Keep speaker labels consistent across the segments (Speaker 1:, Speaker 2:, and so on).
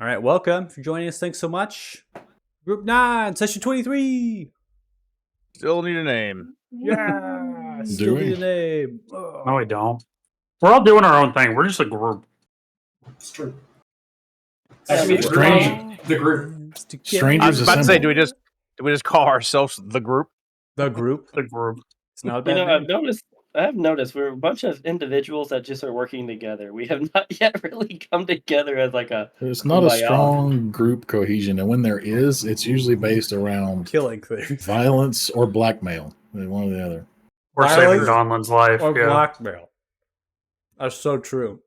Speaker 1: All right, welcome for joining us. Thanks so much. Group 9, session 23.
Speaker 2: Still need a name.
Speaker 1: Yeah,
Speaker 3: Do
Speaker 1: still
Speaker 3: we?
Speaker 1: need a name.
Speaker 4: No, we don't. We're all doing our own thing. We're just a group.
Speaker 5: It's true. That should be the
Speaker 3: Strange.
Speaker 5: name. The group.
Speaker 3: Strangers
Speaker 2: I was about to say,
Speaker 3: assemble.
Speaker 2: do we just call ourselves the group?
Speaker 1: The group.
Speaker 4: The group.
Speaker 1: It's not a bad name.
Speaker 6: I have noticed we're a bunch of individuals that just are working together. We have not yet really come together as like a.
Speaker 3: There's not a
Speaker 6: Kumbaya.
Speaker 3: strong group cohesion, and when there is, it's usually based around
Speaker 1: Killing things.
Speaker 3: violence or blackmail. One or the other.
Speaker 4: We're
Speaker 1: Violence
Speaker 4: saving Donlin's life.
Speaker 1: Or
Speaker 4: Yeah.
Speaker 1: blackmail. That's so true.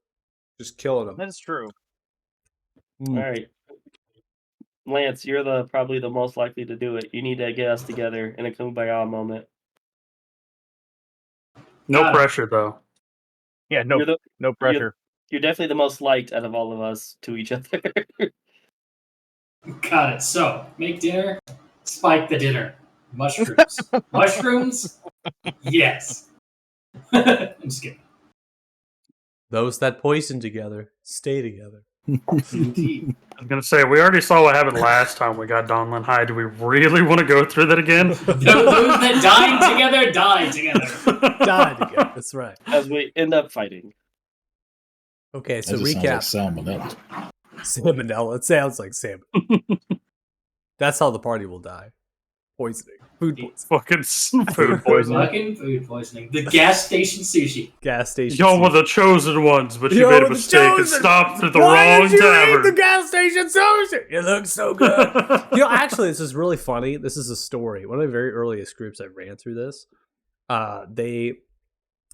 Speaker 1: Just killing them.
Speaker 2: That's true.
Speaker 6: All right, Lance, you're probably the most likely to do it. You need to get us together in a kumbaya moment.
Speaker 4: No pressure, though.
Speaker 2: Yeah, no pressure.
Speaker 6: You're definitely the most liked out of all of us to each other.
Speaker 5: Got it. So, make dinner, spike the dinner. Mushrooms. Mushrooms? Yes. I'm just kidding.
Speaker 1: Those that poison together stay together.
Speaker 5: Indeed.
Speaker 4: I was going to say, we already saw what happened last time we got Donlin high. Do we really want to go through that again?
Speaker 5: Those that die together, die together.
Speaker 1: Die together. That's right.
Speaker 6: As we end up fighting.
Speaker 1: Okay, so
Speaker 3: That just
Speaker 1: recap.
Speaker 3: sounds like salmonella.
Speaker 1: Salmonella. It sounds like salmon. That's how the party will die. Poisoning. Food poisoning.
Speaker 4: Fucking food poisoning.
Speaker 5: Fucking food poisoning. The gas station sushi.
Speaker 1: Gas station.
Speaker 4: Y'all were
Speaker 1: sushi.
Speaker 4: the chosen ones, but you
Speaker 1: Y'all
Speaker 4: made a
Speaker 1: were the
Speaker 4: mistake and
Speaker 1: chosen-
Speaker 4: stopped at the
Speaker 1: Why
Speaker 4: wrong
Speaker 1: did you eat
Speaker 4: tavern.
Speaker 1: the gas station sushi? It looks so good. Actually, this is really funny. This is a story. One of the very earliest groups I ran through this. They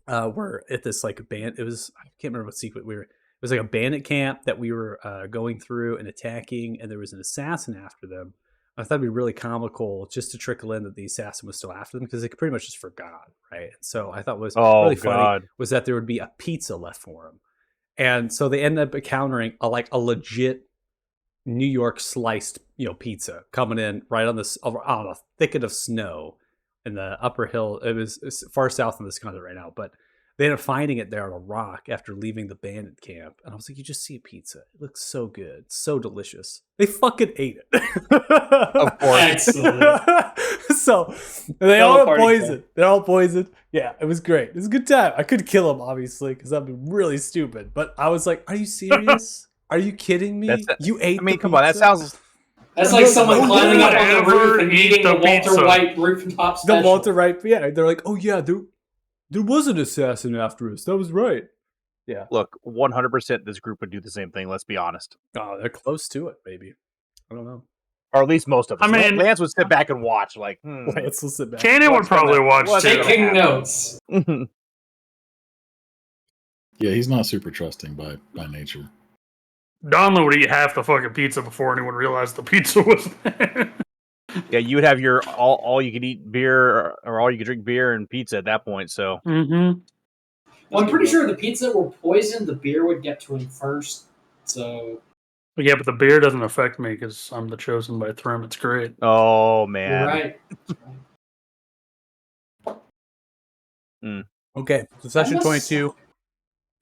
Speaker 1: were at this like band. It was, I can't remember what sequence we were. It was like a bandit camp that we were going through and attacking, and there was an assassin after them. I thought it'd be really comical just to trickle in that the assassin was still after them because they pretty much just forgot, right? And so I thought was really funny was that there would be a pizza left for him, and so they ended up encountering a legit New York sliced pizza coming in right on a thicket of snow in the upper hill. It's far south in this country right now, but they ended up finding it there on a rock after leaving the bandit camp. And I was like, you just see a pizza. It looks so good. So delicious. They fucking ate it.
Speaker 2: Of course.
Speaker 5: Excellent.
Speaker 1: So they
Speaker 6: Still
Speaker 1: all
Speaker 6: a party
Speaker 1: poisoned. They're all poisoned. Yeah, it was great. It was a good time. I could kill them, obviously, because that'd be really stupid. But I was like, are you serious? Are you kidding me? You ate the
Speaker 2: Come on, that
Speaker 1: pizza?
Speaker 2: sounds...
Speaker 5: That's like someone climbing up on the
Speaker 4: Whoever
Speaker 5: roof and
Speaker 4: eat
Speaker 5: eating
Speaker 4: the
Speaker 5: the Walter
Speaker 4: pizza.
Speaker 5: White rooftop
Speaker 1: The
Speaker 5: special.
Speaker 1: Walter Wright. Yeah, they're like, oh yeah, there was an assassin after us. That was right.
Speaker 2: Look, 100% this group would do the same thing, let's be honest.
Speaker 1: Oh, they're close to it, maybe. I don't know.
Speaker 2: Or at least most of us.
Speaker 4: I mean-
Speaker 2: Lance would sit back and watch, like,
Speaker 1: Let's sit back.
Speaker 4: Canyon would probably watch
Speaker 2: what's
Speaker 4: too.
Speaker 2: gonna
Speaker 5: Taking
Speaker 2: happen?
Speaker 5: notes.
Speaker 3: Yeah, he's not super trusting by nature.
Speaker 4: Donlin would eat half the fucking pizza before anyone realized the pizza was there.
Speaker 2: Yeah, you would have your all you could eat beer or all you could drink beer and pizza at that point, so...
Speaker 4: Mm-hmm.
Speaker 5: Well, I'm pretty sure the pizza were poisoned. The beer would get to him first. So,
Speaker 4: Yeah, but the beer doesn't affect me because I'm the chosen by Thrym. It's great.
Speaker 2: Oh, man.
Speaker 5: you're right.
Speaker 1: Okay, so session
Speaker 5: Almost-
Speaker 1: 22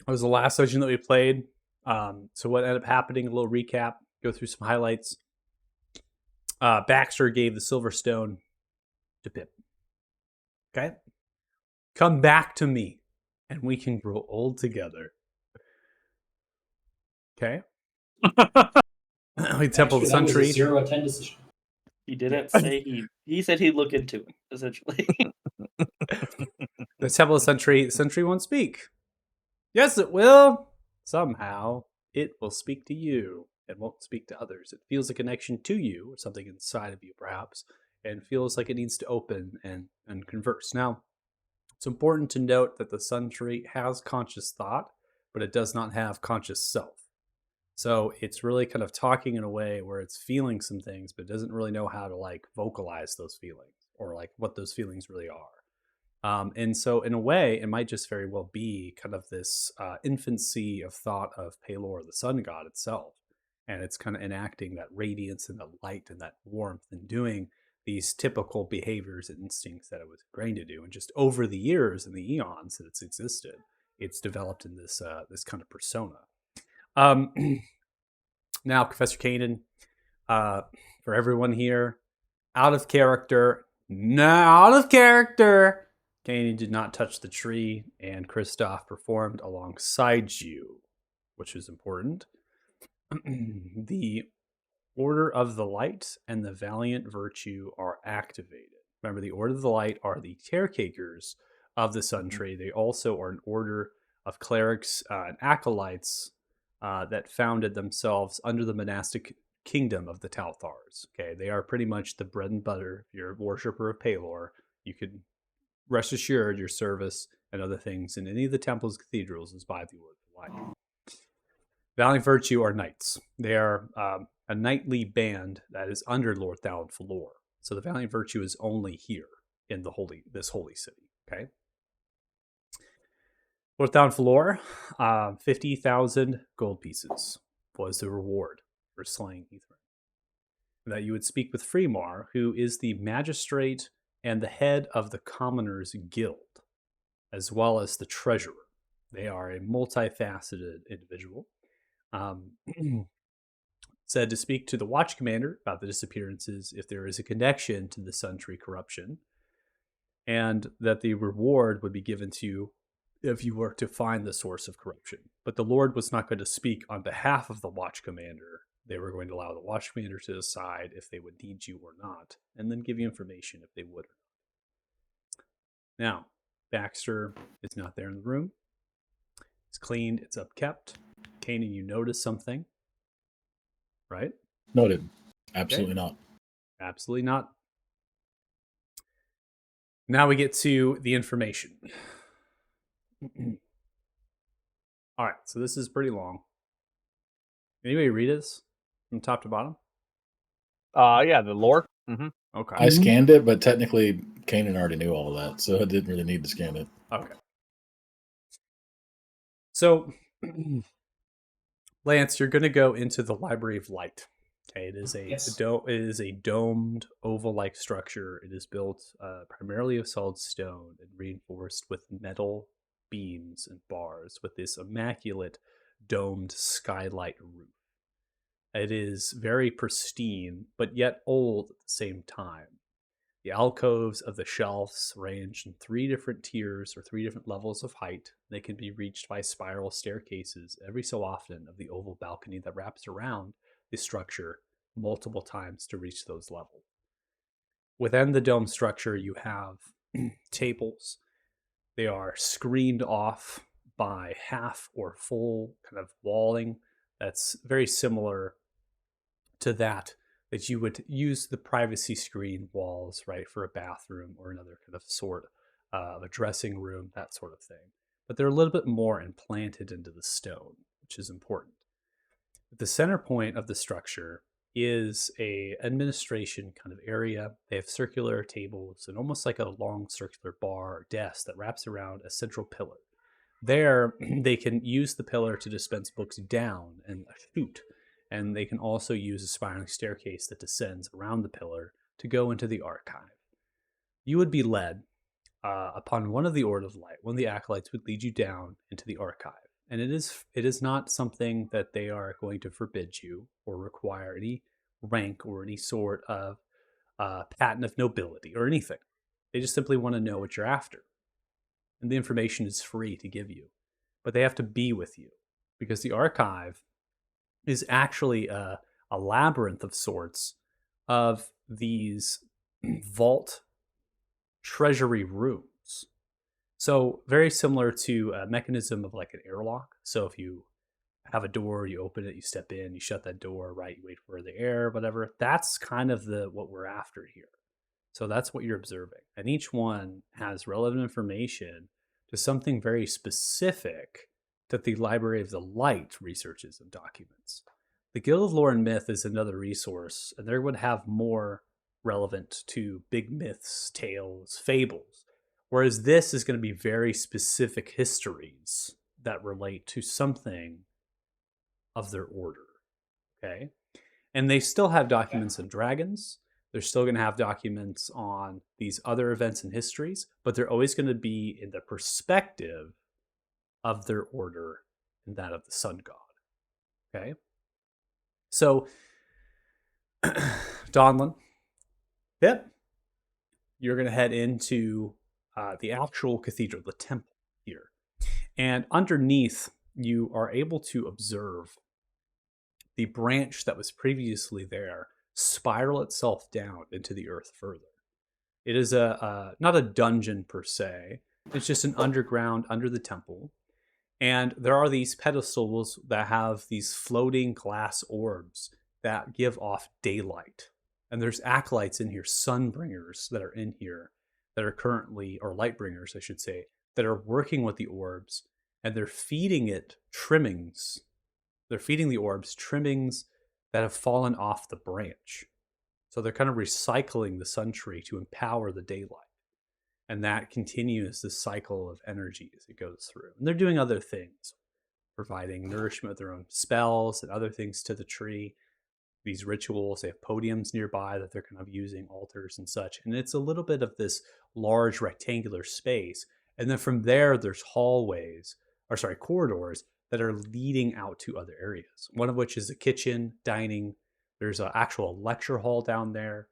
Speaker 1: was the last session that we played. So what ended up happening, a little recap, go through some highlights. Baxter gave the Silver Stone to Pip. Okay? Come back to me, and we can grow old together. Okay? Temple of the
Speaker 5: Actually, that was a
Speaker 1: Sentry.
Speaker 5: 0-10 decision.
Speaker 6: He didn't say he said he'd look into it, essentially.
Speaker 1: The Temple of Sentry. Sentry won't speak. Yes, it will. Somehow, it will speak to you and won't speak to others. It feels a connection to you, or something inside of you, perhaps, and feels like it needs to open and converse. Now, it's important to note that the Sentry has conscious thought, but it does not have conscious self. So it's really kind of talking in a way where it's feeling some things, but doesn't really know how to vocalize those feelings or what those feelings really are. And so in a way, it might just very well be kind of this infancy of thought of Pelor, the sun god itself. And it's kind of enacting that radiance and the light and that warmth and doing these typical behaviors and instincts that it was trained to do. And just over the years and the eons that it's existed, it's developed in this kind of persona. Now, Professor Kanan, for everyone here, out of character. Kanan did not touch the tree, and Kristoff performed alongside you, which is important. The Order of the Light and the Valiant Virtue are activated. Remember, the Order of the Light are the caretakers of the Sun Tree. They also are an order of clerics and acolytes that founded themselves under the monastic kingdom of the Talthars. Okay, they are pretty much the bread and butter. If you're a worshiper of Palor, you can rest assured your service and other things in any of the temples, cathedrals is by the Order of the Light. Valiant Virtue are knights. They are a knightly band that is under Lord Thalon Falor. So the Valiant Virtue is only here in this holy city. Okay. Lord Thalon Falor, 50,000 gold pieces was the reward for slaying Ithrin. That you would speak with Freemar, who is the magistrate and the head of the Commoners Guild, as well as the treasurer. They are a multifaceted individual. Said to speak to the Watch Commander about the disappearances if there is a connection to the Sun Tree corruption, and that the reward would be given to you if you were to find the source of corruption. But the Lord was not going to speak on behalf of the Watch Commander. They were going to allow the Watch Commander to decide if they would need you or not, and then give you information if they would or not. Now, Baxter is not there in the room. It's cleaned, it's upkept. Kanan, you notice something, right?
Speaker 3: Noted. Absolutely not.
Speaker 1: Absolutely not. Now we get to the information. All right, so this is pretty long. Anybody read this from top to bottom?
Speaker 2: Yeah, the lore. Mm-hmm.
Speaker 1: Okay.
Speaker 3: I scanned it, but technically Kanan already knew all of that, so I didn't really need to scan it.
Speaker 1: Okay. So, Lance, you're going to go into the Library of Light. Okay, it is it is a domed, oval-like structure. It is built primarily of solid stone and reinforced with metal beams and bars with this immaculate domed skylight roof. It is very pristine, but yet old at the same time. The alcoves of the shelves range in 3 different tiers or 3 different levels of height. They can be reached by spiral staircases every so often of the oval balcony that wraps around the structure multiple times to reach those levels. Within the dome structure, you have tables. They are screened off by half or full kind of walling that's very similar to that you would use the privacy screen walls, right, for a bathroom or another kind of sort of a dressing room, that sort of thing. But they're a little bit more implanted into the stone, which is important. The center point of the structure is a administration kind of area. They have circular tables and almost like a long circular bar or desk that wraps around a central pillar. There, they can use the pillar to dispense books down and shoot. And they can also use a spiraling staircase that descends around the pillar to go into the archive. You would be led upon one of the Order of Light. One of the acolytes would lead you down into the archive. And it is not something that they are going to forbid you or require any rank or any sort of patent of nobility or anything. They just simply want to know what you're after. And the information is free to give you. But they have to be with you. Because the archive is actually a labyrinth of sorts of these vault treasury rooms. So very similar to a mechanism of like an airlock. So if you have a door, you open it, you step in, you shut that door, right? You wait for the air, whatever. That's kind of what we're after here. So that's what you're observing. And each one has relevant information to something very specific that the Library of the Light researches and documents. The Guild of Lore and Myth is another resource, and they would have more relevant to big myths, tales, fables, whereas this is going to be very specific histories that relate to something of their order, okay? And they still have documents on dragons. They're still going to have documents on these other events and histories, but they're always going to be in the perspective of their order and that of the sun god. Okay? So, Donlin, Pip, you're going to head into the actual cathedral, the temple here. And underneath, you are able to observe the branch that was previously there spiral itself down into the earth further. It is not a dungeon per se. It's just an underground under the temple. And there are these pedestals that have these floating glass orbs that give off daylight. And there's acolytes in here, sunbringers that are in here that are currently, or lightbringers, I should say, that are working with the orbs, and they're feeding it trimmings. They're feeding the orbs trimmings that have fallen off the branch. So they're kind of recycling the sun tree to empower the daylight. And that continues this cycle of energy as it goes through. And they're doing other things, providing nourishment with their own spells and other things to the tree. These rituals, they have podiums nearby that they're kind of using, altars and such. And it's a little bit of this large rectangular space. And then from there, there's corridors that are leading out to other areas. One of which is a kitchen, dining. There's an actual lecture hall down there.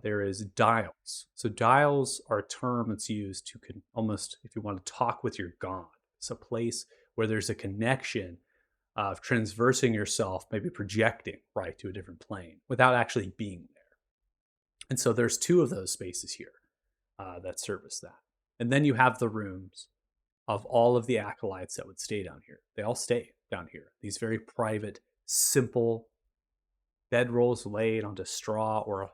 Speaker 1: There is dials. So dials are a term that's used to almost, if you want to talk with your god. It's a place where there's a connection of transversing yourself, maybe projecting right to a different plane without actually being there. And so there's 2 of those spaces here that service that. And then you have the rooms of all of the acolytes that would stay down here. They all stay down here. These very private, simple bedrolls laid onto straw or a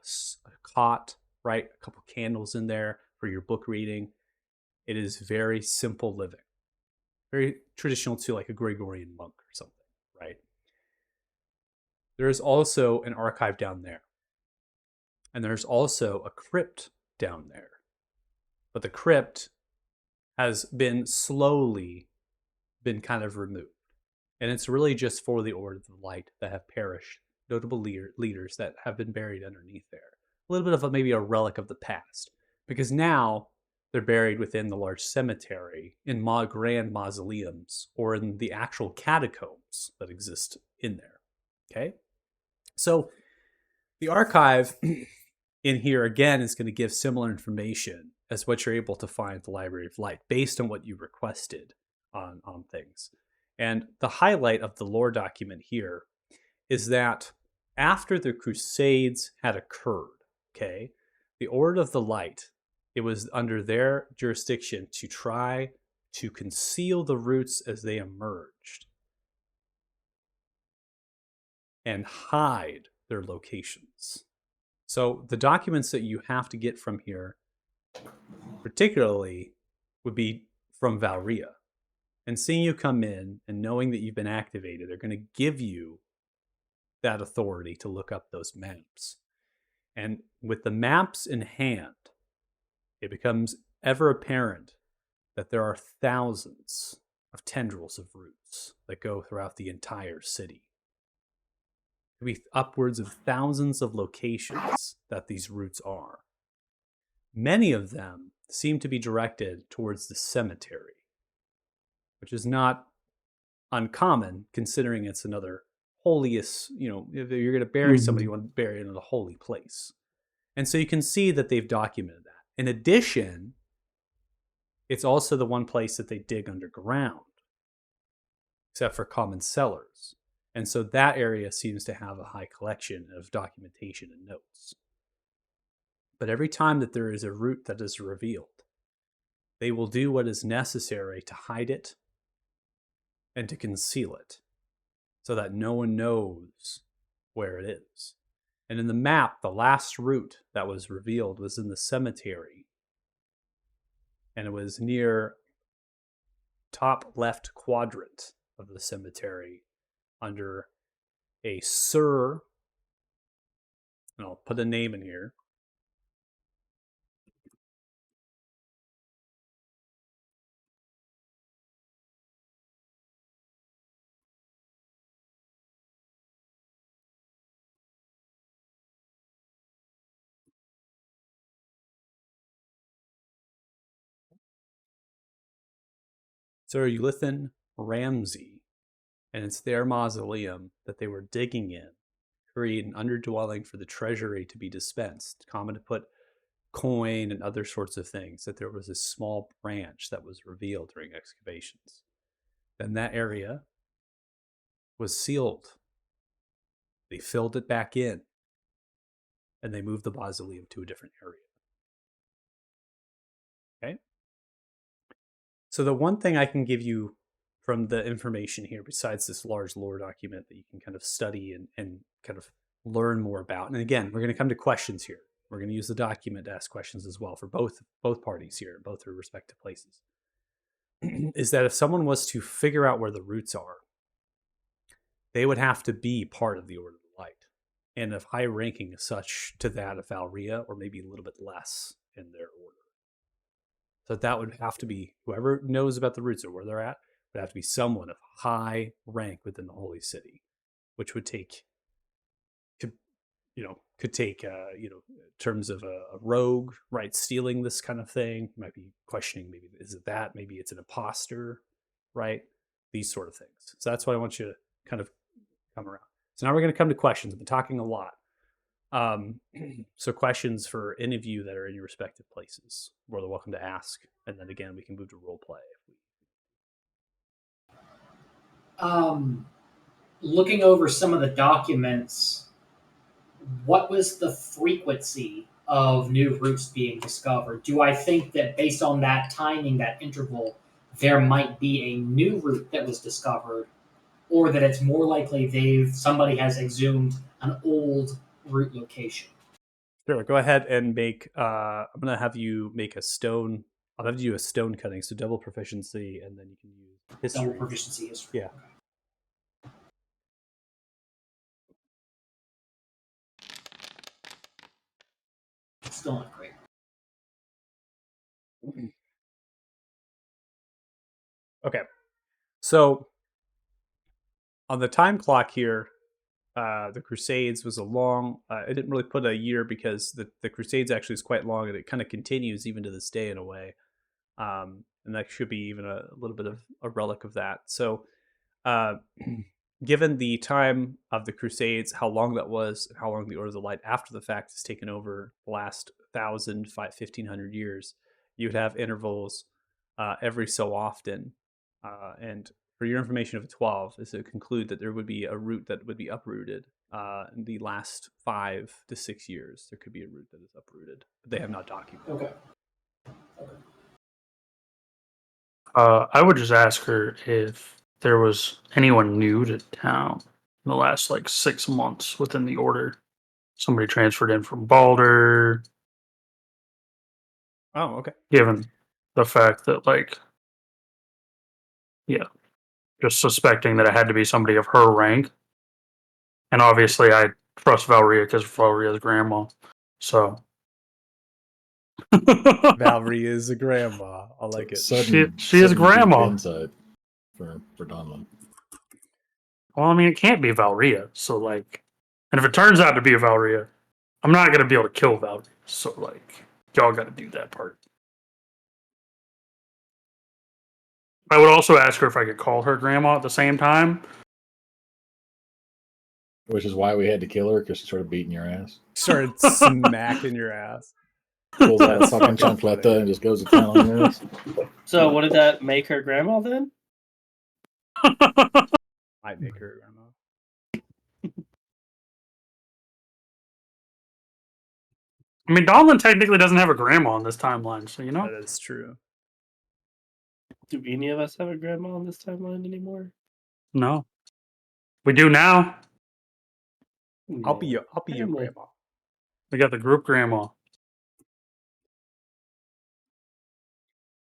Speaker 1: cot, right? A couple candles in there for your book reading. It is very simple living. Very traditional to like a Gregorian monk or something, right? There is also an archive down there. And there's also a crypt down there. But the crypt has been slowly kind of removed. And it's really just for the Order of the Light that have perished, notable leaders that have been buried underneath there. A little bit of maybe a relic of the past. Because now they're buried within the large cemetery in grand mausoleums or in the actual catacombs that exist in there. Okay? So the archive in here, again, is going to give similar information as what you're able to find at the Library of Light based on what you requested on things. And the highlight of the lore document here is that after the Crusades had occurred, okay, the Order of the Light, it was under their jurisdiction to try to conceal the roots as they emerged and hide their locations. So the documents that you have to get from here, particularly, would be from Valria. And seeing you come in and knowing that you've been activated, they're going to give you that authority to look up those maps. And with the maps in hand, it becomes ever apparent that there are thousands of tendrils of roots that go throughout the entire city. It could be upwards of thousands of locations that these roots are. Many of them seem to be directed towards the cemetery, which is not uncommon considering it's another holiest, if you're going to bury somebody, you want to bury it in a holy place. And so you can see that they've documented that. In addition, it's also the one place that they dig underground, except for common cellars. And so that area seems to have a high collection of documentation and notes. But every time that there is a root that is revealed, they will do what is necessary to hide it and to conceal it so that no one knows where it is. And in the map, the last route that was revealed was in the cemetery. And it was near top left quadrant of the cemetery under a Sir, and I'll put a name in here. Sir Ulithan Ramsey, and it's their mausoleum that they were digging in create an underdwelling for the treasury to be dispensed. Common to put coin and other sorts of things. That there was a small branch that was revealed during excavations. Then that area was sealed. They filled it back in, and they moved the mausoleum to a different area. Okay? So the one thing I can give you from the information here, besides this large lore document that you can kind of study and kind of learn more about, and again, we're going to come to questions here. We're going to use the document to ask questions as well for both parties here, both their respective places, is that if someone was to figure out where the roots are, they would have to be part of the Order of the Light, and of high ranking as such to that of Valria, or maybe a little bit less in their order. So that would have to be whoever knows about the roots or where they're at would have to be someone of high rank within the holy city, which would take, could take, in terms of a rogue, right, stealing this kind of thing. You might be questioning, maybe is it that? Maybe it's an imposter, right? These sort of things. So that's why I want you to kind of come around. So now we're going to come to questions. I've been talking a lot. So questions for any of you that are in your respective places, more than welcome to ask. And then again, we can move to role play.
Speaker 5: Looking over some of the documents, what was the frequency of new routes being discovered? Do I think that based on that timing, that interval, there might be a new route that was discovered, or that it's more likely somebody has exhumed an old route location?
Speaker 1: Sure, go ahead and make, I'm going to have you make a stone, I'll have you do a stone cutting, so double proficiency, and then you can use history.
Speaker 5: Double proficiency history.
Speaker 1: Yeah.
Speaker 5: Still not great.
Speaker 1: Okay. So on the time clock here, the Crusades was a long, I didn't really put a year because the Crusades actually is quite long, and it kind of continues even to this day in a way. And that should be even a little bit of a relic of that. So given the time of the Crusades, how long that was, and how long the Order of the Light after the fact has taken over the last 1,500 years, you would have intervals every so often. And for your information of 12 is to conclude that there would be a root that would be uprooted in the last 5 to 6 years. There could be a root that is uprooted, but they have not documented.
Speaker 5: Okay.
Speaker 4: I would just ask her if there was anyone new to town in the last 6 months within the order. Somebody transferred in from Balder.
Speaker 1: Oh, okay.
Speaker 4: Given the fact that just suspecting that it had to be somebody of her rank. And obviously I trust Valria because Valria's grandma. So
Speaker 1: Valerie is a grandma. I like it.
Speaker 4: She is grandma.
Speaker 3: Insight for Donlin.
Speaker 4: Well, I mean, it can't be Valria. So and if it turns out to be Valria, I'm not gonna be able to kill Valria. So y'all got to do that part. I would also ask her if I could call her grandma at the same time.
Speaker 3: Which is why we had to kill her, because she started beating your ass.
Speaker 1: Started smacking your ass.
Speaker 3: Pulls out a fucking chancleta and just goes to town on your ass.
Speaker 6: So, what did that make her grandma then?
Speaker 1: Might make her grandma.
Speaker 4: I mean, Donlin technically doesn't have a grandma on this timeline, so
Speaker 1: That is true.
Speaker 6: Do any of us have a grandma on this timeline anymore?
Speaker 4: No. We do now.
Speaker 1: I'll be your
Speaker 6: Family.
Speaker 1: grandma.
Speaker 4: We got the group grandma.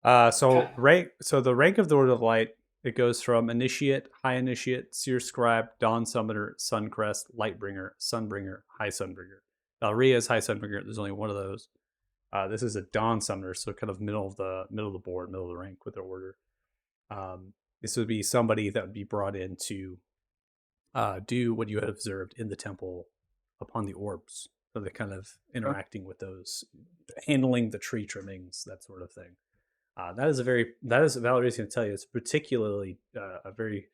Speaker 1: So the rank of the Order of Light, it goes from Initiate, High Initiate, Seer Scribe, Dawn Summoner, Suncrest, Lightbringer, Sunbringer, High Sunbringer. Valria is High Sunbringer. There's only one of those. This is a Dawn Summoner, so kind of middle of the board, middle of the rank with their order. This would be somebody that would be brought in to do what you had observed in the temple upon the orbs. So they're kind of interacting with those, handling the tree trimmings, that sort of thing. That is Valerie's going to tell you, it's particularly a very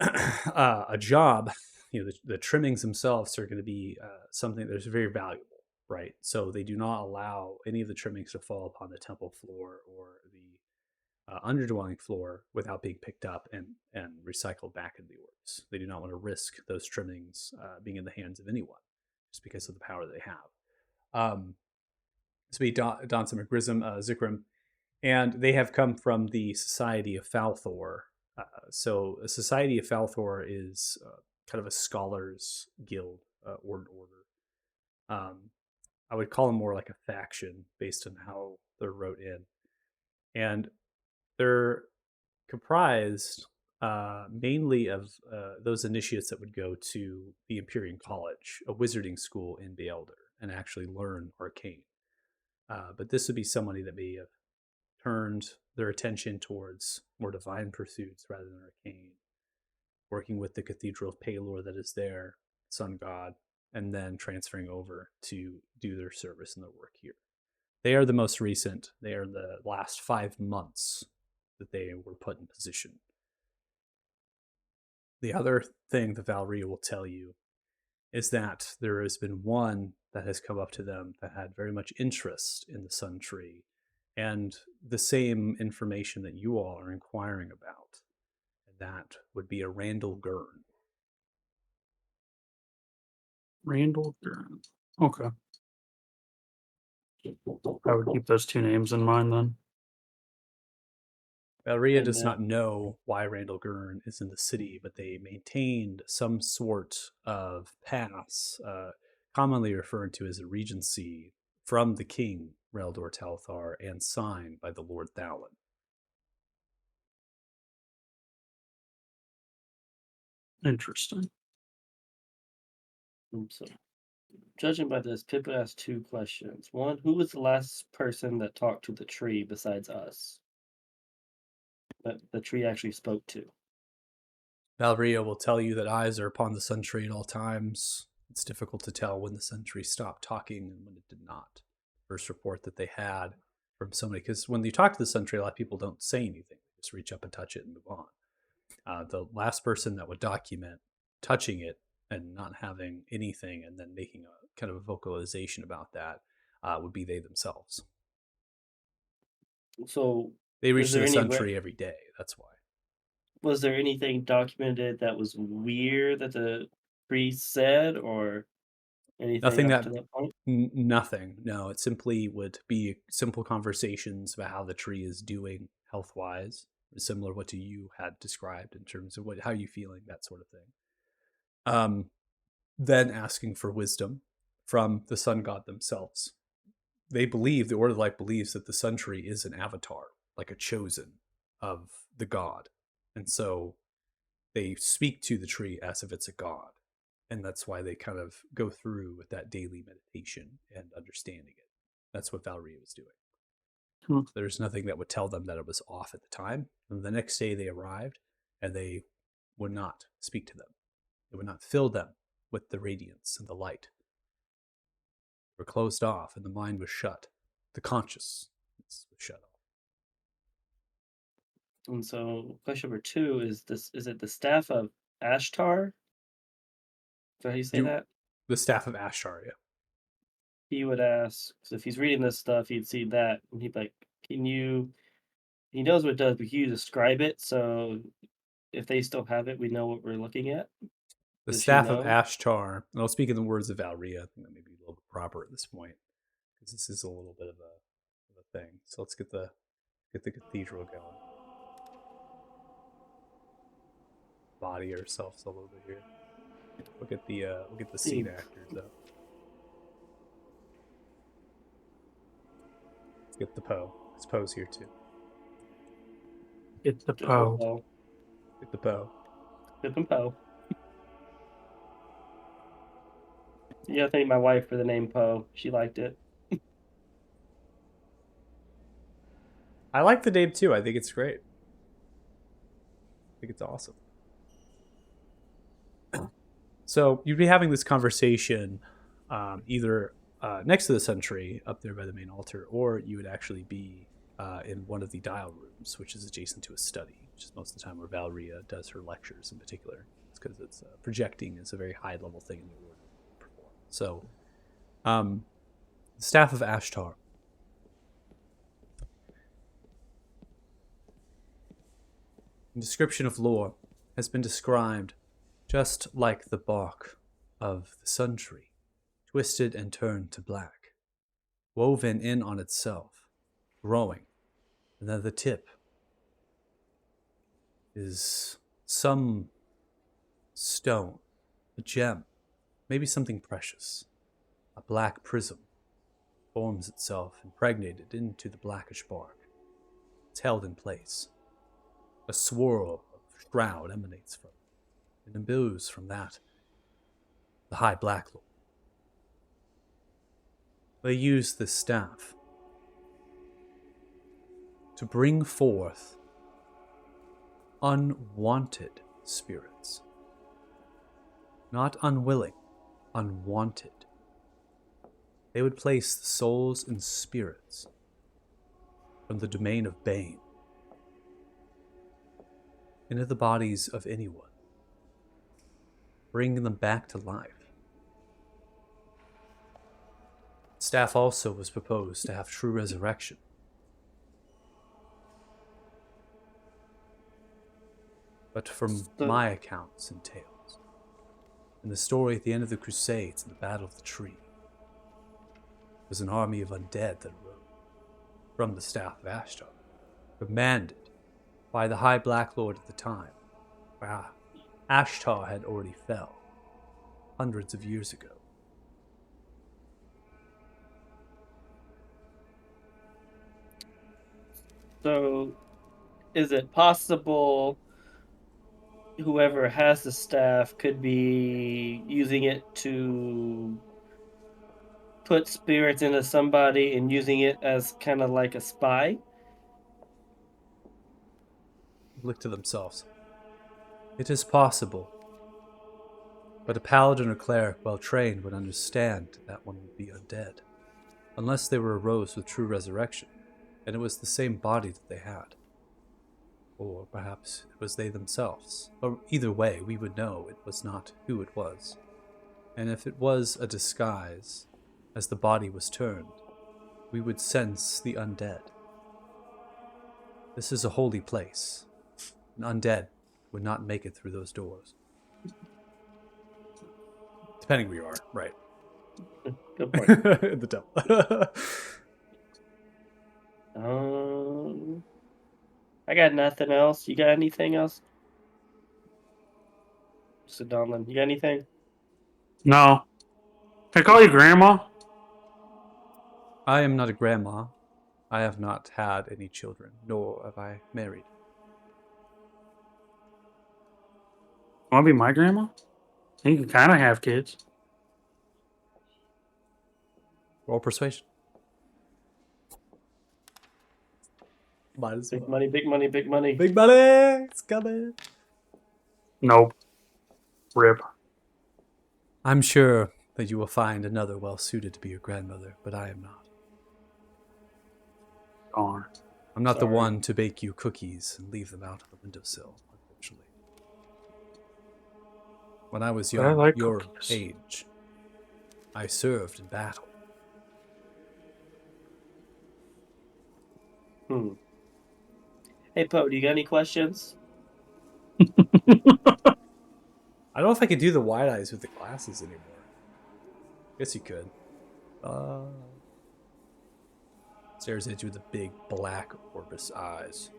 Speaker 1: a job the trimmings themselves are going to be something that's very valuable, right? So they do not allow any of the trimmings to fall upon the temple floor or the underdwelling floor without being picked up and recycled back into the orbs. They do not want to risk those trimmings being in the hands of anyone, just because of the power they have. This would be Danza McGrism, Zikrim, and they have come from the Society of Falthor. So a Society of Falthor is kind of a scholars guild order. I would call them more like a faction based on how they're wrote in. And they're comprised mainly of those initiates that would go to the Empyrean College, a wizarding school in Beelder, and actually learn arcane. But this would be somebody that may have turned their attention towards more divine pursuits rather than arcane, working with the Cathedral of Palor that is there, Sun God, and then transferring over to do their service and their work here. They are the most recent. They are the last 5 months that they were put in position. The other thing that Valria will tell you is that there has been one that has come up to them that had very much interest in the Sun Tree and the same information that you all are inquiring about. And that would be a Randall Gurn.
Speaker 4: Randall Gurn. Okay. I would keep those two names in mind then.
Speaker 1: Valria
Speaker 6: And
Speaker 1: does not know why Randall Gurn is in the city, but they maintained some sort of pass, commonly referred to as a regency, from the king, Reldor Talthar, and signed by the Lord Thalin.
Speaker 4: Interesting.
Speaker 6: So, judging by this, Pippa asked 2 questions. One, who was the last person that talked to the tree besides us? That the tree actually spoke to.
Speaker 1: Valria will tell you that eyes are upon the Sun Tree at all times. It's difficult to tell when the Sun Tree stopped talking and when it did not. First report that they had from somebody, because when you talk to the Sun Tree, a lot of people don't say anything. They just reach up and touch it and move on. The last person that would document touching it and not having anything and then making a kind of a vocalization about that would be they themselves.
Speaker 6: So,
Speaker 1: They reach
Speaker 6: Is
Speaker 1: to
Speaker 6: there
Speaker 1: the
Speaker 6: any
Speaker 1: Sun
Speaker 6: way-
Speaker 1: Tree every day. That's why.
Speaker 6: was there anything documented that was weird that the tree said, or anything
Speaker 1: Nothing
Speaker 6: up
Speaker 1: that-
Speaker 6: to that point?
Speaker 1: Nothing. No, it simply would be simple conversations about how the tree is doing health-wise, similar to what you had described in terms of how you feeling, that sort of thing. Then asking for wisdom from the sun god themselves. They believe, the Order of Light believes, that the Sun Tree is an avatar, like a chosen of the god. And so they speak to the tree as if it's a god. And that's why they kind of go through with that daily meditation and understanding it. That's what Valria was doing. There's nothing that would tell them that it was off at the time. And the next day they arrived and they would not speak to them. It would not fill them with the radiance and the light. They were closed off and the mind was shut. The consciousness was shut off.
Speaker 6: And so, question number 2 is this: is it the staff of Ashtar? Is that how you say
Speaker 1: You-
Speaker 6: that?
Speaker 1: The staff of Ashtar, yeah.
Speaker 6: He would ask, because if he's reading this stuff, he'd see that, and he'd be like, "Can you?" He knows what it does, but can you describe it so if they still have it, we know what we're looking at?
Speaker 1: The
Speaker 6: Does she
Speaker 1: staff of
Speaker 6: know?
Speaker 1: Ashtar, and I'll speak in the words of Valria. I think that may be a little bit proper at this point, because this is a little bit of a thing. So let's get the cathedral going. Body ourselves a little bit here. We'll get the scene actors up. Let's get the Poe. It's Poe's here too.
Speaker 4: Get the
Speaker 6: Just
Speaker 4: Poe.
Speaker 6: Poe.
Speaker 1: Get the Poe.
Speaker 6: Pip and Poe. You gotta thank my wife for the name Poe. She liked it.
Speaker 1: I like the name too. I think it's great. I think it's awesome. So you'd be having this conversation either next to the Sun Tree up there by the main altar, or you would actually be in one of the dial rooms, which is adjacent to a study, which is most of the time where Valria does her lectures in particular. It's because it's projecting is a very high level thing in the order to perform. So, the staff of Ashtar. The description of lore has been described just like the bark of the sun tree, twisted and turned to black, woven in on itself, growing, and then the tip is some stone, a gem, maybe something precious. A black prism forms itself, impregnated into the blackish bark. It's held in place. A swirl of shroud emanates from it, and imbues from that the High Black Lord. They use this staff to bring forth unwanted spirits. Not unwilling, unwanted. They would place the souls and spirits from the domain of Bane into the bodies of anyone, bringing them back to life. Staff also was proposed to have true resurrection. But from my accounts and tales, and the story at the end of the Crusades and the Battle of the Tree, was an army of undead that arose from the staff of Ashtar, commanded by the High Black Lord at the time, where Ashtar had already fell hundreds of years ago.
Speaker 6: So, is it possible whoever has the staff could be using it to put spirits into somebody and using it as kind of like a spy?
Speaker 1: Look to themselves. It is possible, but a paladin or cleric well trained would understand that one would be undead, unless they were arose with true resurrection, and it was the same body that they had. Or perhaps it was they themselves. Or either way, we would know it was not who it was. And if it was a disguise, as the body was turned, we would sense the undead. This is a holy place. An undead would not make it through those doors. Depending where you are, right.
Speaker 6: Good point.
Speaker 1: In the temple.
Speaker 6: I got nothing else. You got anything else? So Donlin, you got anything?
Speaker 4: No. Can I call you Grandma?
Speaker 1: I am not a grandma. I have not had any children, nor have I married.
Speaker 4: Want to be my grandma? You can kind of have kids.
Speaker 1: Roll persuasion. Might as
Speaker 6: Big
Speaker 1: well.
Speaker 6: money, big money, big money.
Speaker 1: Big money! It's coming!
Speaker 4: Nope. Rip.
Speaker 1: I'm sure that you will find another well suited to be your grandmother, but I am not.
Speaker 4: Darn.
Speaker 1: I'm not the
Speaker 6: Sorry.
Speaker 1: one to bake you cookies and leave them out on the windowsill, unfortunately. When I was
Speaker 4: But I
Speaker 1: young,
Speaker 4: like
Speaker 1: your
Speaker 4: cookies.
Speaker 1: age, I served in battle.
Speaker 6: Hey, Poe, do you got any questions?
Speaker 1: I don't know if I could do the wide eyes with the glasses anymore. Guess you could. Stares at you with the big black orbis eyes.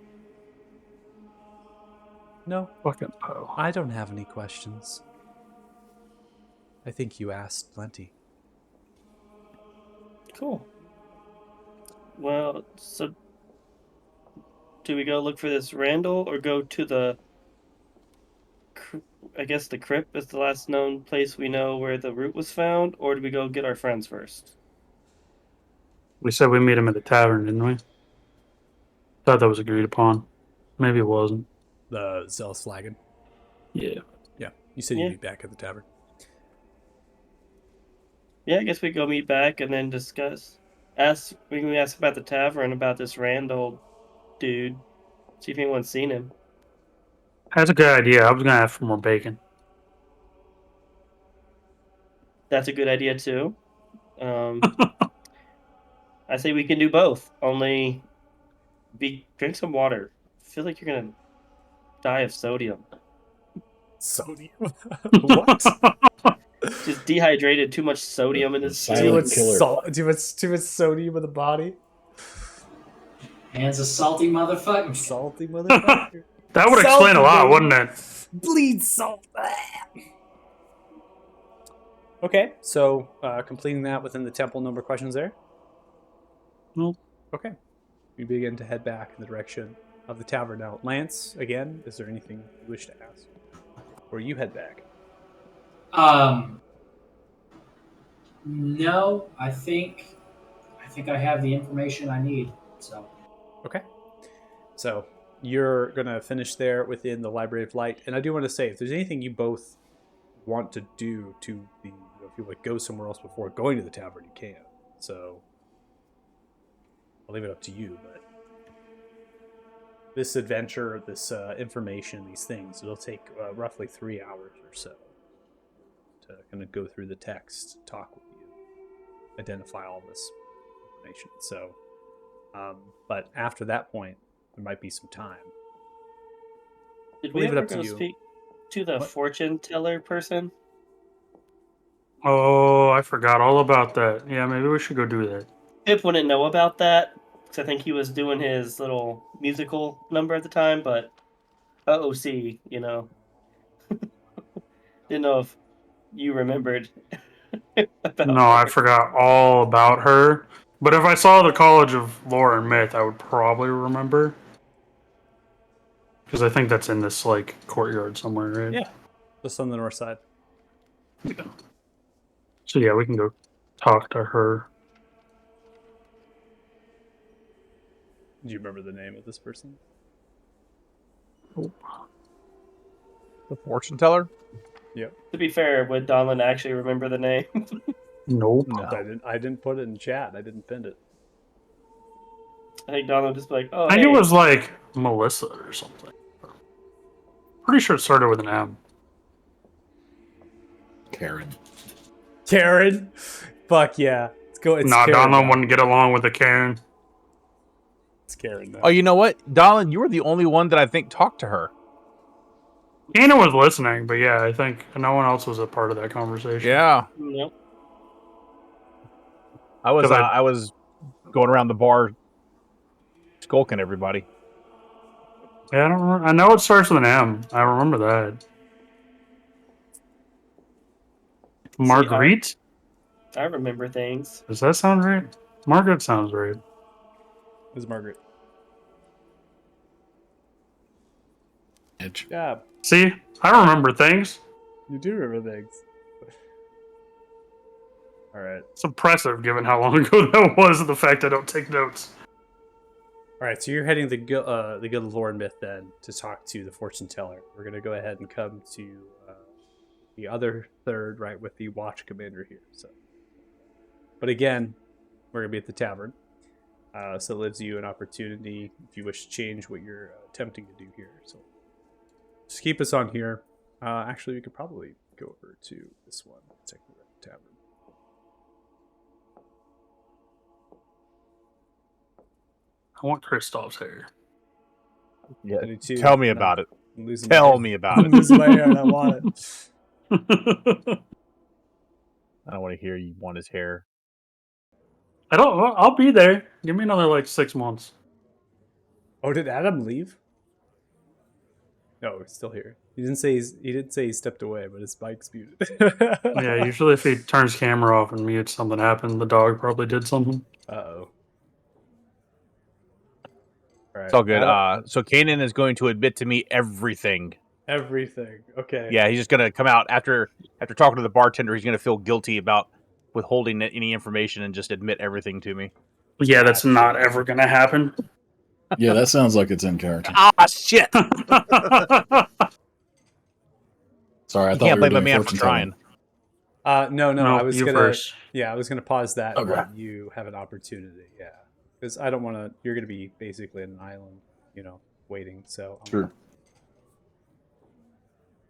Speaker 1: No,
Speaker 4: Fucking Poe.
Speaker 1: I don't have any questions. I think you asked plenty.
Speaker 6: Cool. Well, so do we go look for this Randall or go to the I guess the crypt is the last known place we know where the root was found, or do we go get our friends first?
Speaker 4: We said we meet him at the tavern, didn't we? Thought that was agreed upon. Maybe it wasn't.
Speaker 1: The zealous flagon.
Speaker 4: Yeah.
Speaker 1: Yeah, you said
Speaker 6: Yeah.
Speaker 1: you'd be back at the tavern.
Speaker 6: Yeah, I guess we go meet back and then discuss. We can ask about the tavern, about this Randall dude. See if anyone's seen him.
Speaker 4: That's a good idea. I was going to ask for more bacon.
Speaker 6: that's a good idea too. I say we can do both. Only drink some water. I feel like you're gonna die of sodium.
Speaker 1: Sodium. What?
Speaker 6: Just dehydrated, too much sodium in
Speaker 3: The
Speaker 6: this.
Speaker 3: silent
Speaker 1: Too
Speaker 6: food.
Speaker 1: much
Speaker 3: killer.
Speaker 1: salt. Too much sodium in the body.
Speaker 5: Man's a salty motherfucker.
Speaker 1: Salty motherfucker.
Speaker 4: That would explain a lot, wouldn't it?
Speaker 1: Bleed salt. Okay, so completing that within the temple, number of questions there?
Speaker 4: Nope.
Speaker 1: Okay. We begin to head back in the direction of the tavern now. Lance, again, is there anything you wish to ask? Or you head back?
Speaker 5: No, I think I have the information I need. So
Speaker 1: Okay. So you're going to finish there within the Library of Light. And I do want to say, if there's anything you both want to do to the, if you would go somewhere else before going to the tavern, you can. So I'll leave it up to you. But this adventure, this information, these things, it'll take roughly 3 hours or so to kind of go through the text, talk with you, identify all this information. So, but after that point, there might be some time.
Speaker 6: Did
Speaker 1: Leave
Speaker 6: we
Speaker 1: it
Speaker 6: ever
Speaker 1: up to
Speaker 6: go
Speaker 1: you.
Speaker 6: speak to the
Speaker 1: What?
Speaker 6: fortune teller person?
Speaker 4: Oh, I forgot all about that. Yeah, maybe we should go do that.
Speaker 6: Pip wouldn't know about that because I think he was doing his little musical number at the time, but OOC, you know. Didn't know if you remembered. about
Speaker 4: No, I forgot all about her. But if I saw the College of Lore and Myth, I would probably remember. Because I think that's in this like courtyard somewhere, right?
Speaker 1: Yeah. Just on the north side.
Speaker 4: So yeah, we can go talk to her.
Speaker 1: Do you remember the name of this person?
Speaker 2: The fortune teller?
Speaker 6: To be fair, would Donlin actually remember the name?
Speaker 4: Nope.
Speaker 2: No.
Speaker 1: I didn't put it in chat. I didn't pin it.
Speaker 6: I think Donlin would just be like, oh,
Speaker 4: I think
Speaker 6: hey.
Speaker 4: it was like Melissa or something. Pretty sure it started with an M.
Speaker 3: Karen.
Speaker 1: Karen? Fuck yeah. Let's go. It's
Speaker 4: Nah,
Speaker 1: Karen.
Speaker 4: Donlin
Speaker 1: now.
Speaker 4: wouldn't get along with the Karen.
Speaker 1: It's Karen. Now.
Speaker 2: Oh, you know what? Dolan, you were the only one that I think talked to her.
Speaker 4: Anna was listening, but yeah, I think no one else was a part of that conversation.
Speaker 2: Yeah.
Speaker 6: Nope.
Speaker 2: I was
Speaker 4: 'Cause I-
Speaker 2: I was going around the bar skulking everybody.
Speaker 4: Yeah, I don't remember. I know it starts with an M. I remember that. Marguerite?
Speaker 6: I remember things.
Speaker 4: Does that sound right? Margaret sounds right.
Speaker 1: Who's Margaret?
Speaker 3: Edge.
Speaker 1: Yeah,
Speaker 4: See, I remember things.
Speaker 1: you do remember things. All right.
Speaker 4: It's impressive given how long ago that was and the fact I don't take notes.
Speaker 1: All right, so you're heading the good lore and myth then to talk to the fortune teller. We're gonna go ahead and come to the other third, right, with the watch commander here. So, but again, we're gonna be at the tavern, so it gives you an opportunity if you wish to change what you're attempting to do here. So, just keep us on here. Actually, we could probably go over to this one. Check the tavern.
Speaker 4: I want Kristoff's hair.
Speaker 2: Yeah.
Speaker 1: I do too.
Speaker 2: Tell me
Speaker 1: No,
Speaker 2: about it.
Speaker 1: I'm losing my
Speaker 2: Tell
Speaker 1: hair.
Speaker 2: me about
Speaker 1: I'm
Speaker 2: it.
Speaker 1: losing my hair and I want it.
Speaker 2: I don't want to hear you want his hair.
Speaker 4: I'll be there. Give me another like 6 months.
Speaker 1: Oh, did Adam leave? No, he's still here. He didn't say he stepped away, but his mic's muted.
Speaker 4: Yeah, usually if he turns camera off and mutes, something happened. The dog probably did something.
Speaker 1: Uh-oh. All right.
Speaker 2: It's all good.
Speaker 1: Adam-
Speaker 2: So Kanan is going to admit to me everything.
Speaker 1: everything. Okay.
Speaker 2: Yeah, he's just gonna come out after talking to the bartender. He's gonna feel guilty about withholding any information and just admit everything to me.
Speaker 4: Yeah, that's not ever gonna happen.
Speaker 3: Yeah, that sounds like it's in character.
Speaker 2: Ah, shit!
Speaker 3: Sorry, I
Speaker 2: You
Speaker 3: thought
Speaker 2: can't
Speaker 3: we were
Speaker 2: blame a
Speaker 3: doing
Speaker 2: man for
Speaker 3: fortune
Speaker 2: trying.
Speaker 3: telling.
Speaker 1: No,
Speaker 4: No,
Speaker 1: I was
Speaker 4: you
Speaker 1: gonna.
Speaker 4: first.
Speaker 1: Yeah, I was gonna pause that and
Speaker 3: Okay.
Speaker 1: let you have an opportunity. Yeah, because I don't want to. You're gonna be basically in an island, waiting. So
Speaker 3: Sure.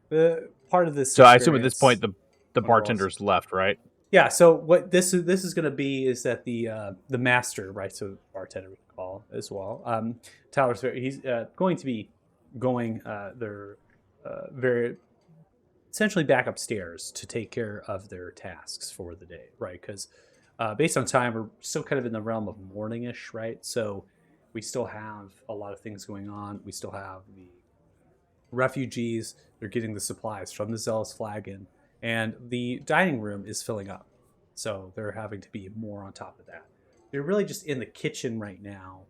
Speaker 1: the part of this.
Speaker 2: So I assume at this
Speaker 1: experience-
Speaker 2: point the bartender's left, right?
Speaker 1: Yeah. So what this is going to be is that the master, right? So bartender we can call as well. Tyler's he's going to be going their very essentially back upstairs to take care of their tasks for the day, right? Because based on time, we're still kind of in the realm of morningish, right? So we still have a lot of things going on. We still have the refugees. They're getting the supplies from the Zealous Flagon, and the dining room is filling up. So they're having to be more on top of that. They're really just in the kitchen right now.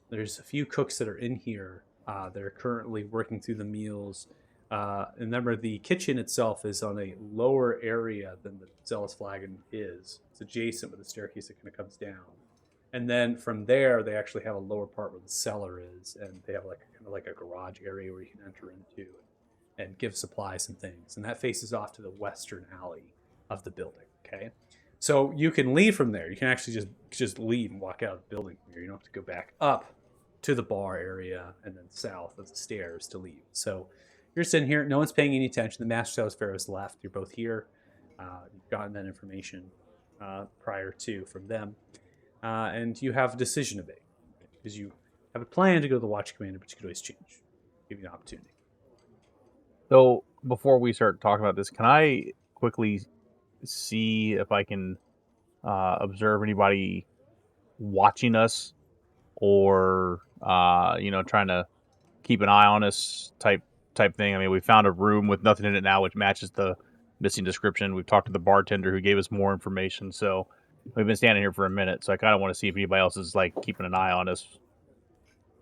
Speaker 1: There's a few cooks that are in here. They're currently working through the meals. And remember, the kitchen itself is on a lower area than the Zealous Flagon is. It's adjacent with a staircase that kind of comes down. And then from there, they actually have a lower part where the cellar is, and they have like kind of like a garage area where you can enter into and give supplies and things. And that faces off to the western alley of the building. Okay, so you can leave from there. You can actually just leave and walk out of the building from here. You don't have to go back up to the bar area and then south of the stairs to leave. So you're sitting here. No one's paying any attention. The Master Salisbury has left. You're both here. You've gotten that information prior to from them. And you have a decision to make. Because you have a plan to go to the Watch Commander, but you could always change. Give you an opportunity.
Speaker 2: So before we start talking about this, can I quickly see if I can observe anybody watching us or trying to keep an eye on us type thing? I mean, we found a room with nothing in it now, which matches the missing description. We've talked to the bartender who gave us more information, so we've been standing here for a minute. So I kind of want to see if anybody else is like keeping an eye on us.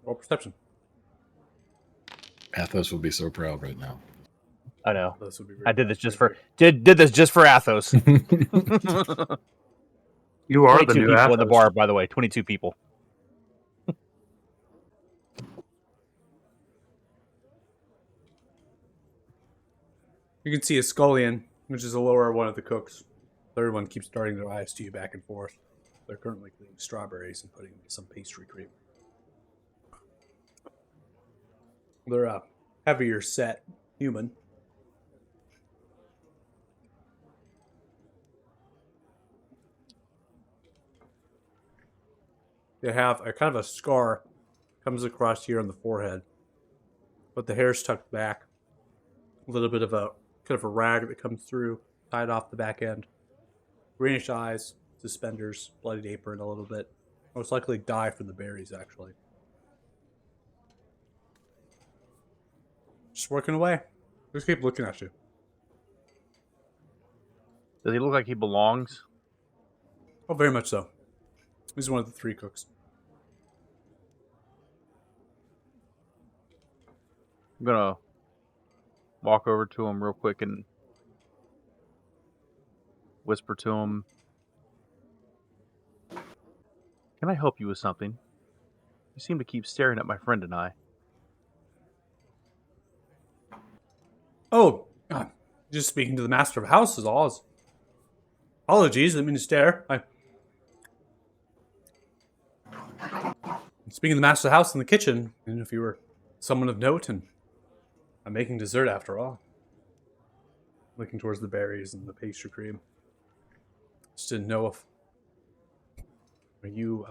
Speaker 1: Roll perception.
Speaker 3: Athos would be so proud right now.
Speaker 2: I know.
Speaker 1: This would be very
Speaker 2: I did this
Speaker 1: fast.
Speaker 2: just for did this just for Athos.
Speaker 4: You are the
Speaker 2: 22
Speaker 4: new
Speaker 2: people in the
Speaker 4: Athos.
Speaker 2: bar, by the way. 22 people.
Speaker 1: You can see a scullion, which is a lower one of the cooks. Third one keeps darting their eyes to you back and forth. They're currently cleaning strawberries and putting some pastry cream. They're a heavier set human. They have a kind of a scar comes across here on the forehead, but the hair's tucked back. A little bit of a kind of a rag that comes through, tied off the back end. Greenish eyes, suspenders, bloodied apron a little bit. Most likely dye from the berries, actually. Just working away. Just keep looking at you.
Speaker 2: Does he look like he belongs?
Speaker 1: Oh, very much so. He's one of the three cooks.
Speaker 2: I'm gonna walk over to him real quick and whisper to him, "Can I help you with something? You seem to keep staring at my friend and I."
Speaker 1: Oh, just speaking to the master of house is all. Apologies, I didn't mean to stare. I'm speaking to the master of the house in the kitchen, and if you were someone of note, and I'm making dessert after all. Looking towards the berries and the pastry cream. Just didn't know if are you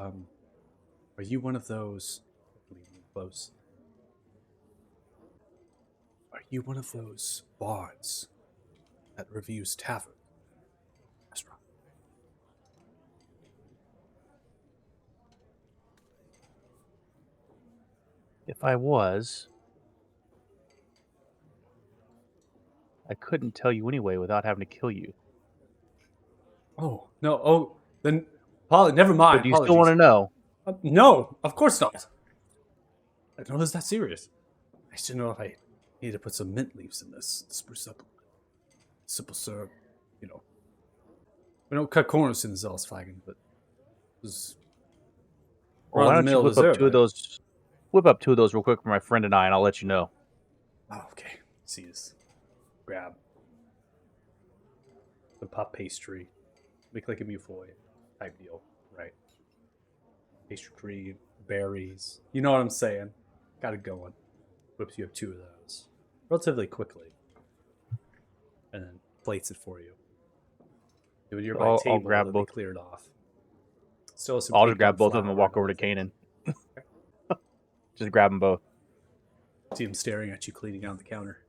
Speaker 1: one of those leaning close? Are you one of those bards at Review's Tavern restaurant?
Speaker 2: If I was, I couldn't tell you anyway without having to kill you.
Speaker 1: Oh no! Oh, then never mind.
Speaker 2: But do you still want to know?
Speaker 1: No, of course not. I don't know it's that serious. I just didn't know if I need to put some mint leaves in this spruce up. Simple syrup, you know. We don't cut corners in the Zealous Flagon, but this
Speaker 2: Well, why don't you whip up two of those? Whip up two of those real quick for my friend and I, and I'll let you know.
Speaker 1: Oh, okay. See this. Grab the puff pastry. Make like a muffoy type deal, right? Pastry cream, berries. You know what I'm saying? Got it going. Whips you up two of those relatively quickly. And then plates it for you. To a nearby
Speaker 2: I'll
Speaker 1: table
Speaker 2: grab
Speaker 1: that
Speaker 2: both.
Speaker 1: they cleared off. Still some
Speaker 2: I'll
Speaker 1: cake
Speaker 2: just grab
Speaker 1: and
Speaker 2: both of them and
Speaker 1: flour
Speaker 2: walk over to
Speaker 1: underneath it.
Speaker 2: Kanan. Just grab them both.
Speaker 1: See him staring at you, cleaning down the counter.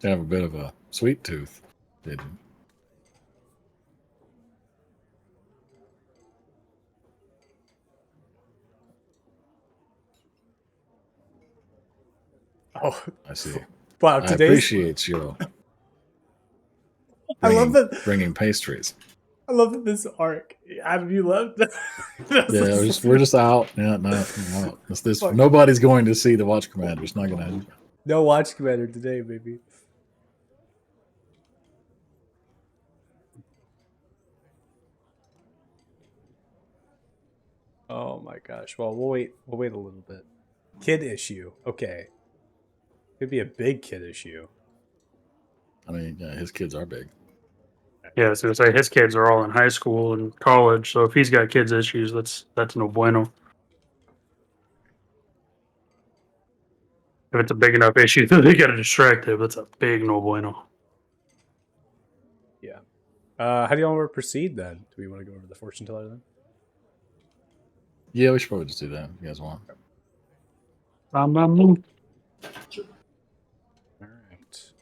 Speaker 3: They have a bit of a sweet tooth, didn't you?
Speaker 1: Oh,
Speaker 3: I see.
Speaker 1: wow!
Speaker 3: I
Speaker 1: Today's
Speaker 3: appreciate you
Speaker 1: I love
Speaker 3: bringing,
Speaker 1: that.
Speaker 3: bringing pastries.
Speaker 1: I love that this arc. Adam, you left.
Speaker 3: Yeah, we're just out. Yeah, no. This
Speaker 1: Fuck.
Speaker 3: nobody's going to see the Watch Commander. It's not going to happen.
Speaker 1: No Watch Commander today, baby. Oh my gosh. Well, we'll wait. We'll wait a little bit. Kid issue. Okay. Could be a big kid issue.
Speaker 3: I mean, yeah, his kids are big.
Speaker 4: Yeah, so say his kids are all in high school and college, so if he's got kids issues, that's no bueno. If it's a big enough issue that they got to distract him, that's a big no bueno.
Speaker 1: Yeah. How do y'all want to proceed then? Do we want to go over the fortune teller then?
Speaker 3: Yeah, we should probably just do that if you guys want.
Speaker 1: All right.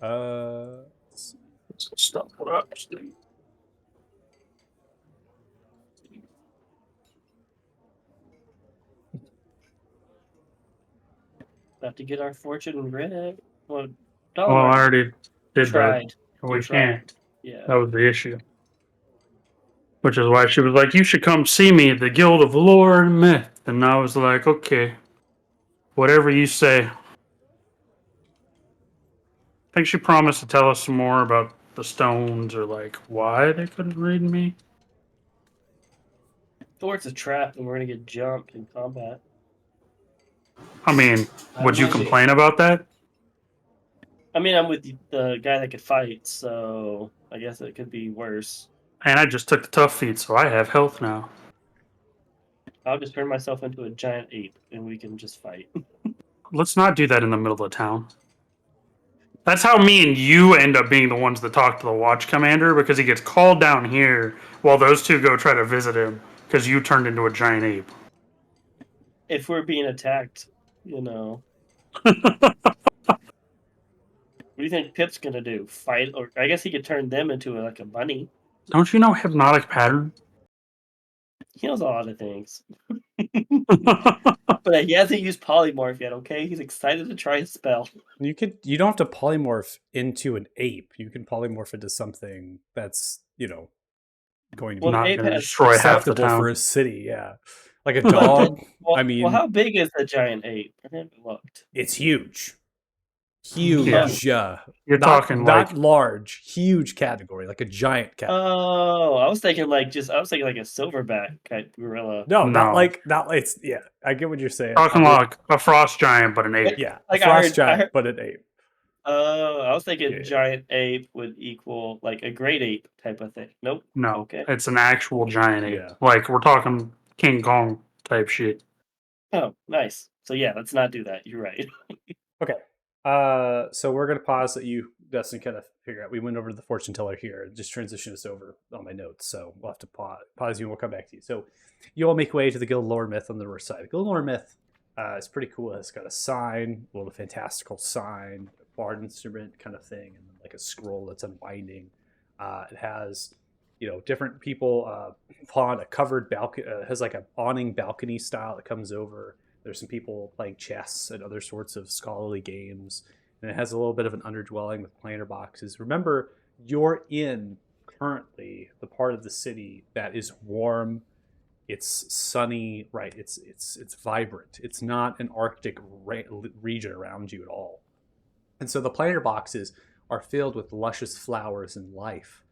Speaker 1: Let's see.
Speaker 4: Stop. What up, Steve?
Speaker 6: Have to get our fortune read. Well,
Speaker 4: Well, I already did
Speaker 6: tried.
Speaker 4: that. We
Speaker 6: You
Speaker 4: can't.
Speaker 6: tried. Yeah.
Speaker 4: That was the issue. Which is why she was like, "You should come see me at the Guild of Lore and Myth." And I was like, "Okay, whatever you say." I think she promised to tell us some more about the stones or like why they couldn't read me.
Speaker 6: Or it's a trap and we're gonna get jumped in combat.
Speaker 4: I mean, would you complain about that?
Speaker 6: I mean, I'm with the guy that could fight, so I guess it could be worse.
Speaker 4: And I just took the tough feat, so I have health now.
Speaker 6: I'll just turn myself into a giant ape and we can just fight.
Speaker 4: Let's not do that in the middle of town. That's how me and you end up being the ones that talk to the Watch Commander, because he gets called down here while those two go try to visit him because you turned into a giant ape.
Speaker 6: If we're being attacked, you know. What do you think Pip's gonna do? Fight? Or I guess he could turn them into like a bunny.
Speaker 4: Don't you know hypnotic pattern?
Speaker 6: He knows a lot of things. But he hasn't used polymorph yet, okay? He's excited to try his spell.
Speaker 1: You don't have to polymorph into an ape. You can polymorph into something that's, going to be
Speaker 6: Well,
Speaker 4: Not
Speaker 6: the ape
Speaker 4: gonna
Speaker 6: has
Speaker 4: destroy half the
Speaker 1: acceptable
Speaker 4: town.
Speaker 1: for a city, yeah. Like a dog.
Speaker 6: well,
Speaker 1: I mean,
Speaker 6: well, how big is the giant ape? I haven't looked.
Speaker 1: it's huge. Huge.
Speaker 4: You're
Speaker 1: not,
Speaker 4: talking
Speaker 1: not
Speaker 4: like
Speaker 1: large, huge category, like a giant cat.
Speaker 6: Oh, I was thinking like a silverback type gorilla.
Speaker 1: no,
Speaker 4: no.
Speaker 1: not like it's yeah. I get what you're saying.
Speaker 4: talking like a frost giant, but an ape.
Speaker 1: yeah,
Speaker 6: like
Speaker 1: a
Speaker 6: I
Speaker 1: frost
Speaker 6: heard-
Speaker 1: giant, but an ape.
Speaker 6: Oh, I was thinking
Speaker 1: Yeah.
Speaker 6: giant ape would equal like a great ape type of thing. Nope.
Speaker 4: No,
Speaker 6: Okay.
Speaker 4: it's an actual giant ape.
Speaker 1: Yeah.
Speaker 4: Like we're talking King Kong type shit.
Speaker 6: Oh, nice. So yeah, let's not do that. You're right.
Speaker 1: Okay. So we're gonna pause that you, Dustin, kind of figure out. We went over to the fortune teller here and just transition us over on my notes. So we'll have to pause you and we'll come back to you. So you all make way to the Guild Lore Myth on the north side. The Guild Lore Myth is pretty cool. It's got a sign, a little fantastical sign, a bard instrument kind of thing, and then like a scroll that's unwinding. It has, different people upon a covered balcony. Has like an awning balcony style that comes over. There's some people playing chess and other sorts of scholarly games. And it has a little bit of an underdwelling with planter boxes. Remember, you're in currently the part of the city that is warm. It's sunny, right? It's vibrant. It's not an Arctic region around you at all. And so the planter boxes are filled with luscious flowers and life,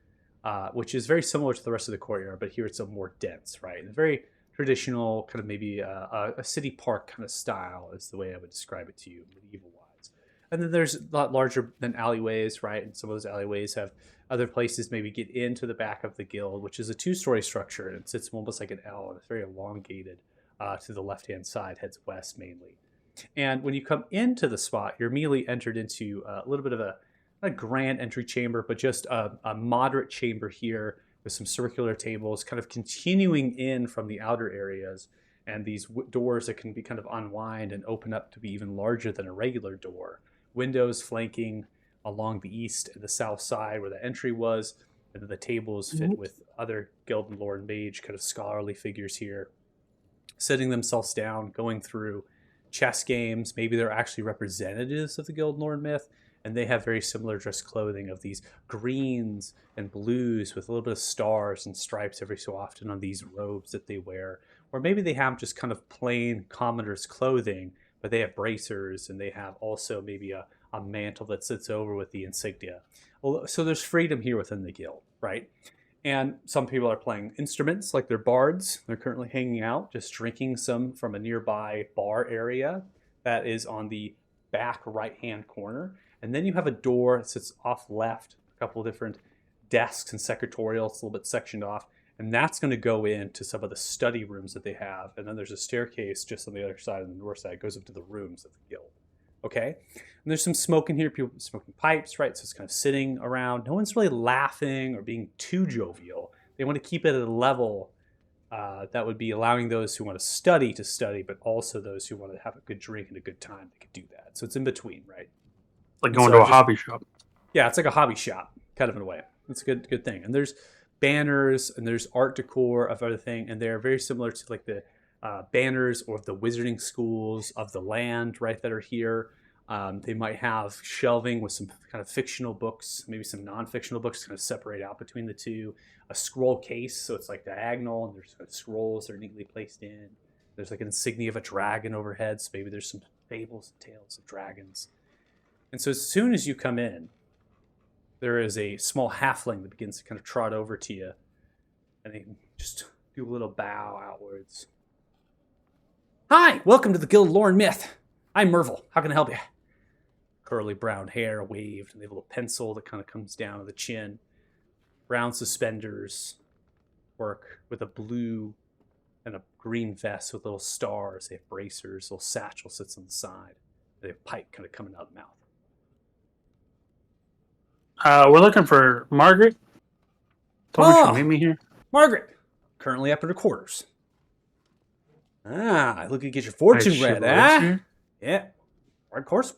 Speaker 1: which is very similar to the rest of the courtyard, but here it's a more dense, right? And very traditional, kind of maybe a city park kind of style is the way I would describe it to you, medieval wise. And then there's a lot larger than alleyways, right? And some of those alleyways have other places maybe get into the back of the guild, which is a 2-story structure, and it sits almost like an L, and it's very elongated to the left-hand side, heads west mainly. And when you come into the spot, you're immediately entered into a little bit of not a grand entry chamber, but just a moderate chamber here with some circular tables, kind of continuing in from the outer areas, and these doors that can be kind of unwind and open up to be even larger than a regular door. Windows flanking along the east and the south side where the entry was, and then the tables fit with other guild and lord and mage kind of scholarly figures here, sitting themselves down, going through chess games. Maybe they're actually representatives of the guild lore and myth, and they have very similar dress clothing of these greens and blues with a little bit of stars and stripes every so often on these robes that they wear. Or maybe they have just kind of plain commoner's clothing, but they have bracers, and they have also maybe a mantle that sits over with the insignia. So there's freedom here within the guild, right? And some people are playing instruments like they're bards. They're currently hanging out, just drinking some from a nearby bar area that is on the back right-hand corner. And then you have a door that sits off left, a couple of different desks and secretarials, it's a little bit sectioned off. And that's going to go into some of the study rooms that they have. And then there's a staircase just on the other side, on the north side, goes up to the rooms of the guild. Okay? And there's some smoke in here, people smoking pipes, right? So it's kind of sitting around. No one's really laughing or being too jovial. They want to keep it at a level that would be allowing those who want to study, but also those who want to have a good drink and a good time, they could do that. So it's in between, right?
Speaker 4: Like going to a hobby shop.
Speaker 1: Yeah, it's like a hobby shop, kind of in a way. It's a good thing. And there's banners and there's art decor of everything, and they're very similar to like the banners or the wizarding schools of the land, right, that are here. They might have shelving with some kind of fictional books, maybe some non-fictional books, kind of separate out between the two. A scroll case, so it's like diagonal, and there's scrolls that are neatly placed in. There's like an insignia of a dragon overhead, so maybe there's some fables and tales of dragons. And so as soon as you come in, there is a small halfling that begins to kind of trot over to you, and they just do a little bow outwards. Hi, welcome to the Guild Lore and Myth. I'm Mervil. How can I help you? Curly brown hair waved, and they have a little pencil that kind of comes down to the chin. Brown suspenders, work with a blue and a green vest with little stars. They have bracers, little satchel sits on the side. They have a pipe kind of coming out of the mouth.
Speaker 4: We're looking for Margaret. Told me she'd meet me here.
Speaker 1: Margaret, currently up at her quarters. Ah, looking to get your fortune
Speaker 4: Wait, she
Speaker 1: read,
Speaker 4: lives
Speaker 1: eh?
Speaker 4: here?
Speaker 1: Yeah, of course.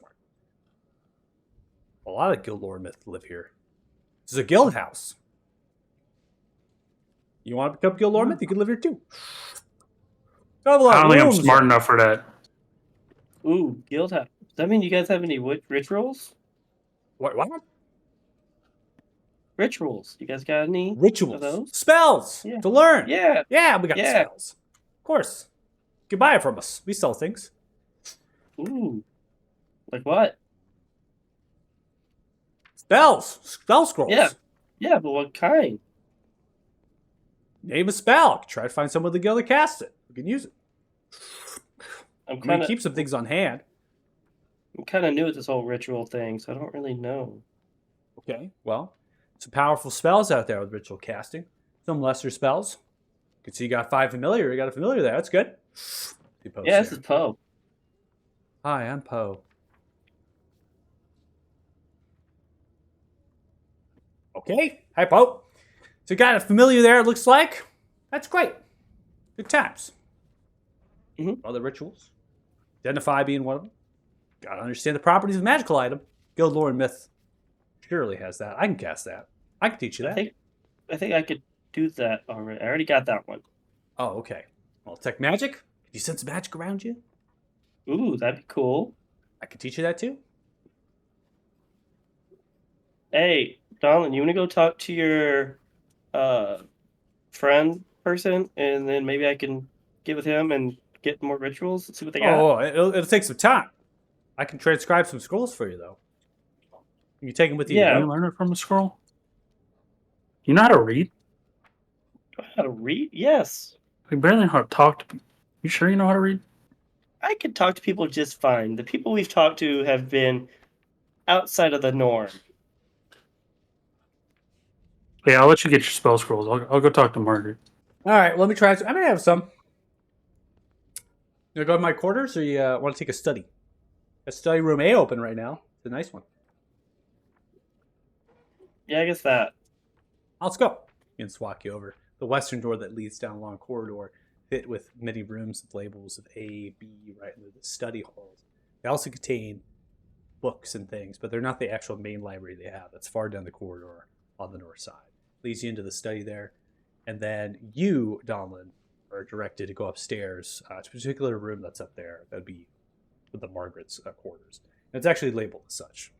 Speaker 1: A lot of guild lore and myth live here. This is a guild house. You want to become guild lore and myth? You can live here too.
Speaker 4: I don't think I'm smart enough for that.
Speaker 6: Ooh, guild house. Does that mean you guys have any rituals?
Speaker 1: What?
Speaker 6: Rituals. You guys got any
Speaker 1: Rituals.
Speaker 6: of those?
Speaker 1: Spells
Speaker 6: Yeah.
Speaker 1: to learn.
Speaker 6: Yeah.
Speaker 1: Yeah, we got the
Speaker 6: Yeah.
Speaker 1: spells. Of course. You can buy it from us. We sell things.
Speaker 6: Ooh. Like what?
Speaker 1: Spells. Spell scrolls.
Speaker 6: Yeah. Yeah, but what kind?
Speaker 1: Name a spell. Try to find someone in the guild that cast it. We can use it.
Speaker 6: I'm
Speaker 1: I mean, keep some things on hand.
Speaker 6: kind of new at this whole ritual thing, so I don't really know.
Speaker 1: Okay, well, some powerful spells out there with ritual casting. Some lesser spells. You can see you got 5 familiar. You got a familiar there. That's good.
Speaker 6: Yeah, this is Poe.
Speaker 1: Hi, I'm Poe. Okay. Hi, Poe. So you got a familiar there, it looks like. That's great. Good times. Other rituals. Identify being one of them. Gotta understand the properties of a magical item. Guild Lore and Myth surely has that. I can cast that. I can teach you that.
Speaker 6: I think I could do that already. I already got that one.
Speaker 1: Oh, okay. Well, Tech Magic? Can you sense magic around you?
Speaker 6: Ooh, that'd be cool.
Speaker 1: I can teach you that too.
Speaker 6: Hey, Donlin, you want to go talk to your friend person, and then maybe I can get with him and get more rituals and see what they got?
Speaker 1: Oh, it'll take some time. I can transcribe some scrolls for you, though. Can you take them with you?
Speaker 6: Yeah.
Speaker 4: Can you learn it from a scroll? You know how to read?
Speaker 6: Do I know how to read? Yes.
Speaker 4: We barely know how to talk to people. You sure you know how to read?
Speaker 6: I can talk to people just fine. The people we've talked to have been outside of the norm.
Speaker 4: Yeah, I'll let you get your spell scrolls. I'll go talk to Margaret.
Speaker 1: All right, let me try. I may have some. You want to go to my quarters, or you want to take a study? A study room A open right now. It's a nice one.
Speaker 6: Yeah, I guess that.
Speaker 1: Let's go. And just walk you over. The western door that leads down a long corridor, fit with many rooms with labels of A, B, right into the study halls. They also contain books and things, but they're not the actual main library they have. That's far down the corridor on the north side. Leads you into the study there. And then you, Donlin, are directed to go upstairs to a particular room that's up there. That would be the Margaret's quarters. And it's actually labeled as such.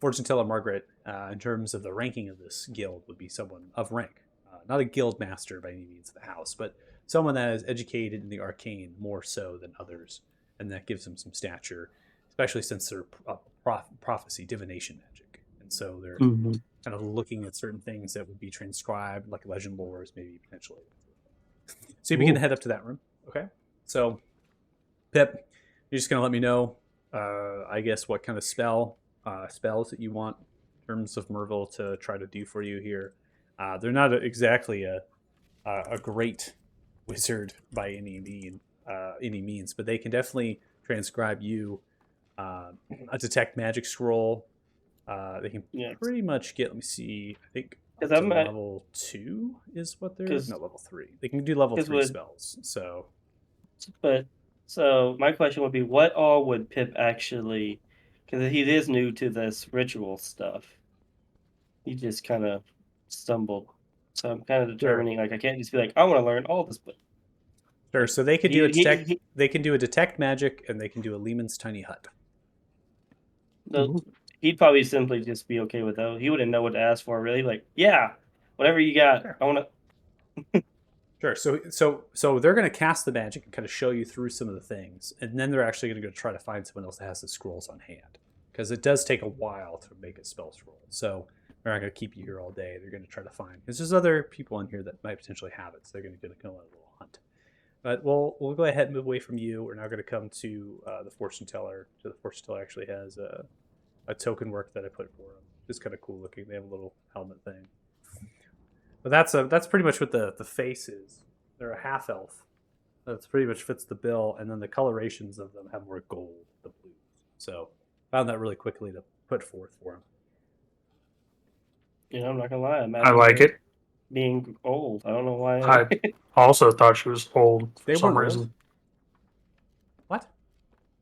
Speaker 1: Fortune teller Margaret, in terms of the ranking of this guild, would be someone of rank. Not a guild master by any means of the house, but someone that is educated in the arcane more so than others. And that gives them some stature, especially since they're prophecy, divination magic. And so they're kind of looking at certain things that would be transcribed, like legend lores, maybe potentially. So you begin to head up to that room. Okay. So, Pip, you're just going to let me know, I guess, what kind of spells that you want in terms of Merville to try to do for you here. They're not exactly a great wizard by any means, but they can definitely transcribe you a detect magic scroll. They can pretty much get, let me see, I think up to level 2 is what they're, no, level 3. They can do level 3 spells. So
Speaker 6: my question would be, what all would Pip actually, because he is new to this ritual stuff, he just kind of stumbled. So I'm kind of determining, like, I can't just be like, I want to learn all this, but
Speaker 1: sure. So they could do a detect. They can do a detect magic, and they can do a Lehman's tiny hut.
Speaker 6: He'd probably simply just be okay with that. He wouldn't know what to ask for, really. Like, yeah, whatever you got, I want
Speaker 1: to. Sure. So they're going to cast the magic and kind of show you through some of the things, and then they're actually going to go try to find someone else that has the scrolls on hand, because it does take a while to make a spell scroll. So they're not going to keep you here all day. They're going to try to find, because there's other people in here that might potentially have it. So they're going to go on a little hunt. But we'll go ahead and move away from you. We're now going to come to the fortune teller. So the fortune teller actually has a token work that I put for them. It's kind of cool looking. They have a little helmet thing. But that's pretty much what the face is. They're a half elf. That's pretty much fits the bill, and then the colorations of them have more gold, the blues. So found that really quickly to put forth for them.
Speaker 6: You know, I'm not gonna lie.
Speaker 4: I like it.
Speaker 6: Being old, I don't know why.
Speaker 4: I also thought she was old for some reason.
Speaker 1: Old. What?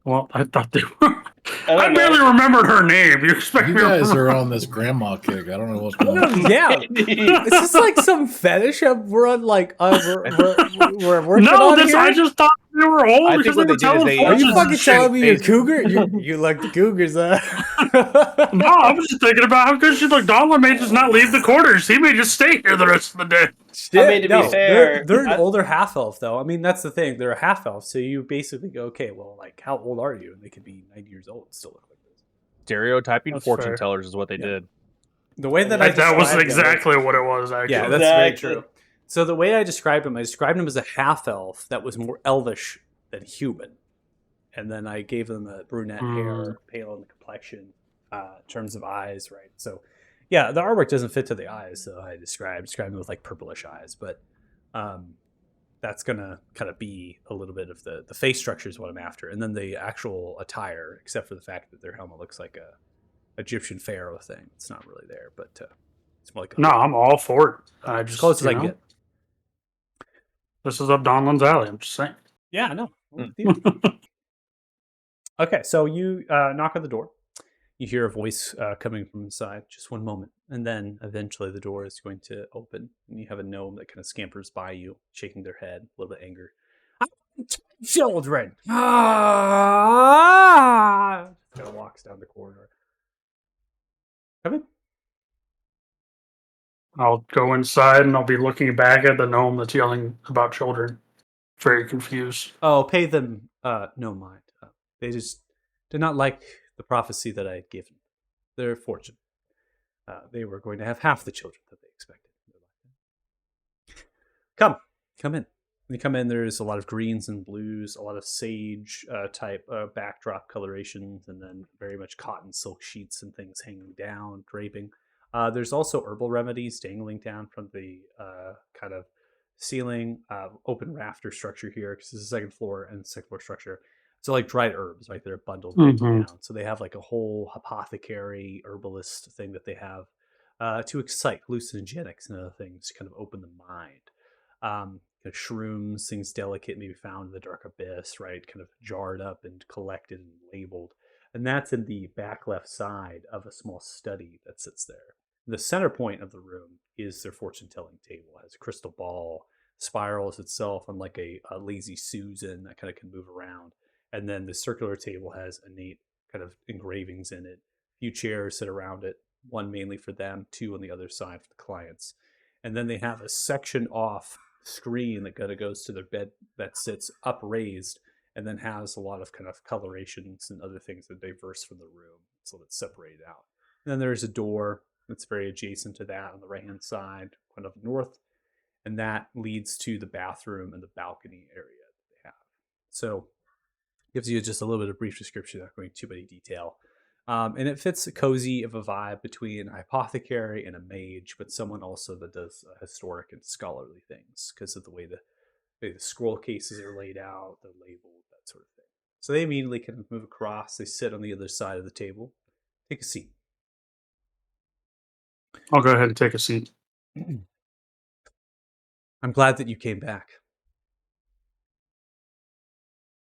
Speaker 4: Well, I thought they were. I barely remembered her name. You expect
Speaker 3: you
Speaker 4: me
Speaker 3: guys
Speaker 4: to
Speaker 3: are on this grandma kick. I don't know what's going on.
Speaker 1: Yeah, is this like some fetish we're on? Like we're working
Speaker 4: no,
Speaker 1: on here?
Speaker 4: I just thought they were old
Speaker 2: I
Speaker 4: because
Speaker 2: think
Speaker 4: they
Speaker 2: what
Speaker 4: were
Speaker 2: they did is
Speaker 4: telling
Speaker 2: they-
Speaker 1: Are you
Speaker 4: fortunes
Speaker 1: fucking
Speaker 4: and shit.
Speaker 1: telling me you're cougar? You like the cougars,
Speaker 4: No, I was just thinking about how good she looked. Donlin may just not leave the quarters. He may just stay here the rest of the day.
Speaker 1: Shit,
Speaker 6: I mean, to be fair,
Speaker 1: they're an older half elf, though. I mean, that's the thing. They're a half elf, so you basically go, okay, well, like, how old are you? And they could be 90 years old and still look like this.
Speaker 2: Stereotyping
Speaker 4: That's
Speaker 2: fortune
Speaker 4: fair.
Speaker 2: tellers is what they did.
Speaker 1: The way that
Speaker 4: That was
Speaker 1: described them-
Speaker 4: exactly what it was, actually.
Speaker 1: Yeah, that's very
Speaker 6: Exactly.
Speaker 1: true. So the way I described him as a half elf that was more elvish than human, and then I gave them a brunette hair, pale in the complexion, in terms of eyes, right? So, yeah, the artwork doesn't fit to the eyes that I described them with like purplish eyes, but that's gonna kind of be a little bit of the face structure is what I'm after, and then the actual attire, except for the fact that their helmet looks like a Egyptian pharaoh thing. It's not really there, but it's more like
Speaker 4: No, I'm all for it. I
Speaker 1: as
Speaker 4: just
Speaker 1: close as
Speaker 4: you
Speaker 1: I can
Speaker 4: know,
Speaker 1: get.
Speaker 4: This is up Donlin's alley. I'm just saying.
Speaker 1: Yeah, no. Okay, so you knock on the door. You hear a voice coming from inside. Just one moment. And then eventually the door is going to open. And you have a gnome that kind of scampers by you, shaking their head, a little bit angry. Children! Ah! Kind of walks down the corridor. Come in.
Speaker 4: I'll go inside and I'll be looking back at the gnome that's yelling about children. Very confused.
Speaker 1: Oh, pay them no mind. They just did not like the prophecy that I had given. Their fortune. They were going to have half the children that they expected. Come in. When you come in, there's a lot of greens and blues, a lot of sage type backdrop colorations, and then very much cotton silk sheets and things hanging down, draping. There's also herbal remedies dangling down from the kind of ceiling, open rafter structure here, because this is the second floor and second floor structure. So like dried herbs, right? They're bundled down. So they have like a whole apothecary herbalist thing that they have to excite hallucinogenics and other things to kind of open the mind. Shrooms, things delicate, maybe found in the dark abyss, right? Kind of jarred up and collected and labeled. And that's in the back left side of a small study that sits there. The center point of the room is their fortune telling table. It has a crystal ball, spirals itself on like a lazy Susan that kind of can move around. And then the circular table has innate kind of engravings in it. A few chairs sit around it, one mainly for them, two on the other side for the clients. And then they have a section off screen that kind of goes to their bed that sits upraised and then has a lot of kind of colorations and other things that diverse from the room, so it's separated out. And then there's a door that's very adjacent to that on the right hand side, kind of north, and that leads to the bathroom and the balcony area that they have. So gives you just a little bit of brief description, not going too many detail. And it fits a cozy of a vibe between an apothecary and a mage, but someone also that does historic and scholarly things because of the way the scroll cases are laid out, they're labeled, that sort of thing. So they immediately kind of move across. They sit on the other side of the table. Take a seat.
Speaker 4: I'll go ahead and take a seat.
Speaker 1: I'm glad that you came back.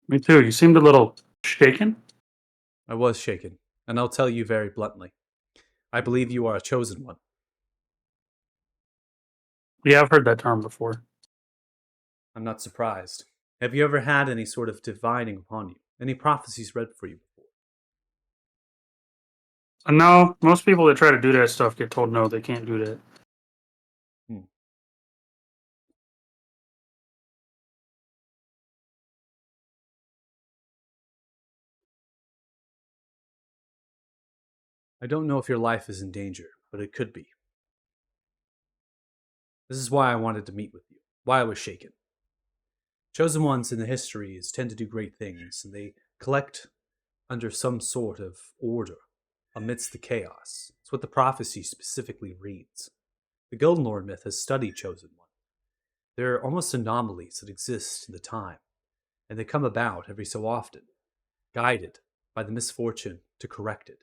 Speaker 4: Me too. You seemed a little shaken.
Speaker 1: I was shaken, and I'll tell you very bluntly. I believe you are a chosen one.
Speaker 4: Yeah, I've heard that term before.
Speaker 1: I'm not surprised. Have you ever had any sort of divining upon you? Any prophecies read for you before?
Speaker 4: No, most people that try to do that stuff get told no, they can't do that.
Speaker 1: I don't know if your life is in danger, but it could be. This is why I wanted to meet with you, why I was shaken. Chosen ones in the histories tend to do great things, and they collect under some sort of order amidst the chaos. It's what the prophecy specifically reads. The Golden Lord myth has studied Chosen One. There are almost anomalies that exist in the time, and they come about every so often, guided by the misfortune to correct it.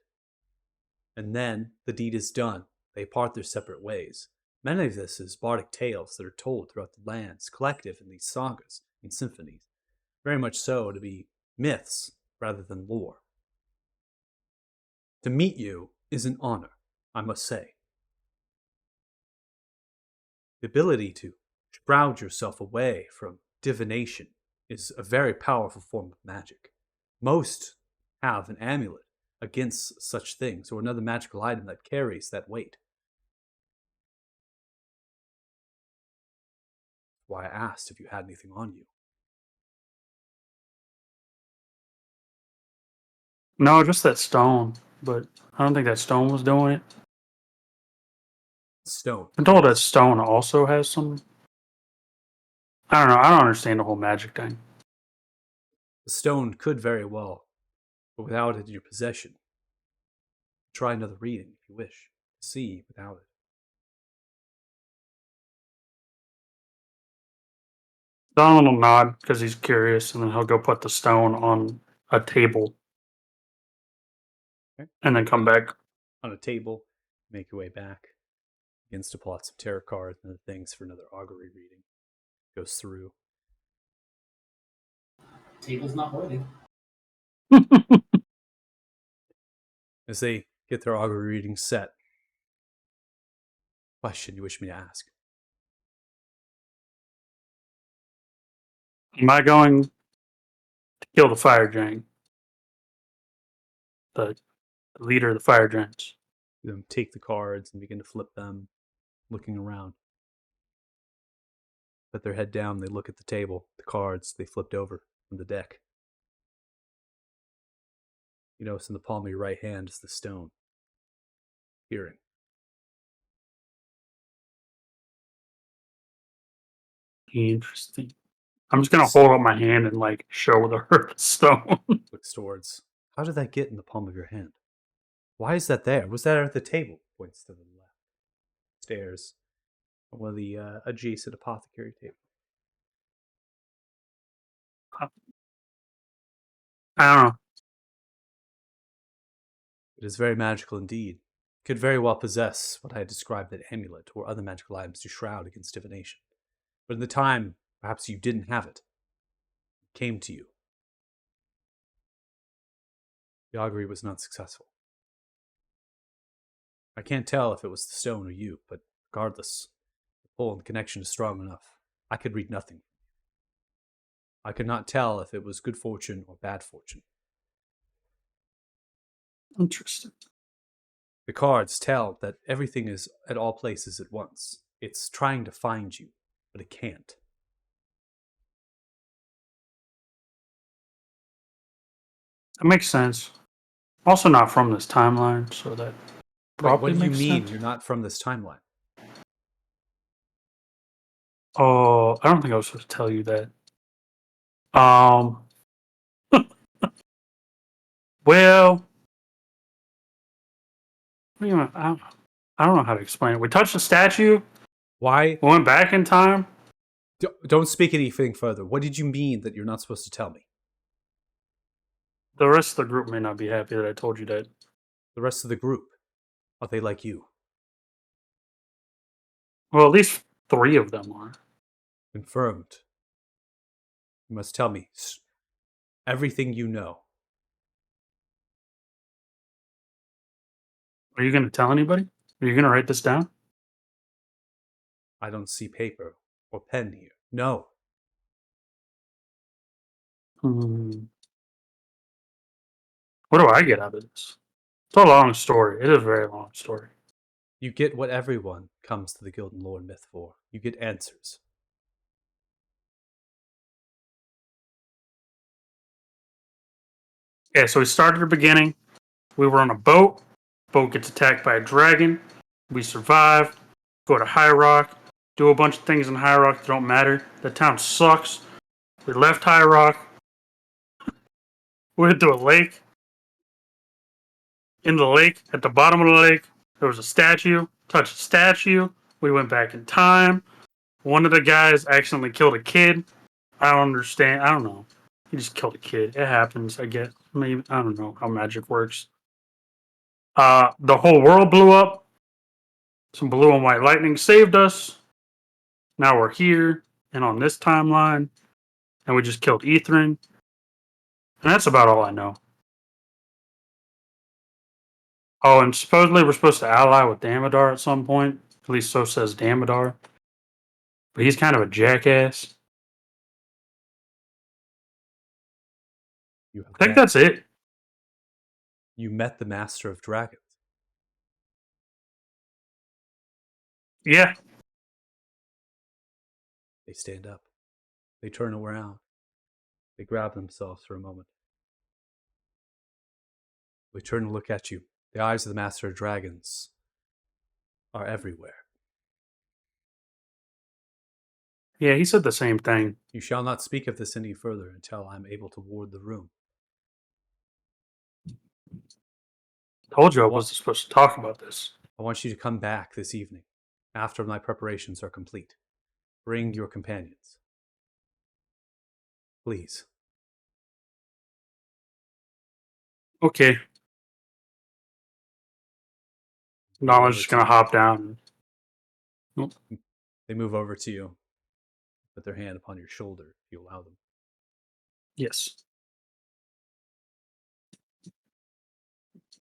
Speaker 1: And then the deed is done. They part their separate ways. Many of this is bardic tales that are told throughout the lands, collective in these sagas and symphonies. Very much so to be myths rather than lore. To meet you is an honor, I must say. The ability to shroud yourself away from divination is a very powerful form of magic. Most have an amulet against such things, or another magical item that carries that weight. Why I asked if you had anything on you.
Speaker 4: No, just that stone. But I don't think that stone was doing it.
Speaker 1: Stone.
Speaker 4: I'm told that stone also has some. I don't know. I don't understand the whole magic thing.
Speaker 1: The stone could very well, but without it in your possession. Try another reading if you wish. See without it.
Speaker 4: Donald will nod because he's curious, and then he'll go put the stone on a table.
Speaker 1: Okay.
Speaker 4: And then come back.
Speaker 1: On a table, make your way back. Begins to pull out some tarot cards and other things for another augury reading. Goes through.
Speaker 5: Table's not worthy.
Speaker 1: As they get their augury reading set. Question you wish me to ask?
Speaker 4: Am I going to kill the fire giant? The leader of the fire giants.
Speaker 1: Them take the cards and begin to flip them, looking around. Put their head down, they look at the table, the cards they flipped over from the deck. You notice in the palm of your right hand is the stone. Hearing.
Speaker 4: Interesting. I'm just gonna hold up my hand and like show her the stone.
Speaker 1: Looks towards. How did that get in the palm of your hand? Why is that there? Was that at the table? Points to the left. Stairs. On one of the adjacent apothecary tables.
Speaker 4: I don't know.
Speaker 1: It is very magical indeed. could very well possess what I had described, that amulet or other magical items to shroud against divination. But in the time, perhaps you didn't have it. It came to you. The augury was not successful. I can't tell if it was the stone or you, but regardless, the pull and the connection is strong enough. I could read nothing. I could not tell if it was good fortune or bad fortune.
Speaker 4: Interesting.
Speaker 1: The cards tell that everything is at all places at once. It's trying to find you, but it can't.
Speaker 4: That makes sense. Also not from this timeline, so that
Speaker 1: Wait,
Speaker 4: probably
Speaker 1: what do you
Speaker 4: makes
Speaker 1: mean
Speaker 4: sense.
Speaker 1: you're not from this timeline?
Speaker 4: Oh, I don't think I was supposed to tell you that. Um. Well, what do you mean? I don't know how to explain it. We touched the statue.
Speaker 1: Why?
Speaker 4: We went back in time.
Speaker 1: Don't speak anything further. What did you mean that you're not supposed to tell me?
Speaker 4: The rest of the group may not be happy that I told you that.
Speaker 1: The rest of the group, are they like you?
Speaker 4: Well, at least 3 of them are.
Speaker 1: Confirmed. You must tell me everything you know.
Speaker 4: Are you going to tell anybody? Are you going to write this down?
Speaker 1: I don't see paper or pen here. No.
Speaker 4: Hmm. What do I get out of this? It's a long story. It is a very long story.
Speaker 1: You get what everyone comes to the Gildan Lore myth for. You get answers.
Speaker 4: Yeah, so we started at the beginning. We were on a boat. Boat gets attacked by a dragon. We survive. Go to High Rock. Do a bunch of things in High Rock that don't matter. The town sucks. We left High Rock. We went to a lake. In the lake, at the bottom of the lake, there was a statue. Touched the statue. We went back in time. One of the guys accidentally killed a kid. I don't understand. I don't know. He just killed a kid. It happens. I get. Maybe I don't know how magic works. The whole world blew up. Some blue and white lightning saved us. Now we're here and on this timeline, and we just killed Ethrin. And that's about all I know. Oh, and supposedly we're supposed to ally with Damodar at some point. At least so says Damodar. But he's kind of a jackass.
Speaker 1: You have
Speaker 4: I think that's it.
Speaker 1: You met the Master of Dragons.
Speaker 4: Yeah.
Speaker 1: They stand up. They turn around. They grab themselves for a moment. They turn to look at you. The eyes of the Master of Dragons are everywhere.
Speaker 4: Yeah, he said the same thing.
Speaker 1: You shall not speak of this any further until I am able to ward the room.
Speaker 4: Told you I wasn't supposed to talk about this.
Speaker 1: I want you to come back this evening, after my preparations are complete. Bring your companions. Please.
Speaker 4: Okay. Nala's just gonna hop down.
Speaker 1: They move over to you. Put their hand upon your shoulder, if you allow them.
Speaker 4: Yes.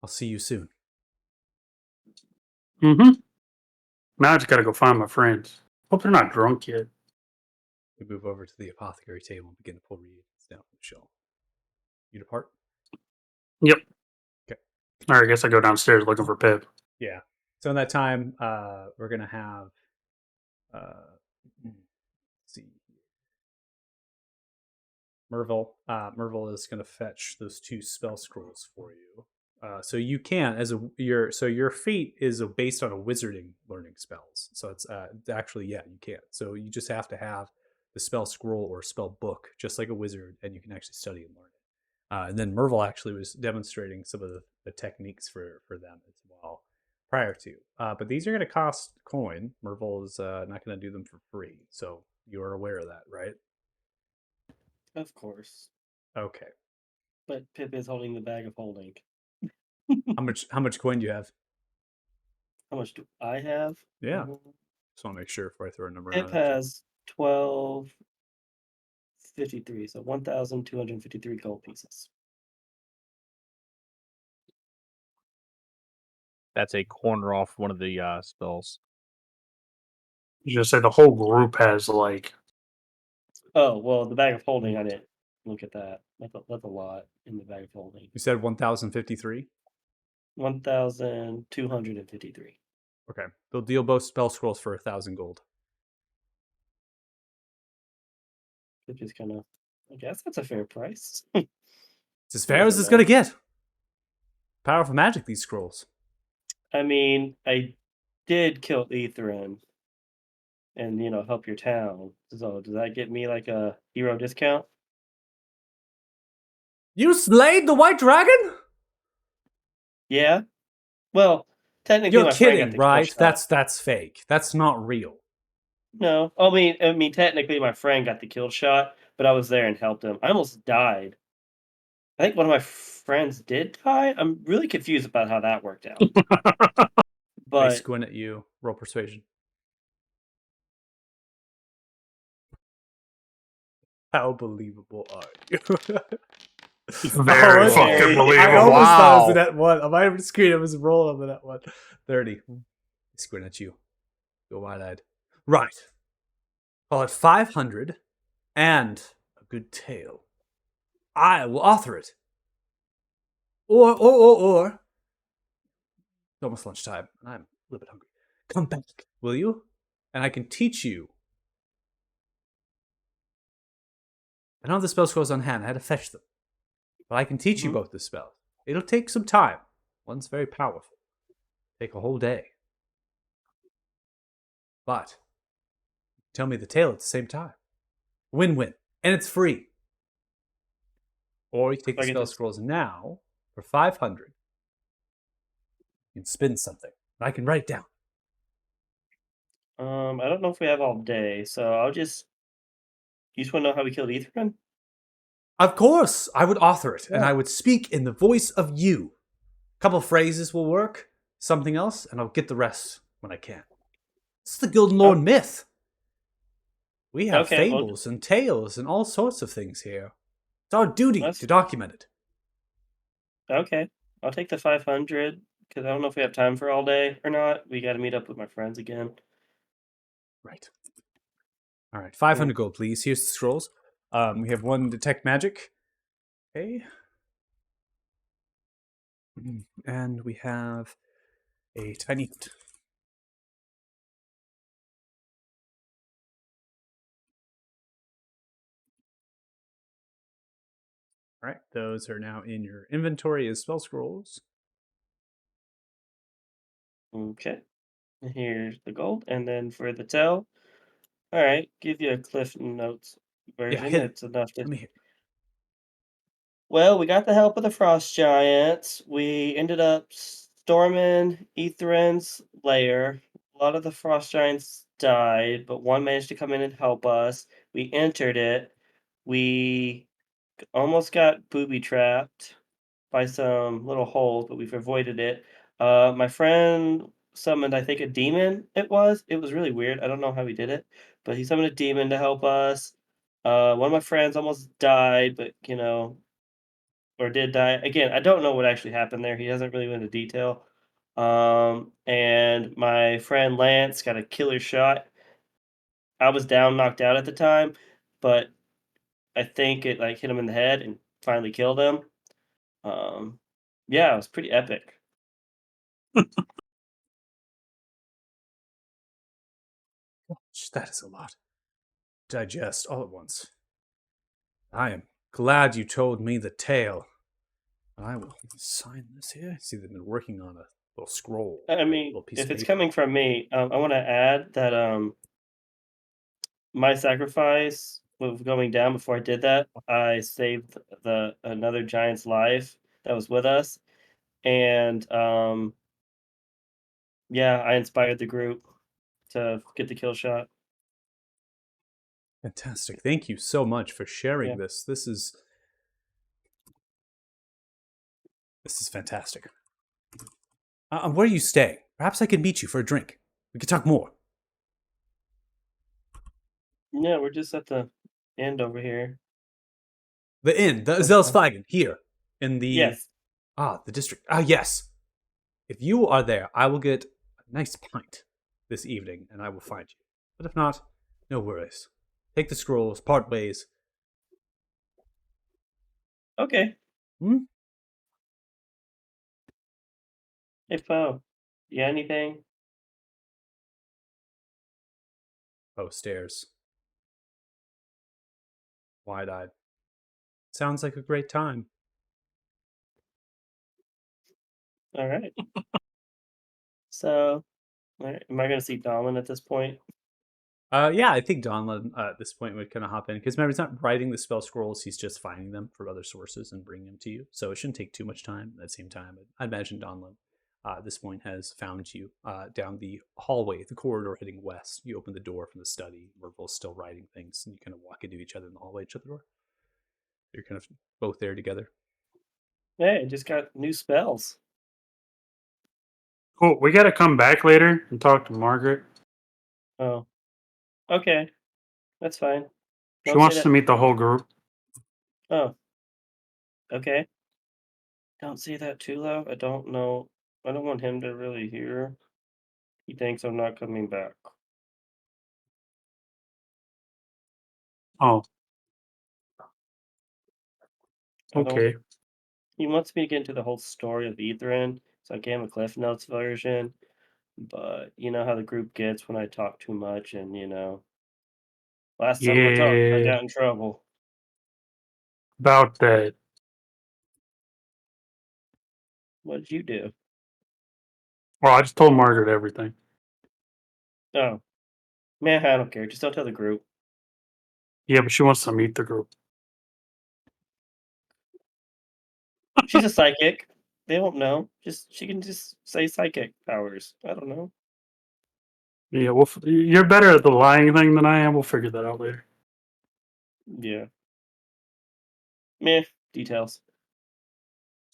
Speaker 1: I'll see you soon.
Speaker 4: Mm-hmm. Now I just gotta go find my friends. Hope they're not drunk yet.
Speaker 1: We move over to the apothecary table and begin to pull reagents down from the shelf. You depart?
Speaker 4: Yep.
Speaker 1: Okay.
Speaker 4: All right, I guess I go downstairs looking for Pip.
Speaker 1: Yeah. So in that time, we're gonna have. Let's see. Merville is gonna fetch those 2 spell scrolls for you. So you can, your feat is based on a wizarding learning spells. So it's actually, yeah, you can. So you just have to have the spell scroll or spell book, just like a wizard, and you can actually study and learn it. And then Merville actually was demonstrating some of the techniques for them as well prior to. But these are going to cost coin. Merville is not going to do them for free. So you are aware of that, right?
Speaker 6: Of course.
Speaker 1: Okay.
Speaker 6: But Pip is holding the bag of holding.
Speaker 1: How much coin do you have?
Speaker 6: How much do I have?
Speaker 1: Yeah.
Speaker 6: Mhm.
Speaker 1: Just want to make sure before I throw a number
Speaker 6: Pip
Speaker 1: out. at you.
Speaker 6: has 1253, so 1,253 gold pieces.
Speaker 2: That's a corner off one of the spells.
Speaker 4: You just say the whole group has like
Speaker 6: Oh, well, the bag of holding, I didn't look at that. That's a lot in the bag of holding.
Speaker 1: You said 1,053?
Speaker 6: 1,253.
Speaker 1: Okay. They'll deal both spell scrolls for 1,000 gold.
Speaker 6: Which is kind of, I guess that's a fair price.
Speaker 1: It's as fair as it's going to get. Powerful magic, these scrolls.
Speaker 6: I mean, I did kill Etherin and, help your town. So does that get me like a hero discount?
Speaker 1: You slayed the white dragon?
Speaker 6: Yeah. Well, technically,
Speaker 1: You're
Speaker 6: my friend got
Speaker 1: kidding,
Speaker 6: the kill
Speaker 1: right?
Speaker 6: shot.
Speaker 1: That's fake. That's not real.
Speaker 6: No, I mean, technically, my friend got the kill shot, but I was there and helped him. I almost died. I think one of my friends did die. I'm really confused about how that worked out.
Speaker 1: I
Speaker 6: But
Speaker 1: squint at you. Roll persuasion. How believable are you?
Speaker 4: very
Speaker 1: Oh,
Speaker 4: fucking
Speaker 6: okay.
Speaker 1: I
Speaker 4: believable.
Speaker 1: almost thought it was
Speaker 2: Wow.
Speaker 1: an at one. On my screen, it was a roll of an at one. 30. Squint at you. Go wide-eyed. Right. Call it 500 and a good tale. I will author it. Or. It's almost lunchtime, and I'm a little bit hungry. Come back, will you? And I can teach you. I don't have the spell scrolls on hand. I had to fetch them. But I can teach you both the spells. It'll take some time. One's very powerful. Take a whole day. But tell me the tale at the same time. Win-win. And it's free. Or you can take the
Speaker 6: I get
Speaker 1: spell
Speaker 6: this.
Speaker 1: scrolls now for 500. You can spin something. I can write it down.
Speaker 6: I don't know if we have all day, so I'll just. You just want to know how we killed Etherin?
Speaker 1: Of course, I would author it, and
Speaker 6: Yeah.
Speaker 1: I would speak in the voice of you. A couple phrases will work, something else, and I'll get the rest when I can. This is the Gilden Lord myth. We have
Speaker 6: Okay, well-
Speaker 1: fables and tales and all sorts of things here. It's our duty
Speaker 6: That's-
Speaker 1: to document it.
Speaker 6: Okay, I'll take the 500 because I don't know if we have time for all day or not. We got to meet up with my friends again.
Speaker 1: Right. All right, 500 gold, please. Here's the scrolls. We have one detect magic. Okay. And we have a tiny hint. All right, those are now in your inventory as spell scrolls.
Speaker 6: Okay, here's the gold, and then for the tell, all right, give you a Cliff Notes version.
Speaker 1: hit it.
Speaker 6: It's enough to.
Speaker 1: Let me hear.
Speaker 6: Well, we got the help of the Frost Giants. We ended up storming Etherin's lair. A lot of the Frost Giants died, but one managed to come in and help us. We entered it. We almost got booby trapped by some little holes, but we've avoided it. My friend summoned, I think, a demon. It was. It was really weird. I don't know how he did it, but he summoned a demon to help us. One of my friends almost died, but or did die. Again, I don't know what actually happened there. He doesn't really go into detail. And my friend Lance got a killer shot. I was down, knocked out at the time, but I think it like hit him in the head and finally killed him. Yeah, it was pretty epic.
Speaker 1: Gosh, that is a lot. Digest all at once. I am glad you told me the tale. I will sign this here. I see they've been working on a little scroll.
Speaker 6: I mean,
Speaker 1: little piece
Speaker 6: if
Speaker 1: of
Speaker 6: it's
Speaker 1: paper.
Speaker 6: coming from me, I want to add that my sacrifice with going down before I did that, I saved the another giant's life that was with us, and yeah, I inspired the group to get the kill shot.
Speaker 1: Fantastic. Thank you so much for sharing
Speaker 6: Yeah.
Speaker 1: this. This is fantastic. Where are you staying? Perhaps I can meet you for a drink. We could talk more.
Speaker 6: Yeah, we're just at the end over here.
Speaker 1: The inn, the
Speaker 6: Okay.
Speaker 1: Zelsfeigen, here in the
Speaker 6: Yes.
Speaker 1: the district. Yes. If you are there, I will get a nice pint this evening, and I will find you. But if not, no worries. Take the scrolls, part ways.
Speaker 6: Okay.
Speaker 1: Hmm?
Speaker 6: Hey, Poe. You got anything?
Speaker 1: Poe stares. Wide-eyed. Sounds like a great time.
Speaker 6: All right. So, all right, am I going to see Dahlman at this point?
Speaker 1: Yeah, I think Donlin at this point would kind of hop in because remember, he's not writing the spell scrolls; he's just finding them from other sources and bringing them to you. So it shouldn't take too much time. At the same time, I imagine Donlin at this point has found you down the hallway, the corridor heading west. You open the door from the study. Merville's still writing things, and you kind of walk into each other in the hallway, shut the door. You're kind of both there together.
Speaker 6: Hey, I just got new spells.
Speaker 4: Cool. We got to come back later and talk to Margaret.
Speaker 6: Oh. Okay. That's fine.
Speaker 4: She
Speaker 6: Don't say
Speaker 4: wants
Speaker 6: that-
Speaker 4: to meet the whole group.
Speaker 6: Oh. Okay. Don't say that too loud. I don't know. I don't want him to really hear. He thinks I'm not coming back.
Speaker 4: Oh,
Speaker 6: I don't-
Speaker 4: okay.
Speaker 6: He wants me to get into the whole story of Ethrin, so I gave him a Cliff Notes version. But you know how the group gets when I talk too much, and last time I talked, I
Speaker 4: Yeah.
Speaker 6: got in trouble.
Speaker 4: About that.
Speaker 6: What did you do?
Speaker 4: Well, I just told Margaret everything.
Speaker 6: Oh, man, I don't care. Just don't tell the group.
Speaker 4: Yeah, but she wants to meet the group.
Speaker 6: She's a psychic. They won't know. She can just say psychic powers. I don't know.
Speaker 4: Yeah, well, you're better at the lying thing than I am. We'll figure that out later.
Speaker 6: Yeah. Meh. Details.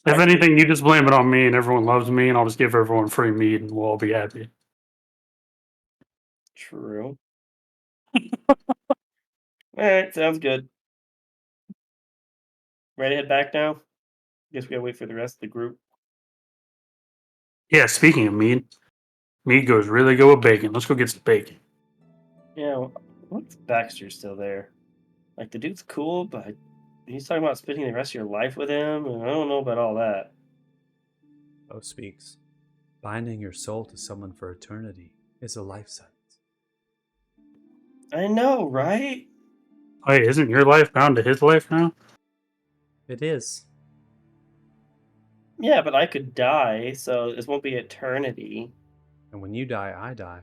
Speaker 4: If
Speaker 6: Actually-
Speaker 4: anything, you just blame it on me, and everyone loves me, and I'll just give everyone free meat, and we'll all be happy.
Speaker 6: True. Alright, sounds good. Ready to head back now? Guess we gotta wait for the rest of the group.
Speaker 4: Yeah, speaking of meat, meat goes really good with bacon. Let's go get some bacon.
Speaker 6: Yeah, what if Baxter's still there? Like, the dude's cool, but he's talking about spending the rest of your life with him, and I don't know about all that.
Speaker 1: Poe speaks. Binding your soul to someone for eternity is a life sentence.
Speaker 6: I know, right?
Speaker 4: Hey, isn't your life bound to his life now?
Speaker 1: It is.
Speaker 6: Yeah, but I could die, so this won't be eternity.
Speaker 1: And when you die, I die.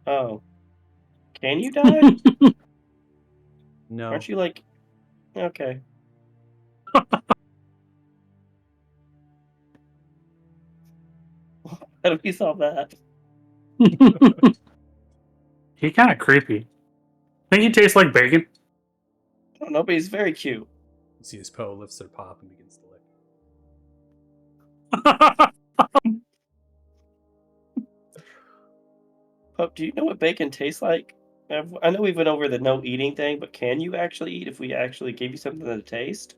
Speaker 6: Oh. Can you die?
Speaker 1: No.
Speaker 6: Aren't you like... Okay. How do we solve that?
Speaker 4: He kind of creepy. Think he tastes like bacon?
Speaker 6: I don't know, but he's very cute.
Speaker 1: You see as Poe lifts their pop and begins to lick.
Speaker 6: Pup, do you know what bacon tastes like? I know we went over the no eating thing, but can you actually eat if we actually gave you something to taste?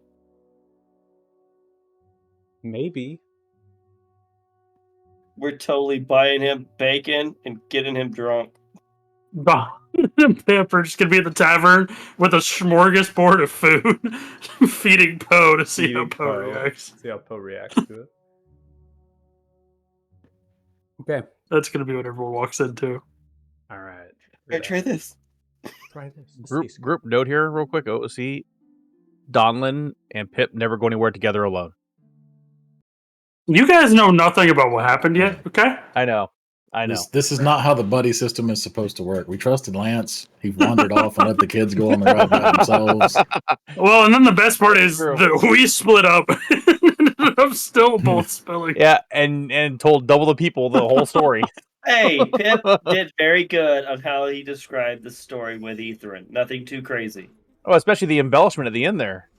Speaker 1: Maybe.
Speaker 6: We're totally buying him bacon and getting him drunk.
Speaker 4: Pepper just gonna be at the tavern with a smorgasbord of food, feeding Poe to see how
Speaker 1: Eating
Speaker 4: Poe reacts.
Speaker 1: See how Poe reacts to it. Okay.
Speaker 4: That's gonna be what everyone walks into.
Speaker 1: All right.
Speaker 6: Here, try this.
Speaker 1: Try this. Let's
Speaker 2: Group
Speaker 1: taste it.
Speaker 2: group note here, real quick. OC, Donlin and Pip never go anywhere together alone.
Speaker 4: You guys know nothing about what happened yet, okay?
Speaker 2: I know. I know.
Speaker 3: This is not how the buddy system is supposed to work. We trusted Lance. He wandered off and let the kids go on the ride by themselves.
Speaker 4: Well, and then the best part is
Speaker 2: True.
Speaker 4: that we split up. I'm still both spilling.
Speaker 2: Yeah, and told double the people the whole story.
Speaker 6: Hey, Pip did very good on how he described the story with Ethrin. Nothing too crazy.
Speaker 2: Oh, especially the embellishment at the end there.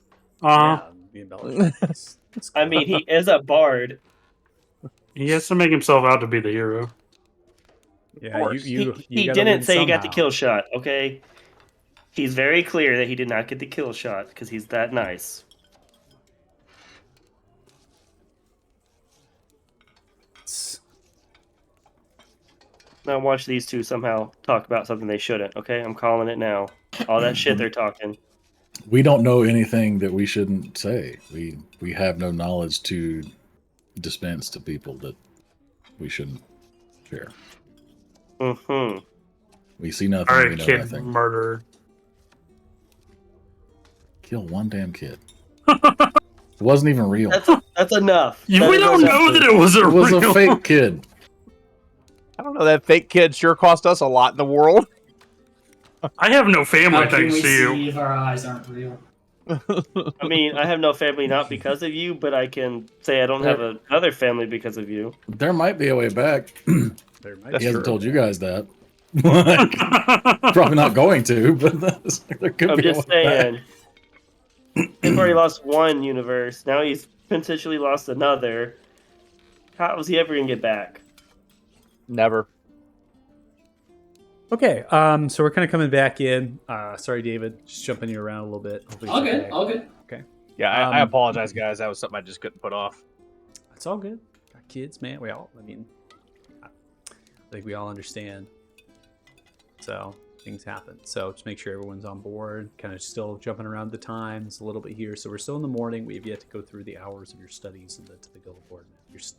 Speaker 4: Uh-huh.
Speaker 1: Yeah, the embellishment. It's
Speaker 6: I mean, he is a bard.
Speaker 4: He has to make himself out to be the hero.
Speaker 1: Yeah,
Speaker 2: course.
Speaker 6: He
Speaker 1: gotta
Speaker 6: didn't
Speaker 1: win
Speaker 6: say he got the
Speaker 1: somehow.
Speaker 6: kill shot. Okay, he's very clear that he did not get the kill shot because he's that nice.
Speaker 1: It's-
Speaker 6: Now watch these two somehow talk about something they shouldn't. Okay, I'm calling it now. All that shit they're talking.
Speaker 3: We don't know anything that we shouldn't say. We have no knowledge to dispense to people that we shouldn't share.
Speaker 6: Mm-hmm.
Speaker 3: We see nothing.
Speaker 4: All
Speaker 3: We
Speaker 4: right,
Speaker 3: know
Speaker 4: kid
Speaker 3: nothing.
Speaker 4: murderer.
Speaker 3: Kill one damn kid. It wasn't even real.
Speaker 6: That's enough.
Speaker 4: We
Speaker 6: That is
Speaker 4: don't
Speaker 6: enough.
Speaker 4: know that it was a
Speaker 3: It was
Speaker 4: real.
Speaker 3: a fake kid.
Speaker 2: I don't know. That fake kid sure cost us a lot in the world.
Speaker 4: I have no family
Speaker 5: How can
Speaker 4: thanks
Speaker 5: we
Speaker 4: to
Speaker 5: see
Speaker 4: you.
Speaker 5: if our eyes aren't real?
Speaker 6: I mean, I have no family not because of you, but I can say I don't have another family because of you.
Speaker 3: There might be a way back.
Speaker 1: There might
Speaker 2: That's
Speaker 3: He hasn't
Speaker 2: true.
Speaker 3: told you guys that. Like, probably not going to, but there could
Speaker 6: I'm
Speaker 3: be
Speaker 6: just
Speaker 3: a way back.
Speaker 6: saying. He's already lost one universe. Now he's potentially lost another. How is he ever gonna get back?
Speaker 2: Never.
Speaker 1: Okay, so we're kind of coming back in. Sorry, David, just jumping you around a little bit. Hopefully it's
Speaker 5: All good.
Speaker 1: okay.
Speaker 5: All good.
Speaker 2: Yeah, I
Speaker 1: Um,
Speaker 2: apologize, guys. That was something I just couldn't put off.
Speaker 1: It's all good. Got kids, man. I think we all understand. So things happen. So just make sure everyone's on board. Kind of still jumping around the times a little bit here. So we're still in the morning. We have yet to go through the hours of your studies and to the Guild Board.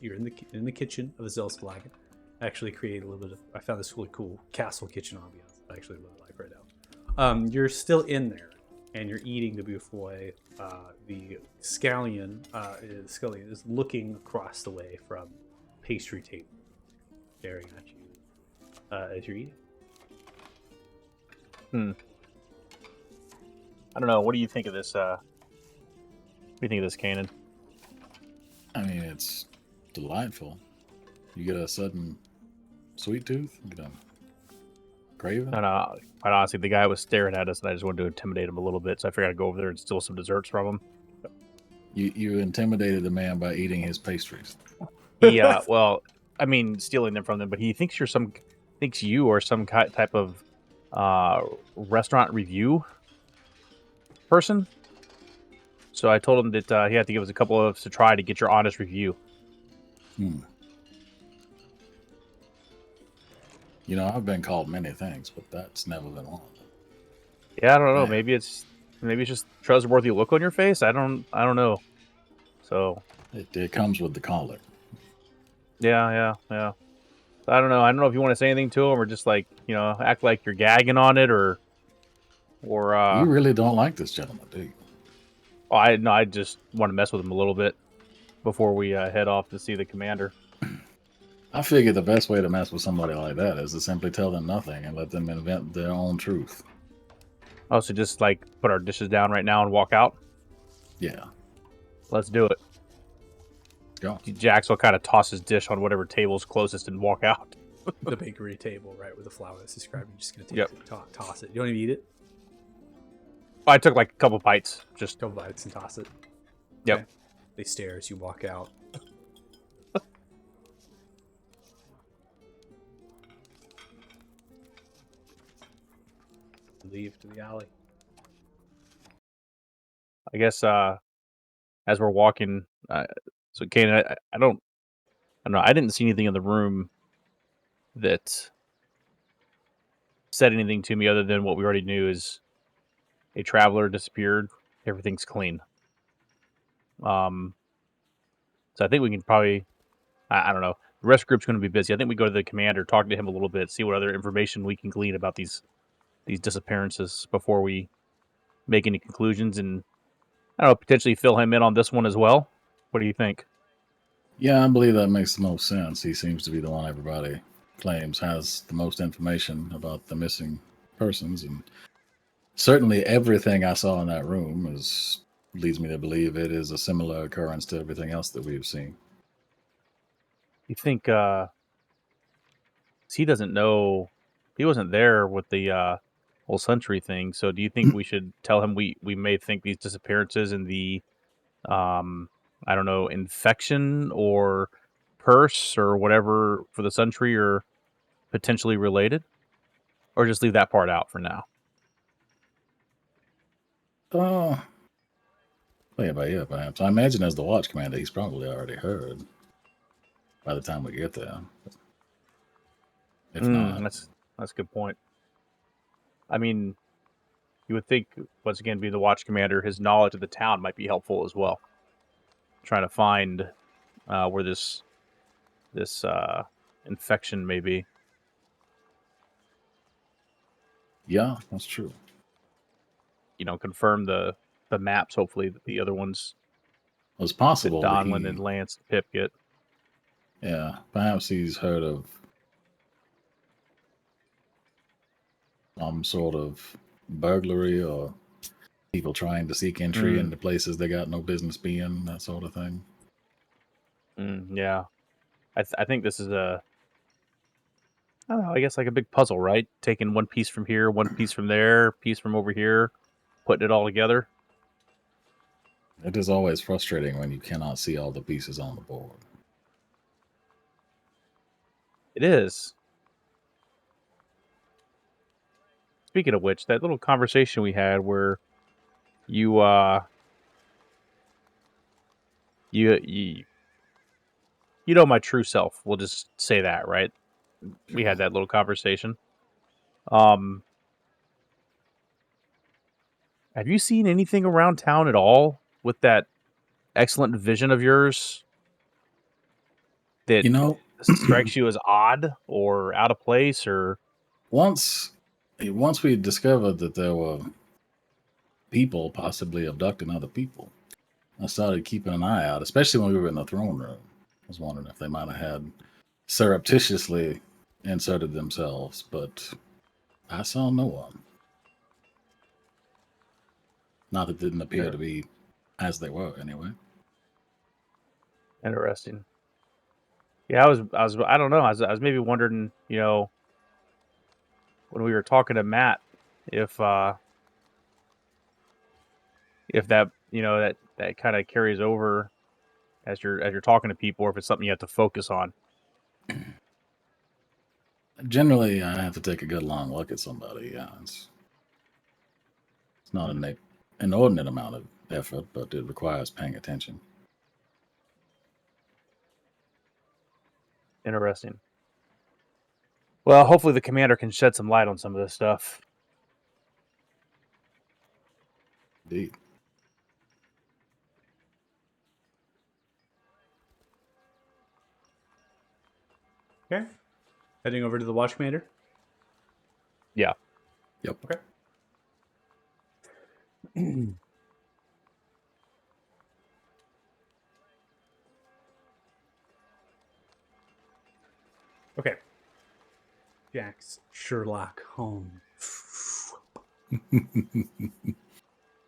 Speaker 1: You're in the kitchen of the Zelsflagon. I actually created a little bit of. I found this really cool castle kitchen ambiance. I actually really like right now. You're still in there, and you're eating the buffet. The scallion is looking across the way from pastry table, staring at you as you're eating.
Speaker 2: I don't know. What do you think of this? What do you think of this, Kanan?
Speaker 3: I mean, it's delightful. You get a sudden sweet tooth. You get a craving.
Speaker 2: And quite honestly, the guy was staring at us, and I just wanted to intimidate him a little bit. So I figured I'd go over there and steal some desserts from him.
Speaker 3: You intimidated the man by eating his pastries.
Speaker 2: He, well, I mean, stealing them from them, but he thinks you're some type of restaurant review person. So I told him that he had to give us a couple of to try to get your honest review.
Speaker 3: You know, I've been called many things, but that's never been one of them.
Speaker 2: Yeah, I don't know.
Speaker 3: Right.
Speaker 2: Maybe it's just trustworthy look on your face. I don't know. So
Speaker 3: It comes with the collar.
Speaker 2: yeah. I don't know. I don't know if you want to say anything to him or just like act like you're gagging on it or
Speaker 3: You really don't like this gentleman, do you?
Speaker 2: I just want to mess with him a little bit before we head off to see the commander.
Speaker 3: I figure the best way to mess with somebody like that is to simply tell them nothing and let them invent their own truth.
Speaker 2: Oh, so just like put our dishes down right now and walk out?
Speaker 3: Yeah.
Speaker 2: Let's do it.
Speaker 3: Let's go.
Speaker 2: Jax will kind of toss his dish on whatever table's closest and walk out.
Speaker 1: The bakery table, right, with the flour that's described. You're just gonna take
Speaker 2: Yep.
Speaker 1: it, toss it. You don't even eat it.
Speaker 2: I took like a couple bites. Just
Speaker 1: Couple bites and toss it.
Speaker 2: Yep.
Speaker 1: Okay. They stare as you walk out. Leave to the alley.
Speaker 2: I guess as we're walking, so Kanan, I don't know. I didn't see anything in the room that said anything to me other than what we already knew is a traveler disappeared. Everything's clean. So I think we can probably, I don't know. The rest group's going to be busy. I think we go to the commander, talk to him a little bit, see what other information we can glean about these disappearances before we make any conclusions, and I don't know, potentially fill him in on this one as well. What do you think?
Speaker 3: Yeah, I believe that makes the most sense. He seems to be the one everybody claims has the most information about the missing persons, and certainly everything I saw in that room leads me to believe it is a similar occurrence to everything else that we've seen.
Speaker 2: You think he doesn't know, he wasn't there with the whole century thing, so do you think we should tell him we may think these disappearances and the I don't know, infection or curse or whatever for the Sentry are potentially related? Or just leave that part out for now?
Speaker 3: Play it by ear, perhaps. I imagine as the watch commander, he's probably already heard by the time we get there. If not,
Speaker 2: That's a good point. I mean, you would think, once again, being the watch commander, his knowledge of the town might be helpful as well. Trying to find where this infection may be.
Speaker 3: yeah, that's true.
Speaker 2: Confirm the maps. Hopefully, that the other ones
Speaker 3: It's
Speaker 2: that
Speaker 3: possible that
Speaker 2: Donlin and Lance and Pip get.
Speaker 3: yeah, perhaps he's heard of some sort of burglary or people trying to seek entry into places they got no business being, that sort of thing.
Speaker 2: Yeah, I think this is I don't know. I guess like a big puzzle, right? Taking one piece from here, one piece from there, piece from over here, putting it all together.
Speaker 3: It is always frustrating when you cannot see all the pieces on the board.
Speaker 2: It is. Speaking of which, that little conversation we had where you know my true self. We'll just say that, right? We had that little conversation. Have you seen anything around town at all with that excellent vision of yours that strikes you as odd or out of place? Or
Speaker 3: once we discovered that there were people possibly abducting other people, I started keeping an eye out, especially when we were in the throne room. I was wondering if they might have had surreptitiously inserted themselves, but I saw no one. Not that it didn't appear to be as they were, anyway.
Speaker 2: Interesting. Yeah, I don't know. I was maybe wondering, when we were talking to Matt, if that, that kind of carries over as you're talking to people, or if it's something you have to focus on.
Speaker 3: Generally, I have to take a good long look at somebody. Yeah, it's not an inordinate amount of effort, but it requires paying attention.
Speaker 2: Interesting. Well, hopefully the commander can shed some light on some of this stuff.
Speaker 3: Indeed.
Speaker 1: Okay. Heading over to the watch commander.
Speaker 2: Yeah.
Speaker 3: Yep.
Speaker 1: Okay. Okay. Jack's Sherlock Holmes.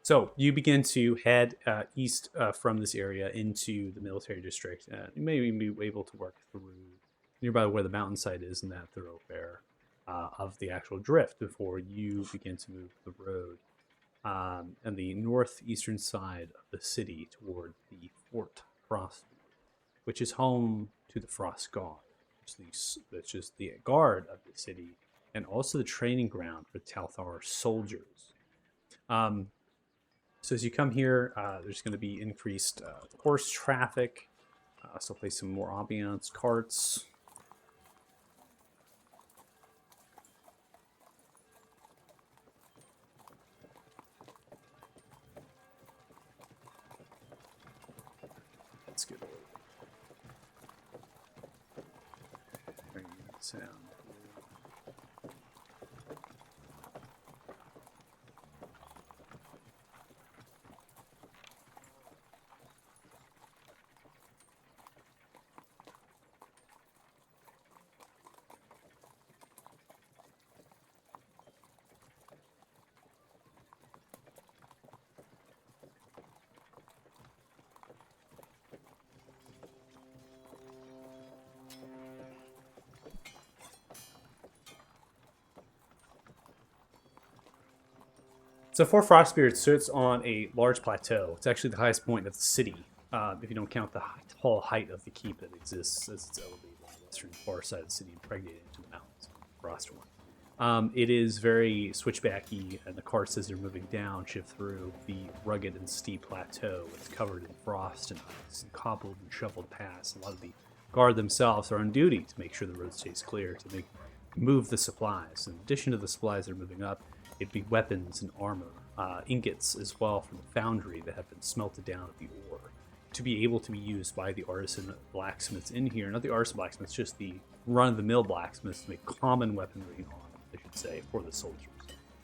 Speaker 1: So you begin to head east from this area into the military district. You may even be able to work through nearby where the mountainside is in that thoroughfare of the actual drift before you begin to move the road on the northeastern side of the city toward the Fort Frostbeard, which is home to the Frost Guard, which is the guard of the city and also the training ground for Talthar soldiers. So as you come here, there's going to be increased horse traffic. So place some more ambiance carts. Let's get bring that sound. So Fort Frostbeard sits on a large plateau. It's actually the highest point of the city. if you don't count the tall height of the keep that exists as it's elevated on the western far side of the city, impregnated into the mountains of Frostwind. It is very switchbacky, and the carts, as they're moving down, shift through the rugged and steep plateau. It's covered in frost and ice and cobbled and shoveled paths. A lot of the guard themselves are on duty to make sure the road stays clear, to move the supplies. In addition to the supplies that are moving up, it'd be weapons and armor, ingots as well from the foundry that have been smelted down at the ore to be able to be used by the artisan blacksmiths in here. Not the artisan blacksmiths, just the run-of-the-mill blacksmiths to make common weaponry and armor, I should say, for the soldiers.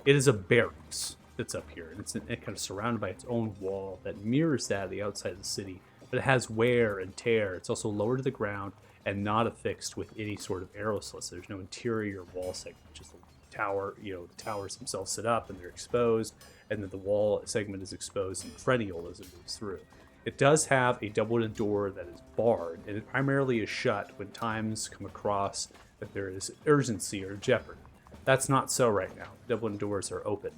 Speaker 1: It is a barracks that's up here, and it's kind of surrounded by its own wall that mirrors that of the outside of the city, but it has wear and tear. It's also lower to the ground and not affixed with any sort of arrow slits. There's no interior wall segment, just the tower. The towers themselves sit up and they're exposed, and then the wall segment is exposed and perennial as it moves through. It does have a double-wooden door that is barred, and it primarily is shut when times come across that there is urgency or jeopardy. That's not so right now. Double-wooden doors are open.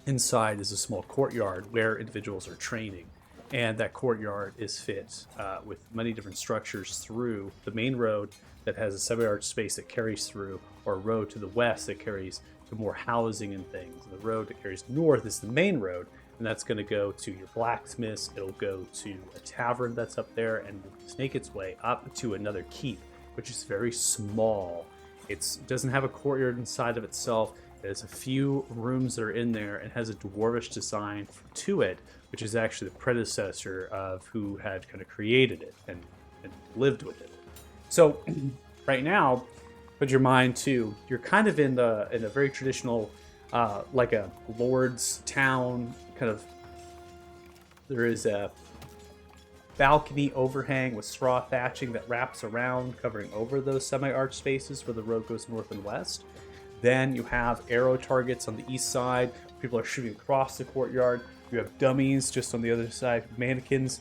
Speaker 1: Inside is a small courtyard where individuals are training, and that courtyard is fit with many different structures through the main road that has a semi-arch space that carries through, or a road to the west that carries to more housing and things. And the road that carries north is the main road, and that's going to go to your blacksmiths. It'll go to a tavern that's up there, and snake its way up to another keep, which is very small. It doesn't have a courtyard inside of itself. There's a few rooms that are in there, and has a dwarvish design to it, which is actually the predecessor of who had kind of created it and lived with it. So right now, put your mind to, you're kind of in a very traditional, like a lord's town kind of. There is a balcony overhang with straw thatching that wraps around, covering over those semi-arch spaces where the road goes north and west. Then you have arrow targets on the east side. People are shooting across the courtyard. You have dummies just on the other side, mannequins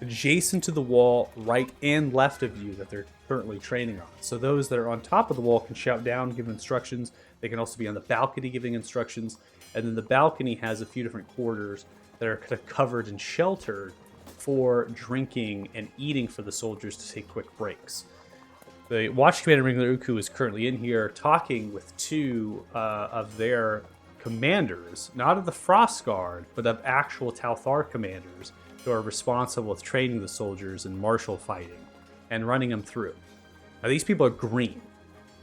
Speaker 1: adjacent to the wall, right and left of you, that they're currently training on. So those that are on top of the wall can shout down, give instructions. They can also be on the balcony giving instructions. And then the balcony has a few different quarters that are kind of covered and sheltered for drinking and eating for the soldiers to take quick breaks. The Watch Commander Ringler Uku is currently in here talking with two of their commanders, not of the Frost Guard, but of actual Talthar commanders who are responsible with training the soldiers in martial fighting and running them through. Now, these people are green,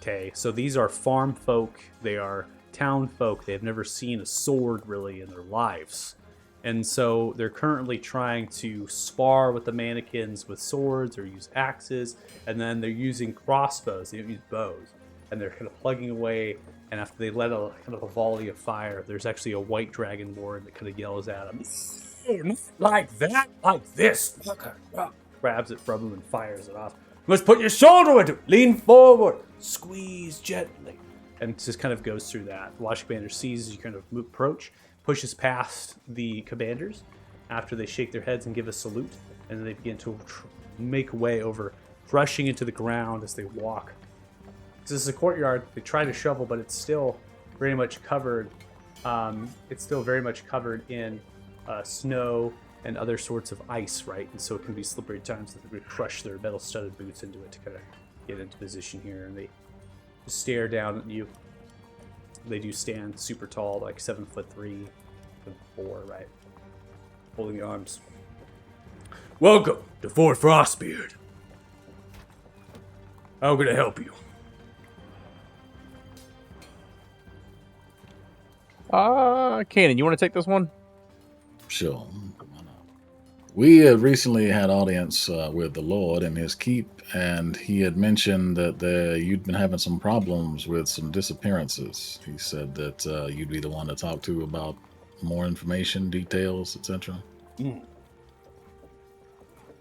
Speaker 1: okay? So these are farm folk, they are town folk, they have never seen a sword really in their lives. And so they're currently trying to spar with the mannequins with swords or use axes, and then they're using crossbows, they don't use bows, and they're kind of plugging away. And after they let a kind of a volley of fire, there's actually a white dragon lord that kind of yells at them, like that, like this, grabs it from him and fires it off. Let's put your shoulder into it, lean forward, squeeze gently, and just kind of goes through that. The Watch Commander sees as you kind of approach, pushes past the commanders after they shake their heads and give a salute, and then they begin to make way over, crushing into the ground as they walk. This is a courtyard. They try to shovel, but it's still very much covered. It's still very much covered in snow and other sorts of ice, right? And so it can be slippery at times that they would crush their metal-studded boots into it to kind of get into position here. And they stare down at you. They do stand super tall, like 7'3", 7'4", right? Holding the arms. Welcome to Fort Frostbeard. How can I help you?
Speaker 2: Cannon, you want to take this one?
Speaker 3: Sure. We had recently had audience with the Lord in his keep, and he had mentioned that you'd been having some problems with some disappearances. He said that you'd be the one to talk to about more information, details, etc.
Speaker 1: The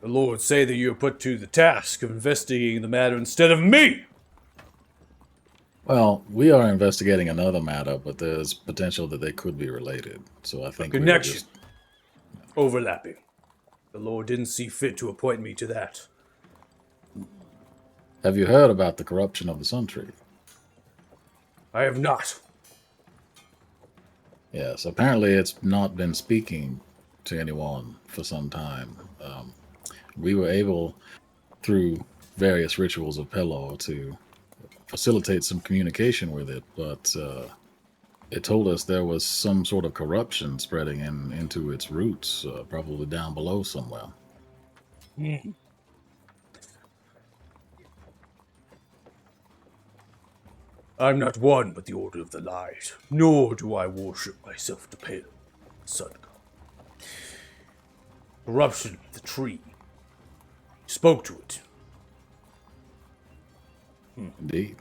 Speaker 1: Lord say that you are put to the task of investigating the matter instead of me.
Speaker 3: Well, we are investigating another matter, but there's potential that they could be related. So I think
Speaker 1: connection overlapping. The Lord didn't see fit to appoint me to that.
Speaker 3: Have you heard about the corruption of the Sun Tree?
Speaker 1: I have not.
Speaker 3: Yes, apparently it's not been speaking to anyone for some time. We were able, through various rituals of Pelor, to facilitate some communication with it, but it told us there was some sort of corruption spreading into its roots, probably down below somewhere.
Speaker 1: I'm not one with the Order of the Light, nor do I worship myself to Pale, the Sun God. Corruption of the tree. Spoke to it.
Speaker 3: Indeed.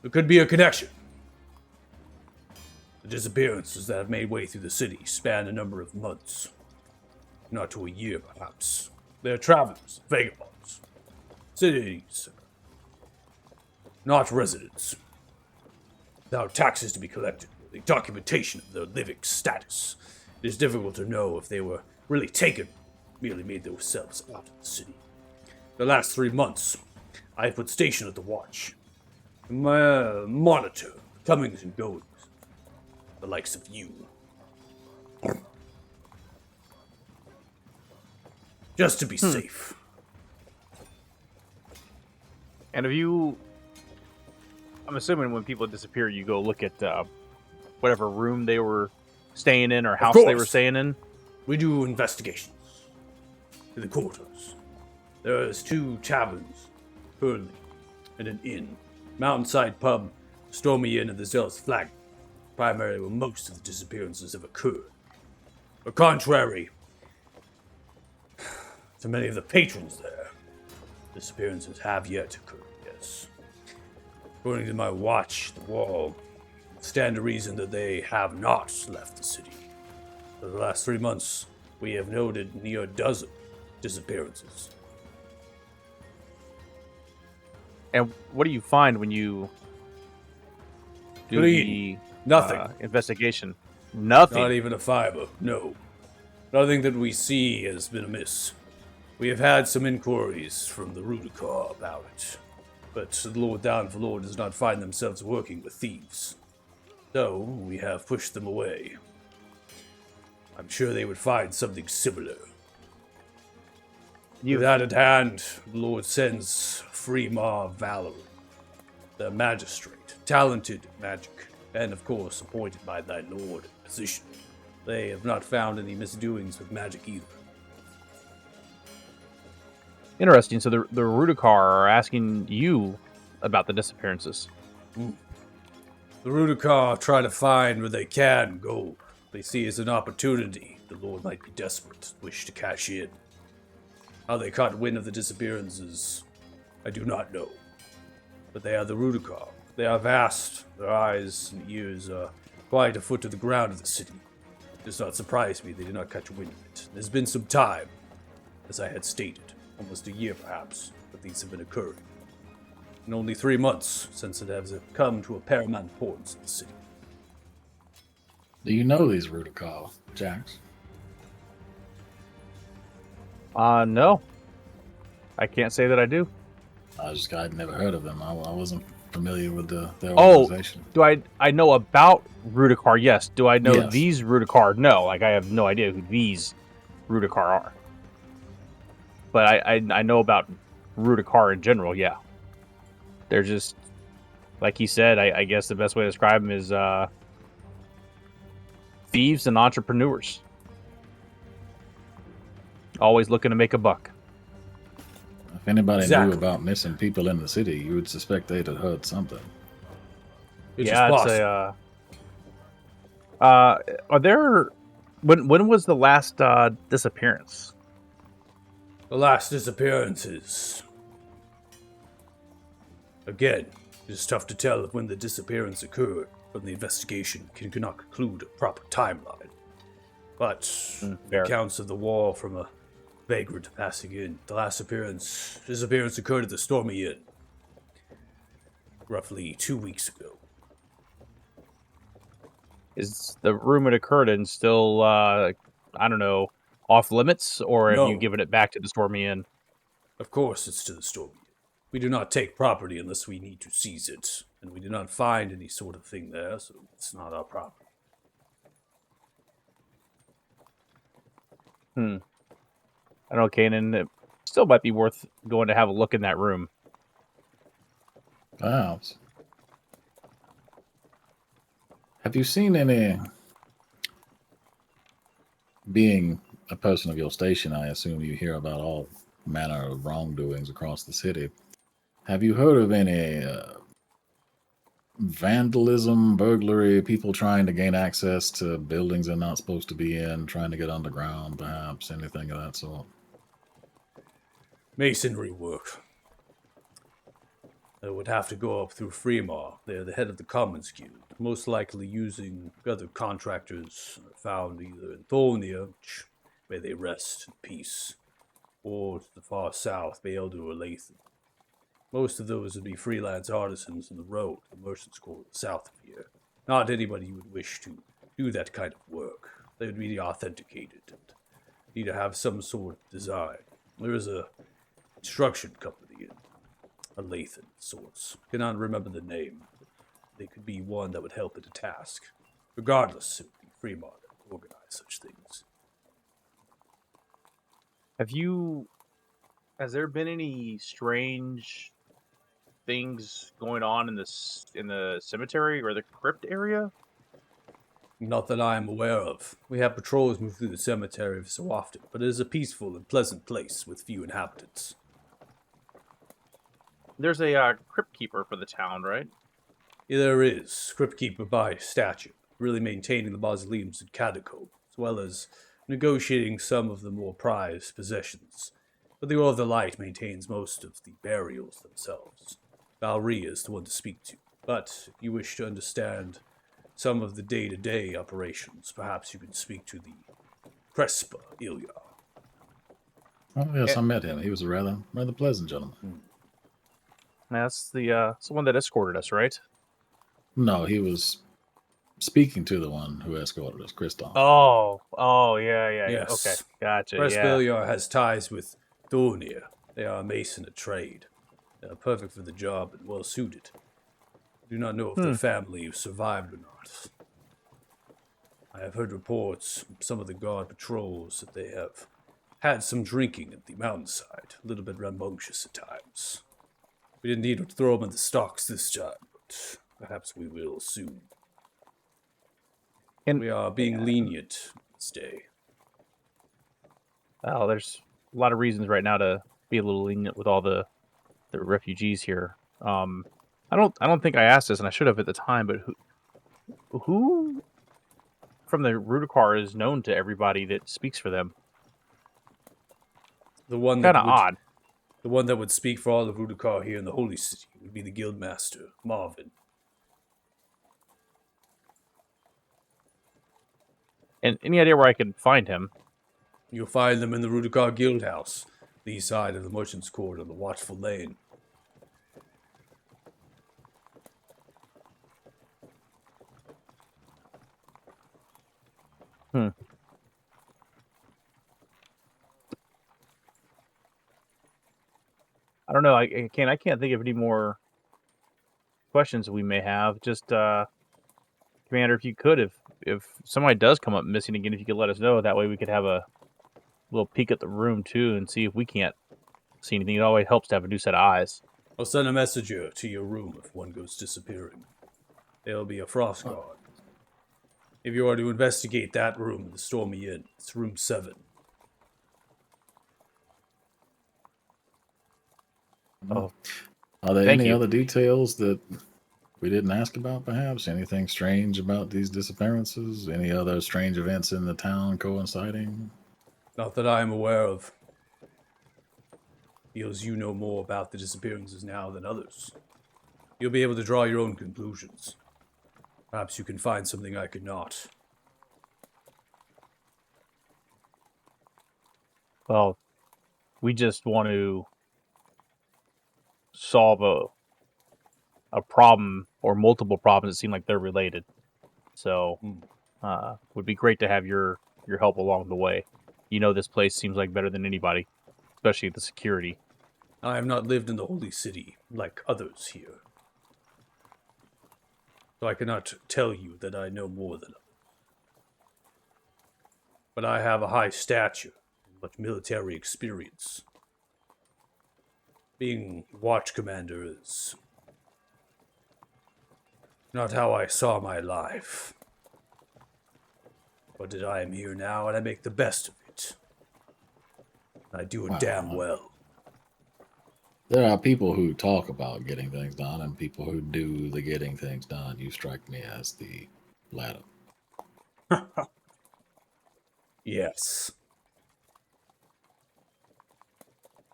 Speaker 1: There could be a connection. The disappearances that have made way through the city span a number of months. Not to a year, perhaps. They're travelers, vagabonds. Cities. Not residents. Without taxes to be collected, the documentation of their living status, it is difficult to know if they were really taken, merely made themselves out of the city. The last 3 months, I have put station at the watch. Monitor comings and goings. The likes of you. Just to be safe.
Speaker 2: And if you, I'm assuming when people disappear, you go look at whatever room they were staying in or house they were
Speaker 1: course.
Speaker 2: staying in.
Speaker 1: We do investigations. To the quarters. There's 2 taverns, Hurley, and an inn. Mountainside Pub, Stormy Inn, and the Zealous Flag, primarily where most of the disappearances have occurred. But contrary to many of the patrons there, disappearances have yet occurred, yes. According to my watch, the wall, stand to reason that they have not left the city. For the last 3 months, we have noted near a dozen disappearances.
Speaker 2: And what do you find when you do
Speaker 1: Clean.
Speaker 2: the
Speaker 1: Nothing.
Speaker 2: investigation? Nothing.
Speaker 1: Not even a fiber, no. Nothing that we see has been amiss. We have had some inquiries from the Rudikar about it, but the Lord Downfalor does not find themselves working with thieves. So, we have pushed them away. I'm sure they would find something similar. With that at hand, the Lord sends Freemar Valerie, the magistrate, talented in magic, and of course appointed by thy lord in position. They have not found any misdoings with magic either.
Speaker 2: Interesting. So the Rudikar are asking you about the disappearances.
Speaker 1: The Rudikar try to find where they can gold. They see as an opportunity. The Lord might be desperate, wish to cash in. How they caught wind of the disappearances, I do not know. But they are the Rudikar. They are vast. Their eyes and ears are quite a foot to the ground of the city. It does not surprise me they did not catch wind of it. There's been some time, as I had stated, almost a year perhaps, that these have been occurring. And only 3 months since it has come to a paramount importance in the city.
Speaker 3: Do you know these Rudikar, Jax?
Speaker 2: No. I can't say that I do.
Speaker 3: I'd never heard of them. I wasn't familiar with their
Speaker 2: Oh,
Speaker 3: organization.
Speaker 2: do I know about Rudikar? Yes. Do I know
Speaker 3: Yes.
Speaker 2: these Rudikar? No. Like, I have no idea who these Rudikar are. But I know about Rudikar in general, yeah. They're just, like he said, I guess the best way to describe them is thieves and entrepreneurs. Always looking to make a buck.
Speaker 3: If anybody
Speaker 1: Exactly.
Speaker 3: knew about missing people in the city, you would suspect they'd have heard something.
Speaker 1: It's
Speaker 2: Yeah,
Speaker 1: just
Speaker 2: I'd
Speaker 1: possible.
Speaker 2: say, are there, when was the last disappearance?
Speaker 1: The last disappearances. Again, it is tough to tell when the disappearance occurred from the investigation cannot conclude a proper timeline. But
Speaker 2: fair.
Speaker 1: accounts of the war from a vagrant passing in. The last disappearance occurred at the Stormy Inn. Roughly 2 weeks ago.
Speaker 2: Is the room it occurred in still, I don't know, off limits? Or have
Speaker 1: No.
Speaker 2: you given it back to the Stormy Inn?
Speaker 1: Of course it's to the Stormy Inn. We do not take property unless we need to seize it. And we did not find any sort of thing there, so it's not our property.
Speaker 2: I don't know, Kanan. It still might be worth going to have a look in that room.
Speaker 3: Perhaps. Have you seen any, being a person of your station, I assume you hear about all manner of wrongdoings across the city. Have you heard of any vandalism, burglary, people trying to gain access to buildings they're not supposed to be in, trying to get underground, perhaps, anything of that sort?
Speaker 1: Masonry work. It would have to go up through Fremar. They're the head of the Commons Guild, most likely using other contractors found either in Thornia, where they rest in peace, or to the far south, Beeldur or Lathan. Most of those would be freelance artisans in the road, the merchants' quarter south of here. Not anybody you would wish to do that kind of work. They would be authenticated and need to have some sort of design. There is a construction company in Lathan sorts. Cannot remember the name. They could be one that would help in a task. Regardless, it would be Fremont that would organize such things.
Speaker 2: Has there been any strange things going on in the cemetery or the crypt area?
Speaker 1: Not that I am aware of. We have patrols move through the cemetery so often, but it is a peaceful and pleasant place with few inhabitants.
Speaker 2: There's a crypt keeper for the town, right?
Speaker 1: There is, crypt keeper by statute, really maintaining the mausoleums and catacombs, as well as negotiating some of the more prized possessions. But the Order of the Light maintains most of the burials themselves. Valry is the one to speak to, but if you wish to understand some of the day-to-day operations, perhaps you can speak to the Crespa Ilya.
Speaker 3: Oh yes, I met him. He was a rather pleasant gentleman.
Speaker 2: That's the one that escorted us, right?
Speaker 3: No, he was speaking to the one who escorted us, Christoph.
Speaker 2: Oh, yeah.
Speaker 1: Yes.
Speaker 2: Okay, gotcha.
Speaker 1: Crespa
Speaker 2: Yeah.
Speaker 1: Ilya has ties with Thornia. They are a mason of trade. They are perfect for the job and well suited. I do not know if their family survived or not. I have heard reports from some of the guard patrols that they have had some drinking at the mountainside, a little bit rambunctious at times. We didn't need to throw them in the stocks this time, but perhaps we will soon.
Speaker 2: And
Speaker 1: We are being lenient this day.
Speaker 2: well, there's a lot of reasons right now to be a little lenient with all the refugees here. I don't think I asked this, and I should have at the time, but who from the Rudikar is known to everybody that speaks for them?
Speaker 1: The one
Speaker 2: Kind
Speaker 1: that
Speaker 2: of
Speaker 1: would,
Speaker 2: odd.
Speaker 1: the one that would speak for all of Rudikar here in the Holy City would be the Guildmaster, Marvin.
Speaker 2: And any idea where I can find him?
Speaker 1: You'll find them in the Rudikar Guild House, the east side of the Merchant's Court on the Watchful Lane.
Speaker 2: I don't know. I can't think of any more questions we may have. Just Commander, if you could, if somebody does come up missing again, if you could let us know. That way we could have a little peek at the room too and see if we can't see anything. It always helps to have a new set of eyes.
Speaker 1: I'll send a messenger to your room if one goes disappearing. There'll be a frost guard. If you are to investigate that room in the Stormy Inn, it's room 7.
Speaker 2: Oh,
Speaker 3: Are there
Speaker 2: thank
Speaker 3: any
Speaker 2: you.
Speaker 3: other details that we didn't ask about, perhaps? Anything strange about these disappearances? Any other strange events in the town coinciding?
Speaker 1: Not that I am aware of. Feels you know more about the disappearances now than others. You'll be able to draw your own conclusions. Perhaps you can find something I could not.
Speaker 2: Well, we just want to solve a problem or multiple problems that seem like they're related. So, would be great to have your help along the way. You know, this place seems like better than anybody, especially the security.
Speaker 1: I have not lived in the Holy City like others here. So I cannot tell you that I know more than others. But I have a high stature much military experience. Being watch commander is not how I saw my life. But I am here now, and I make the best of it. I do it
Speaker 3: Wow.
Speaker 1: damn well.
Speaker 3: There are people who talk about getting things done and people who do the getting things done. You strike me as the latter.
Speaker 1: Yes.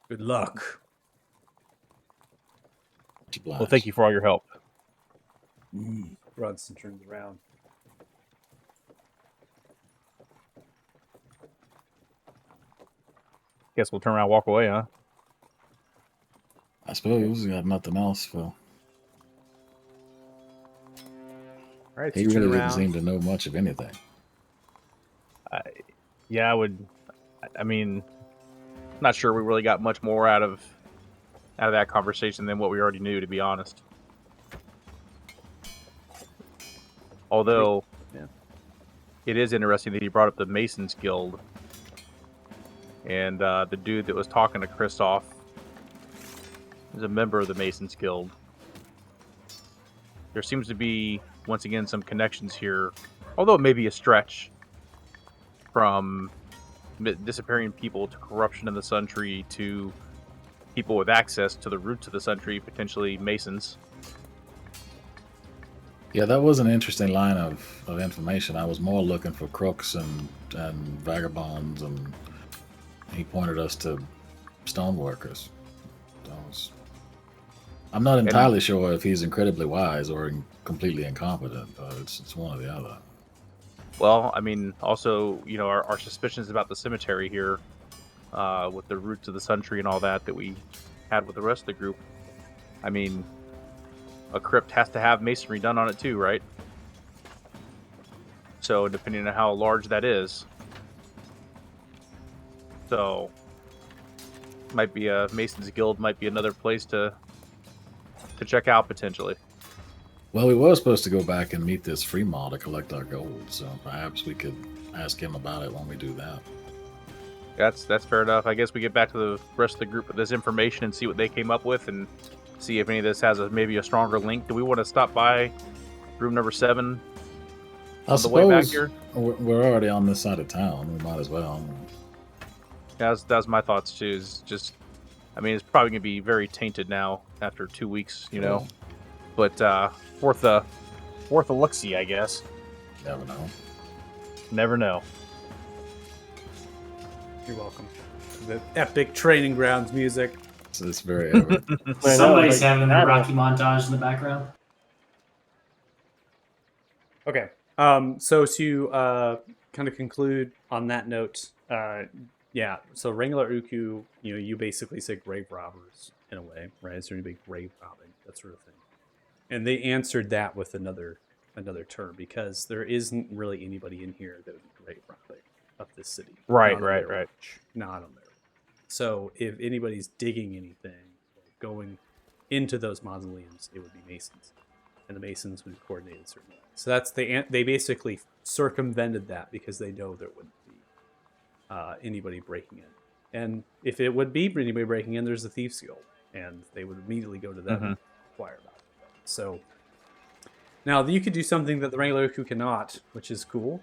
Speaker 1: Good luck.
Speaker 2: Well, thank you for all your help.
Speaker 1: Brunson turns around.
Speaker 2: Guess we'll turn around and walk away, huh?
Speaker 3: I suppose you got nothing else, Phil.
Speaker 1: All right, so
Speaker 3: He
Speaker 1: you turn
Speaker 3: really didn't
Speaker 1: around.
Speaker 3: seem to know much of anything.
Speaker 2: Yeah, I would. I mean, not sure we really got much more out of that conversation than what we already knew, to be honest. Although,
Speaker 1: Yeah.
Speaker 2: it is interesting that he brought up the Masons Guild, and the dude that was talking to Kristoff is a member of the Masons Guild. There seems to be, once again, some connections here, although it may be a stretch, from disappearing people to corruption in the Sun Tree to people with access to the roots of the Sun Tree, potentially Masons.
Speaker 3: Yeah, that was an interesting line of information. I was more looking for crooks and vagabonds, and he pointed us to stoneworkers. I'm not entirely sure if he's incredibly wise or completely incompetent, but it's one or the other.
Speaker 2: Well, I mean, also, you know, our suspicions about the cemetery here, with the roots of the Sun Tree and all that we had with the rest of the group. I mean, a crypt has to have masonry done on it too, right? So, depending on how large that is. So, might be a Masons Guild, might be another place to check out potentially.
Speaker 3: Well, we were supposed to go back and meet this Fremont to collect our gold, so perhaps we could ask him about it when we do that.
Speaker 2: That's fair enough. I guess we get back to the rest of the group with this information and see what they came up with, and see if any of this has maybe a stronger link. Do we want to stop by room number 7 on the way back here?
Speaker 3: We're already on this side of town. We might as well.
Speaker 2: Yeah, that's my thoughts too. Is just, I mean, it's probably gonna be very tainted now after 2 weeks, you know. But worth a look-see, I guess.
Speaker 3: Never know.
Speaker 2: Never know.
Speaker 1: You're welcome. The epic training grounds music.
Speaker 3: It's very evident.
Speaker 5: Somebody's having a Rocky montage in the background.
Speaker 1: Okay. So to kind of conclude on that note, yeah. So Wrangler Uku, you basically say grave robbers in a way, right? Is there any big grave robbing, that sort of thing? And they answered that with another term, because there isn't really anybody in here that would be grave robbing of this city.
Speaker 2: Right.
Speaker 1: Not on there. So if anybody's digging anything, going into those mausoleums, it would be Masons, and the Masons would coordinate in certain ways. So that's they basically circumvented that because they know there wouldn't be anybody breaking in, and if it would be anybody breaking in, there's the Thieves Guild, and they would immediately go to them and inquire about it. So now you could do something that the Wrangler Uku cannot, which is cool.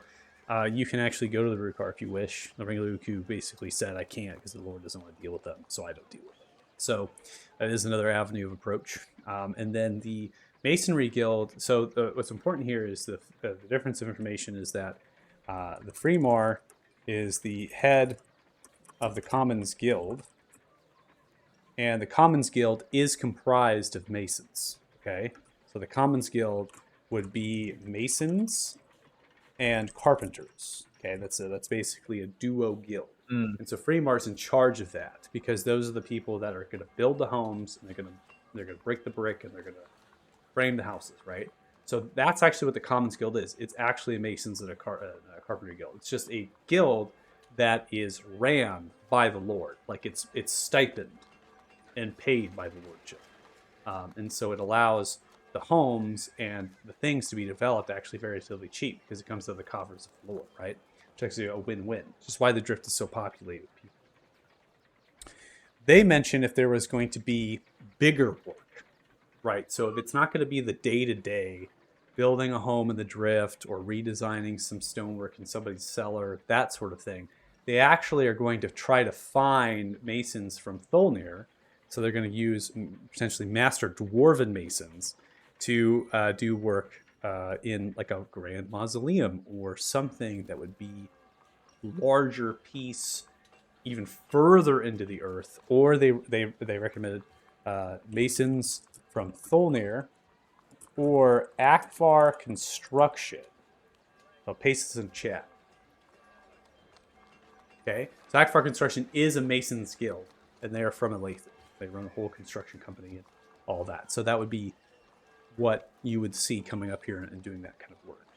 Speaker 1: You can actually go to the Rukar if you wish. The Wrangler Uku basically said, I can't because the Lord doesn't want to deal with them, so I don't deal with them. So that is another avenue of approach. And then the Masonry Guild, so what's important here is the difference of information is that the Fremar is the head of the Commons Guild, and the Commons Guild is comprised of Masons, okay? So the Commons Guild would be Masons and Carpenters, okay? That's basically a duo guild. And so Fremar's in charge of that, because those are the people that are going to build the homes, and they're going to break the brick, and they're going to frame the houses, right? So that's actually what the Commons Guild is. It's actually a Masons and a Carpenter Guild. It's just a guild that is ran by the Lord, like it's stipend and paid by the Lordship, and so it allows the homes and the things to be developed actually relatively cheap because it comes to the coffers of the Lord, right? Which is actually a win-win. Which is why the Drift is so populated with people. they mentioned if there was going to be bigger work, right? So if it's not going to be the day-to-day building a home in the drift or redesigning some stonework in somebody's cellar, that sort of thing, they actually are going to try to find masons from Tholnir. So they're going to use potentially master dwarven masons to do work in like a grand mausoleum or something that would be larger piece, even further into the earth. Or they recommended masons from Tholnir or Akvar Construction. I'll paste this in chat. Okay, so Akvar Construction is a Masons Guild, and they are from Elathir. They run a whole construction company and all that. So that would be what you would see coming up here and doing that kind of work.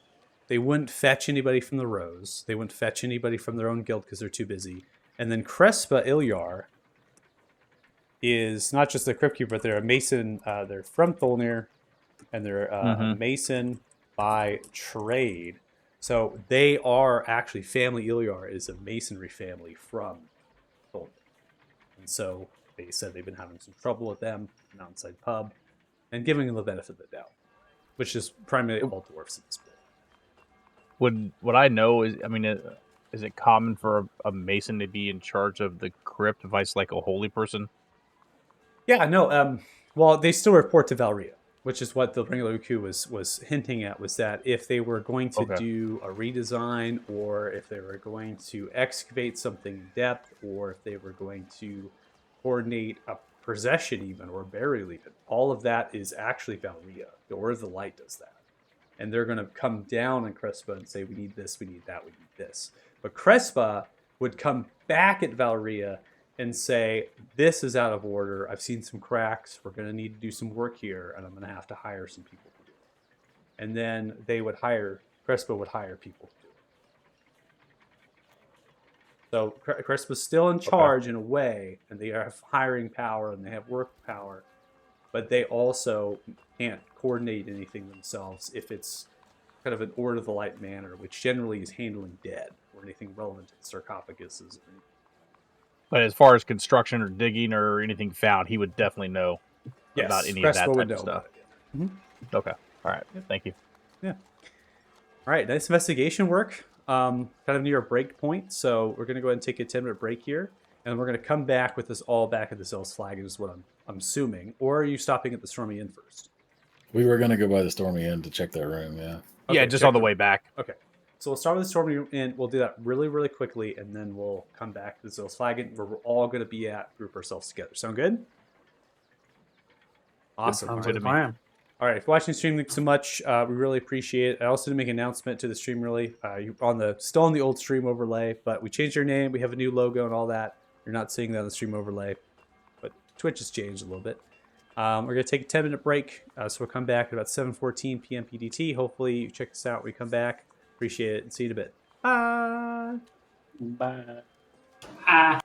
Speaker 1: They wouldn't fetch anybody from the Rose. They wouldn't fetch anybody from their own guild because they're too busy. And then Crespa Ilyar is not just a crypt keeper, but they're a Mason. They're from Tholnir, and they're a Mason by trade. So they are actually, family Ilyar is a masonry family from Tholnir. And so they said they've been having some trouble with them, an outside pub, and giving them the benefit of the doubt, which is primarily all dwarfs in this build.
Speaker 2: Would I know? Is it common for a mason to be in charge of the crypt if it's like a holy person?
Speaker 1: Yeah, no. Well, they still report to Valria, which is what the Ring of Luku was hinting at, was that if they were going to do a redesign, or if they were going to excavate something in depth, or if they were going to coordinate a possession even, or burial even, all of that is actually Valria. The Order of the Light does that. And they're going to come down on Crespa and say, we need this, we need that, we need this. But Crespa would come back at Valria and say, this is out of order. I've seen some cracks. We're going to need to do some work here, and I'm going to have to hire some people to do it. And then Crespa would hire people to do it. So Crespa's still in charge in a way, and they have hiring power and they have work power, but they also can't coordinate anything themselves if it's kind of an Order of the Light manner, which generally is handling dead or anything relevant to the sarcophaguses.
Speaker 2: But as far as construction or digging or anything found, he would definitely know about any of that type of stuff. Okay. All right.
Speaker 1: Yep.
Speaker 2: Thank you.
Speaker 1: Yeah. All right. Nice investigation work. Kind of near a break point. So we're going to go ahead and take a 10-minute break here. And we're going to come back with this all back at the Zell's flag, is what I'm assuming. Or are you stopping at the Stormy Inn first?
Speaker 3: We were going to go by the Stormy Inn to check that room, yeah.
Speaker 1: Okay,
Speaker 2: yeah, just on the way back.
Speaker 1: Okay. So we'll start with the Stormy Inn. We'll do that really, really quickly, and then we'll come back to the Zell's flag, where we're all going to be at, group ourselves together. Sound good? Awesome.
Speaker 4: Sounds like a plan.
Speaker 1: All right, if you're watching the stream, thanks so much. We really appreciate it. I also did make an announcement to the stream, really. You're still on the old stream overlay, but we changed our name. We have a new logo and all that. You're not seeing that on the stream overlay, but Twitch has changed a little bit. We're going to take a 10-minute break, so we'll come back at about 7:14 p.m. PDT. Hopefully you check us out when we come back. Appreciate it, and see you in a bit. Bye!
Speaker 6: Bye.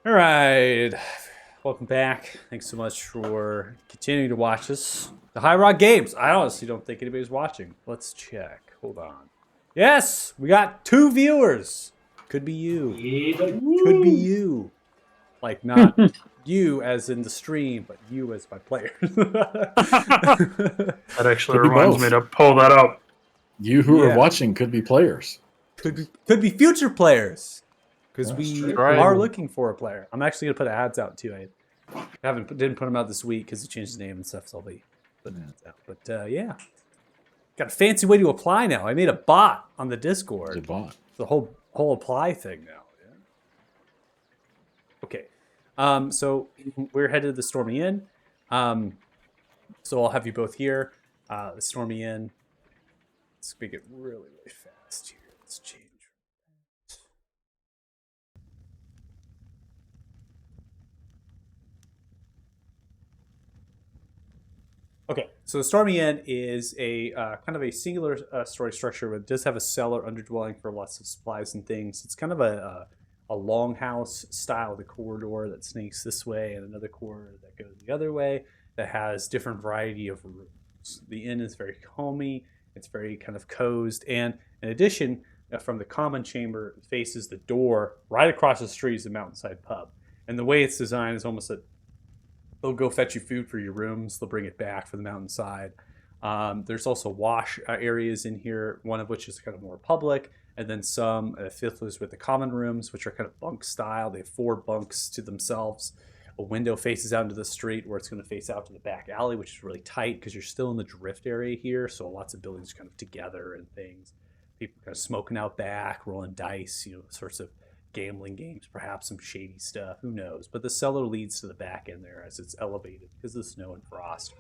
Speaker 1: All right. Welcome back. Thanks so much for continuing to watch us. The High Rock Games. I honestly don't think anybody's watching. Let's check. Hold on. Yes, we got 2 viewers. Could be you. Could be you. Like not you as in the stream, but you as my player.
Speaker 4: That actually
Speaker 3: Could be
Speaker 4: reminds
Speaker 3: both.
Speaker 4: me to pull that up.
Speaker 3: You who
Speaker 1: Yeah.
Speaker 3: are watching could be players.
Speaker 1: could be future players. Because
Speaker 3: That's
Speaker 1: we
Speaker 3: true.
Speaker 2: Right.
Speaker 1: are looking for a player. I'm actually gonna put ads out too. I didn't put them out this week because he changed his name and stuff. So I'll be putting ads out. But yeah, got a fancy way to apply now. I made a bot on the
Speaker 3: It's a
Speaker 1: Discord.
Speaker 3: bot.
Speaker 1: The whole apply thing now. Yeah. Okay. So we're headed to the Stormy Inn. So I'll have you both here. The Stormy Inn. Let's make it really, really fast here. Let's change. Okay, so the Stormy Inn is a kind of a singular story structure, but it does have a cellar underdwelling for lots of supplies and things. It's kind of a longhouse style, the corridor that snakes this way and another corridor that goes the other way that has different variety of rooms. The inn is very homey, it's very kind of cosed, and in addition, from the common chamber it faces the door right across the street is the Mountainside Pub. And the way it's designed is almost that they'll go fetch you food for your rooms. They'll bring it back for the Mountainside. There's also wash areas in here, one of which is kind of more public, and then some fiddlers with the common rooms, which are kind of bunk style. They have 4 bunks to themselves. A window faces out into the street where it's going to face out to the back alley, which is really tight because you're still in the drift area here. So lots of buildings kind of together and things. People kind of smoking out back, rolling dice, sorts of gambling games, perhaps some shady stuff, who knows. But the cellar leads to the back end there as it's elevated because of the snow and frost.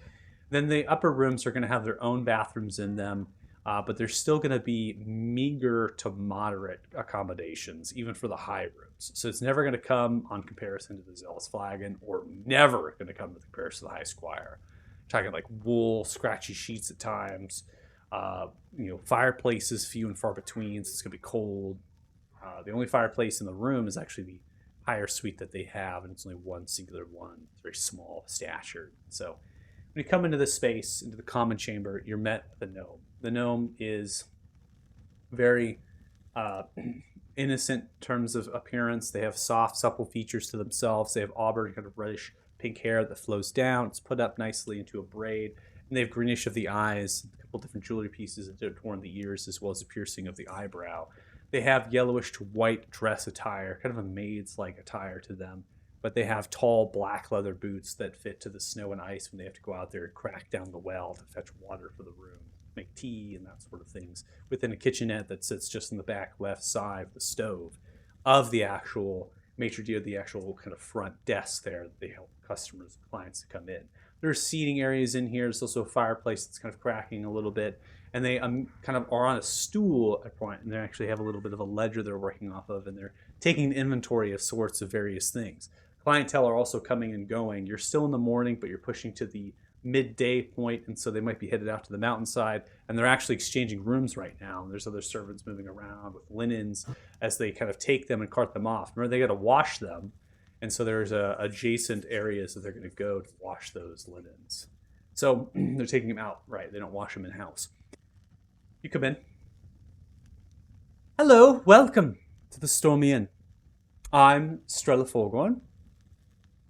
Speaker 1: Then the upper rooms are going to have their own bathrooms in them, but there's still going to be meager to moderate accommodations, even for the high rooms. So it's never going to come on comparison to the Zealous Flagon, or never going to come to the comparison to the High Squire. Talking like wool, scratchy sheets at times, fireplaces few and far between, so it's going to be cold. The only fireplace in the room is actually the higher suite that they have, and it's only one singular one. It's very small, statured. So when you come into this space, into the common chamber, you're met with the gnome. The gnome is very innocent in terms of appearance. They have soft, supple features to themselves. They have auburn, kind of reddish pink hair that flows down. It's put up nicely into a braid. And they have greenish of the eyes, a couple different jewelry pieces that adorn the ears, as well as a piercing of the eyebrow. They have yellowish to white dress attire, kind of a maid's-like attire to them. But they have tall black leather boots that fit to the snow and ice when they have to go out there and crack down the well to fetch water for the room, make tea and that sort of things, within a kitchenette that sits just in the back left side of the stove of the actual maitre d', the actual kind of front desk there that they help customers and clients to come in. There's seating areas in here. There's also a fireplace that's kind of cracking a little bit. And they kind of are on a stool at a point, and they actually have a little bit of a ledger they're working off of, and they're taking an inventory of sorts of various things. Clientele are also coming and going. You're still in the morning, but you're pushing to the midday point, and so they might be headed out to the Mountainside, and they're actually exchanging rooms right now. And there's other servants moving around with linens as they kind of take them and cart them off. Remember, they got to wash them, and so there's adjacent areas that they're going to go to wash those linens. So they're taking them out, right? They don't wash them in-house. You come in. Hello, welcome to the Stormy Inn. I'm Strella Forgorn.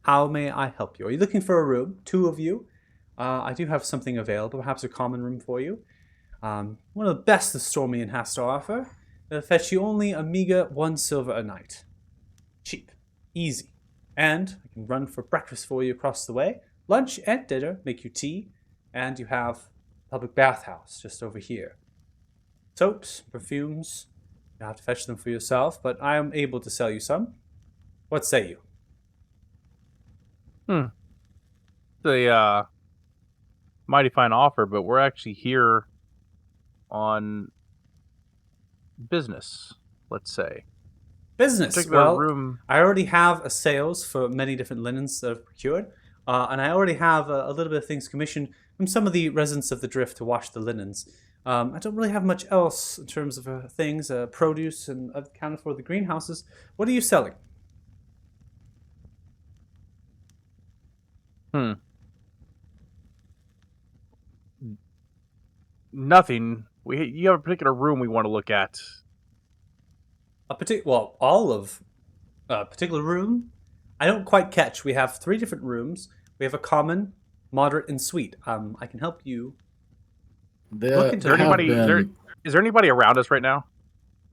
Speaker 1: How may I help you? Are you looking for a room? 2 of you. I do have something available, perhaps a common room for you. One of the best the Stormy Inn has to offer. It'll fetch you only a meager 1 silver a night. Cheap, easy, and I can run for breakfast for you across the way. Lunch and dinner, make you tea, and you have a public bathhouse just over here. Soaps, perfumes, you have to fetch them for yourself, but I am able to sell you some. What say you?
Speaker 2: The mighty fine offer, but we're actually here on business, let's say.
Speaker 1: Business.
Speaker 2: Particular
Speaker 1: Well,
Speaker 2: room.
Speaker 1: I already have a sales for many different linens that I've procured, and I already have a little bit of things commissioned from some of the residents of the Drift to wash the linens. I don't really have much else in terms of things, produce, and accounted for the greenhouses. What are you selling?
Speaker 2: Nothing. You have a particular room we want to look at.
Speaker 1: All of a particular room. I don't quite catch. We have 3 different rooms. We have a common, moderate, and suite. I can help you.
Speaker 3: There
Speaker 1: into
Speaker 2: Is there
Speaker 3: have
Speaker 2: anybody?
Speaker 3: been-
Speaker 2: Is there anybody around us right now?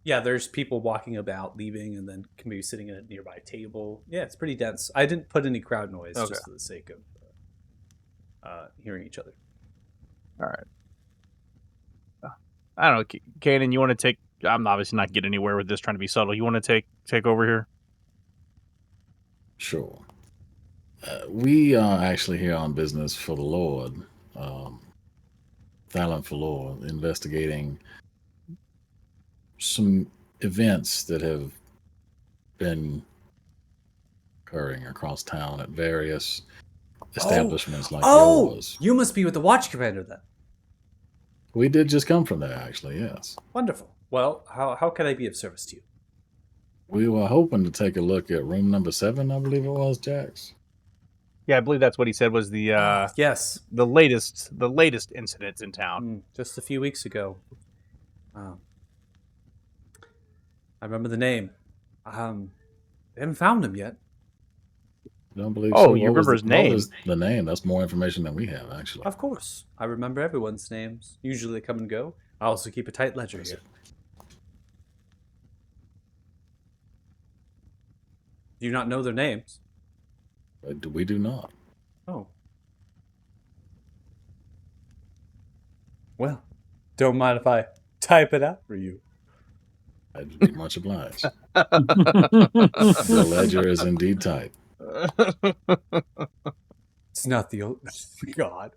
Speaker 1: Yeah, there's people walking about, leaving, and then can be sitting at a nearby table. Yeah, it's pretty dense. I didn't put any crowd noise
Speaker 2: Okay.
Speaker 1: just for the sake of hearing each other.
Speaker 2: All right. I don't know, Kanan. You want to take? I'm obviously not getting anywhere with this. Trying to be subtle. You want to take over here?
Speaker 3: Sure. We are actually here on business for the Lord, Thailand for Lord, investigating some events that have been occurring across town at various establishments like yours.
Speaker 1: You must be with the watch commander then.
Speaker 3: We did just come from there, actually, yes.
Speaker 1: Wonderful. Well, how can I be of service to you?
Speaker 3: We were hoping to take a look at room number 7, I believe it was, Jax.
Speaker 2: Yeah, I believe that's what he said was the
Speaker 1: Yes,
Speaker 2: the latest incident in town.
Speaker 1: just a few weeks ago. I remember the name. They haven't found him yet.
Speaker 3: Don't believe
Speaker 2: Oh,
Speaker 3: so.
Speaker 2: you
Speaker 3: What was
Speaker 2: remember his
Speaker 3: what
Speaker 2: name?
Speaker 3: was the name? That's more information than we have, actually.
Speaker 1: Of course, I remember everyone's names. Usually they come and go. I also keep a tight ledger here. Do you not know their names?
Speaker 3: We do not.
Speaker 1: Oh. Well, don't mind if I type it out for you.
Speaker 3: I'd be much obliged. The ledger is indeed tight.
Speaker 1: It's not the old God.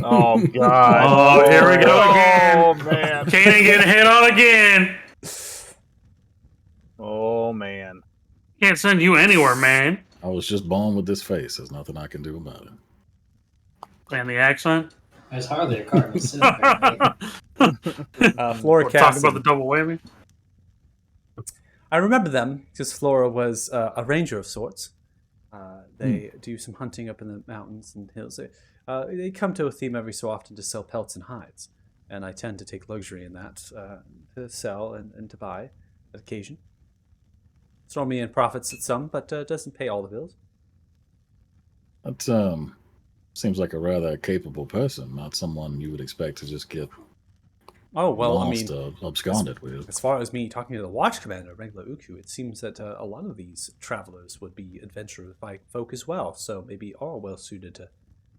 Speaker 2: Oh God!
Speaker 4: Oh, here we go again.
Speaker 2: Oh man!
Speaker 4: Kanan getting hit on again.
Speaker 2: Oh man!
Speaker 4: Can't send you anywhere, man.
Speaker 3: I was just born with this face. There's nothing I can do about it.
Speaker 4: And the accent.
Speaker 5: There's hardly a cardinal sin. apparently.
Speaker 1: Flora
Speaker 4: Talk
Speaker 1: Cassie.
Speaker 4: about the double whammy.
Speaker 1: I remember them because Flora was a ranger of sorts. They do some hunting up in the mountains and hills. They come to a theme every so often to sell pelts and hides, and I tend to take luxury in that to sell and to buy on occasion. Throw me in profits at some, but doesn't pay all the bills.
Speaker 3: That seems like a rather capable person, not someone you would expect to just get
Speaker 1: Oh well,
Speaker 3: lost or absconded with.
Speaker 1: as far as me talking to the watch commander, Regla Uku, it seems that a lot of these travelers would be adventurous by folk as well, so maybe are well suited to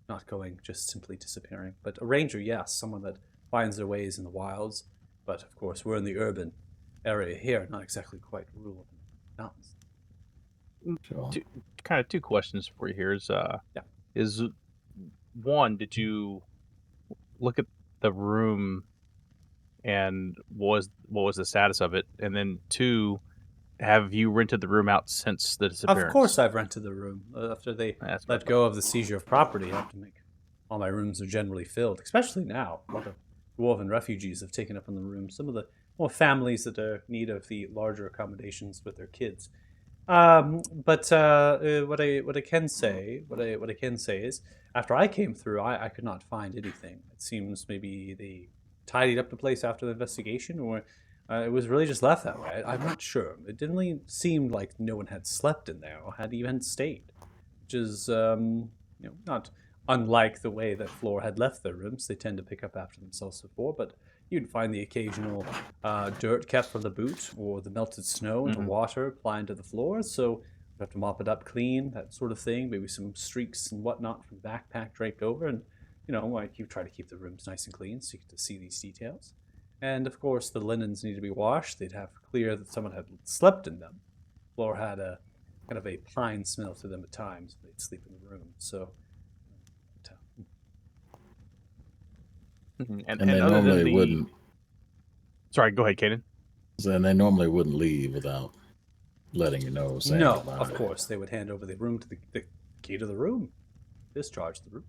Speaker 1: not going just simply disappearing. But a ranger, yes, someone that finds their ways in the wilds. But of course, we're in the urban area here, not exactly quite rural mountains.
Speaker 3: Sure.
Speaker 2: Kind of 2 questions for you here.
Speaker 1: Yeah.
Speaker 2: Is one, did you look at the room and what was the status of it? And then 2, have you rented the room out since the disappearance?
Speaker 1: Of course, I've rented the room after they
Speaker 2: That's what I
Speaker 1: let go of the seizure of property. I have to make all my rooms are generally filled, especially now. A lot of dwarven refugees have taken up on the room. Some of the more families that are in need of the larger accommodations with their kids. But what I can say is, after I came through, I could not find anything. It seems maybe they tidied up the place after the investigation, or it was really just left that way. I'm not sure. It didn't really seem like no one had slept in there or had even stayed, which is not unlike the way that Flora had left their rooms. They tend to pick up after themselves before, but you'd find the occasional dirt kept from the boot or the melted snow into water applied to the floor. So you have to mop it up clean, that sort of thing. Maybe some streaks and whatnot from the backpack draped over. And, like you try to keep the rooms nice and clean so you get to see these details. And, of course, the linens need to be washed. They'd have clear that someone had slept in them. Floor had a kind of a pine smell to them at times. They'd sleep in the room. So...
Speaker 2: And
Speaker 3: And they
Speaker 2: other than
Speaker 3: normally wouldn't.
Speaker 2: Sorry, go ahead, Kanan.
Speaker 3: And they normally wouldn't leave without letting you know. Saying
Speaker 1: No,
Speaker 3: goodbye.
Speaker 1: of course. They would hand over the room to the key to the room. Discharge the room.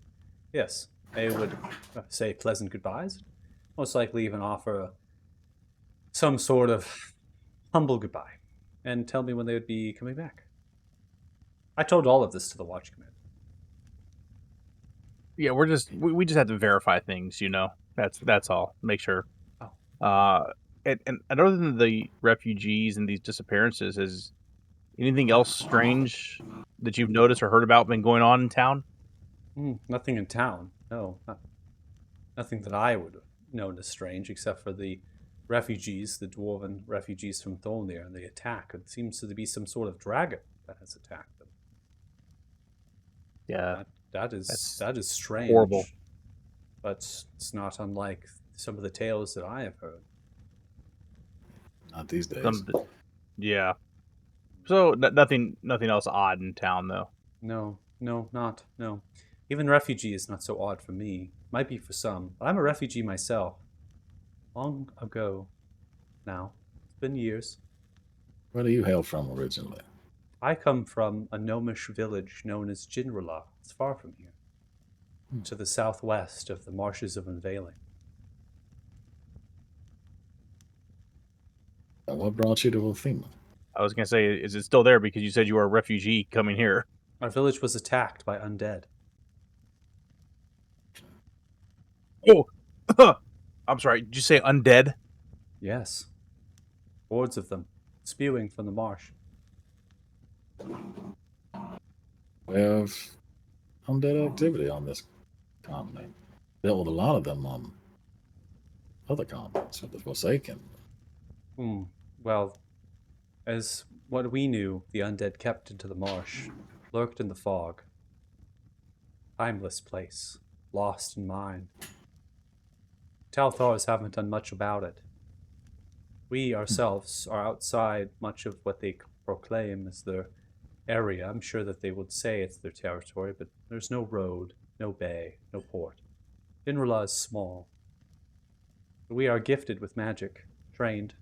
Speaker 1: Yes. They would say pleasant goodbyes. most likely even offer some sort of humble goodbye and tell me when they would be coming back. I told all of this to the Watch Command.
Speaker 2: Yeah, we just have to verify things, you know. That's all. Make sure.
Speaker 1: Oh.
Speaker 2: And other than the refugees and these disappearances, is anything else strange that you've noticed or heard about been going on in town?
Speaker 1: Nothing in town. No, nothing that I would have known as strange, except for the refugees, the dwarven refugees from Tholnir, and the attack. It seems to be some sort of dragon that has attacked them.
Speaker 2: Yeah,
Speaker 1: That is strange.
Speaker 2: horrible.
Speaker 1: But it's not unlike some of the tales that I have heard.
Speaker 3: Not these days.
Speaker 2: Yeah. So nothing else odd in town though.
Speaker 1: No. Even refugee is not so odd for me. Might be for some, but I'm a refugee myself. Long ago now. It's been years.
Speaker 3: Where do you hail from originally?
Speaker 1: I come from a gnomish village known as Jinrala. It's far from here. To the southwest of the marshes of Unveiling.
Speaker 3: And what brought you to Othema?
Speaker 2: I was gonna say, is it still there because you said you were a refugee coming here?
Speaker 1: Our village was attacked by undead.
Speaker 2: Oh, I'm sorry. Did you say undead?
Speaker 1: Yes. Hordes of them, spewing from the marsh.
Speaker 3: We have undead activity on this continent. Dealt with a lot of them on other continents with the Forsaken.
Speaker 1: Well, as what we knew, the undead kept into the marsh, lurked in the fog. Timeless place, lost in mind. Talthars haven't done much about it. We ourselves are outside much of what they proclaim as their area. I'm sure that they would say it's their territory, but there's no road, no bay, no port. Dinrala is small. We are gifted with magic, trained.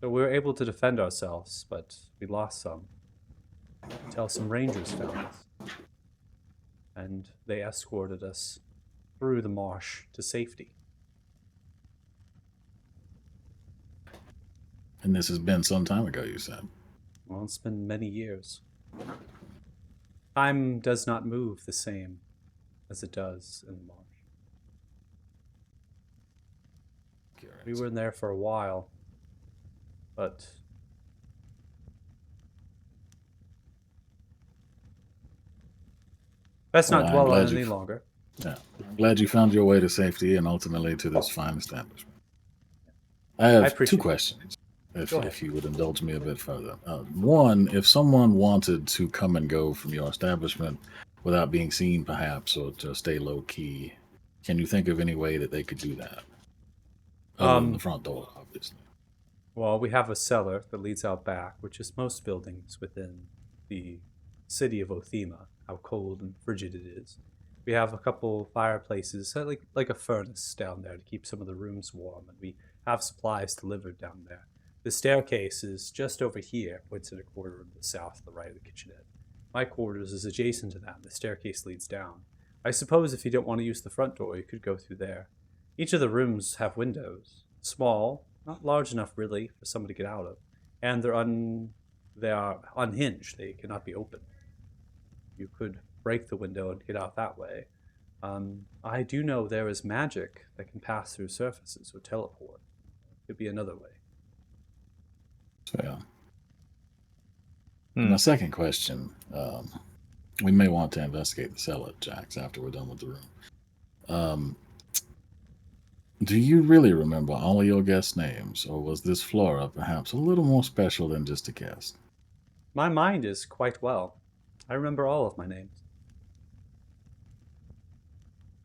Speaker 1: So we were able to defend ourselves, but we lost some. Until some rangers found us. And they escorted us through the marsh to safety.
Speaker 3: And this has been some time ago, you said.
Speaker 1: Well, it's been many years. Time does not move the same as it does in the marsh. We were in there for a while, but let's not
Speaker 3: Well, I'm
Speaker 1: dwell on
Speaker 3: glad
Speaker 1: it any
Speaker 3: you've-
Speaker 1: longer.
Speaker 3: Yeah. I'm glad you found your way to safety and ultimately to this fine establishment. I have
Speaker 1: appreciate
Speaker 3: two
Speaker 1: it.
Speaker 3: questions,
Speaker 1: Go ahead.
Speaker 3: if you would indulge me a bit further. One, if someone wanted to come and go from your establishment without being seen, perhaps, or to stay low key, can you think of any way that they could do that? Other than the front door, obviously.
Speaker 1: Well, we have a cellar that leads out back, which is most buildings within the city of Othema, how cold and frigid it is. We have a couple fireplaces, like a furnace down there to keep some of the rooms warm, and we have supplies delivered down there. The staircase is just over here, points in a corner of the south to the right of the kitchenette. My quarters is adjacent to that, and the staircase leads down. I suppose if you don't want to use the front door, you could go through there. Each of the rooms have windows. Small, not large enough really for someone to get out of. And they are unhinged. They cannot be opened. You could break the window and get out that way. I do know there is magic that can pass through surfaces or teleport. Could be another way.
Speaker 3: So, yeah. My second question, we may want to investigate the cellar, Jax, after we're done with the room. Do you really remember all of your guest names, or was this Flora perhaps a little more special than just a guest?
Speaker 1: My mind is quite well. I remember all of my names.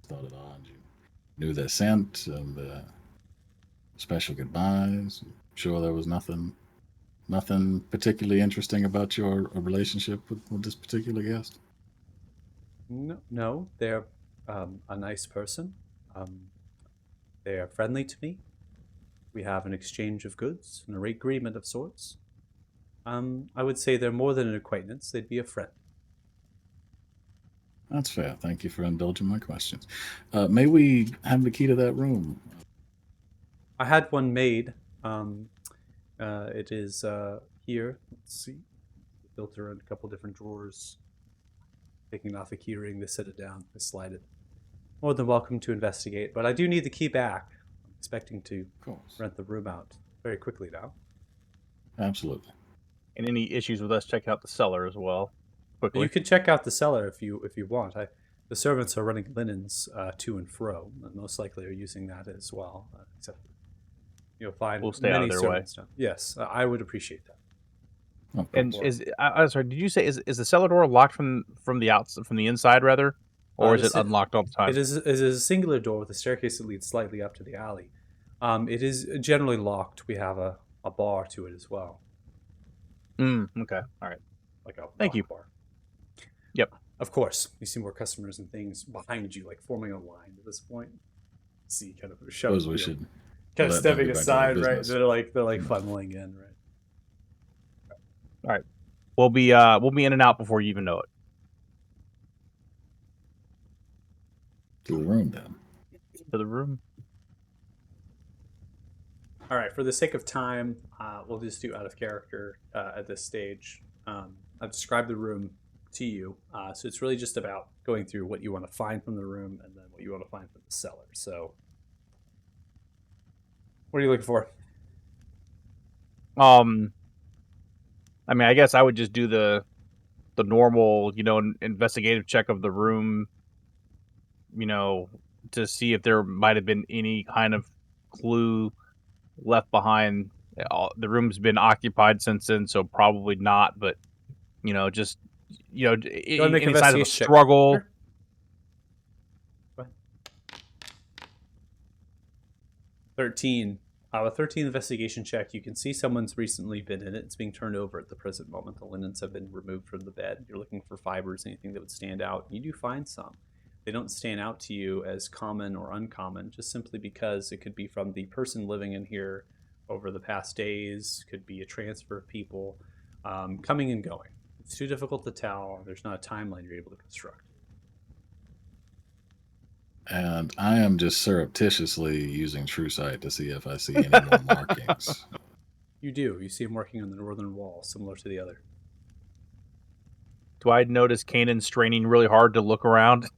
Speaker 3: Thought it odd. You knew their scent and their special goodbyes. Sure, there was nothing particularly interesting about your relationship with this particular guest?
Speaker 1: No, they're a nice person. They are friendly to me. We have an exchange of goods, an agreement of sorts. I would say they're more than an acquaintance. They'd be a friend.
Speaker 3: That's fair. Thank you for indulging my questions. May we have the key to that room?
Speaker 1: I had one made. It is here. Let's see. Built around a couple different drawers. Taking off a key ring to set it down. I slide it. More than welcome to investigate, but I do need the key back. I'm expecting to
Speaker 3: Of course.
Speaker 1: rent the room out very quickly now.
Speaker 3: Absolutely.
Speaker 2: And any issues with us checking out the cellar as well, quickly.
Speaker 1: You can check out the cellar if you want. The servants are running linens to and fro, and most likely are using that as well. Except you'll find
Speaker 2: We'll stay out of
Speaker 1: many
Speaker 2: their way.
Speaker 1: servants now. Yes, I would appreciate that.
Speaker 3: Of
Speaker 2: And
Speaker 3: course.
Speaker 2: I'm sorry, did you say is the cellar door locked from the outside, from the inside rather, or is
Speaker 1: The
Speaker 2: it
Speaker 1: ce-
Speaker 2: unlocked all the time?
Speaker 1: It is a singular door with a staircase that leads slightly up to the alley. It is generally locked. We have a bar to it as well,
Speaker 2: Okay, all right.
Speaker 1: like a
Speaker 2: Thank
Speaker 1: lock
Speaker 2: you.
Speaker 1: bar.
Speaker 2: Yep.
Speaker 1: Of course, you see more customers and things behind you, like forming a line at this point. See, kind of
Speaker 3: Suppose we should
Speaker 1: kind of
Speaker 3: let them
Speaker 1: stepping
Speaker 3: get back to their
Speaker 1: aside, right?
Speaker 3: business.
Speaker 1: They're like
Speaker 3: Mm.
Speaker 1: funneling in, right?
Speaker 2: We'll be in and out before you even know it.
Speaker 3: to the room then.
Speaker 2: To the room.
Speaker 1: All right, for the sake of time, we'll just do out of character at this stage. I've described the room to you, so it's really just about going through what you want to find from the room and then what you want to find from the cellar. So, what are you looking for?
Speaker 2: I mean, I guess I would just do the normal, investigative check of the room, to see if there might have been any kind of clue left behind. The room's been occupied since then, so probably not. But just
Speaker 1: wanna make an
Speaker 2: any sign of a
Speaker 1: investigation check?
Speaker 2: struggle.
Speaker 1: Sure. Go ahead. 13. A 13 investigation check. You can see someone's recently been in it. It's being turned over at the present moment. The linens have been removed from the bed. You're looking for fibers, anything that would stand out. You do find some. They don't stand out to you as common or uncommon, just simply because it could be from the person living in here over the past days, could be a transfer of people coming and going. It's too difficult to tell. There's not a timeline you're able to construct.
Speaker 3: And I am just surreptitiously using TrueSight to see if I see any more markings.
Speaker 1: You do. You see him working on the northern wall, similar to the other.
Speaker 2: Do I notice Kanan straining really hard to look around?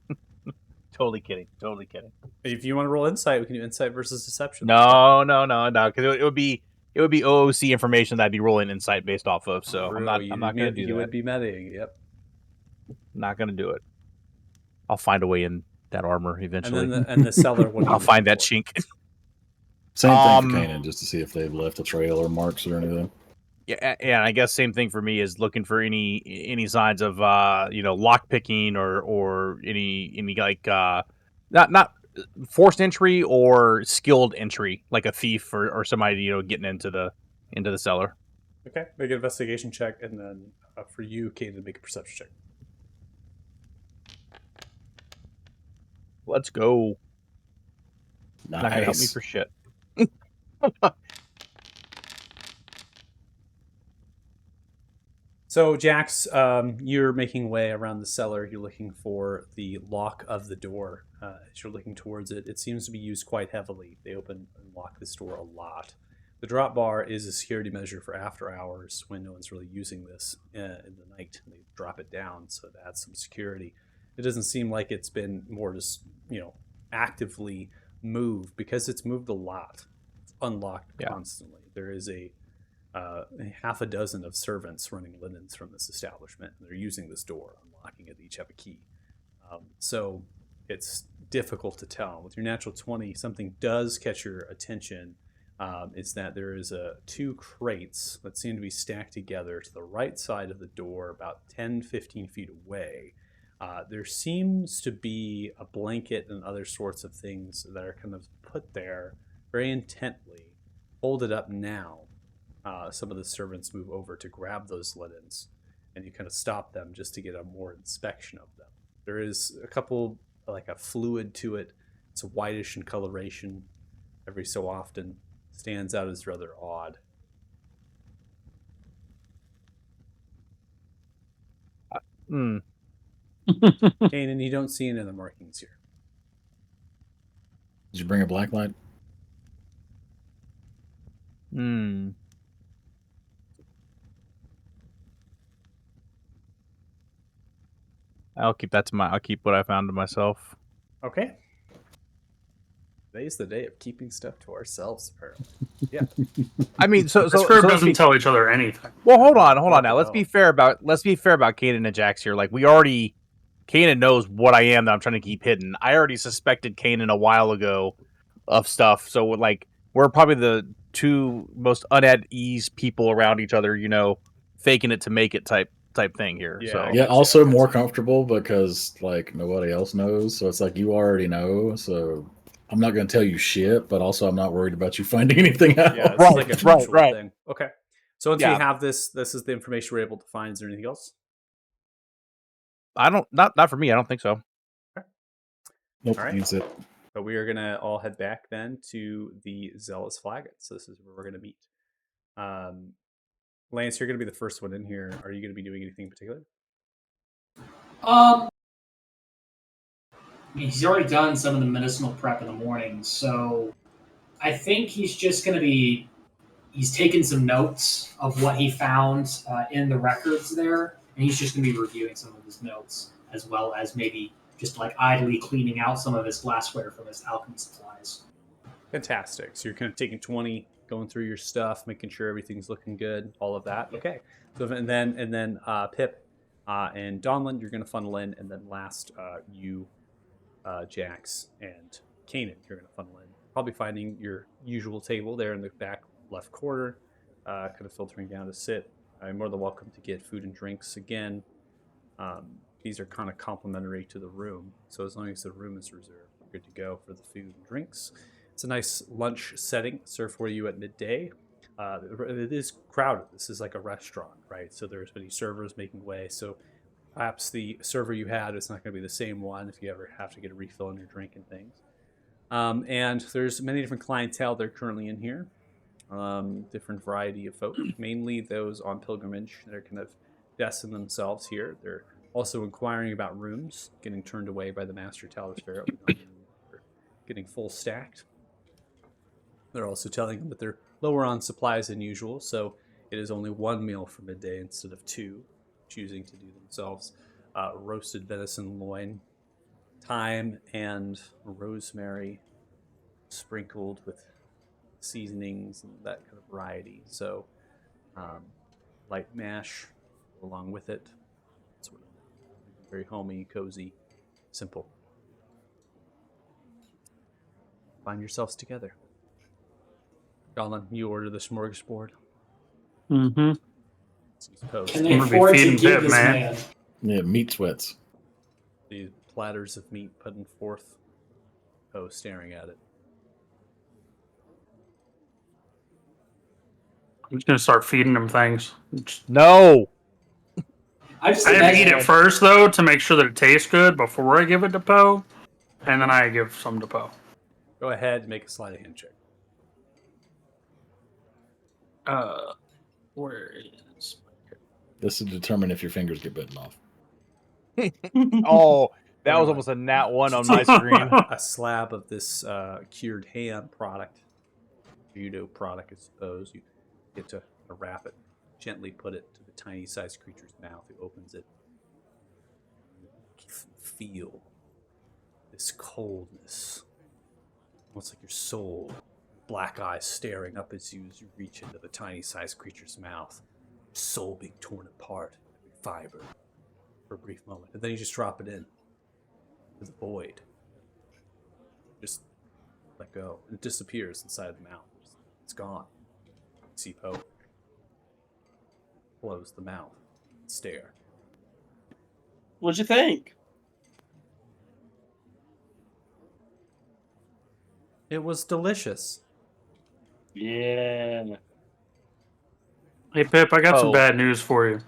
Speaker 2: Totally kidding. Totally kidding.
Speaker 1: If you want to roll insight, we can do insight versus deception.
Speaker 2: No, because it would be OOC information that I'd be rolling insight based off of. So I'm not going to do
Speaker 1: You
Speaker 2: that.
Speaker 1: would be metaing, yep.
Speaker 2: Not going to do it. I'll find a way in that armor eventually.
Speaker 1: And the cellar. What are you
Speaker 2: I'll find that
Speaker 1: looking
Speaker 2: chink.
Speaker 3: Same thing for
Speaker 2: Um,
Speaker 3: Kanan, just to see if they've left a trail or marks or anything.
Speaker 2: Yeah, and I guess same thing for me is looking for any signs of lock picking or any like not forced entry or skilled entry, like a thief or somebody getting into the cellar.
Speaker 1: for? Okay, make an investigation check, and then for you, Kaden, make a perception check.
Speaker 2: Let's go. Not gonna help me
Speaker 3: Nice.
Speaker 2: for shit.
Speaker 1: So, Jax, you're making way around the cellar. You're looking for the lock of the door. As you're looking towards it, it seems to be used quite heavily. They open and lock this door a lot. The drop bar is a security measure for after hours when no one's really using this in the night. They drop it down so to add some security. It doesn't seem like it's been more just, actively moved because it's moved a lot. It's unlocked
Speaker 2: Yeah.
Speaker 1: constantly. There is a half a dozen of servants running linens from this establishment, and they're using this door, unlocking it. They each have a key. So it's difficult to tell. With your natural 20, something does catch your attention. Is that there is two crates that seem to be stacked together to the right side of the door, about 10, 15 feet away. There seems to be a blanket and other sorts of things that are kind of put there very intently, folded up now. Some of the servants move over to grab those linens, and you kind of stop them just to get a more inspection of them. There is a couple, like a fluid to it. It's whitish in coloration every so often. Stands out as rather odd. Kanan, you don't see any other markings here.
Speaker 3: Did you bring a black light?
Speaker 2: Hmm. I'll keep what I found to myself.
Speaker 1: Okay. Today's the day of keeping stuff to ourselves, apparently.
Speaker 2: I mean, so
Speaker 4: This group
Speaker 2: let's
Speaker 4: doesn't
Speaker 2: be-
Speaker 4: tell each other anything.
Speaker 2: Well, hold on
Speaker 1: Not
Speaker 2: now.
Speaker 1: at
Speaker 2: Let's
Speaker 1: all.
Speaker 2: be fair about Kanan and Jax here. Like Kanan knows what I am that I'm trying to keep hidden. I already suspected Kanan a while ago of stuff, so like we're probably the two most at ease people around each other. Faking it to make it type thing here.
Speaker 1: Yeah,
Speaker 2: so
Speaker 1: I
Speaker 3: Yeah,
Speaker 1: gotcha,
Speaker 3: also
Speaker 1: I gotcha.
Speaker 3: more comfortable because like nobody else knows. So it's like you already know. So I'm not going to tell you shit, but also I'm not worried about you finding anything out.
Speaker 1: Yeah, it's
Speaker 2: Right,
Speaker 1: like a
Speaker 2: right,
Speaker 1: mutual
Speaker 2: right.
Speaker 1: thing. Okay. So once we
Speaker 2: Yeah.
Speaker 1: have this is the information we're able to find. Is there anything else?
Speaker 2: I don't not for me. I don't think so.
Speaker 3: Nope,
Speaker 1: All right.
Speaker 3: that's it.
Speaker 1: But we are going to all head back then to the Zealous Flagons. So this is where we're going to meet. Lance, you're going to be the first one in here. Are you going to be doing anything in particular?
Speaker 5: I mean, he's already done some of the medicinal prep in the morning, so I think he's just going to be. He's taken some notes of what he found in the records there, and he's just going to be reviewing some of his notes, as well as maybe just like idly cleaning out some of his glassware from his alchemy supplies.
Speaker 1: Fantastic. So you're kind of taking 20, going through your stuff, making sure everything's looking good, all of that.
Speaker 5: Yep.
Speaker 1: Okay. So and then Pip and Donlin, you're going to funnel in, and then last you, Jax, and Kanan, you're going to funnel in. Probably finding your usual table there in the back left corner, kind of filtering down to sit. I'm more than welcome to get food and drinks again. These are kind of complimentary to the room, so as long as the room is reserved, we're good to go for the food and drinks. It's a nice lunch setting served for you at midday. It is crowded. This is like a restaurant, right? So there's many servers making way. So perhaps the server you had is not going to be the same one if you ever have to get a refill on your drink and things. And there's many different clientele that are currently in here. Different variety of folk, mainly those on pilgrimage that are kind of destined themselves here. They're also inquiring about rooms, getting turned away by the Master Talos Pharaoh, getting full stacked. They're also telling them that they're lower on supplies than usual, so it is only one meal for midday instead of two, choosing to do themselves roasted venison loin, thyme and rosemary sprinkled with seasonings and that kind of variety. So light mash along with it, sort of very homey, cozy, simple. Find yourselves together. Donlin, you order the smorgasbord.
Speaker 4: Mm-hmm.
Speaker 5: Can
Speaker 4: I'm
Speaker 5: they
Speaker 4: gonna be
Speaker 5: afford to
Speaker 4: feeding
Speaker 5: give
Speaker 4: Pip,
Speaker 5: this
Speaker 4: man.
Speaker 5: man?
Speaker 3: Yeah, meat sweats.
Speaker 1: The platters of meat putting forth. Poe staring at it.
Speaker 4: I'm just gonna start feeding him things.
Speaker 2: No.
Speaker 5: I just
Speaker 4: I have to eat
Speaker 5: imagine
Speaker 4: it first though to make sure that it tastes good before I give it to Poe, and then I give some to Poe.
Speaker 1: Go ahead and make a sleight of hand check.
Speaker 4: Where is?
Speaker 3: This will determine if your fingers get bitten off.
Speaker 2: Oh, that was
Speaker 1: Everyone.
Speaker 2: almost a nat 1 on my screen.
Speaker 1: A slab of this cured ham product, judo product, I suppose. You get to wrap it, gently put it to the tiny sized creature's mouth, who opens it. Feel this coldness. Almost like your soul, black eyes staring up as you reach into the tiny sized creature's mouth. Your soul being torn apart, every fiber, for a brief moment. And then you just drop it in to the void. Just let go. And it disappears inside the mouth. It's gone. You see Poe close the mouth, stare.
Speaker 6: What'd you think?
Speaker 1: It was delicious.
Speaker 6: Yeah.
Speaker 4: Hey Pip, I got some
Speaker 2: Oh.
Speaker 4: bad news for you.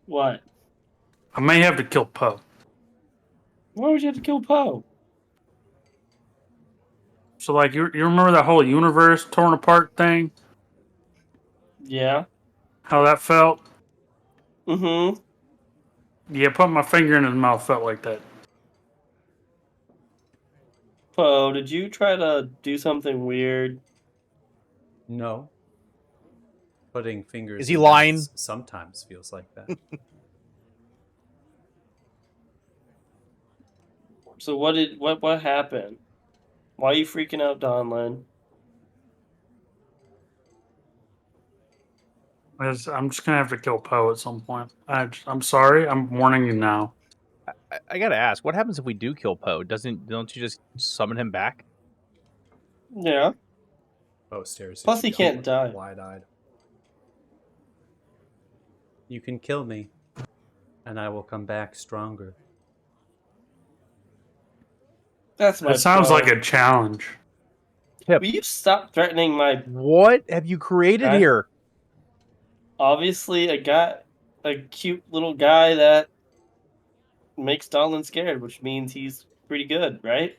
Speaker 6: What?
Speaker 4: I may have to kill Poe.
Speaker 6: Why would you have to kill Poe?
Speaker 4: So like you remember that whole universe torn apart thing?
Speaker 6: Yeah.
Speaker 4: How that felt?
Speaker 6: Mm-hmm.
Speaker 4: Yeah, putting my finger in his mouth felt like that.
Speaker 6: Poe, did you try to do something weird?
Speaker 1: No. Putting fingers
Speaker 2: Is he
Speaker 1: in
Speaker 2: lying?
Speaker 1: mouths sometimes feels like that.
Speaker 6: So what happened? Why are you freaking out, Donlin?
Speaker 4: I'm just gonna have to kill Poe at some point. I'm sorry. I'm warning you now.
Speaker 2: I gotta ask, what happens if we do kill Poe? Don't you just summon him back?
Speaker 6: Yeah.
Speaker 1: Poe stares at
Speaker 6: Plus
Speaker 1: you,
Speaker 6: he can't die.
Speaker 1: wide-eyed. You can kill me, and I will come back stronger.
Speaker 6: That's my
Speaker 4: That sounds
Speaker 6: Poe.
Speaker 4: like a challenge.
Speaker 6: Will you stop threatening my
Speaker 2: What have you created
Speaker 6: Okay.
Speaker 2: here?
Speaker 6: obviously a cute little guy that makes Donlin scared, which means he's pretty good, right?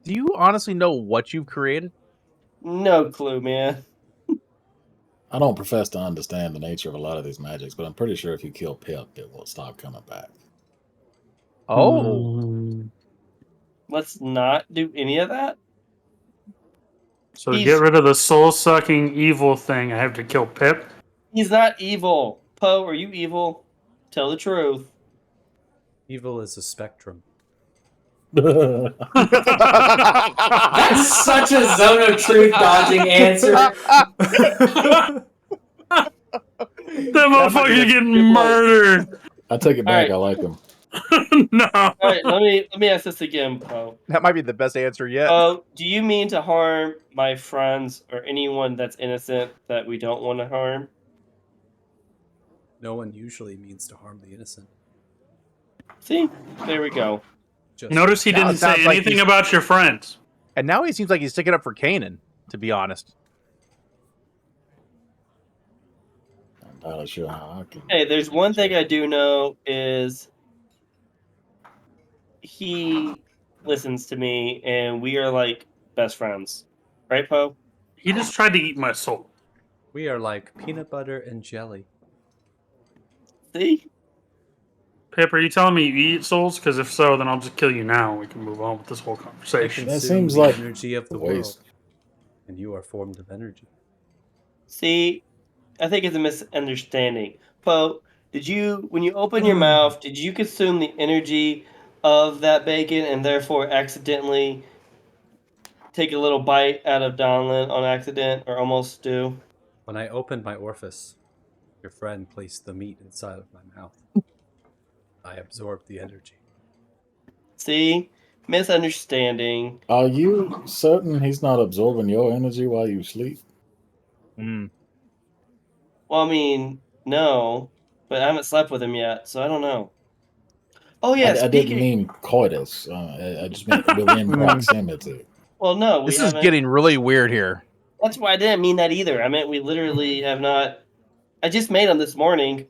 Speaker 2: Do you honestly know what you've created?
Speaker 6: No clue, man.
Speaker 3: I don't profess to understand the nature of a lot of these magics, but I'm pretty sure if you kill Pip, it will stop coming back.
Speaker 2: Oh,
Speaker 4: Mm.
Speaker 6: Let's not do any of that.
Speaker 4: So to
Speaker 6: He's-
Speaker 4: get rid of the soul-sucking evil thing, I have to kill Pip.
Speaker 6: He's not evil. Poe, are you evil? Tell the truth.
Speaker 1: Evil is a spectrum.
Speaker 5: That's such a zone of truth dodging answer.
Speaker 4: That
Speaker 2: might be
Speaker 4: motherfucker's
Speaker 2: a
Speaker 4: getting
Speaker 2: good one.
Speaker 4: murdered.
Speaker 3: I take it back.
Speaker 6: Alright.
Speaker 3: I like him.
Speaker 4: No.
Speaker 6: All right, let me ask this again, Poe.
Speaker 2: that might be the best answer yet.
Speaker 6: Poe, do you mean to harm my friends or anyone that's innocent that we don't want to harm?
Speaker 1: No one usually means to harm the innocent.
Speaker 6: See, there we go.
Speaker 1: Just
Speaker 4: Notice he
Speaker 2: Now it
Speaker 4: didn't say
Speaker 2: sounds like
Speaker 4: anything
Speaker 2: he's-
Speaker 4: about your friends.
Speaker 2: And now he seems like he's sticking up for Kanan, to be honest.
Speaker 3: I'm not sure how I can.
Speaker 6: Hey, there's one thing I do know is he listens to me, and we are like best friends, right, Poe?
Speaker 4: He just tried to eat my soul.
Speaker 1: We are like peanut butter and jelly.
Speaker 6: See,
Speaker 4: Pip, are you telling me you eat souls? Because if so, then I'll just kill you now and we can move on with this whole
Speaker 1: I
Speaker 4: conversation.
Speaker 3: That
Speaker 1: consume
Speaker 3: seems
Speaker 1: the
Speaker 3: like
Speaker 1: energy of the
Speaker 3: waste.
Speaker 1: world, and you are formed of energy.
Speaker 6: see, I think it's a misunderstanding. Poe, when you open your mouth, did you consume the energy of that bacon and therefore accidentally take a little bite out of Donlin on accident or almost do?
Speaker 1: When I opened my orifice, your friend placed the meat inside of my mouth. I absorbed the energy.
Speaker 6: See, misunderstanding.
Speaker 3: Are you certain he's not absorbing your energy while you sleep?
Speaker 2: Mm.
Speaker 6: Well, I mean, no, but I haven't slept with him yet, so I don't know. Oh yeah,
Speaker 3: I didn't
Speaker 6: speaking.
Speaker 3: mean coitus. I just meant within proximity.
Speaker 6: Well, no, we
Speaker 2: This is
Speaker 6: haven't.
Speaker 2: getting really weird here.
Speaker 6: That's why I didn't mean that either. I meant we literally have not. I just made him this morning.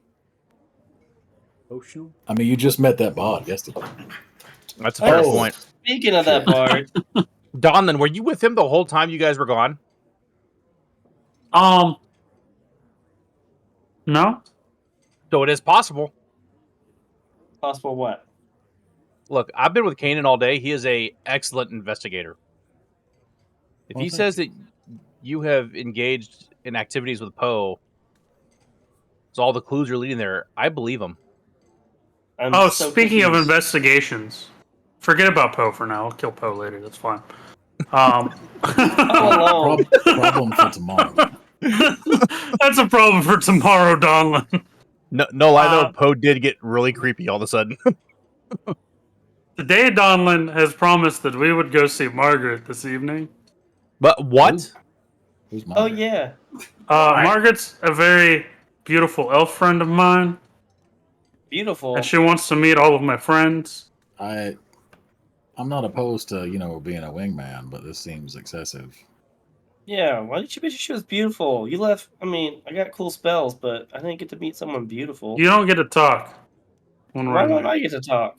Speaker 1: Potional?
Speaker 3: I mean, you just met that bard yesterday.
Speaker 2: That's a fair
Speaker 6: Oh.
Speaker 2: point.
Speaker 6: Speaking of that
Speaker 3: Shit.
Speaker 6: bard,
Speaker 2: Donlin, were you with him the whole time you guys were gone?
Speaker 4: No?
Speaker 2: So it is possible.
Speaker 6: possible what?
Speaker 2: Look, I've been with Kanan all day. He is a excellent investigator. If
Speaker 3: Well,
Speaker 2: he
Speaker 3: thank
Speaker 2: says that you have engaged in activities with Poe, so all the clues are leading there, I believe him.
Speaker 6: I'm
Speaker 4: Oh,
Speaker 6: so
Speaker 4: speaking of
Speaker 6: confused.
Speaker 4: investigations, forget about Poe for now. I'll kill Poe later. That's fine.
Speaker 6: alone.
Speaker 3: Problem for tomorrow.
Speaker 4: That's a problem for tomorrow, Donlin.
Speaker 2: No lie though,
Speaker 4: Uh,
Speaker 2: Poe did get really creepy all of a sudden.
Speaker 4: Today, Donlin has promised that we would go see Margaret this evening.
Speaker 2: But what?
Speaker 3: Who's
Speaker 6: Oh
Speaker 3: Margaret?
Speaker 6: yeah,
Speaker 4: Margaret's a very beautiful elf friend of mine,
Speaker 6: beautiful.
Speaker 4: and she wants to meet all of my friends.
Speaker 3: I'm not opposed to being a wingman, but this seems excessive.
Speaker 6: Yeah, why did you mention she was beautiful? You left. I mean, I got cool spells, but I didn't get to meet someone beautiful.
Speaker 4: You don't get to talk when we're
Speaker 6: Why
Speaker 4: in
Speaker 6: don't
Speaker 4: there
Speaker 6: I get to talk?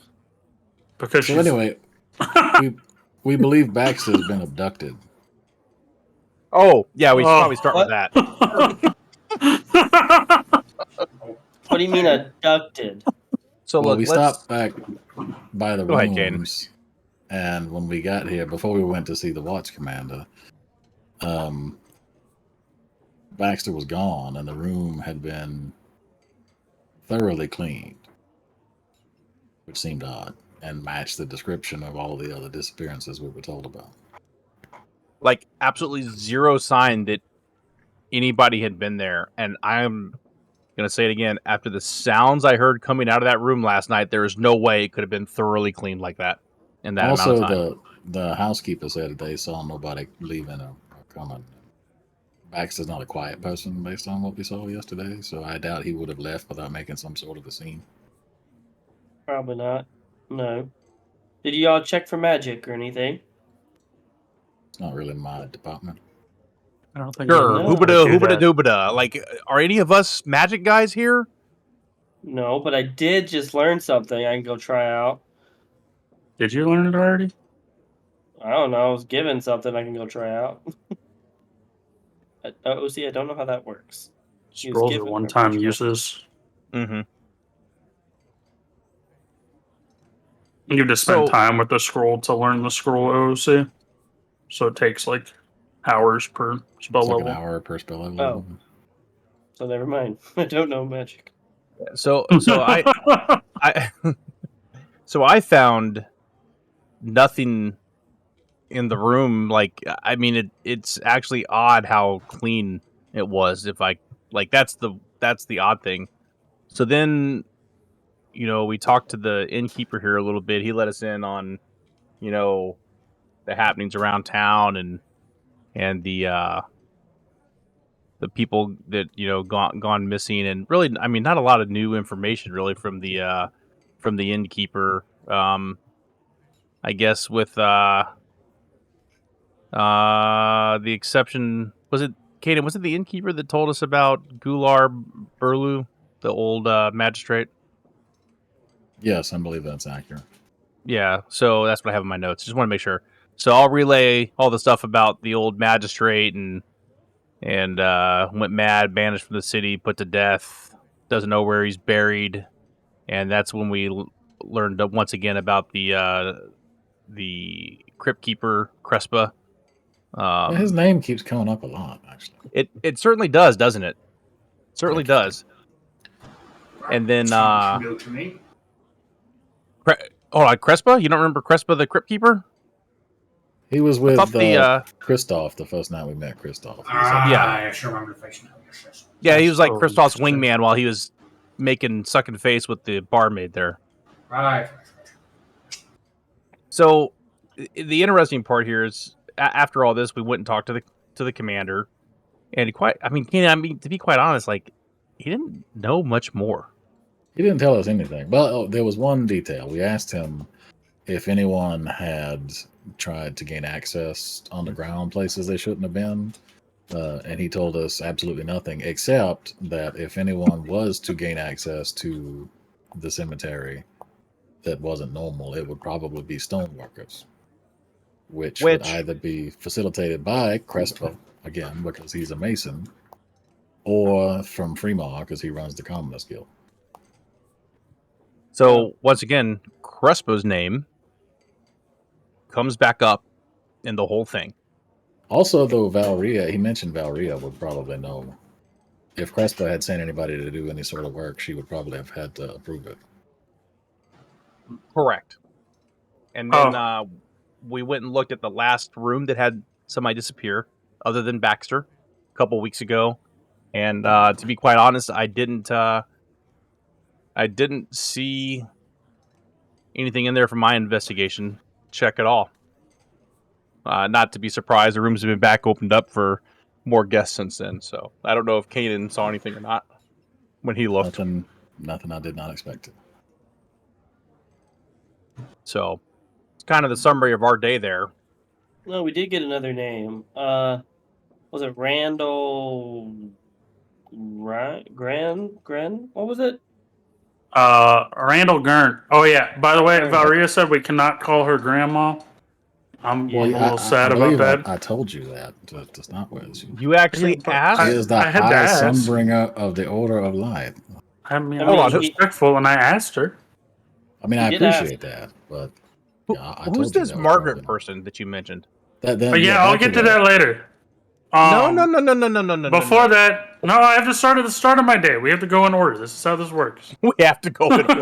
Speaker 4: because
Speaker 3: So
Speaker 4: she's
Speaker 3: anyway, we believe Baxter's been abducted.
Speaker 2: Oh, yeah, we should
Speaker 4: Oh.
Speaker 2: probably start with
Speaker 6: What?
Speaker 2: that.
Speaker 6: What do you mean abducted?
Speaker 2: So
Speaker 3: Well,
Speaker 2: look,
Speaker 3: we
Speaker 2: let's
Speaker 3: stopped back by the
Speaker 2: Go ahead, Jaden.
Speaker 3: rooms, and when we got here, before we went to see the watch commander, Baxter was gone, and the room had been thoroughly cleaned, which seemed odd and matched the description of all the other disappearances we were told about.
Speaker 2: like absolutely zero sign that anybody had been there. And I'm gonna say it again. After the sounds I heard coming out of that room last night, there is no way it could have been thoroughly cleaned like that in that amount
Speaker 3: Also,
Speaker 2: of time.
Speaker 3: the housekeeper said that they saw nobody leaving or coming. Baxter's not a quiet person based on what we saw yesterday, so I doubt he would have left without making some sort of a scene.
Speaker 6: Probably not. No. Did you all check for magic or anything?
Speaker 3: It's not really my department.
Speaker 4: I don't think
Speaker 2: Sure,
Speaker 6: No.
Speaker 2: hoobada,
Speaker 4: do
Speaker 2: hoobada,
Speaker 4: that.
Speaker 2: doobada. Like, are any of us magic guys here?
Speaker 6: No, but I did just learn something I can go try out.
Speaker 4: Did you learn it already?
Speaker 6: I don't know. I was given something I can go try out. OC, I don't know how that works. He was
Speaker 4: Scrolls are
Speaker 6: given a
Speaker 4: one-time
Speaker 6: ritual.
Speaker 4: uses.
Speaker 2: Mm-hmm.
Speaker 4: You just spend
Speaker 2: So-
Speaker 4: time with the scroll to learn the scroll OOC. So it takes like hours per spell
Speaker 3: It's like
Speaker 4: level.
Speaker 3: an hour per spell level.
Speaker 6: Oh. So never mind. I don't know magic.
Speaker 2: So I so I found nothing in the room. Like, I mean, it's actually odd how clean it was. If I like, that's the odd thing. So then, we talked to the innkeeper here a little bit. He let us in on, the happenings around town and the people that gone missing, and really, I mean, not a lot of new information really from the innkeeper. I guess with the exception, was it Kaden? Was it the innkeeper that told us about Gular Burlu, the old magistrate?
Speaker 3: Yes, I believe that's accurate.
Speaker 2: Yeah, so that's what I have in my notes. Just want to make sure. So I'll relay all the stuff about the old magistrate and went mad, banished from the city, put to death, doesn't know where he's buried, and that's when we learned once again about the crypt keeper Crespa.
Speaker 3: Yeah, his name keeps coming up a lot, actually.
Speaker 2: It certainly does, doesn't it? Certainly does. And then
Speaker 5: Go to me.
Speaker 2: Crespa? You don't remember Crespa the crypt keeper?
Speaker 3: He was with
Speaker 2: thought
Speaker 3: Kristoff the first night we met Kristoff.
Speaker 2: Yeah.
Speaker 5: I sure remember the face now. Yes.
Speaker 2: Yeah, he was like
Speaker 4: Oh,
Speaker 2: Kristoff's
Speaker 4: interesting.
Speaker 2: wingman while he was sucking face with the barmaid there.
Speaker 5: Right.
Speaker 2: So the interesting part here is after all this, we went and talked to the commander, and to be quite honest, like, he didn't know much more.
Speaker 3: He didn't tell us anything. Well, there was one detail. We asked him if anyone had tried to gain access underground places they shouldn't have been, and he told us absolutely nothing, except that if anyone was to gain access to the cemetery that wasn't normal, it would probably be stoneworkers, which would either be facilitated by Crespa, again, because he's a mason, or from Fremar, because he runs the Commoners Guild.
Speaker 2: So once again, Crespa's name comes back up in the whole thing.
Speaker 3: Also, though, he mentioned Valria would probably know. If Crespa had sent anybody to do any sort of work, she would probably have had to approve it.
Speaker 2: Correct. And then we went and looked at the last room that had somebody disappear, other than Baxter, a couple weeks ago. And to be quite honest, I didn't see anything in there from my investigation check at all. Not to be surprised, the rooms have been back opened up for more guests since then. So I don't know if Kanan saw anything or not when he looked.
Speaker 3: Nothing I did not expect it.
Speaker 2: So it's kind of the summary of our day there.
Speaker 6: No, we did get another name. Was it Randall Gren? What was it?
Speaker 4: Randall Gurn. Oh yeah. By the way,
Speaker 6: Gurn.
Speaker 4: Valeria said we cannot call her grandma. I'm a little sad about
Speaker 3: believe
Speaker 4: that.
Speaker 3: I told you that to start with.
Speaker 2: You actually
Speaker 4: Yeah, but
Speaker 2: asked?
Speaker 3: He is the
Speaker 4: I had to
Speaker 3: highest
Speaker 4: ask.
Speaker 3: sunbringer of the Order of Light.
Speaker 4: I mean,
Speaker 6: Hold
Speaker 4: I
Speaker 6: on.
Speaker 4: was respectful, and I asked her.
Speaker 3: I mean, I
Speaker 6: You did ask.
Speaker 3: appreciate that, but
Speaker 2: Who-
Speaker 3: yeah, I
Speaker 2: Who's
Speaker 3: told you
Speaker 2: this
Speaker 3: that was
Speaker 2: Margaret
Speaker 3: probably-
Speaker 2: person that you mentioned?
Speaker 4: But yeah, I'll get to that later.
Speaker 2: No.
Speaker 4: Before that, no, I have to start at the start of my day. We have to go in order. This is how this works.
Speaker 2: We have to go in order.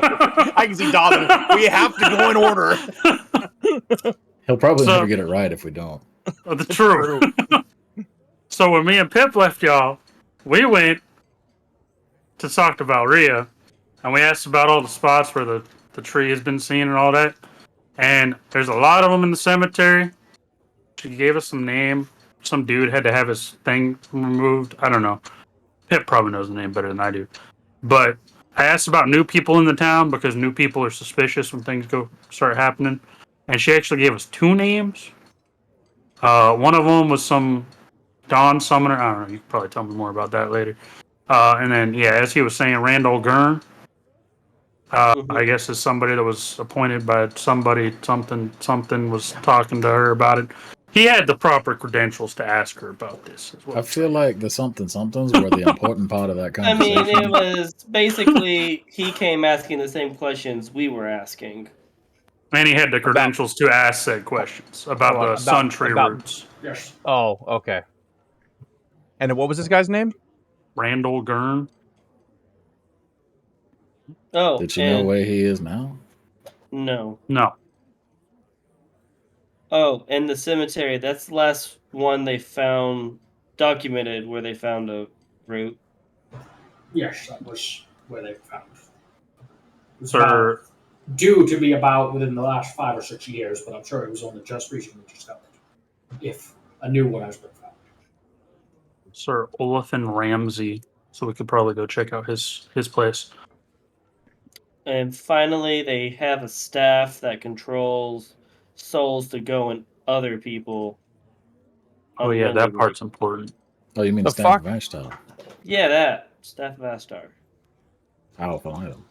Speaker 2: I can see Donovan. We have to go in order.
Speaker 3: He'll probably
Speaker 4: So-
Speaker 3: never get it right if we don't.
Speaker 4: The true. So when me and Pip left y'all, we went to talk to Valria, and we asked about all the spots where the tree has been seen and all that. And there's a lot of them in the cemetery. She gave us some name. Some dude had to have his thing removed. I don't know. Pip probably knows the name better than I do. But I asked about new people in the town because new people are suspicious when things start happening. And she actually gave us 2 names. One of them was some Dawn Summoner. I don't know. You can probably tell me more about that later. And then, yeah, as he was saying, Randall Gurn. I guess is somebody that was appointed by somebody. Something was talking to her about it. He had the proper credentials to ask her about this. As well.
Speaker 3: I feel like the somethings were the important part of that
Speaker 6: I
Speaker 3: conversation.
Speaker 6: mean, it was basically he came asking the same questions we were asking.
Speaker 4: And he had the credentials to ask said questions about the Sun Tree roots.
Speaker 5: Yes.
Speaker 2: Oh, okay. And what was this guy's name?
Speaker 4: Randall Gurn.
Speaker 6: Oh,
Speaker 3: Did you know where he is now?
Speaker 6: No.
Speaker 4: No.
Speaker 6: Oh, and the cemetery. That's the last one they found documented where they found a root.
Speaker 5: Yes, that was where they found it. It was
Speaker 4: Sir,
Speaker 5: due to be about within the last 5 or 6 years, but I'm sure it was only just recently discovered. If a new one has been found.
Speaker 4: Sir Olafin Ramsey. So we could probably go check out his place.
Speaker 6: And finally, they have a staff that controls souls to go in other people.
Speaker 4: Oh yeah, that
Speaker 6: unwillingly.
Speaker 4: part's important.
Speaker 3: Oh, you mean
Speaker 2: The
Speaker 3: the staff
Speaker 2: fuck?
Speaker 3: of Ashtar?
Speaker 6: Yeah, that staff of Astar.
Speaker 3: Powerful item.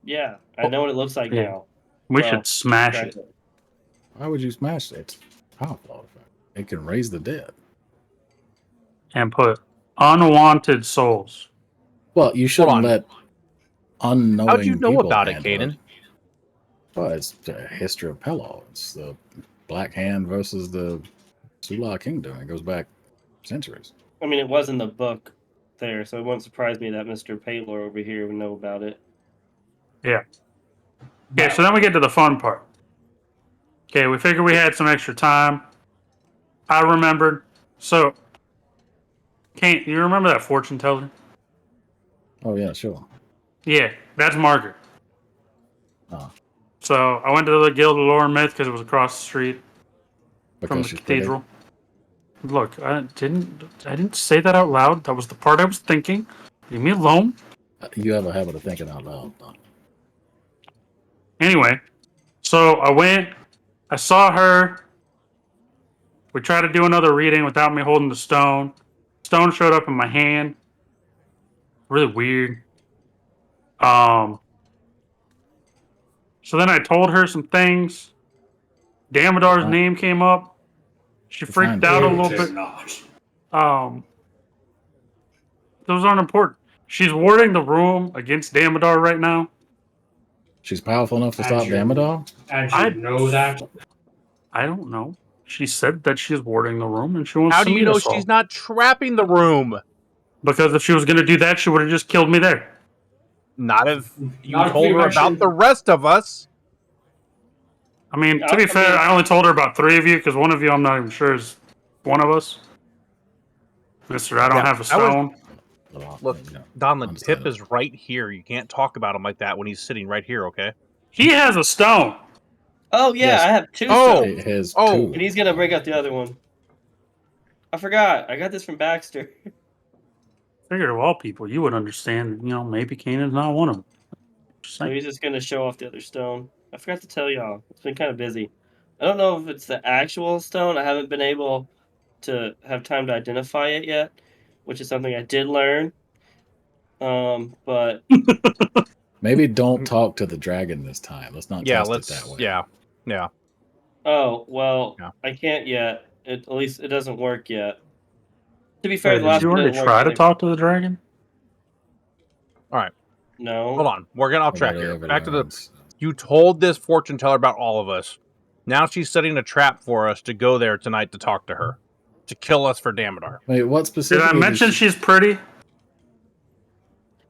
Speaker 6: Yeah, I know what it looks like
Speaker 4: Yeah.
Speaker 6: now.
Speaker 4: We
Speaker 6: Well,
Speaker 4: should smash it.
Speaker 6: Exactly.
Speaker 3: Why would you smash it? It's a powerful artifact. It can raise the dead.
Speaker 4: And put unwanted souls.
Speaker 3: Well, you shouldn't
Speaker 2: on.
Speaker 3: let unknowing
Speaker 2: How'd you know
Speaker 3: people
Speaker 2: about it,
Speaker 3: handle
Speaker 2: Caden?
Speaker 3: Well, it's the history of Pelor. It's the Black Hand versus the Sula Kingdom. It goes back centuries.
Speaker 6: I mean, it was in the book there, so it won't surprise me that Mr. Paylor over here would know about it.
Speaker 4: Okay, so then we get to the fun part. Okay, we figured we had some extra time. I remembered. So, Kate, you remember that fortune teller?
Speaker 3: Oh yeah, sure.
Speaker 4: Yeah, that's Margaret.
Speaker 3: Oh.
Speaker 4: So I went to the Guild of Lore and Myth because it was across the street from the
Speaker 3: Because she's pretty.
Speaker 4: cathedral. Look, I didn't say that out loud. That was the part I was thinking. Leave me alone.
Speaker 3: You have a habit of thinking out loud. Don.
Speaker 4: Anyway, so I went. I saw her. We tried to do another reading without me holding the stone. Stone showed up in my hand. Really weird. So then I told her some things. Damodar's name came up. She freaked
Speaker 3: Fine.
Speaker 4: out a
Speaker 5: It
Speaker 4: little
Speaker 5: did
Speaker 4: bit.
Speaker 5: not.
Speaker 4: Those aren't important. She's warding the room against Damodar right now.
Speaker 3: She's powerful enough to stop
Speaker 5: Andrew.
Speaker 3: Damodar?
Speaker 5: And you
Speaker 4: I-
Speaker 5: know that.
Speaker 4: I don't know. She said that she's warding the room and she wants
Speaker 2: How
Speaker 4: to
Speaker 2: do you
Speaker 4: meet
Speaker 2: know
Speaker 4: us all.
Speaker 2: she's not trapping the room?
Speaker 4: Because if she was going to do that, she would have just killed me there.
Speaker 2: Not if you
Speaker 5: Not if
Speaker 2: told
Speaker 5: you
Speaker 2: her about
Speaker 5: mentioned-
Speaker 2: the rest of us.
Speaker 4: I mean, to
Speaker 6: I
Speaker 4: be
Speaker 6: mean-
Speaker 4: fair, I only told her about 3 of you because one of you I'm not even sure is one of us. Mister, I don't
Speaker 2: Yeah,
Speaker 4: have a
Speaker 2: I was-
Speaker 4: stone.
Speaker 2: Look,
Speaker 3: You know,
Speaker 2: Donlin, Pip
Speaker 3: understand.
Speaker 2: is right here. You can't talk about him like that when he's sitting right here, okay?
Speaker 4: He has a stone.
Speaker 6: Oh yeah,
Speaker 3: Yes.
Speaker 6: I have 2
Speaker 2: Oh!
Speaker 6: stones,
Speaker 3: It has
Speaker 2: Oh.
Speaker 3: two.
Speaker 6: and he's gonna break out the other one. I forgot. I got this from Baxter.
Speaker 4: Figured of all people, you would understand. You know, maybe Kanan's not one of them. Just
Speaker 6: So
Speaker 4: saying.
Speaker 6: he's just gonna show off the other stone. I forgot to tell y'all. It's been kind of busy. I don't know if it's the actual stone. I haven't been able to have time to identify it yet, which is something I did learn. But
Speaker 3: Maybe don't talk to the dragon this time. Let's not
Speaker 2: Yeah,
Speaker 3: test
Speaker 2: let's.
Speaker 3: it that way.
Speaker 2: Yeah.
Speaker 6: oh well,
Speaker 2: Yeah.
Speaker 6: I can't yet. At least it doesn't work yet. To be fair,
Speaker 4: Wait,
Speaker 6: the
Speaker 4: did
Speaker 6: last
Speaker 4: you
Speaker 6: one
Speaker 4: already
Speaker 6: didn't work
Speaker 4: try to
Speaker 6: either.
Speaker 4: talk to the dragon?
Speaker 6: No.
Speaker 2: Hold on. We're getting off track
Speaker 3: Nobody
Speaker 2: here.
Speaker 3: ever
Speaker 2: Back to the
Speaker 3: learns.
Speaker 2: You told this fortune teller about all of us. Now she's setting a trap for us to go there tonight to talk to her, to kill us for Damodar.
Speaker 3: Wait, what
Speaker 4: Did
Speaker 3: specifically?
Speaker 4: I mention she's pretty?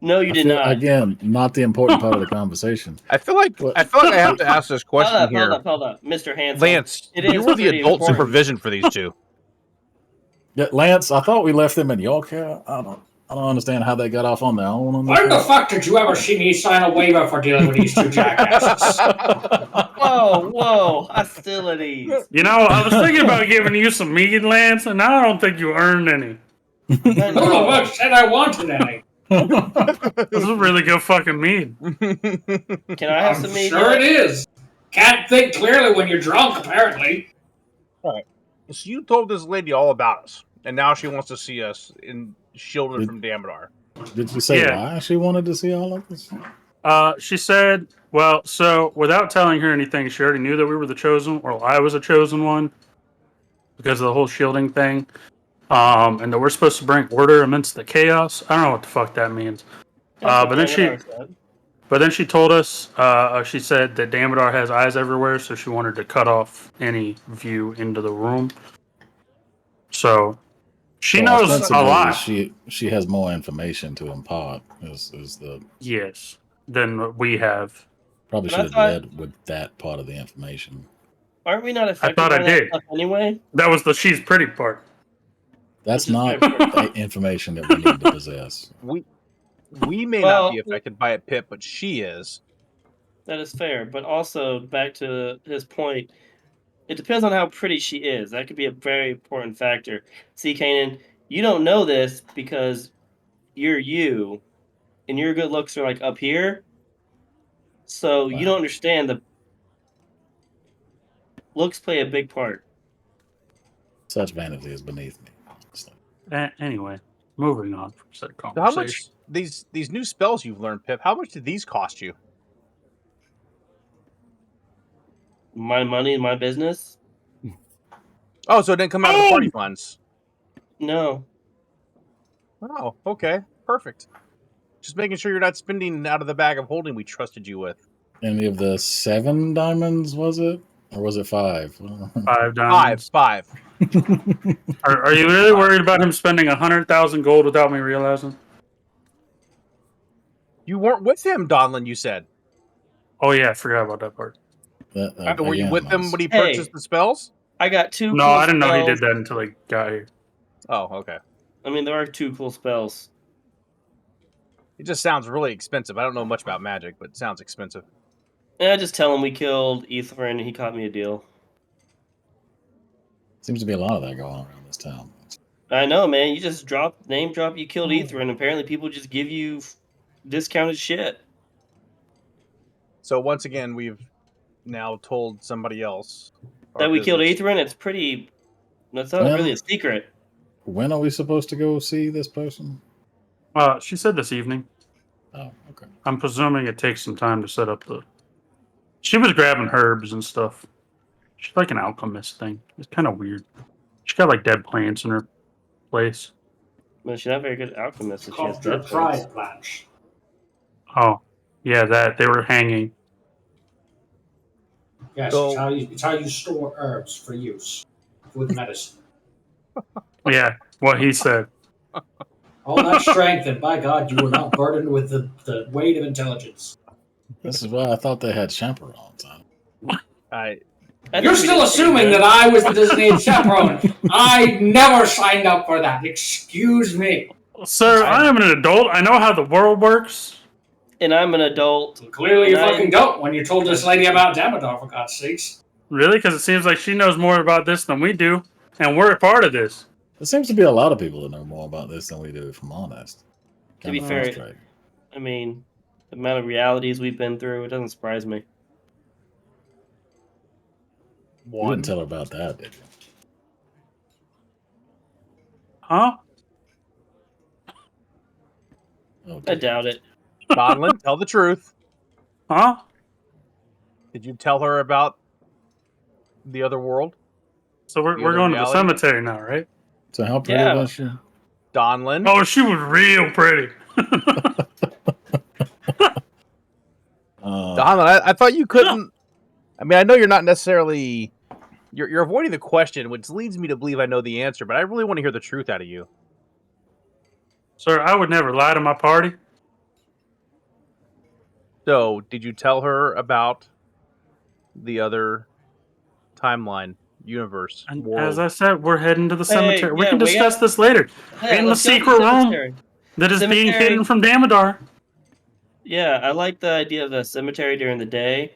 Speaker 6: No, you
Speaker 3: I
Speaker 6: did
Speaker 3: feel-
Speaker 6: not.
Speaker 3: Again, not the important part of the conversation.
Speaker 2: I feel like
Speaker 3: What?
Speaker 2: I have to ask this question
Speaker 6: Hold
Speaker 2: here.
Speaker 6: up, Mr. Hanson.
Speaker 2: Lance,
Speaker 6: It
Speaker 2: you
Speaker 6: is
Speaker 2: were the
Speaker 6: pretty
Speaker 2: adult
Speaker 6: important.
Speaker 2: supervision for these two.
Speaker 3: Yeah, Lance, I thought we left them in your care. I don't understand how they got off on their own. On this
Speaker 5: When the
Speaker 3: one.
Speaker 5: fuck did you ever see me sign a waiver for dealing with these two jackasses?
Speaker 6: Whoa, hostilities.
Speaker 4: You know, I was thinking about giving you some meat, Lance, and I don't think you earned any.
Speaker 6: I
Speaker 5: None of
Speaker 6: know.
Speaker 5: us said I wanted any.
Speaker 4: This is really good fucking meat.
Speaker 6: Can I have
Speaker 5: I'm
Speaker 6: some meat?
Speaker 5: sure it is. Can't think clearly when you're drunk, apparently.
Speaker 2: So you told this lady all about us, and now she wants to see us shielded
Speaker 3: Did-
Speaker 2: from Damodar.
Speaker 3: Did you say
Speaker 4: Yeah.
Speaker 3: why she wanted to see all of this?
Speaker 4: She said, well, so without telling her anything, she already knew that we were the chosen, or I was a chosen one, because of the whole shielding thing. And that we're supposed to bring order amidst the chaos. I don't know what the fuck that means.
Speaker 6: That's
Speaker 4: But
Speaker 6: what
Speaker 4: then
Speaker 6: Damodar said.
Speaker 4: But then she told us, she said that Damodar has eyes everywhere, so she wanted to cut off any view into the room. So she
Speaker 3: Well,
Speaker 4: knows a
Speaker 3: ostensibly,
Speaker 4: lot.
Speaker 3: She has more information to impart. Is the
Speaker 4: Yes, than we have.
Speaker 3: probably
Speaker 6: And I
Speaker 3: should have
Speaker 6: thought-
Speaker 3: led with that part of the information.
Speaker 6: Aren't we not affected
Speaker 4: thought
Speaker 6: by
Speaker 4: I
Speaker 6: that
Speaker 4: did.
Speaker 6: stuff anyway?
Speaker 4: That was the she's pretty part.
Speaker 3: That's
Speaker 6: Which is
Speaker 3: not
Speaker 6: very
Speaker 3: the information that we need to possess.
Speaker 2: We may
Speaker 6: Well-
Speaker 2: not be affected by it, Pip, but she is.
Speaker 6: That is fair, but also back to his point, it depends on how pretty she is. That could be a very important factor. See, Kanan, you don't know this because you're you, and your good looks are like up here. So you
Speaker 3: Wow.
Speaker 6: don't understand the looks play a big part.
Speaker 3: Such vanity is beneath me. honestly.
Speaker 4: Anyway, moving on from said
Speaker 2: So how
Speaker 4: conversation.
Speaker 2: much these new spells you've learned, Pip? How much did these cost you?
Speaker 6: My money and my business?
Speaker 2: Oh, so it didn't come out of the party funds.
Speaker 6: No.
Speaker 2: Oh, okay, perfect. Just making sure you're not spending out of the bag of holding we trusted you with.
Speaker 3: Any of the 7 diamonds, was it? Or was it 5?
Speaker 4: 5 diamonds.
Speaker 2: Five.
Speaker 4: Are you really worried about him spending 100,000 gold without me realizing?
Speaker 2: You weren't with him, Donlin. You said.
Speaker 4: Oh yeah, I forgot about that part.
Speaker 2: Were you with him when he
Speaker 6: Hey.
Speaker 2: purchased the spells?
Speaker 6: I got 2
Speaker 4: No,
Speaker 6: cool
Speaker 4: I didn't know he did
Speaker 6: spells.
Speaker 4: that until he got here.
Speaker 2: Oh, okay.
Speaker 6: I mean, there are 2 cool spells.
Speaker 2: It just sounds really expensive. I don't know much about magic, but it sounds expensive.
Speaker 6: And I just tell him we killed Ether and he caught me a deal.
Speaker 3: Seems to be a lot of that going on around this town.
Speaker 6: I know, man. You just name drop, you killed Ether, and apparently people just give you discounted shit.
Speaker 2: So once again, we've now told somebody else our
Speaker 6: That we killed
Speaker 2: business.
Speaker 6: Aetherin, it's pretty. That's not
Speaker 3: Well-
Speaker 6: really a secret.
Speaker 3: When are we supposed to go see this person?
Speaker 4: She said this evening.
Speaker 3: Oh, okay.
Speaker 4: I'm presuming it takes some time to set up the. She was grabbing herbs and stuff. She's like an alchemist thing. It's kind of weird. She got like dead plants in her place.
Speaker 6: But she's not very good at alchemist if she has
Speaker 5: Called your
Speaker 6: dead plants.
Speaker 5: pride blanche.
Speaker 4: Oh, yeah, that they were hanging.
Speaker 5: Yes,
Speaker 2: So-
Speaker 5: it's how you store herbs for use with medicine.
Speaker 4: Yeah, what he said.
Speaker 5: All that strength, and by God, you were not burdened with the weight of intelligence.
Speaker 3: This is why I thought they had chaperones.
Speaker 6: I
Speaker 5: You're
Speaker 6: think we
Speaker 5: still
Speaker 6: did
Speaker 5: assuming
Speaker 6: pretty
Speaker 5: that
Speaker 6: good.
Speaker 5: I was the designated chaperone. I never signed up for that. Excuse me.
Speaker 4: Sir, I am an adult. I know how the world works.
Speaker 6: And I'm an adult.
Speaker 5: Clearly, you
Speaker 6: And I-
Speaker 5: fucking don't when you told this lady about Damodar, for God's sakes.
Speaker 4: Really? Because it seems like she knows more about this than we do. And we're a part of this.
Speaker 3: There seems to be a lot of people that know more about this than we do, if I'm honest.
Speaker 6: To be
Speaker 3: Kinda
Speaker 6: fair,
Speaker 3: frustrating.
Speaker 6: I mean, the amount of realities we've been through, it doesn't surprise me.
Speaker 3: You didn't tell her about that, did you?
Speaker 4: Huh?
Speaker 3: Oh,
Speaker 6: I
Speaker 3: dear.
Speaker 6: doubt it.
Speaker 2: Donlin, tell the truth.
Speaker 4: Huh?
Speaker 2: Did you tell her about the other world?
Speaker 4: So we're
Speaker 2: The other
Speaker 4: going to the
Speaker 2: reality?
Speaker 4: cemetery now, right?
Speaker 3: So how pretty
Speaker 6: Yeah.
Speaker 3: was she?
Speaker 2: Donlin?
Speaker 4: Oh, she was real pretty.
Speaker 2: Donald, I thought you couldn't. I mean, I know you're not necessarily. You're avoiding the question, which leads me to believe I know the answer, but I really want to hear the truth out of you.
Speaker 4: Sir, I would never lie to my party.
Speaker 2: So, did you tell her about the other timeline, universe,
Speaker 4: And
Speaker 2: world?
Speaker 4: as I said, we're heading to the cemetery. We
Speaker 6: yeah,
Speaker 4: can
Speaker 6: we
Speaker 4: discuss
Speaker 6: got-
Speaker 4: this later.
Speaker 6: Yeah,
Speaker 4: in the
Speaker 6: let's go to
Speaker 4: secret room.
Speaker 6: cemetery.
Speaker 4: That is being
Speaker 6: Cemetery.
Speaker 4: hidden from Damodar.
Speaker 6: Yeah, I like the idea of the cemetery during the day.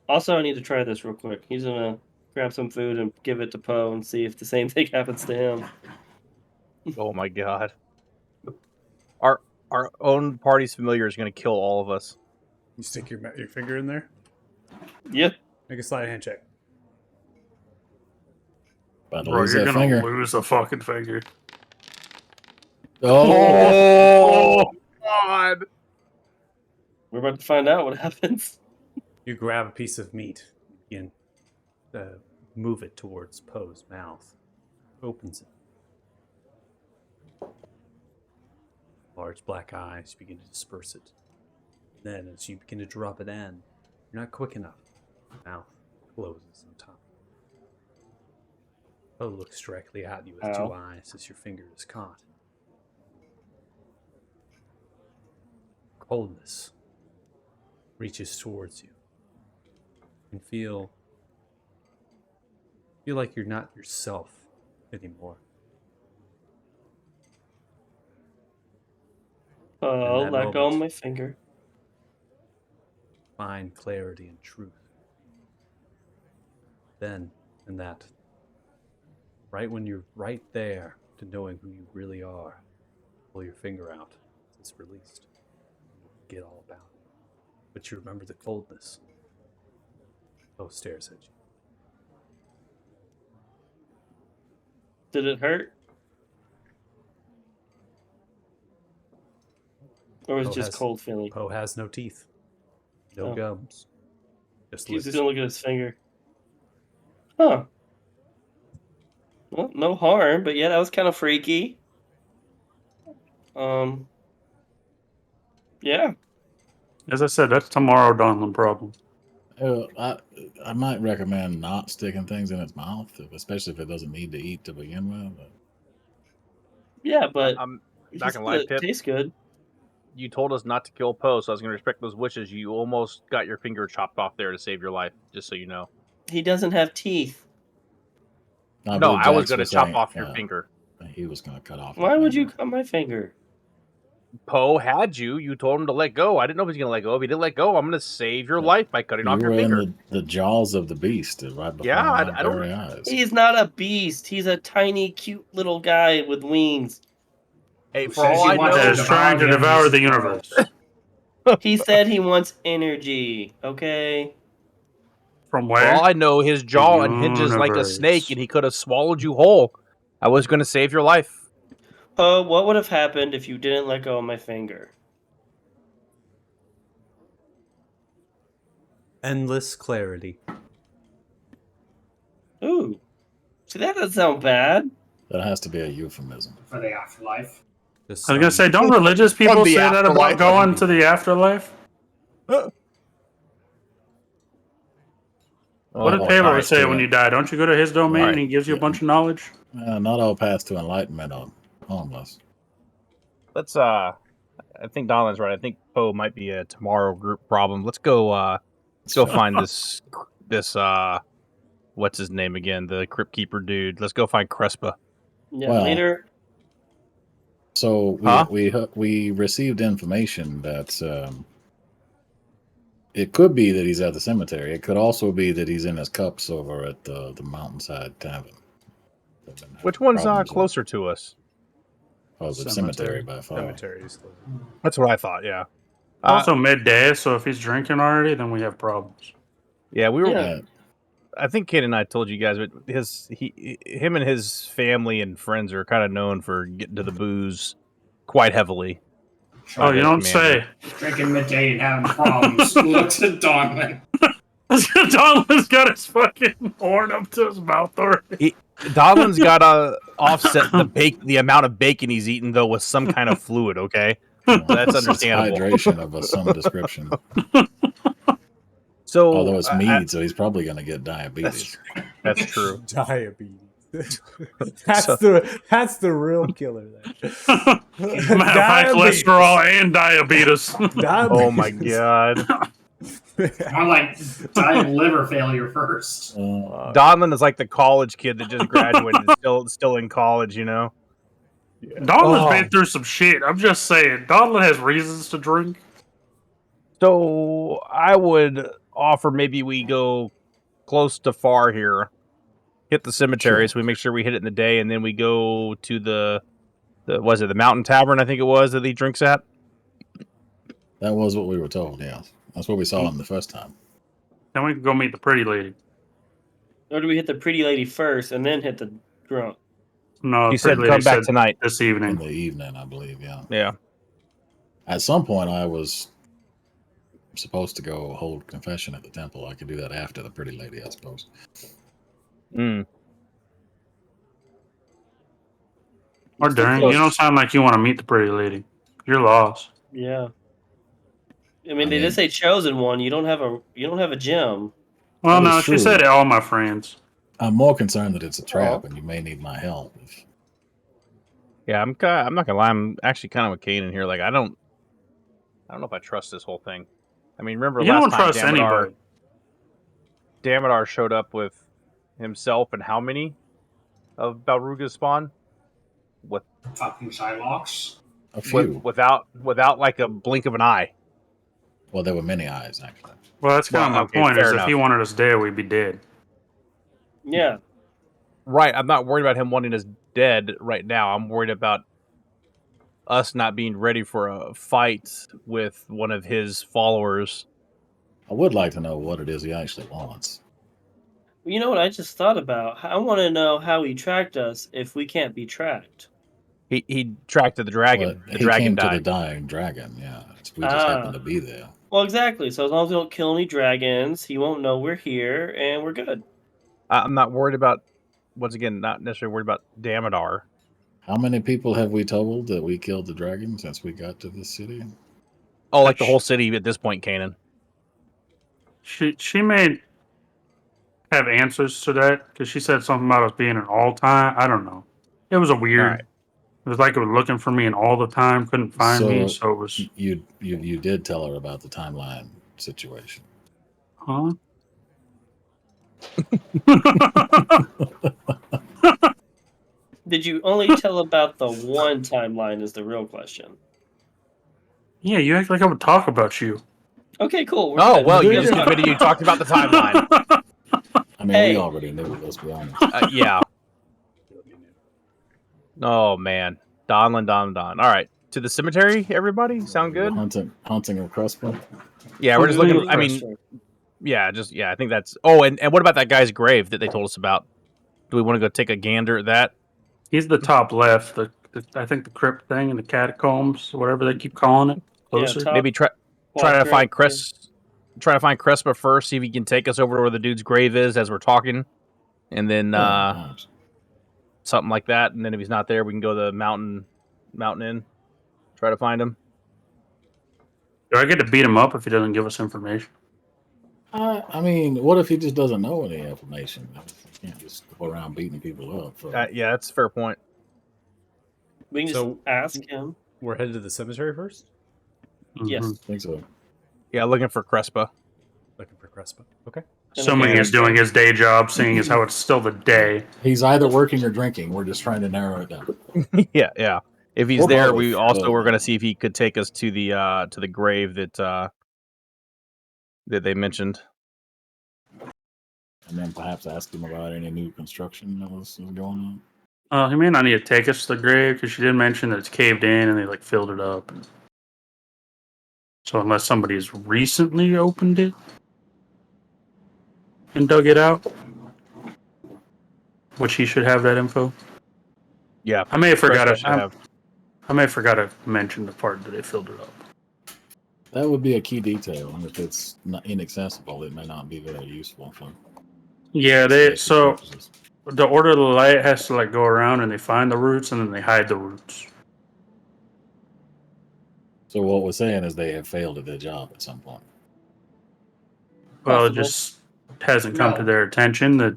Speaker 6: Also, I need to try this real quick. He's gonna grab some food and give it to Poe and see if the same thing happens to him.
Speaker 2: Oh my god. Our own party's familiar is going to kill all of us.
Speaker 1: You stick your finger in there.
Speaker 6: Yep.
Speaker 1: Make a sleight of hand check.
Speaker 3: About to
Speaker 4: Bro,
Speaker 3: lose
Speaker 4: you're
Speaker 3: that
Speaker 4: gonna
Speaker 3: finger.
Speaker 4: lose a fucking finger.
Speaker 3: Oh,
Speaker 2: God!
Speaker 6: We're about to find out what happens.
Speaker 1: You grab a piece of meat and move it towards Poe's mouth. Opens it. Large black eyes begin to disperse it. Then, as you begin to drop it in, you're not quick enough. Mouth closes on top. Poe looks directly at you with
Speaker 6: Ow.
Speaker 1: two eyes as your finger is caught. Coldness reaches towards you. And feel like you're not yourself anymore.
Speaker 6: I'll
Speaker 1: that
Speaker 6: let go of
Speaker 1: moment.
Speaker 6: my finger.
Speaker 1: Find clarity and truth. Then, in that, right when you're right there to knowing who you really are, pull your finger out. It's released. You forget all about it. But you remember the coldness. Poe stares at you.
Speaker 6: Did it hurt? Or was it
Speaker 1: Poe
Speaker 6: just
Speaker 1: has-
Speaker 6: cold feeling?
Speaker 1: Poe has no teeth. No
Speaker 6: Oh.
Speaker 1: gums. Just
Speaker 6: He's
Speaker 1: lips.
Speaker 6: gonna look at his finger. Huh. Well, no harm, but yeah, that was kind of freaky. Yeah.
Speaker 4: As I said, that's tomorrow Donlin problem.
Speaker 3: I might recommend not sticking things in its mouth, especially if it doesn't need to eat to begin with. But
Speaker 6: Yeah, but
Speaker 2: I'm
Speaker 6: he's
Speaker 2: not gonna lie,
Speaker 6: gonna
Speaker 2: Pip.
Speaker 6: taste good.
Speaker 2: You told us not to kill Poe, so I was going to respect those wishes. You almost got your finger chopped off there to save your life, just so you know.
Speaker 6: He doesn't have teeth.
Speaker 3: I
Speaker 2: No,
Speaker 3: believe
Speaker 2: I was
Speaker 3: Jax
Speaker 2: going to
Speaker 3: was
Speaker 2: chop
Speaker 3: saying,
Speaker 2: off your finger.
Speaker 3: He was going to cut off.
Speaker 6: Why
Speaker 3: your
Speaker 6: would you
Speaker 3: finger.
Speaker 6: cut my finger?
Speaker 2: Poe had you. You told him to let go. I didn't know if he was going to let go. If he didn't let go, I'm going to save your
Speaker 3: Yeah.
Speaker 2: life by cutting
Speaker 3: You
Speaker 2: off your
Speaker 3: were
Speaker 2: finger.
Speaker 3: in the jaws of the beast, right before
Speaker 2: Yeah,
Speaker 3: my
Speaker 2: I don't-
Speaker 3: very eyes.
Speaker 6: He's not a beast. He's a tiny, cute little guy with wings.
Speaker 2: Hey,
Speaker 5: Who
Speaker 2: for
Speaker 5: says
Speaker 2: all
Speaker 5: he
Speaker 2: I
Speaker 5: wants
Speaker 2: know,
Speaker 4: That is trying to devour the universe.
Speaker 6: He said he wants energy. Okay.
Speaker 4: From
Speaker 2: for
Speaker 4: where?
Speaker 2: all I know, his jaw unhinges like a
Speaker 4: Universe.
Speaker 2: snake, and he could have swallowed you whole. I was going to save your life.
Speaker 6: What would have happened if you didn't let go of my finger?
Speaker 1: Endless clarity.
Speaker 6: Ooh. See, that doesn't sound bad.
Speaker 3: That has to be a euphemism.
Speaker 5: For the afterlife.
Speaker 1: The
Speaker 4: I was gonna
Speaker 1: sun-
Speaker 4: say, don't religious people
Speaker 2: the
Speaker 4: say that
Speaker 2: afterlife.
Speaker 4: about going to the afterlife? What did
Speaker 3: Oh,
Speaker 4: Palo
Speaker 3: alright,
Speaker 4: say
Speaker 3: so-
Speaker 4: when you die? Don't you go to his domain
Speaker 3: Right.
Speaker 4: and he gives you a
Speaker 3: Yeah.
Speaker 4: bunch of knowledge?
Speaker 3: Not all paths to enlightenment are harmless.
Speaker 2: Let's, I think Donald's right. I think Poe might be a tomorrow group problem. Let's go, let's go find this, what's his name again? The Crypt Keeper dude. Let's go find Crespa.
Speaker 6: Yeah,
Speaker 3: Well,
Speaker 6: later.
Speaker 3: So
Speaker 2: Huh?
Speaker 3: we received information that it could be that he's at the cemetery. It could also be that he's in his cups over at the Mountainside Tavern.
Speaker 2: Which one's
Speaker 3: Problems with-
Speaker 2: closer to us?
Speaker 3: Oh, the cemetery by far.
Speaker 1: Cemeteries.
Speaker 2: That's what I thought. Yeah.
Speaker 4: Also midday, so if he's drinking already, then we have problems.
Speaker 2: Yeah, we were.
Speaker 6: Yeah.
Speaker 2: I think Kate and I told you guys, but him and his family and friends are kind of known for getting to the booze quite heavily.
Speaker 4: Oh, you don't
Speaker 2: Commander.
Speaker 4: say.
Speaker 5: Drinking midday and having problems. Looks at Donlin.
Speaker 4: Donlin's got his fucking horn up to his mouth already.
Speaker 2: Donlin's got to offset the amount of bacon he's eating though with some kind of fluid. Okay. That's
Speaker 3: It's
Speaker 2: understandable.
Speaker 3: hydration of some description.
Speaker 2: So
Speaker 3: Although it's mead, so he's probably going to get diabetes.
Speaker 2: that's true.
Speaker 1: Diabetes.
Speaker 2: So-
Speaker 1: that's the real killer there.
Speaker 4: I'm gonna have high cholesterol and diabetes.
Speaker 2: Oh my god.
Speaker 5: More like dying liver failure first.
Speaker 2: Donlin is like the college kid that just graduated, still in college, you know.
Speaker 4: Donald's
Speaker 2: Oh.
Speaker 4: been through some shit. I'm just saying. Donald has reasons to drink.
Speaker 2: So I would offer maybe we go close to far here, hit the cemetery,
Speaker 3: Sure.
Speaker 2: so we make sure we hit it in the day, and then we go to the was it the Mountain Tavern? I think it was that he drinks at.
Speaker 3: That was what we were told, yeah. That's what we saw him the first time.
Speaker 4: Then we can go meet the pretty lady.
Speaker 6: Or do we hit the pretty lady first and then hit the drunk?
Speaker 4: No,
Speaker 2: He
Speaker 4: the
Speaker 2: said
Speaker 4: pretty
Speaker 2: come
Speaker 4: lady
Speaker 2: back
Speaker 4: said
Speaker 2: tonight.
Speaker 4: this
Speaker 3: In
Speaker 4: evening.
Speaker 3: the evening, I believe, yeah.
Speaker 2: Yeah.
Speaker 3: At some point, I was supposed to go hold confession at the temple. I could do that after the pretty lady, I suppose.
Speaker 2: Mm.
Speaker 4: Or dang, you don't sound like you want to meet the pretty lady. You're lost.
Speaker 6: Yeah. I mean, they did say chosen one. You don't have a gem.
Speaker 4: Well,
Speaker 3: That
Speaker 4: no,
Speaker 3: is
Speaker 4: she
Speaker 3: true.
Speaker 4: said all my friends.
Speaker 3: I'm more concerned that it's a trap and you may need my help.
Speaker 2: Yeah, I'm not gonna lie. I'm actually kind of with Kanan here. Like, I don't know if I trust this whole thing. I mean, remember
Speaker 4: You
Speaker 2: last
Speaker 4: don't
Speaker 2: time
Speaker 4: trust anybody.
Speaker 2: Damodar showed up with himself and how many of Balruga's spawn?
Speaker 5: Fucking Shylocks.
Speaker 3: A few.
Speaker 2: Without like a blink of an eye.
Speaker 3: Well, there were many eyes, actually.
Speaker 4: Well, that's kind
Speaker 2: Well,
Speaker 4: of
Speaker 2: okay,
Speaker 4: my point.
Speaker 2: fair
Speaker 4: Is
Speaker 2: enough.
Speaker 4: if he wanted us dead, we'd be dead.
Speaker 6: Yeah.
Speaker 2: Right. I'm not worried about him wanting us dead right now. I'm worried about us not being ready for a fight with one of his followers.
Speaker 3: I would like to know what it is he actually wants.
Speaker 6: You know what I just thought about? I want to know how he tracked us if we can't be tracked.
Speaker 2: He tracked the dragon.
Speaker 3: Well,
Speaker 2: The
Speaker 3: he
Speaker 2: dragon
Speaker 3: came
Speaker 2: died.
Speaker 3: to the dying dragon, yeah. We just happened to be there.
Speaker 6: Well, exactly. So as long as we don't kill any dragons, he won't know we're here, and we're good.
Speaker 2: I'm not worried about, once again, not necessarily worried about Damodar.
Speaker 3: How many people have we told that we killed the dragon since we got to this city?
Speaker 2: Oh, like the whole city at this point, Kanan.
Speaker 4: She may have answers to that because she said something about us being an all time. I don't know. It was a weird.
Speaker 2: All right.
Speaker 4: It was like it was looking for me and all the time couldn't find me. So it was.
Speaker 3: You did tell her about the timeline situation.
Speaker 4: Huh?
Speaker 6: Did you only tell about the one timeline is the real question.
Speaker 4: Yeah, you act like I would talk about you.
Speaker 6: Okay, cool. We're
Speaker 2: Oh,
Speaker 6: good.
Speaker 2: well, you
Speaker 6: We're
Speaker 2: just
Speaker 6: good.
Speaker 2: admitted you talked about the timeline.
Speaker 3: I mean,
Speaker 6: Hey.
Speaker 3: we already knew, let's be honest.
Speaker 2: Yeah. Oh, man. Donlin. All right. To the cemetery, everybody? Sound good?
Speaker 3: Hunting of Crespin?
Speaker 2: Yeah, we're just looking. I mean, I think that's. Oh, and what about that guy's grave that they told us about? Do we want to go take a gander at that?
Speaker 4: He's the top left. I think the crypt thing in the catacombs, whatever they keep calling it. Closer.
Speaker 6: top
Speaker 2: Maybe try to
Speaker 6: quadrant,
Speaker 2: find Chris. Try to find Crespa first. See if he can take us over to where the dude's grave is as we're talking, and then something like that. And then if he's not there, we can go to the mountain inn. Try to find him.
Speaker 4: Do I get to beat him up if he doesn't give us information?
Speaker 3: I mean, what if he just doesn't know any information? You can't just go around beating people up.
Speaker 2: Yeah, that's a fair point.
Speaker 6: We can just
Speaker 1: So-
Speaker 6: ask him.
Speaker 1: We're headed to the cemetery first.
Speaker 6: Yes.
Speaker 4: Mhm.
Speaker 3: I think so.
Speaker 2: Yeah, looking for Crespa.
Speaker 1: Looking for Crespa. Okay.
Speaker 4: Assuming he's doing his day job, seeing as how it's still the day.
Speaker 3: He's either working or drinking. We're just trying to narrow it down.
Speaker 2: yeah. If he's
Speaker 3: Or
Speaker 2: there,
Speaker 3: both,
Speaker 2: we also
Speaker 3: but-
Speaker 2: were going to see if he could take us to the grave that they mentioned.
Speaker 3: And then perhaps ask him about any new construction that was going on.
Speaker 4: He may not need to take us to the grave because she did mention that it's caved in and they like filled it up. So unless somebody's recently opened it and dug it out, which he should have that info.
Speaker 2: Yeah,
Speaker 4: I may have forgot
Speaker 2: Crespa
Speaker 4: it.
Speaker 2: should have.
Speaker 4: I may have forgot to mention the part that they filled it up.
Speaker 3: That would be a key detail. And if it's not inaccessible, it may not be very useful for
Speaker 4: Yeah,
Speaker 3: safety
Speaker 4: so
Speaker 3: purposes.
Speaker 4: the Order of the Light has to like go around and they find the roots and then they hide the roots.
Speaker 3: So what we're saying is they have failed at their job at some point.
Speaker 4: Well, it
Speaker 6: Possible.
Speaker 4: just hasn't come to
Speaker 5: No.
Speaker 4: their attention that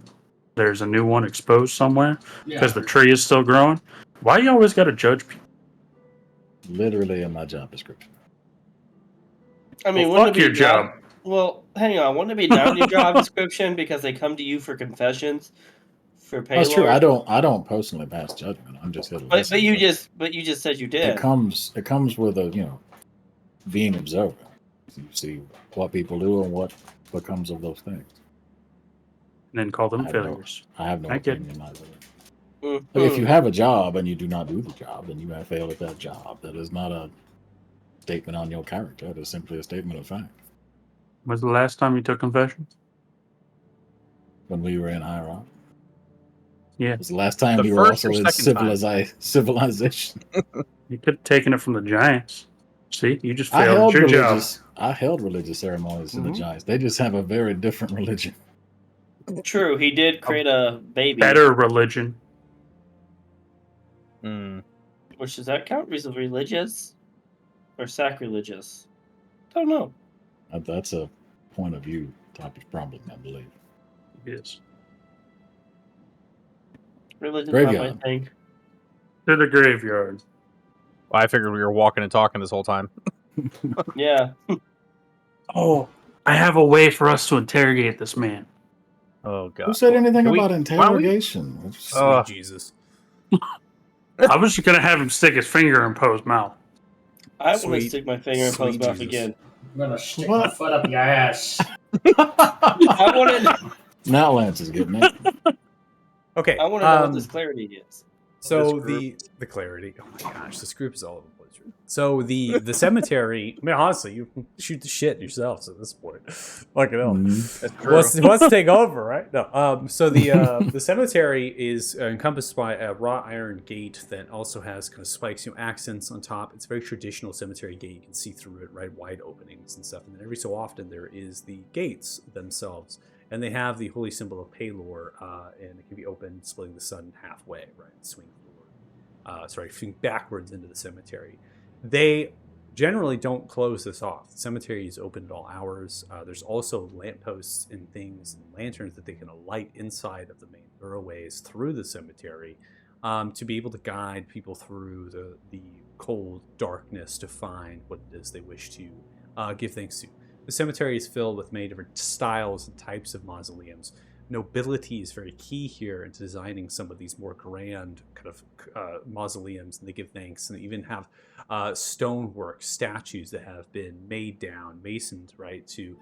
Speaker 4: there's a new one exposed somewhere because
Speaker 5: Yeah.
Speaker 4: the tree is still growing. Why you always got to judge people?
Speaker 3: Literally in my job description.
Speaker 6: I mean,
Speaker 4: Well,
Speaker 6: wouldn't
Speaker 4: fuck
Speaker 6: it
Speaker 4: your
Speaker 6: be
Speaker 4: job.
Speaker 6: down? Well, hang on. Wouldn't it be down your job description because they come to you for confessions, for pay?
Speaker 3: That's true. I don't personally pass judgment. I'm just here to
Speaker 6: But
Speaker 3: listen.
Speaker 6: you just said you
Speaker 3: it
Speaker 6: did.
Speaker 3: comes with a being observant. You see what people do and what comes of those things.
Speaker 4: And then call them
Speaker 3: I have no-
Speaker 4: failures.
Speaker 3: I have no
Speaker 4: I get it.
Speaker 3: opinion either.
Speaker 6: Mhm.
Speaker 3: But if you have a job and you do not do the job, then you have failed at that job. That is not a statement on your character. It is simply a statement of fact.
Speaker 4: When's the last time you took confession?
Speaker 3: When we were in High Rock,
Speaker 4: Yeah.
Speaker 3: it was the last time
Speaker 2: The
Speaker 3: we were
Speaker 2: first
Speaker 3: also
Speaker 2: or
Speaker 3: in
Speaker 2: second time?
Speaker 3: civilization.
Speaker 4: You could have taken it from the Giants. See, you just
Speaker 3: I
Speaker 4: failed
Speaker 3: held
Speaker 4: at your job.
Speaker 3: religious ceremonies in the
Speaker 2: Mhm.
Speaker 3: Giants. They just have a very different religion.
Speaker 6: True, he did create a baby.
Speaker 4: Better religion.
Speaker 2: Mm.
Speaker 6: Which does that count? Is it religious or sacrilegious? Don't know.
Speaker 3: That's a point of view type of problem, I believe.
Speaker 4: Yes.
Speaker 6: Religion's not my
Speaker 3: Graveyard.
Speaker 6: thing.
Speaker 4: To the graveyard.
Speaker 2: I figured we were walking and talking this whole time.
Speaker 6: Yeah.
Speaker 4: Oh, I have a way for us to interrogate this man.
Speaker 2: Oh god.
Speaker 3: Who said anything
Speaker 2: Can we-
Speaker 3: about
Speaker 2: why don't we-
Speaker 3: interrogation?
Speaker 1: Sweet Jesus.
Speaker 4: I was just gonna have him stick his finger in Poe's mouth.
Speaker 6: I want to
Speaker 1: Sweet-
Speaker 6: stick my finger in Poe's
Speaker 1: sweet
Speaker 6: mouth
Speaker 1: Jesus.
Speaker 6: again.
Speaker 5: I'm gonna stick my
Speaker 3: What?
Speaker 5: foot up your ass.
Speaker 6: I wanted
Speaker 3: Now Lance is getting it.
Speaker 1: Okay.
Speaker 6: I want to know what this clarity is.
Speaker 1: So
Speaker 2: this
Speaker 1: the clarity. Oh my gosh, this group is all over the place. So the cemetery. I mean, honestly, you shoot the shit yourselves at this point. Fucking hell.
Speaker 3: Mhm.
Speaker 2: That's true.
Speaker 1: Let's take over, right? No. So the cemetery is encompassed by a wrought iron gate that also has kind of spikes, accents on top. It's a very traditional cemetery gate. You can see through it, right? Wide openings and stuff. And then every so often there is the gates themselves, and they have the holy symbol of Palor, and it can be opened, splitting the sun halfway, right? Swing backwards into the cemetery. They generally don't close this off. The cemetery is open at all hours. There's also lampposts and things and lanterns that they can light inside of the main thoroughways through the cemetery, to be able to guide people through the cold darkness to find what it is they wish to give thanks to. The cemetery is filled with many different styles and types of mausoleums. Nobility is very key here in designing some of these more grand kind of mausoleums, and they give thanks, and they even have stonework statues that have been made down, masoned, right, to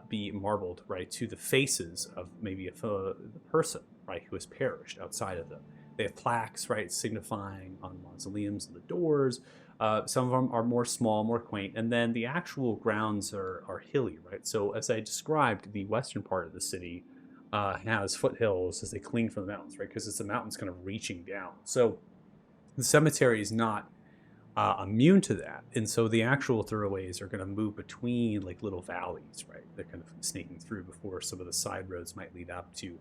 Speaker 1: be marbled, right, to the faces of maybe the person, right, who has perished outside of them. They have plaques, right, signifying on mausoleums and the doors. Some of them are more small, more quaint, and then the actual grounds are hilly, right? So as I described, the western part of the city has foothills as they cling from the mountains, right? Because it's the mountains kind of reaching down. So the cemetery is not immune to that, and so the actual thoroughways are going to move between like little valleys, right? They're kind of snaking through before some of the side roads might lead up to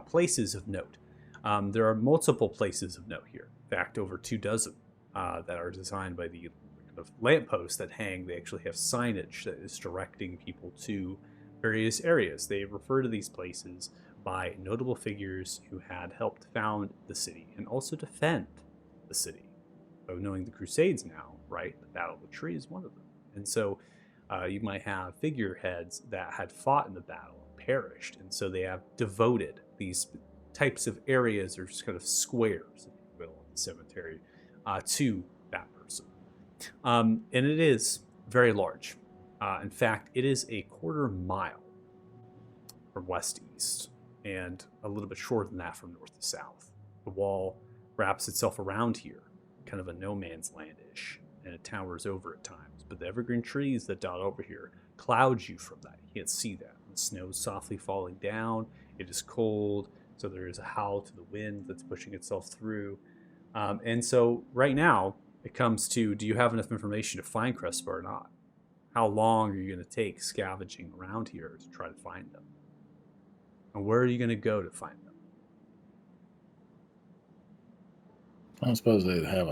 Speaker 1: places of note. There are multiple places of note here. In fact, over 24 that are designed by the kind of lampposts that hang. They actually have signage that is directing people to various areas. They refer to these places by notable figures who had helped found the city and also defend the city. So knowing the Crusades now, right, the Battle of the Tree is one of them. And so you might have figureheads that had fought in the battle and perished, and so they have devoted these types of areas, or just kind of squares, if you will, in the cemetery, to that person. And it is very large. In fact, it is a 1/4 mile from west to east, and a little bit shorter than that from north to south. The wall wraps itself around here, kind of a no man's land-ish, and it towers over at times. But the evergreen trees that dot over here cloud you from that. You can't see that. The snow is softly falling down. It is cold, so there is a howl to the wind that's pushing itself through. And so right now, it comes to, do you have enough information to find Crespa or not? How long are you going to take scavenging around here to try to find them? And where are you going to go to find them?
Speaker 3: I don't suppose they'd have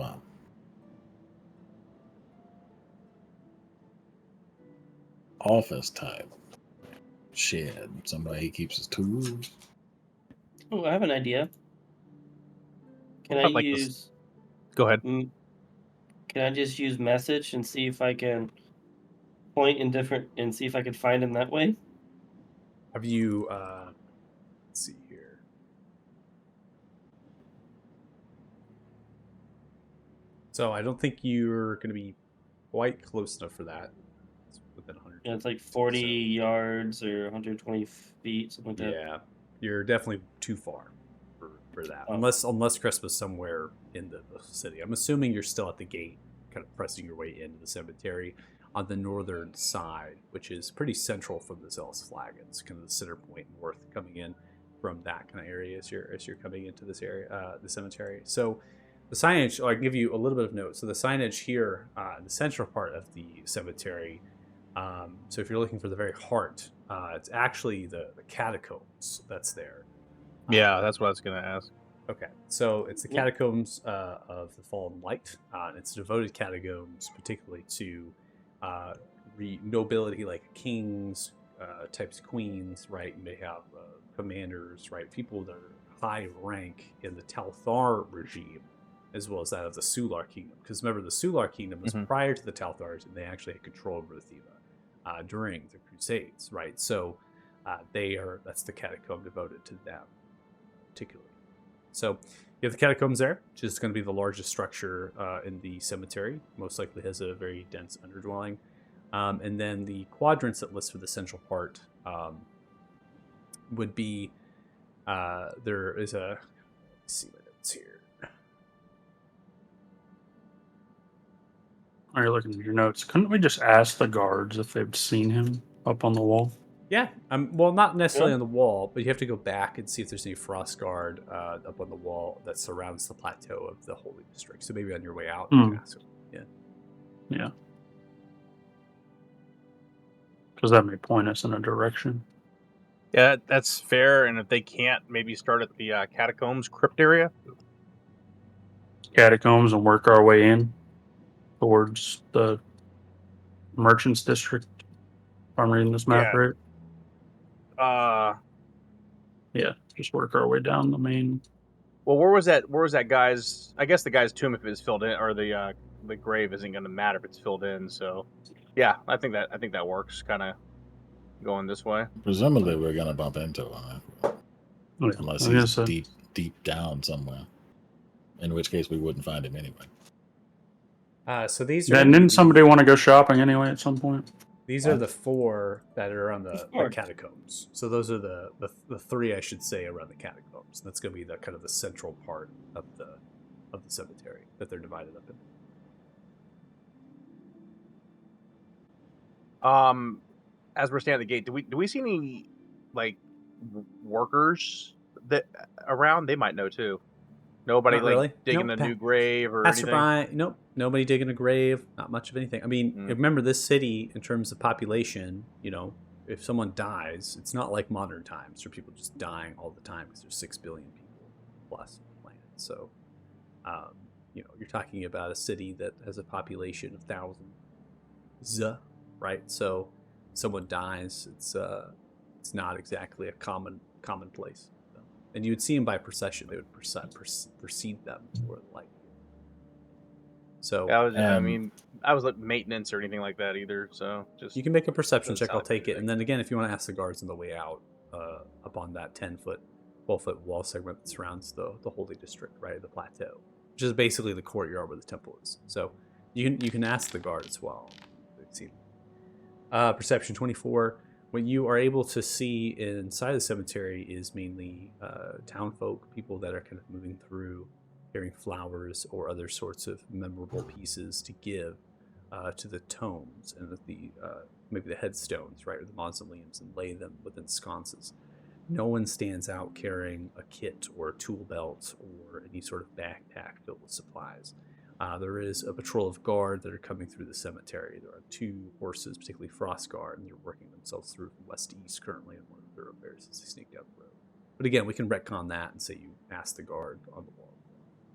Speaker 3: office type shed. Somebody he keeps his tools.
Speaker 6: Oh, I have an idea. Can I
Speaker 2: I'd like this.
Speaker 6: use?
Speaker 2: Go ahead.
Speaker 6: Can I just use message and see if I can point in different and see if I can find him that way?
Speaker 1: Have you? Let's see here. So I don't think you're going to be quite close enough for that. It's within 100.
Speaker 6: Yeah, it's like 40 yards or 120 feet, something like that.
Speaker 1: Yeah, you're definitely too far for that.
Speaker 6: Oh.
Speaker 1: Unless Chris was somewhere in the city. I'm assuming you're still at the gate, kind of pressing your way into the cemetery on the northern side, which is pretty central from the Zealous Flag. It's kind of the center point north coming in from that kind of area as you're coming into this area, the cemetery. So the signage, I can give you a little bit of note. So the signage here, the central part of the cemetery. So if you're looking for the very heart, it's actually the catacombs that's there.
Speaker 2: Yeah, that's what I was gonna ask.
Speaker 1: Okay, so it's the catacombs of the Fallen Light. It's devoted catacombs, particularly to nobility, like kings, types of queens, right? And they have commanders, right? People that are high rank in the Talthar regime, as well as that of the Sular Kingdom. Because remember, the Sular Kingdom was prior to the Talthars, and they actually had control over the Thiva during the Crusades, right? So that's the catacomb devoted to them, particularly. So you have the catacombs there, which is going to be the largest structure in the cemetery. Most likely has a very dense underdwelling. And then the quadrants that list for the central part would be there is a. Let's see what it's here.
Speaker 4: Are you looking at your notes? Couldn't we just ask the guards if they've seen him up on the wall?
Speaker 1: Yeah, well, not necessarily on the wall, but you have to go back and see if there's any frost guard up on the wall that surrounds the plateau of the Holy District. So maybe on your way out, you can ask them. Yeah.
Speaker 4: Yeah. Because that may point us in a direction.
Speaker 2: Yeah, that's fair. And if they can't, maybe start at the catacombs crypt area.
Speaker 4: Catacombs and work our way in towards the Merchants District. If I'm reading this map right. Yeah, just work our way down the main.
Speaker 2: Well, where was that guy's? I guess the guy's tomb, if it's filled in, or the grave isn't going to matter if it's filled in. So, yeah, I think that works. Kind of going this way.
Speaker 3: Presumably, we're going to bump into him, unless he's deep down somewhere. In which case, we wouldn't find him anyway.
Speaker 1: So these are.
Speaker 4: Yeah, didn't somebody want to go shopping anyway at some point?
Speaker 1: These are the four that are on the catacombs. So those are the three, I should say, around the catacombs. That's going to be the kind of the central part of the cemetery that they're divided up
Speaker 2: in. As we're standing at the gate, do we see any like workers that around? They might know too. Nobody
Speaker 1: Not really.
Speaker 2: digging a new grave or anything?
Speaker 1: Passerby, nope. Nobody digging a grave. Not much of anything. I mean, remember this city in terms of population, if someone dies, it's not like modern times where people just dying all the time because there's 6 billion people plus on the planet. So, you're talking about a city that has a population of thousands, right? So, someone dies, it's not exactly a commonplace. And you would see them by procession. They would precede them more like. So
Speaker 2: I was like maintenance or anything like that either. So just
Speaker 1: you can make a perception check. I'll take it. And then again, if you want to ask the guards on the way out, up on that 10-foot, 12-foot wall segment that surrounds the Holy District, right, the plateau, which is basically the courtyard where the temple is. So you can ask the guard as well. Perception 24. What you are able to see inside the cemetery is mainly townfolk, people that are kind of moving through, carrying flowers or other sorts of memorable pieces to give to the tombs and maybe the headstones, right, or the mausoleums, and lay them within sconces. No one stands out carrying a kit or a tool belt or any sort of backpack filled with supplies. There is a patrol of guard that are coming through the cemetery. There are 2 horses, particularly Frost Guard, and they're working themselves through from west to east currently in one of the thoroughfares as they sneak down the road. But again, we can retcon that and say you asked the guard on the wall.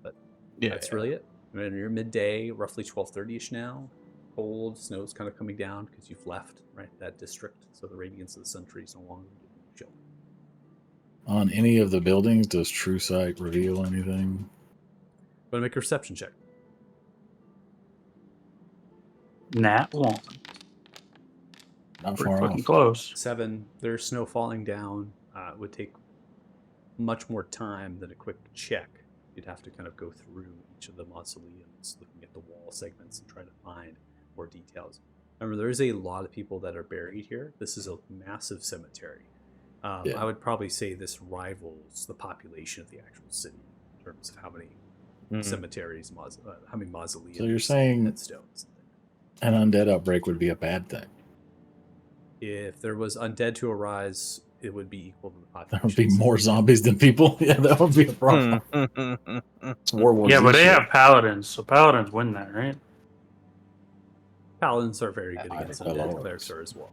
Speaker 1: But that's really it. I mean, you're midday, roughly 12:30ish now. cold. Snow's kind of coming down because you've left right that district, so the radiance of the sun tree is no longer showing.
Speaker 3: On any of the buildings, does True Sight reveal anything?
Speaker 1: But make a perception check.
Speaker 4: Nat 1.
Speaker 3: Not
Speaker 4: Pretty
Speaker 3: far
Speaker 4: fucking
Speaker 3: off.
Speaker 4: close.
Speaker 1: 7. There's snow falling down. It would take much more time than a quick check. You'd have to kind of go through each of the mausoleums, looking at the wall segments and try to find more details. Remember, there's a lot of people that are buried here. This is a massive cemetery.
Speaker 3: Yeah.
Speaker 1: I would probably say this rivals the population of the actual city in terms of how many cemeteries, how many mausoleums.
Speaker 3: So you're saying
Speaker 1: headstones.
Speaker 3: an undead outbreak would be a bad thing?
Speaker 1: If there was undead to arise, it would be equal to the population.
Speaker 3: There would be more zombies than people. Yeah, that would be a problem. It's World War
Speaker 4: Yeah,
Speaker 3: Z
Speaker 4: but they
Speaker 3: shit.
Speaker 4: have paladins, so paladins win that, right?
Speaker 1: Paladins are very good
Speaker 3: I
Speaker 1: against
Speaker 3: fell
Speaker 1: undead.
Speaker 3: off.
Speaker 1: Clerics are as well.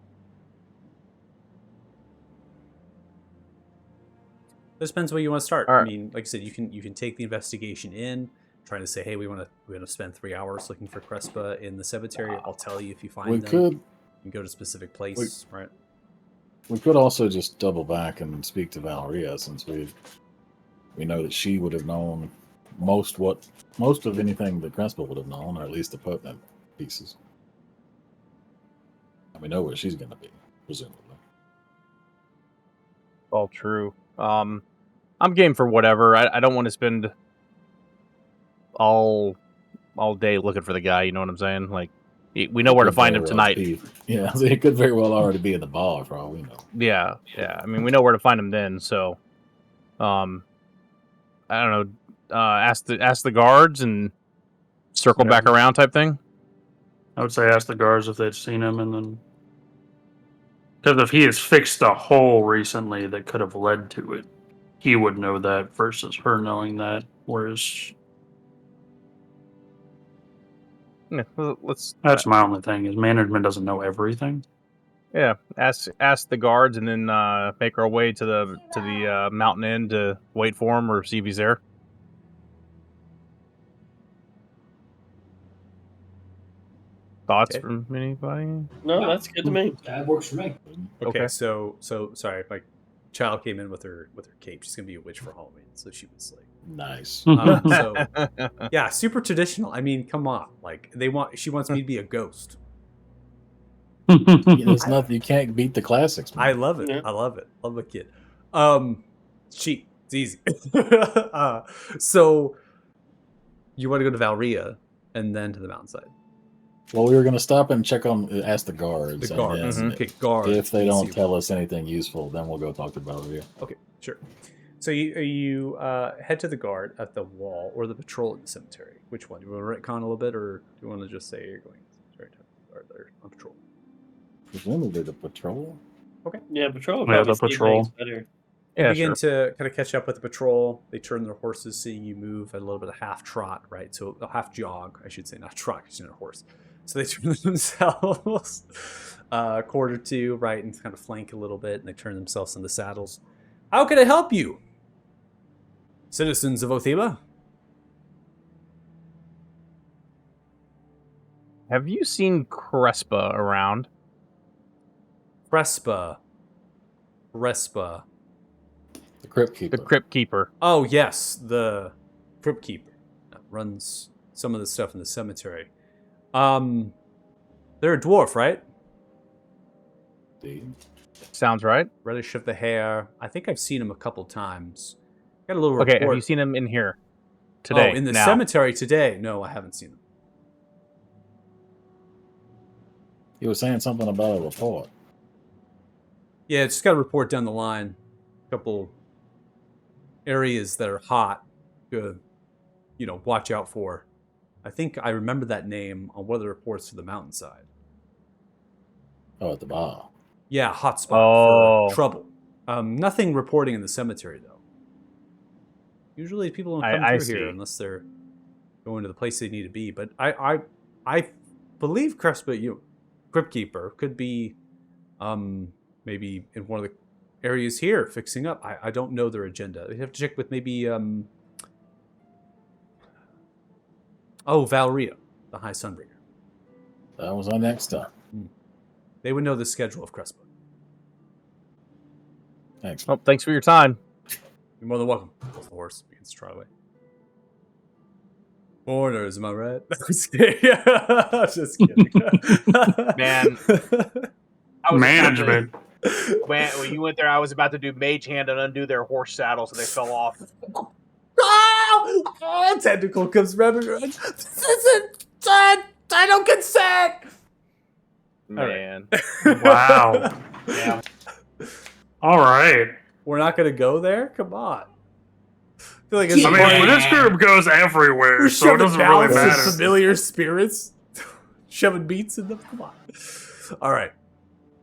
Speaker 1: This depends where you want to start.
Speaker 2: All right.
Speaker 1: I mean, like I said, you can take the investigation in, trying to say, hey, we want to spend 3 hours looking for Crespa in the cemetery. I'll tell you if you find
Speaker 3: We
Speaker 1: them.
Speaker 3: could
Speaker 1: You can go to a specific place, right?
Speaker 3: we could also just double back and speak to Valeria, since we know that she would have known most of anything that Crespa would have known, or at least the pertinent pieces. And we know where she's going to be, presumably.
Speaker 2: All true. I'm game for whatever. I don't want to spend all day looking for the guy. You know what I'm saying? Like, we know where to
Speaker 3: Could
Speaker 2: find
Speaker 3: very
Speaker 2: him
Speaker 3: well
Speaker 2: tonight.
Speaker 3: be- yeah, it could very well already be in the bar for all we know.
Speaker 2: Yeah. I mean, we know where to find him then. So, I don't know. Ask the guards and circle back
Speaker 4: Yeah.
Speaker 2: around type thing.
Speaker 4: I would say ask the guards if they'd seen him, and then because if he has fixed a hole recently that could have led to it, he would know that versus her knowing that. Whereas
Speaker 2: Yeah, let's.
Speaker 4: that's my only thing is management doesn't know everything.
Speaker 2: Yeah, ask the guards and then make our way to the mountain inn to wait for him or see if he's there. Thoughts
Speaker 1: Okay.
Speaker 2: from anybody?
Speaker 6: No,
Speaker 5: Yeah.
Speaker 6: that's good to me.
Speaker 5: That works for me.
Speaker 1: Okay,
Speaker 2: Okay.
Speaker 1: so sorry, my child came in with her cape. She's gonna be a witch for Halloween, so she was like,
Speaker 3: Nice.
Speaker 1: so yeah, super traditional. I mean, come on, like she wants me to be a ghost.
Speaker 3: There's nothing, you can't beat the classics, man.
Speaker 1: I love it.
Speaker 6: Yeah.
Speaker 1: I love it. Love a kid. Cheap. It's easy. So you want to go to Valria and then to the mountainside.
Speaker 3: Well, we were going to stop and check on, ask the guards.
Speaker 1: The
Speaker 3: and
Speaker 1: guards.
Speaker 3: then
Speaker 1: Okay, guards.
Speaker 3: If they don't
Speaker 1: See-
Speaker 3: tell us anything useful, then we'll go talk to Valeria.
Speaker 1: Okay, sure. So you head to the guard at the wall or the patrol in the cemetery. Which one? Do you want to retcon a little bit, or do you want to just say you're going to the guard there on patrol?
Speaker 3: Presumably the patrol?
Speaker 6: Yeah, patrol.
Speaker 4: Yeah, the
Speaker 6: probably see
Speaker 4: patrol.
Speaker 6: things better.
Speaker 2: Yeah,
Speaker 1: Begin
Speaker 2: sure.
Speaker 1: to kind of catch up with the patrol. They turn their horses, seeing you move at a little bit of half trot, right? So a half jog, I should say, not trot, because you're not a horse. So they turn themselves a quarter to, right, and kind of flank a little bit, and they turn themselves in the saddles. How can I help you, citizens of Otheba?
Speaker 2: Have you seen Crespa around?
Speaker 1: Crespa.
Speaker 3: The Crypt Keeper.
Speaker 2: The Crypt Keeper.
Speaker 1: Oh, yes, the Crypt Keeper that runs some of the stuff in the cemetery. They're a dwarf, right?
Speaker 3: Indeed.
Speaker 2: Sounds right.
Speaker 1: Reddish of the hair. I think I've seen him a couple times. Got a little
Speaker 2: Okay,
Speaker 1: report.
Speaker 2: have you seen him in here today?
Speaker 1: Oh, in the
Speaker 2: now?
Speaker 1: cemetery today? No, I haven't seen him.
Speaker 3: He was saying something about a report.
Speaker 1: Yeah, it's just got a report down the line. A couple areas that are hot. Good, watch out for. I think I remember that name on one of the reports to the mountainside.
Speaker 3: Oh, at the bar.
Speaker 1: Yeah, hotspot
Speaker 2: Oh.
Speaker 1: for trouble. Nothing reporting in the cemetery though. Usually people don't come
Speaker 2: I
Speaker 1: through here
Speaker 2: see.
Speaker 1: unless they're going to the place they need to be. But I believe Crespa, Crypt Keeper could be maybe in one of the areas here fixing up. I don't know their agenda. They have to check with maybe Valeria, the High Sunbringer.
Speaker 3: That was our next stop.
Speaker 1: They would know the schedule of Crespo.
Speaker 3: Thanks.
Speaker 2: Oh, thanks for your time.
Speaker 1: You're more than welcome. Tells the horse begins to trot away. Foreigners, am I right? Just kidding.
Speaker 2: Man. I was
Speaker 4: Management.
Speaker 2: When you went there, I was about to do mage hand and undo their horse saddles, and they fell off.
Speaker 1: Oh, tentacle comes wrapping around. This isn't done. I don't consent.
Speaker 2: Man.
Speaker 4: Wow.
Speaker 2: Yeah.
Speaker 4: All right.
Speaker 1: We're not gonna go there. Come on. I feel like
Speaker 5: I
Speaker 1: it's
Speaker 5: mean,
Speaker 4: Well, this group goes everywhere,
Speaker 1: we're
Speaker 4: so it
Speaker 1: shoving
Speaker 4: doesn't really
Speaker 1: ballots at
Speaker 4: matter.
Speaker 1: familiar spirits, shoving beats in them. Come on. All right,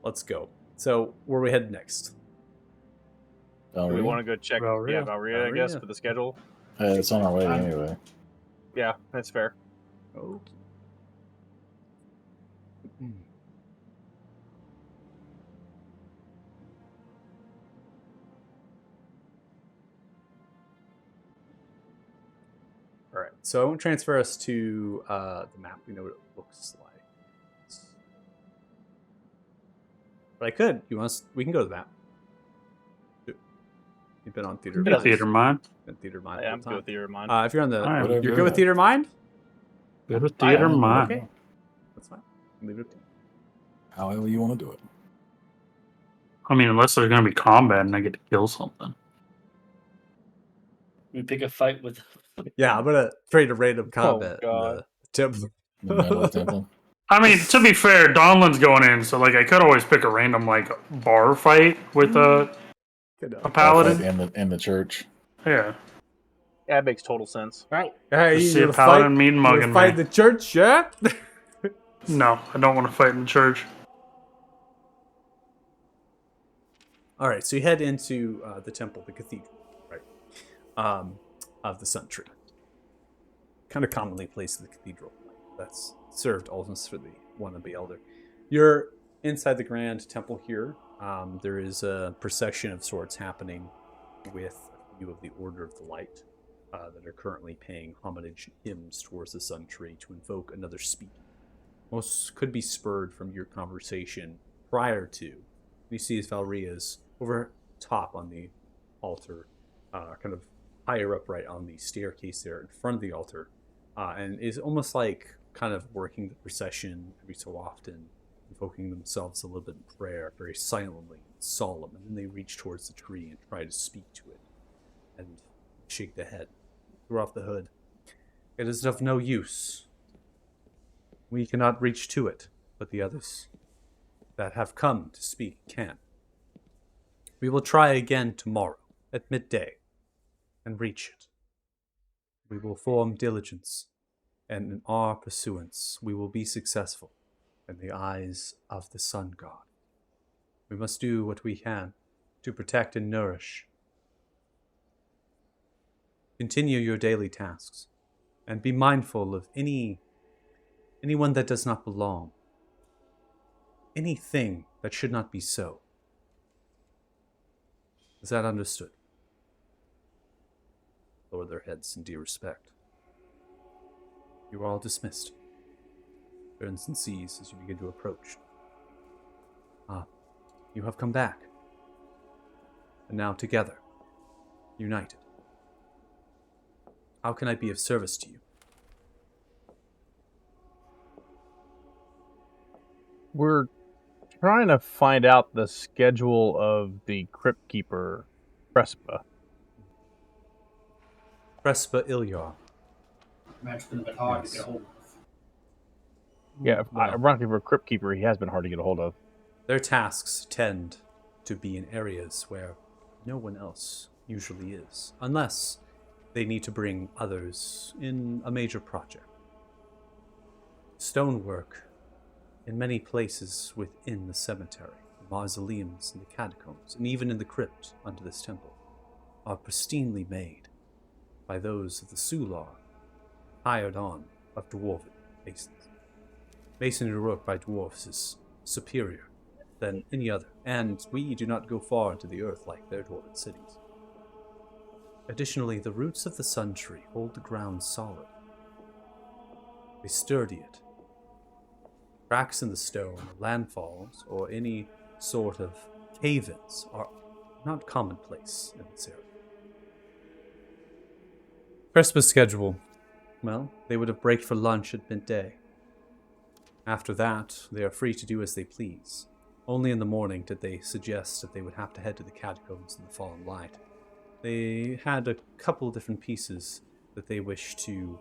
Speaker 1: let's go. So where are we headed next?
Speaker 2: Do we want to go check
Speaker 4: Valria.
Speaker 2: Valria, I guess,
Speaker 1: Valria.
Speaker 2: for the schedule?
Speaker 3: It's on our way anyway.
Speaker 2: Yeah, that's fair.
Speaker 1: Okay. All right, so I won't transfer us to the map. We know what it looks like. But I could. You want us? We can go to the map. You've been on theater.
Speaker 4: Bit of theater mind.
Speaker 1: Been theater mind.
Speaker 2: Yeah,
Speaker 1: all
Speaker 2: I'm
Speaker 1: the
Speaker 2: good
Speaker 1: time.
Speaker 2: with theater mind.
Speaker 1: If you're on the,
Speaker 4: Alright,
Speaker 3: Whatever
Speaker 1: you're
Speaker 3: you
Speaker 1: good with
Speaker 3: want.
Speaker 1: theater mind.
Speaker 4: Bit of theater
Speaker 3: am.
Speaker 4: mind.
Speaker 1: Okay, that's fine. Leave it up to you.
Speaker 3: However you want to do it.
Speaker 4: I mean, unless there's going to be combat and I get to kill something.
Speaker 6: We pick a fight with.
Speaker 1: Yeah, I'm gonna trade a random combat in
Speaker 2: God.
Speaker 1: the temple.
Speaker 3: The Metal Temple.
Speaker 4: I mean, to be fair, Donlin's going in, so like I could always pick a random like bar fight with a paladin.
Speaker 3: In the church.
Speaker 4: Yeah.
Speaker 2: Yeah, it makes total sense.
Speaker 1: Right. Hey,
Speaker 4: Just see
Speaker 1: you
Speaker 4: a
Speaker 1: gonna
Speaker 4: paladin
Speaker 1: fight?
Speaker 4: mean
Speaker 1: You gonna
Speaker 4: mugging
Speaker 1: fight
Speaker 4: me.
Speaker 1: the church, yeah?
Speaker 4: No, I don't want to fight in the church.
Speaker 1: All right, so you head into the temple, the cathedral, right, of the Sun Tree. Kind of commonly placed in the cathedral. That's served almost for the one of the elder. You're inside the grand temple here. There is a procession of sorts happening with a few of the Order of the Light that are currently paying homage hymns towards the Sun Tree to invoke another speaking. Most could be spurred from your conversation prior to. You see as Valria's over top on the altar, kind of higher up right on the staircase there in front of the altar, and is almost like kind of working the procession every so often, invoking themselves a little bit in prayer, very silently, solemn, and then they reach towards the tree and try to speak to it, and shake the head, throw off the hood. It is of no use. We cannot reach to it, but the others that have come to speak can. We will try again tomorrow at midday and reach it. We will form diligence, and in our pursuance we will be successful in the eyes of the Sun God. We must do what we can to protect and nourish. Continue your daily tasks, and be mindful of anyone that does not belong. Anything that should not be so. Is that understood? Lower their heads in due respect. You are all dismissed. Turns and sees as you begin to approach. You have come back. And now together, united. How can I be of service to you?
Speaker 2: We're trying to find out the schedule of the Crypt Keeper, Crespa.
Speaker 1: Crespa Ilyar.
Speaker 5: Imagine it's been a bit hard
Speaker 1: Yes.
Speaker 5: to get a hold of.
Speaker 2: Yeah,
Speaker 1: Well,
Speaker 2: ironically for a Crypt Keeper, he has been hard to get a hold of.
Speaker 1: their tasks tend to be in areas where no one else usually is, unless they need to bring others in a major project. Stonework in many places within the cemetery, the mausoleums and the catacombs, and even in the crypt under this temple, are pristinely made by those of the Sular, hired on of dwarven masons. Masonry work by dwarves is superior than any other, and we do not go far into the earth like their dwarven cities. Additionally, the roots of the Sun Tree hold the ground solid. They sturdy it. Cracks in the stone, landfalls, or any sort of cave-ins are not commonplace in this area. Crespa's schedule. Well, they would have break for lunch at midday. After that, they are free to do as they please. Only in the morning did they suggest that they would have to head to the catacombs in the fallen light. They had a couple different pieces that they wished to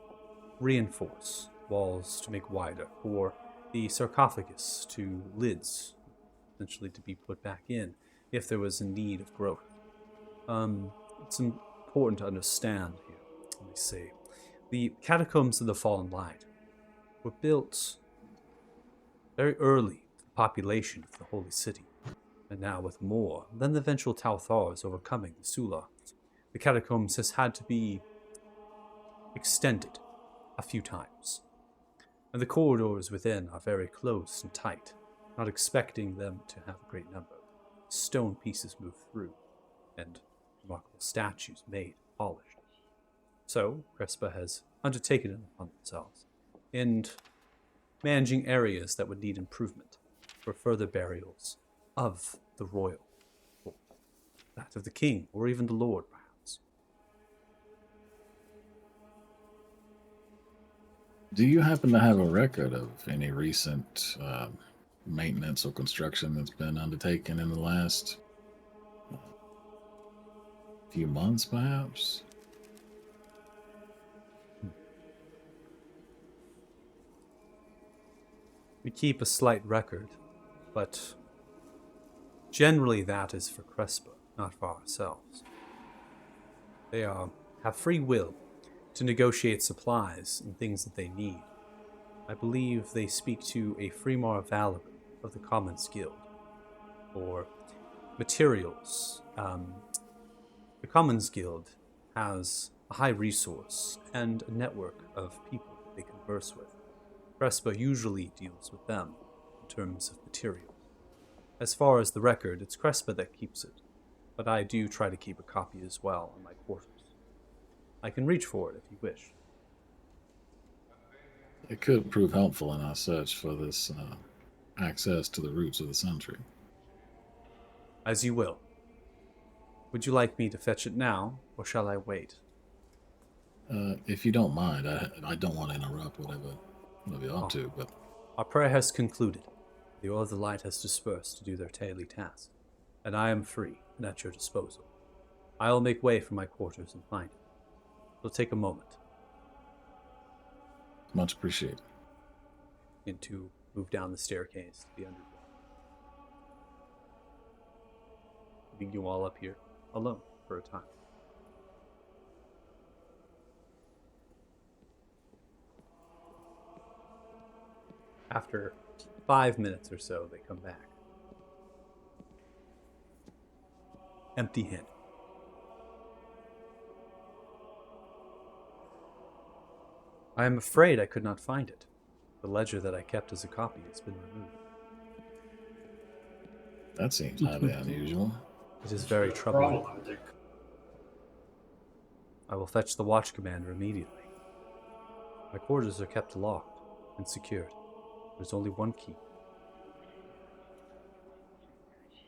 Speaker 1: reinforce, walls to make wider, or the sarcophagus to lids, essentially to be put back in if there was a need of growth. It's important to understand here, let me see. The catacombs of the fallen light were built very early for the population of the holy city, and now with more than the eventual Tauthars overcoming the Sula, the catacombs has had to be extended a few times. And the corridors within are very close and tight, not expecting them to have a great number. Stone pieces move through, and remarkable statues made and polished. So, Crespa has undertaken it upon themselves, and managing areas that would need improvement for further burials of the royal, or that of the king, or even the lord, perhaps.
Speaker 3: Do you happen to have a record of any recent maintenance or construction that's been undertaken in the last few months, perhaps?
Speaker 1: We keep a slight record, but generally that is for Crespa, not for ourselves. They have free will to negotiate supplies and things that they need. I believe they speak to a Fremar Valerin of the Commons Guild, or materials. The Commons Guild has a high resource and a network of people that they converse with. Crespa usually deals with them in terms of materials. As far as the record, it's Crespa that keeps it, but I do try to keep a copy as well in my quarters. I can reach for it if you wish.
Speaker 3: It could prove helpful in our search for this access to the roots of the Sentry.
Speaker 1: As you will. Would you like me to fetch it now, or shall I wait?
Speaker 3: If you don't mind, I don't want to interrupt whatever you're up to, but
Speaker 1: Our prayer has concluded. The oil of the light has dispersed to do their daily task, and I am free and at your disposal. I will make way for my quarters and find it. It'll take a moment.
Speaker 3: much appreciated.
Speaker 1: And to move down the staircase to the underground. Leaving you all up here alone for a time. After 5 minutes or so, they come back. Empty-handed. I am afraid I could not find it. The ledger that I kept as a copy has been removed.
Speaker 3: That seems highly unusual.
Speaker 1: It is very troubling.
Speaker 4: Problem, I think.
Speaker 1: I will fetch the watch commander immediately. My quarters are kept locked and secured. There's only one key.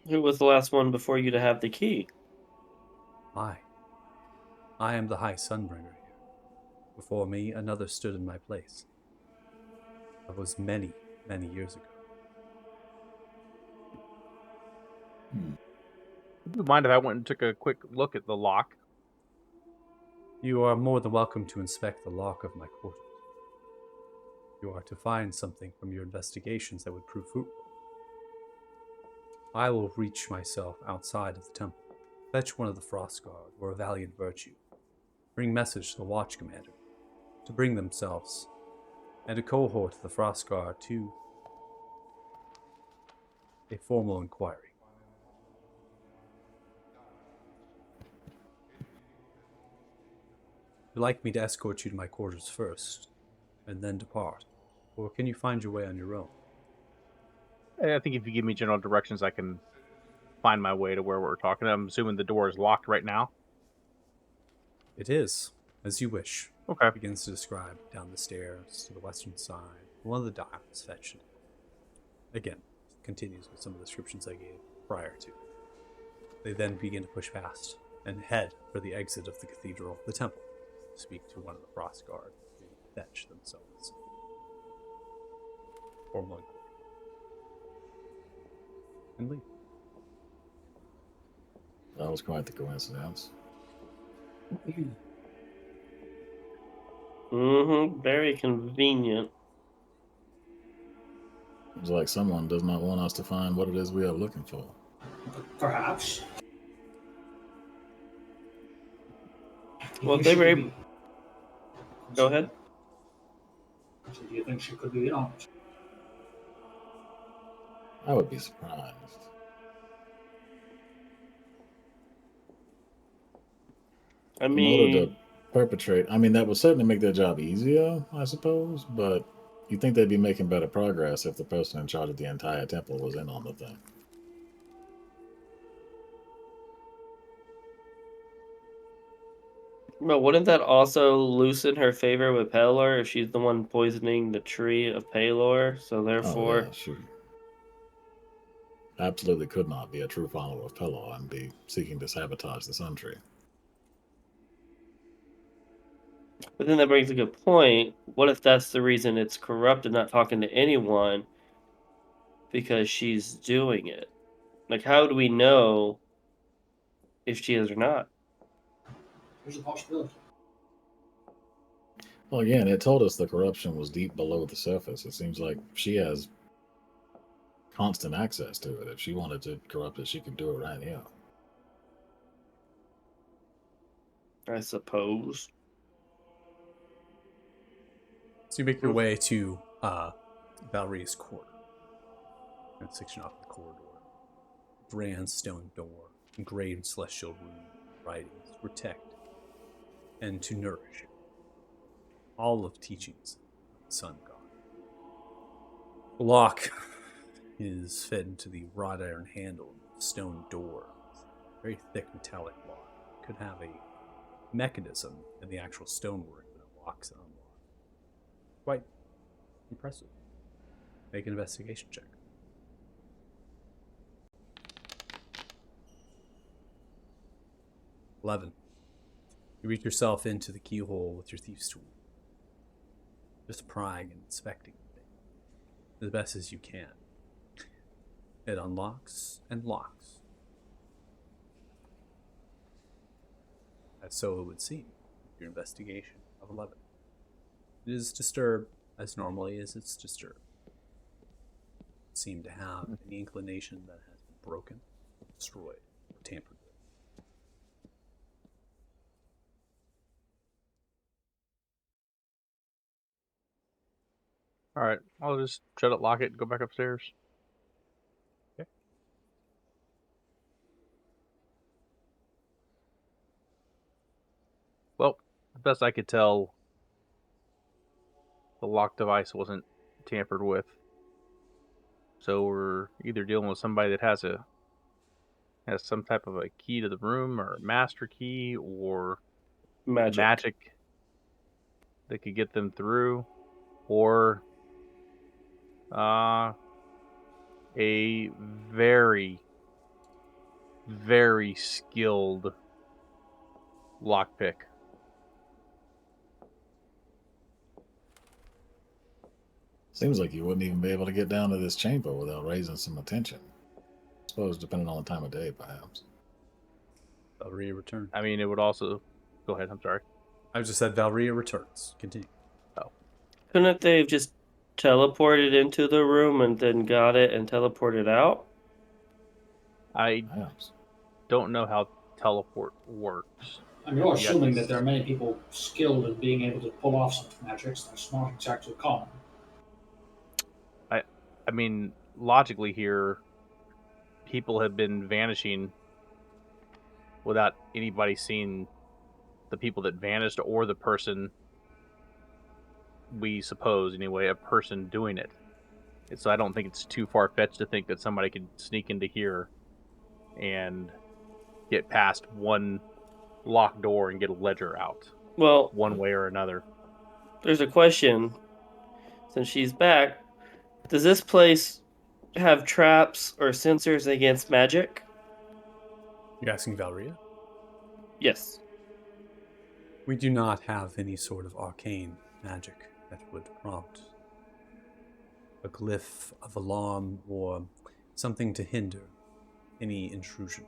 Speaker 6: Who was the last one before you to have the key?
Speaker 1: I am the High Sunbringer here. Before me, another stood in my place. That was many, many years ago.
Speaker 2: Would you mind if I went and took a quick look at the lock?
Speaker 1: You are more than welcome to inspect the lock of my quarters. You are to find something from your investigations that would prove fruitful. I will reach myself outside of the temple, fetch one of the Frost Guard or a valiant virtue, bring message to the watch commander to bring themselves and a cohort of the Frost Guard to a formal inquiry. Would you like me to escort you to my quarters first, and then depart? Or can you find your way on your own?
Speaker 2: I think if you give me general directions, I can find my way to where we're talking. I'm assuming the door is locked right now.
Speaker 1: It is, as you wish.
Speaker 2: Okay.
Speaker 1: Begins to describe down the stairs to the western side. One of the dials fetched it. Again, continues with some of the descriptions I gave prior to. They then begin to push past and head for the exit of the cathedral, the temple, to speak to one of the Frost Guard to fetch themselves. Or one. And leave.
Speaker 3: That was quite the coincidence.
Speaker 6: Very convenient.
Speaker 3: It's like someone does not want us to find what it is we are looking for.
Speaker 5: Perhaps.
Speaker 6: Well,
Speaker 5: You
Speaker 6: they
Speaker 5: think
Speaker 6: were
Speaker 5: she
Speaker 6: able.
Speaker 5: could
Speaker 6: Go ahead.
Speaker 5: So do you think she could be in on it?
Speaker 3: I would be surprised.
Speaker 6: I
Speaker 3: In order
Speaker 6: mean,
Speaker 3: to perpetrate, I mean, that would certainly make their job easier, I suppose, but you think they'd be making better progress if the person in charge of the entire temple was in on the thing.
Speaker 6: but wouldn't that also loosen her favor with Pelor if she's the one poisoning the tree of Pelor? So
Speaker 3: Oh,
Speaker 6: therefore,
Speaker 3: yeah, she absolutely could not be a true follower of Pelor and be seeking to sabotage the Sun Tree.
Speaker 6: but then that brings a good point. What if that's the reason it's corrupt and not talking to anyone because she's doing it? Like, how do we know if she is or not?
Speaker 5: There's a possibility.
Speaker 3: Well, again, it told us the corruption was deep below the surface. It seems like she has constant access to it. If she wanted to corrupt it, she could do it right here.
Speaker 6: I suppose.
Speaker 1: So you make your way to Valrie's quarter. And section off the corridor. Grand stone door, engraved celestial rune writings to protect and to nourish all of teachings of the sun god. The lock is fed into the wrought iron handle stone door. Very thick metallic lock. Could have a mechanism in the actual stonework that unlocks and unlocks. Quite impressive. Make an investigation check. $11. You reach yourself into the keyhole with your thief's tool. Just prying and inspecting the thing as best as you can. It unlocks and locks. As so it would seem, your investigation of 11. It is disturbed as normally as it's disturbed. It seemed to have an inclination that has been broken, destroyed, or tampered with.
Speaker 2: All right, I'll just shut it, lock it, and go back upstairs.
Speaker 1: Okay.
Speaker 2: Well, the best I could tell, the lock device wasn't tampered with. So we're either dealing with somebody that has some type of a key to the room or a master key or magic that could get them through, or a very, very skilled lockpick.
Speaker 3: Seems like you wouldn't even be able to get down to this chamber without raising some attention. I suppose depending on the time of day, perhaps.
Speaker 1: Valria returns.
Speaker 2: I mean, it would also... Go ahead, I'm sorry.
Speaker 1: I just said Valria returns. Continue.
Speaker 6: Couldn't they have just teleported into the room and then got it and teleported out?
Speaker 2: I
Speaker 3: Perhaps.
Speaker 2: don't know how teleport works.
Speaker 5: And you're
Speaker 2: Yeah,
Speaker 5: assuming
Speaker 2: this-
Speaker 5: that there are many people skilled in being able to pull off such magics. That's not exactly common.
Speaker 2: I mean, logically here, people have been vanishing without anybody seeing the people that vanished or the person, we suppose anyway, a person doing it. So I don't think it's too far-fetched to think that somebody could sneak into here and get past one locked door and get a ledger out
Speaker 6: Well,
Speaker 2: one way or another.
Speaker 6: there's a question. Since she's back, does this place have traps or sensors against magic?
Speaker 1: You're asking Valria?
Speaker 6: Yes.
Speaker 1: We do not have any sort of arcane magic that would prompt a glyph of alarm or something to hinder any intrusion.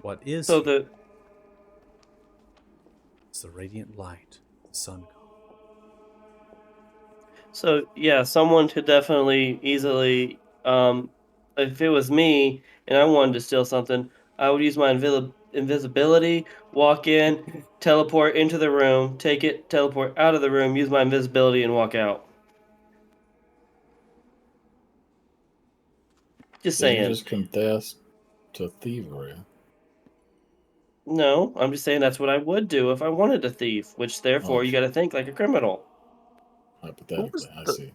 Speaker 1: What is
Speaker 6: So
Speaker 1: here
Speaker 6: the
Speaker 1: is the radiant light of the sun god.
Speaker 6: So yeah, someone could definitely easily, if it was me and I wanted to steal something, I would use my invisibility, walk in, teleport into the room, take it, teleport out of the room, use my invisibility, and walk out. Just
Speaker 3: Did you
Speaker 6: saying.
Speaker 3: just confess to thievery?
Speaker 6: No, I'm just saying that's what I would do if I wanted to thief, which therefore you got to think like a criminal.
Speaker 3: Hypothetically, I
Speaker 2: the-
Speaker 3: see.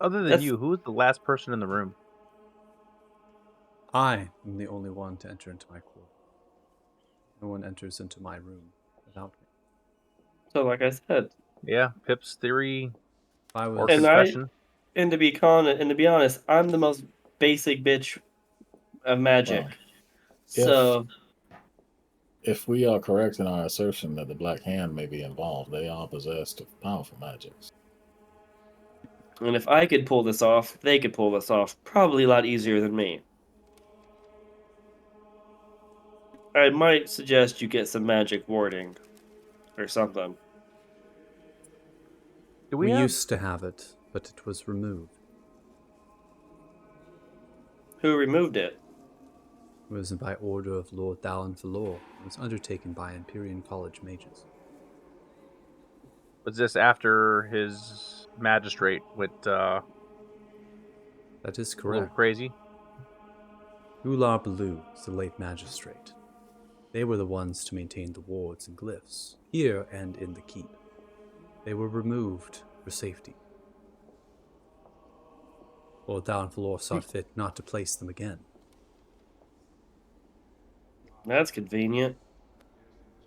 Speaker 2: Other than
Speaker 6: That's-
Speaker 2: you, who was the last person in the room?
Speaker 1: I am the only one to enter into my court. No one enters into my room without me.
Speaker 6: So like I said,
Speaker 2: Yeah, Pip's theory
Speaker 1: If I
Speaker 2: or
Speaker 1: was,
Speaker 2: confession.
Speaker 6: and to be honest, I'm the most basic bitch of magic.
Speaker 3: Well,
Speaker 6: So
Speaker 3: If we are correct in our assertion that the Black Hand may be involved, they are possessed of powerful magics.
Speaker 6: And if I could pull this off, they could pull this off probably a lot easier than me. I might suggest you get some magic warding or something.
Speaker 2: Do
Speaker 1: we
Speaker 2: we have?
Speaker 1: used to have it, but it was removed.
Speaker 6: Who removed it?
Speaker 1: It was by order of Lord Dallin Falor. It was undertaken by Empyrean College mages.
Speaker 2: Was this after his magistrate went
Speaker 1: That is
Speaker 2: a little
Speaker 1: correct.
Speaker 2: crazy?
Speaker 1: Ular Baloo is the late magistrate. They were the ones to maintain the wards and glyphs, here and in the keep. They were removed for safety. Lord Dallin Falor saw fit not to place them again.
Speaker 6: That's convenient.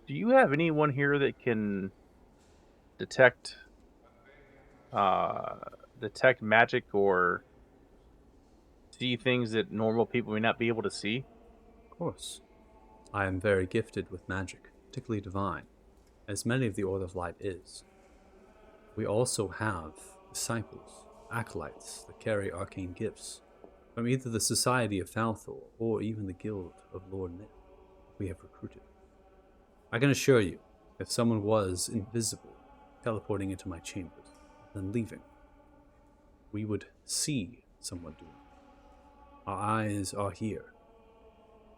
Speaker 2: Do you have anyone here that can detect magic or see things that normal people may not be able to see?
Speaker 1: Of course. I am very gifted with magic, particularly divine, as many of the Order of Light is. We also have disciples, acolytes that carry arcane gifts from either the Society of Falthor or even the Guild of Lord Nith we have recruited. I can assure you, if someone was invisible, teleporting into my chambers, then leaving, we would see someone doing it. Our eyes are here.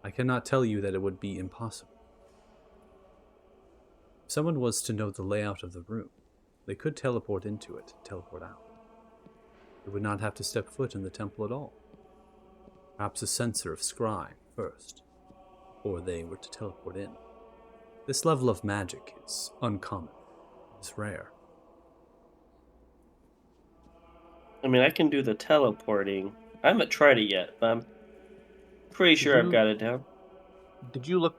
Speaker 1: I cannot tell you that it would be impossible. If someone was to know the layout of the room, they could teleport into it, teleport out. They would not have to step foot in the temple at all. Perhaps a sensor of scry first, or they were to teleport in. This level of magic is uncommon. It's rare.
Speaker 6: I mean, I can do the teleporting. I haven't tried it yet, but I'm pretty sure I've got it down.
Speaker 2: Did you look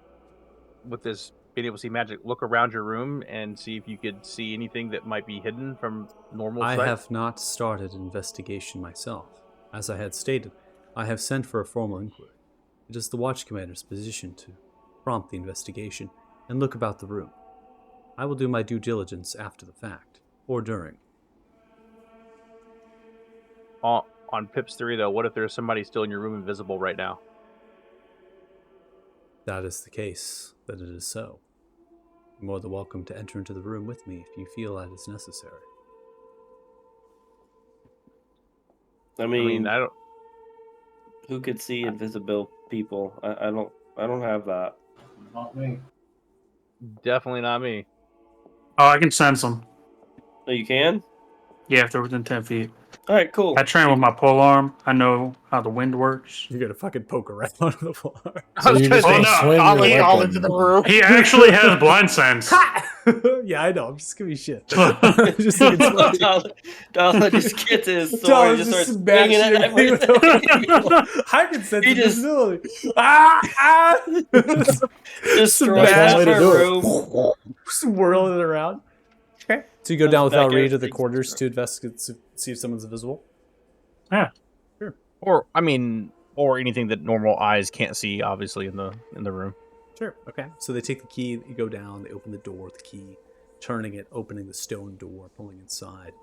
Speaker 2: with this being able to see magic? Look around your room and see if you could see anything that might be hidden from normal
Speaker 1: I
Speaker 2: sight?
Speaker 1: have not started an investigation myself. As I had stated, I have sent for a formal inquiry. It is the Watch Commander's position to prompt the investigation and look about the room. I will do my due diligence after the fact, or during.
Speaker 2: On Pip's theory, though, what if there's somebody still in your room invisible right now?
Speaker 1: That is the case, then it is so. You're more than welcome to enter into the room with me if you feel that is necessary.
Speaker 6: I
Speaker 2: I
Speaker 6: mean,
Speaker 2: mean, I don't.
Speaker 6: who could see invisible people? I don't have that.
Speaker 5: Not me.
Speaker 2: Definitely not me.
Speaker 4: Oh, I can sense them.
Speaker 6: Oh, you can?
Speaker 4: Yeah, if they're within 10 feet.
Speaker 6: All right, cool.
Speaker 4: I train with my pole arm. I know how the wind works.
Speaker 1: You're gonna fucking poke around on the floor.
Speaker 3: So you just
Speaker 4: say,
Speaker 3: gonna swing
Speaker 4: all
Speaker 3: your
Speaker 4: in-
Speaker 2: all
Speaker 3: weapon.
Speaker 2: into the room.
Speaker 4: He actually has blind sense.
Speaker 1: Yeah, I know. I'm just giving you shit. Just thinking it's funny.
Speaker 6: Dollar just gets his sword
Speaker 1: Dollar
Speaker 6: and just
Speaker 1: just
Speaker 6: starts swinging
Speaker 1: smashing
Speaker 6: at
Speaker 1: everything with
Speaker 6: everything.
Speaker 1: the- I can sense
Speaker 6: He just-
Speaker 1: invisibility. Ah!
Speaker 6: Just
Speaker 1: Smash
Speaker 6: smash
Speaker 3: one way to
Speaker 6: her
Speaker 3: do it.
Speaker 6: room.
Speaker 1: Swirling it around. So you go
Speaker 6: Comes
Speaker 1: down with
Speaker 6: back
Speaker 1: Valria
Speaker 6: out,
Speaker 1: to the
Speaker 6: takes
Speaker 1: quarters
Speaker 6: the-
Speaker 1: to investigate, to see if someone's invisible.
Speaker 2: Or I mean, or anything that normal eyes can't see, obviously in the room.
Speaker 1: Sure. Okay. So they take the key, you go down, they open the door with the key, turning it, opening the stone door, pulling inside.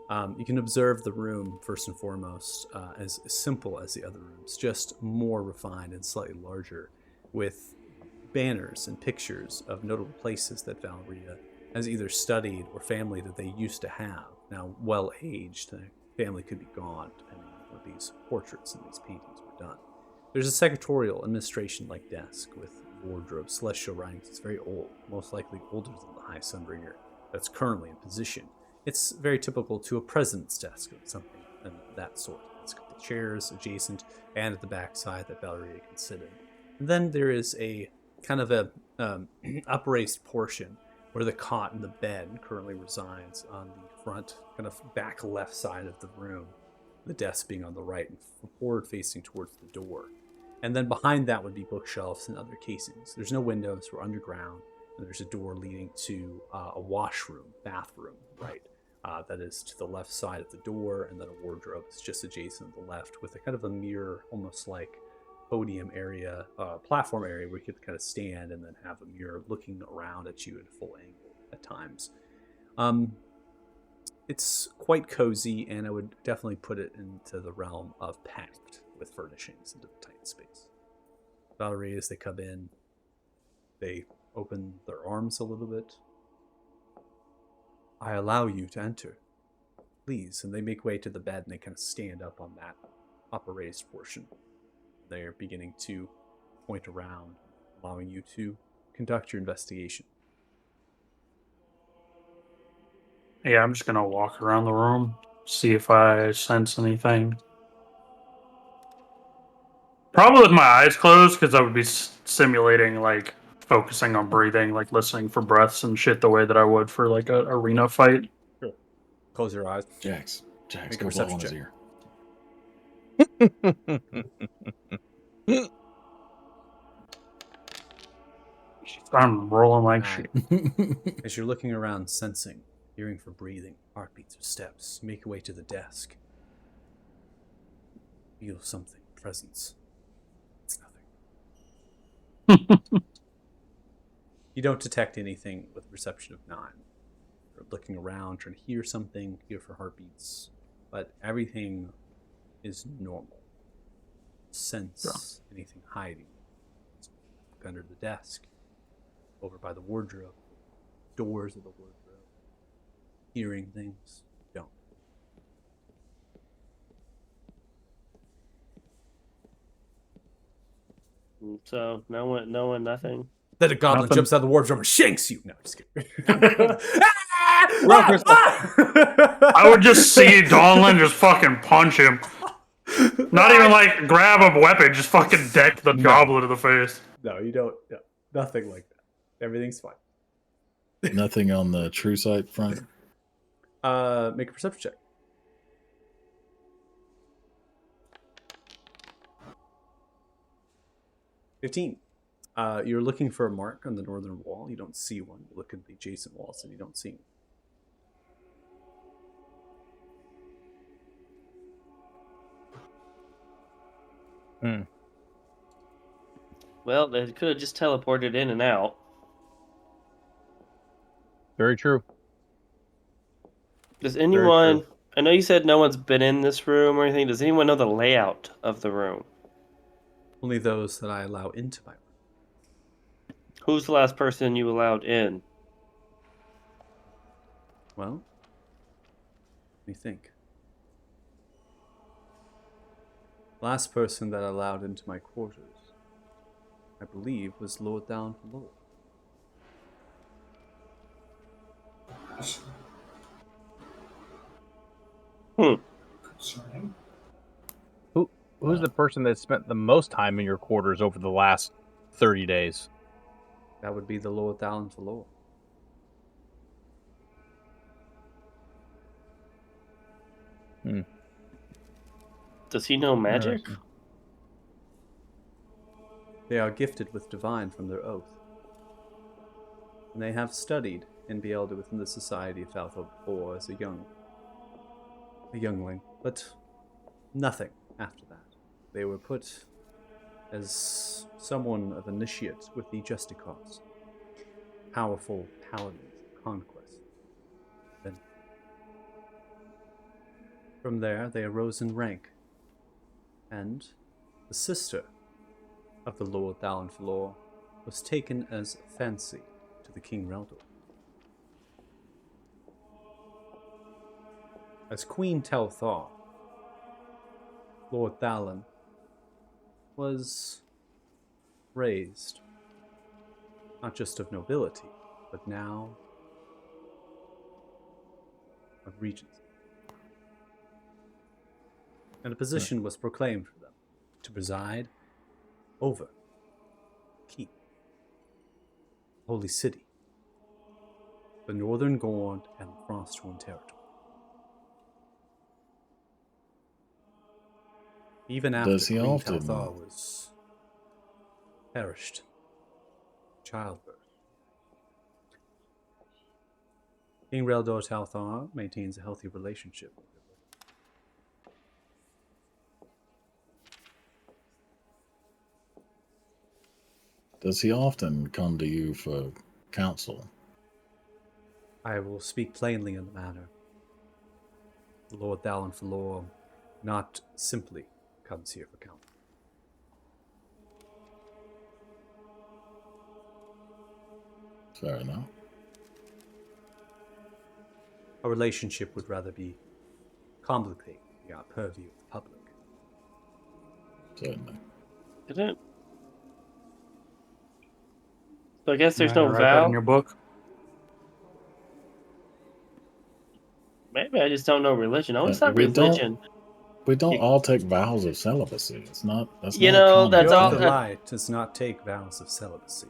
Speaker 1: You can observe the room, first and foremost, as simple as the other rooms, just more refined and slightly larger, with banners and pictures of notable places that Valeria has either studied or family that they used to have. Now, well aged, the family could be gone, depending on what these portraits and these paintings were done. There's a secretarial administration-like desk with wardrobe, celestial writings. It's very old, most likely older than the High Sunbringer that's currently in position. It's very typical to a president's desk or something of that sort. It's got the chairs adjacent and at the back side that Valeria can sit in. And then there is a kind of a upraised portion where the cot and the bed currently resides on the front, kind of back left side of the room, the desk being on the right and forward facing towards the door. And then behind that would be bookshelves and other casings. There's no windows, we're underground, and there's a door leading to a washroom, bathroom, right? That is to the left side of the door, and then a wardrobe is just adjacent to the left with a kind of a mirror, almost like podium area, platform area where you could kind of stand and then have a mirror looking around at you at a full angle at times. It's quite cozy, and I would definitely put it into the realm of packed with furnishings into the tight space. Valerie, as they come in, they open their arms a little bit. I allow you to enter, please. And they make way to the bed, and they kind of stand up on that upper raised portion. They're beginning to point around, allowing you to conduct your investigation.
Speaker 4: Yeah, I'm just gonna walk around the room, see if I sense anything. Probably with my eyes closed, because I would be simulating, like, focusing on breathing, like listening for breaths and shit the way that I would for, like, a arena fight.
Speaker 1: Sure. Close your eyes.
Speaker 3: Jax,
Speaker 1: Make a
Speaker 3: go blow
Speaker 1: perception
Speaker 3: on his
Speaker 1: check.
Speaker 3: ear.
Speaker 4: I'm rolling like
Speaker 1: Nine.
Speaker 4: shit.
Speaker 1: As you're looking around, sensing, hearing for breathing, heartbeats or steps, make your way to the desk. Feel something, presence. It's nothing. You don't detect anything with a perception of 9. You're looking around, trying to hear something, hear for heartbeats, but everything is normal. Sense anything hiding. Look under the desk, over by the wardrobe, doors of the wardrobe. Hearing things, don't.
Speaker 6: So no one, nothing.
Speaker 1: Then a goblin
Speaker 4: Nothing.
Speaker 1: jumps out of the wardrobe and shanks you. No, just kidding.
Speaker 4: I would just see Donlin just fucking punch him. Not even like grab a weapon, just fucking deck the goblin in the face.
Speaker 1: No, you don't. No, nothing like that. Everything's fine.
Speaker 3: Nothing on the true sight front.
Speaker 1: Make a perception check. 15. You're looking for a mark on the northern wall. You don't see one. You look at the adjacent walls and you don't see one.
Speaker 6: Well, they could have just teleported in and out.
Speaker 2: Very true.
Speaker 6: Does
Speaker 2: true.
Speaker 6: anyone? I know you said no one's been in this room or anything. Does anyone know the layout of the room?
Speaker 1: Only those that I allow into my room.
Speaker 6: Who's the last person you allowed in?
Speaker 1: Well, let me think. Last person that I allowed into my quarters, I believe, was Lord Down Below.
Speaker 5: Concerning.
Speaker 2: Who's the person that spent the most time in your quarters over the last 30 days?
Speaker 1: That would be the Lord Down Below.
Speaker 6: Does he know magic?
Speaker 1: They are gifted with divine from their oath. And they have studied and be elder within the society of Falthor before as a youngling. But nothing after that. They were put as someone of initiate with the Justicars, powerful paladins of conquest. Then, from there, they arose in rank, and the sister of the Lord Thalon Falor was taken as fancy to the King Reldor. As Queen Telthar, Lord Thalon was raised not just of nobility, but now of regency. And a position was proclaimed for them to preside over Keep, Holy City, the Northern Gord, and the Frostwind territory. Even after
Speaker 3: Does he
Speaker 1: Queen
Speaker 3: often-
Speaker 1: Telthar was perished, childbirth, King Reldor Telthar maintains a healthy relationship with her.
Speaker 3: Does he often come to you for counsel?
Speaker 1: I will speak plainly in the matter. The Lord Thalon Falor not simply comes here for counsel.
Speaker 3: Fair enough.
Speaker 1: A relationship would rather be complicated beyond purview of the public.
Speaker 3: Certainly.
Speaker 6: Didn't. So I guess there's
Speaker 4: Yeah,
Speaker 6: no
Speaker 4: write that in
Speaker 6: vow.
Speaker 4: your book.
Speaker 6: Maybe I just don't know religion. I always
Speaker 3: Yeah,
Speaker 6: thought
Speaker 3: we don't-
Speaker 6: religion.
Speaker 3: We don't
Speaker 6: You-
Speaker 3: all take vows of celibacy. It's not. That's
Speaker 6: You
Speaker 3: not a
Speaker 6: know,
Speaker 3: common
Speaker 6: that's
Speaker 1: Your
Speaker 6: all-
Speaker 3: thing.
Speaker 1: the light does not take vows of celibacy.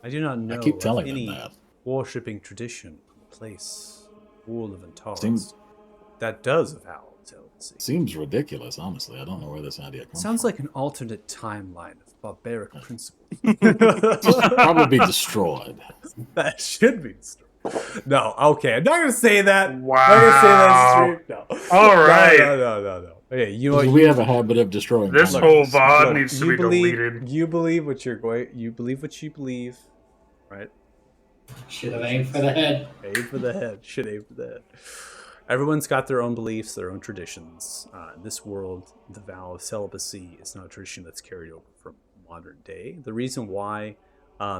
Speaker 1: I do not know
Speaker 3: I keep
Speaker 1: of
Speaker 3: telling them
Speaker 1: any
Speaker 3: that.
Speaker 1: worshipping tradition in the place, Wall of Antares,
Speaker 3: Seems-
Speaker 1: that does a vow of celibacy.
Speaker 3: Seems ridiculous, honestly. I don't know where this idea comes
Speaker 1: Sounds
Speaker 3: from.
Speaker 1: like an alternate timeline of barbaric principles.
Speaker 3: Probably be destroyed.
Speaker 1: That should be destroyed. No, okay, I'm not gonna say that. I'm
Speaker 4: Wow.
Speaker 1: not gonna say that stream. No.
Speaker 4: All right.
Speaker 1: No. Okay, you know what?
Speaker 3: We have a habit of destroying.
Speaker 4: This
Speaker 3: monuments.
Speaker 4: whole VOD
Speaker 1: Look,
Speaker 4: needs to
Speaker 1: you
Speaker 4: be
Speaker 1: believe,
Speaker 4: deleted.
Speaker 1: You believe what you're going. You believe what you believe, right?
Speaker 5: Should have aimed for the head.
Speaker 1: Aim for the head. Should aim for the head. Everyone's got their own beliefs, their own traditions. In this world, the vow of celibacy is not a tradition that's carried over from modern day. The reason why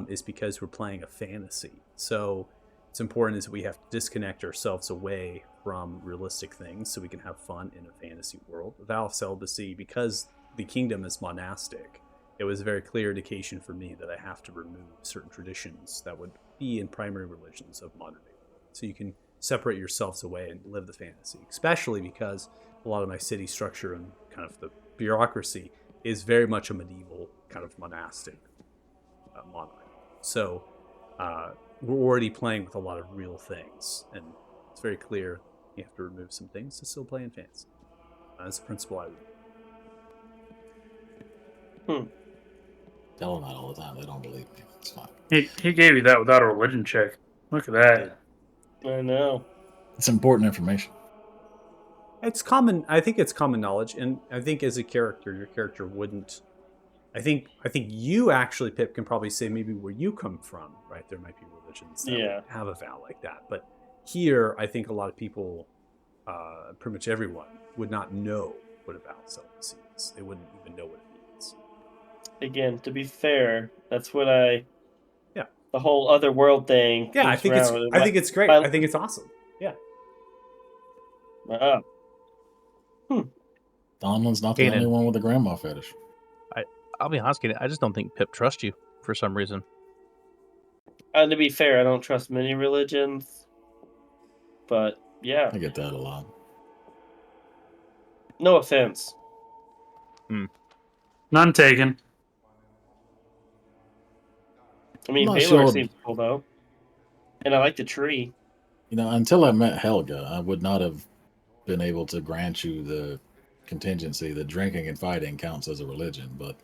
Speaker 1: is because we're playing a fantasy. So it's important is that we have to disconnect ourselves away from realistic things so we can have fun in a fantasy world. The vow of celibacy, because the kingdom is monastic, it was a very clear indication for me that I have to remove certain traditions that would be in primary religions of modern day. So you can separate yourselves away and live the fantasy, especially because a lot of my city structure and kind of the bureaucracy is very much a medieval kind of monastic monarchy. So we're already playing with a lot of real things, and it's very clear you have to remove some things to still play in fantasy. That's the principle I would.
Speaker 3: Tell them that all the time. They don't believe me. It's fine.
Speaker 4: He gave you that without a religion check. Look at that.
Speaker 6: I know.
Speaker 3: It's important information.
Speaker 1: It's common. I think it's common knowledge, and I think as a character, your character wouldn't. I think you actually, Pip, can probably say maybe where you come from, right? There might be religions that
Speaker 6: Yeah.
Speaker 1: would have a vow like that, but here, I think a lot of people, pretty much everyone, would not know what a vow of celibacy is. They wouldn't even know what it means.
Speaker 6: Again, to be fair, that's what I.
Speaker 1: Yeah.
Speaker 6: The whole other world thing.
Speaker 1: Yeah, I
Speaker 6: comes
Speaker 1: think it's.
Speaker 6: around.
Speaker 1: I think it's great.
Speaker 6: my-
Speaker 1: I think it's awesome. Yeah.
Speaker 3: Donlin's not the
Speaker 2: Kanan.
Speaker 3: only one with a grandma fetish.
Speaker 2: I'll be honest, Kaden, I just don't think Pip trusts you for some reason.
Speaker 6: To be fair, I don't trust many religions, but yeah,
Speaker 3: I get that a lot.
Speaker 6: no offense.
Speaker 4: None taken.
Speaker 6: I mean,
Speaker 3: I'm not
Speaker 6: Baylor
Speaker 3: sure.
Speaker 6: seems cool though, and I like the tree.
Speaker 3: You know, until I met Helga, I would not have been able to grant you the contingency that drinking and fighting counts as a religion, but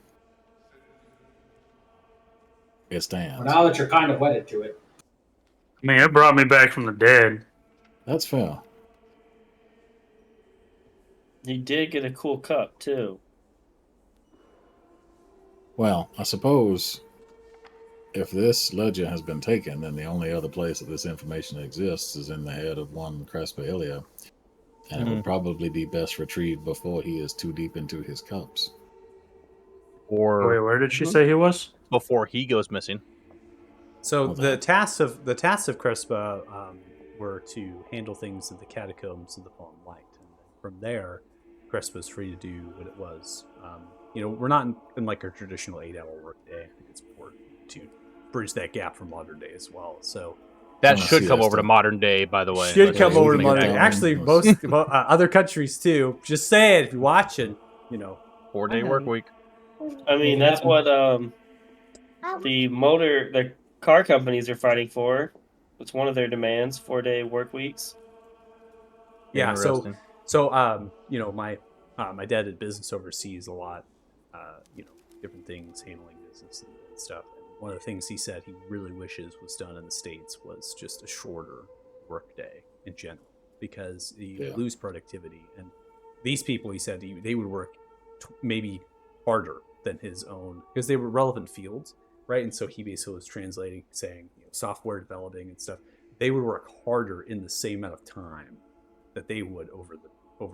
Speaker 3: it stands.
Speaker 5: Well, now that you're kind of wedded to it,
Speaker 4: I mean, it brought me back from the dead.
Speaker 3: That's fair.
Speaker 6: He did get a cool cup too.
Speaker 3: Well, I suppose if this legend has been taken, then the only other place that this information exists is in the head of one Crespa Ilia. And it would probably be best retrieved before he is too deep into his cups.
Speaker 2: Or
Speaker 4: Wait, where did she say he was?
Speaker 2: before he goes missing.
Speaker 1: So
Speaker 3: Well,
Speaker 1: the
Speaker 3: then.
Speaker 1: tasks of Crespa were to handle things in the catacombs of the Fallen Light, and then from there, Crespa's free to do what it was. We're not in like a traditional 8-hour workday. I think it's important to bridge that gap from modern day as well. So
Speaker 2: That
Speaker 3: Oh,
Speaker 2: should come over to
Speaker 3: siesta.
Speaker 2: modern day, by the way.
Speaker 1: should
Speaker 2: Let's
Speaker 1: come
Speaker 2: just
Speaker 1: over to
Speaker 2: make
Speaker 1: modern
Speaker 2: that
Speaker 1: day.
Speaker 3: down.
Speaker 1: Actually, most other countries too. Just saying, if you're watching,
Speaker 2: 4-day work week.
Speaker 6: I mean,
Speaker 5: Make it
Speaker 6: that's what
Speaker 5: happen.
Speaker 6: the car companies are fighting for. It's one of their demands: 4-day work weeks.
Speaker 1: yeah.
Speaker 2: Interesting.
Speaker 1: My dad did business overseas a lot. Different things, handling business and stuff. And one of the things he said he really wishes was done in the States was just a shorter work day in general, because you
Speaker 3: Yeah.
Speaker 1: lose productivity. And these people, he said, they would work maybe harder than his own, because they were relevant fields, right? And so he basically was translating, saying, software developing and stuff. They would work harder in the same amount of time that they would over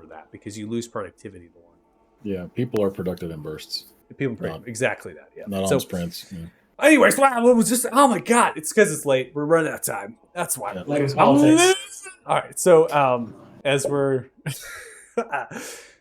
Speaker 1: that, because you lose productivity the one.
Speaker 3: Yeah, people are productive in bursts,
Speaker 1: People
Speaker 3: Not-
Speaker 1: exactly that. Yeah.
Speaker 3: not on
Speaker 1: So,
Speaker 3: sprints. Yeah.
Speaker 1: anyways, wow, it was just, oh my god, it's because it's late. We're running out of time. That's why.
Speaker 3: Yeah.
Speaker 5: Later's politics.
Speaker 1: All right. So, as we're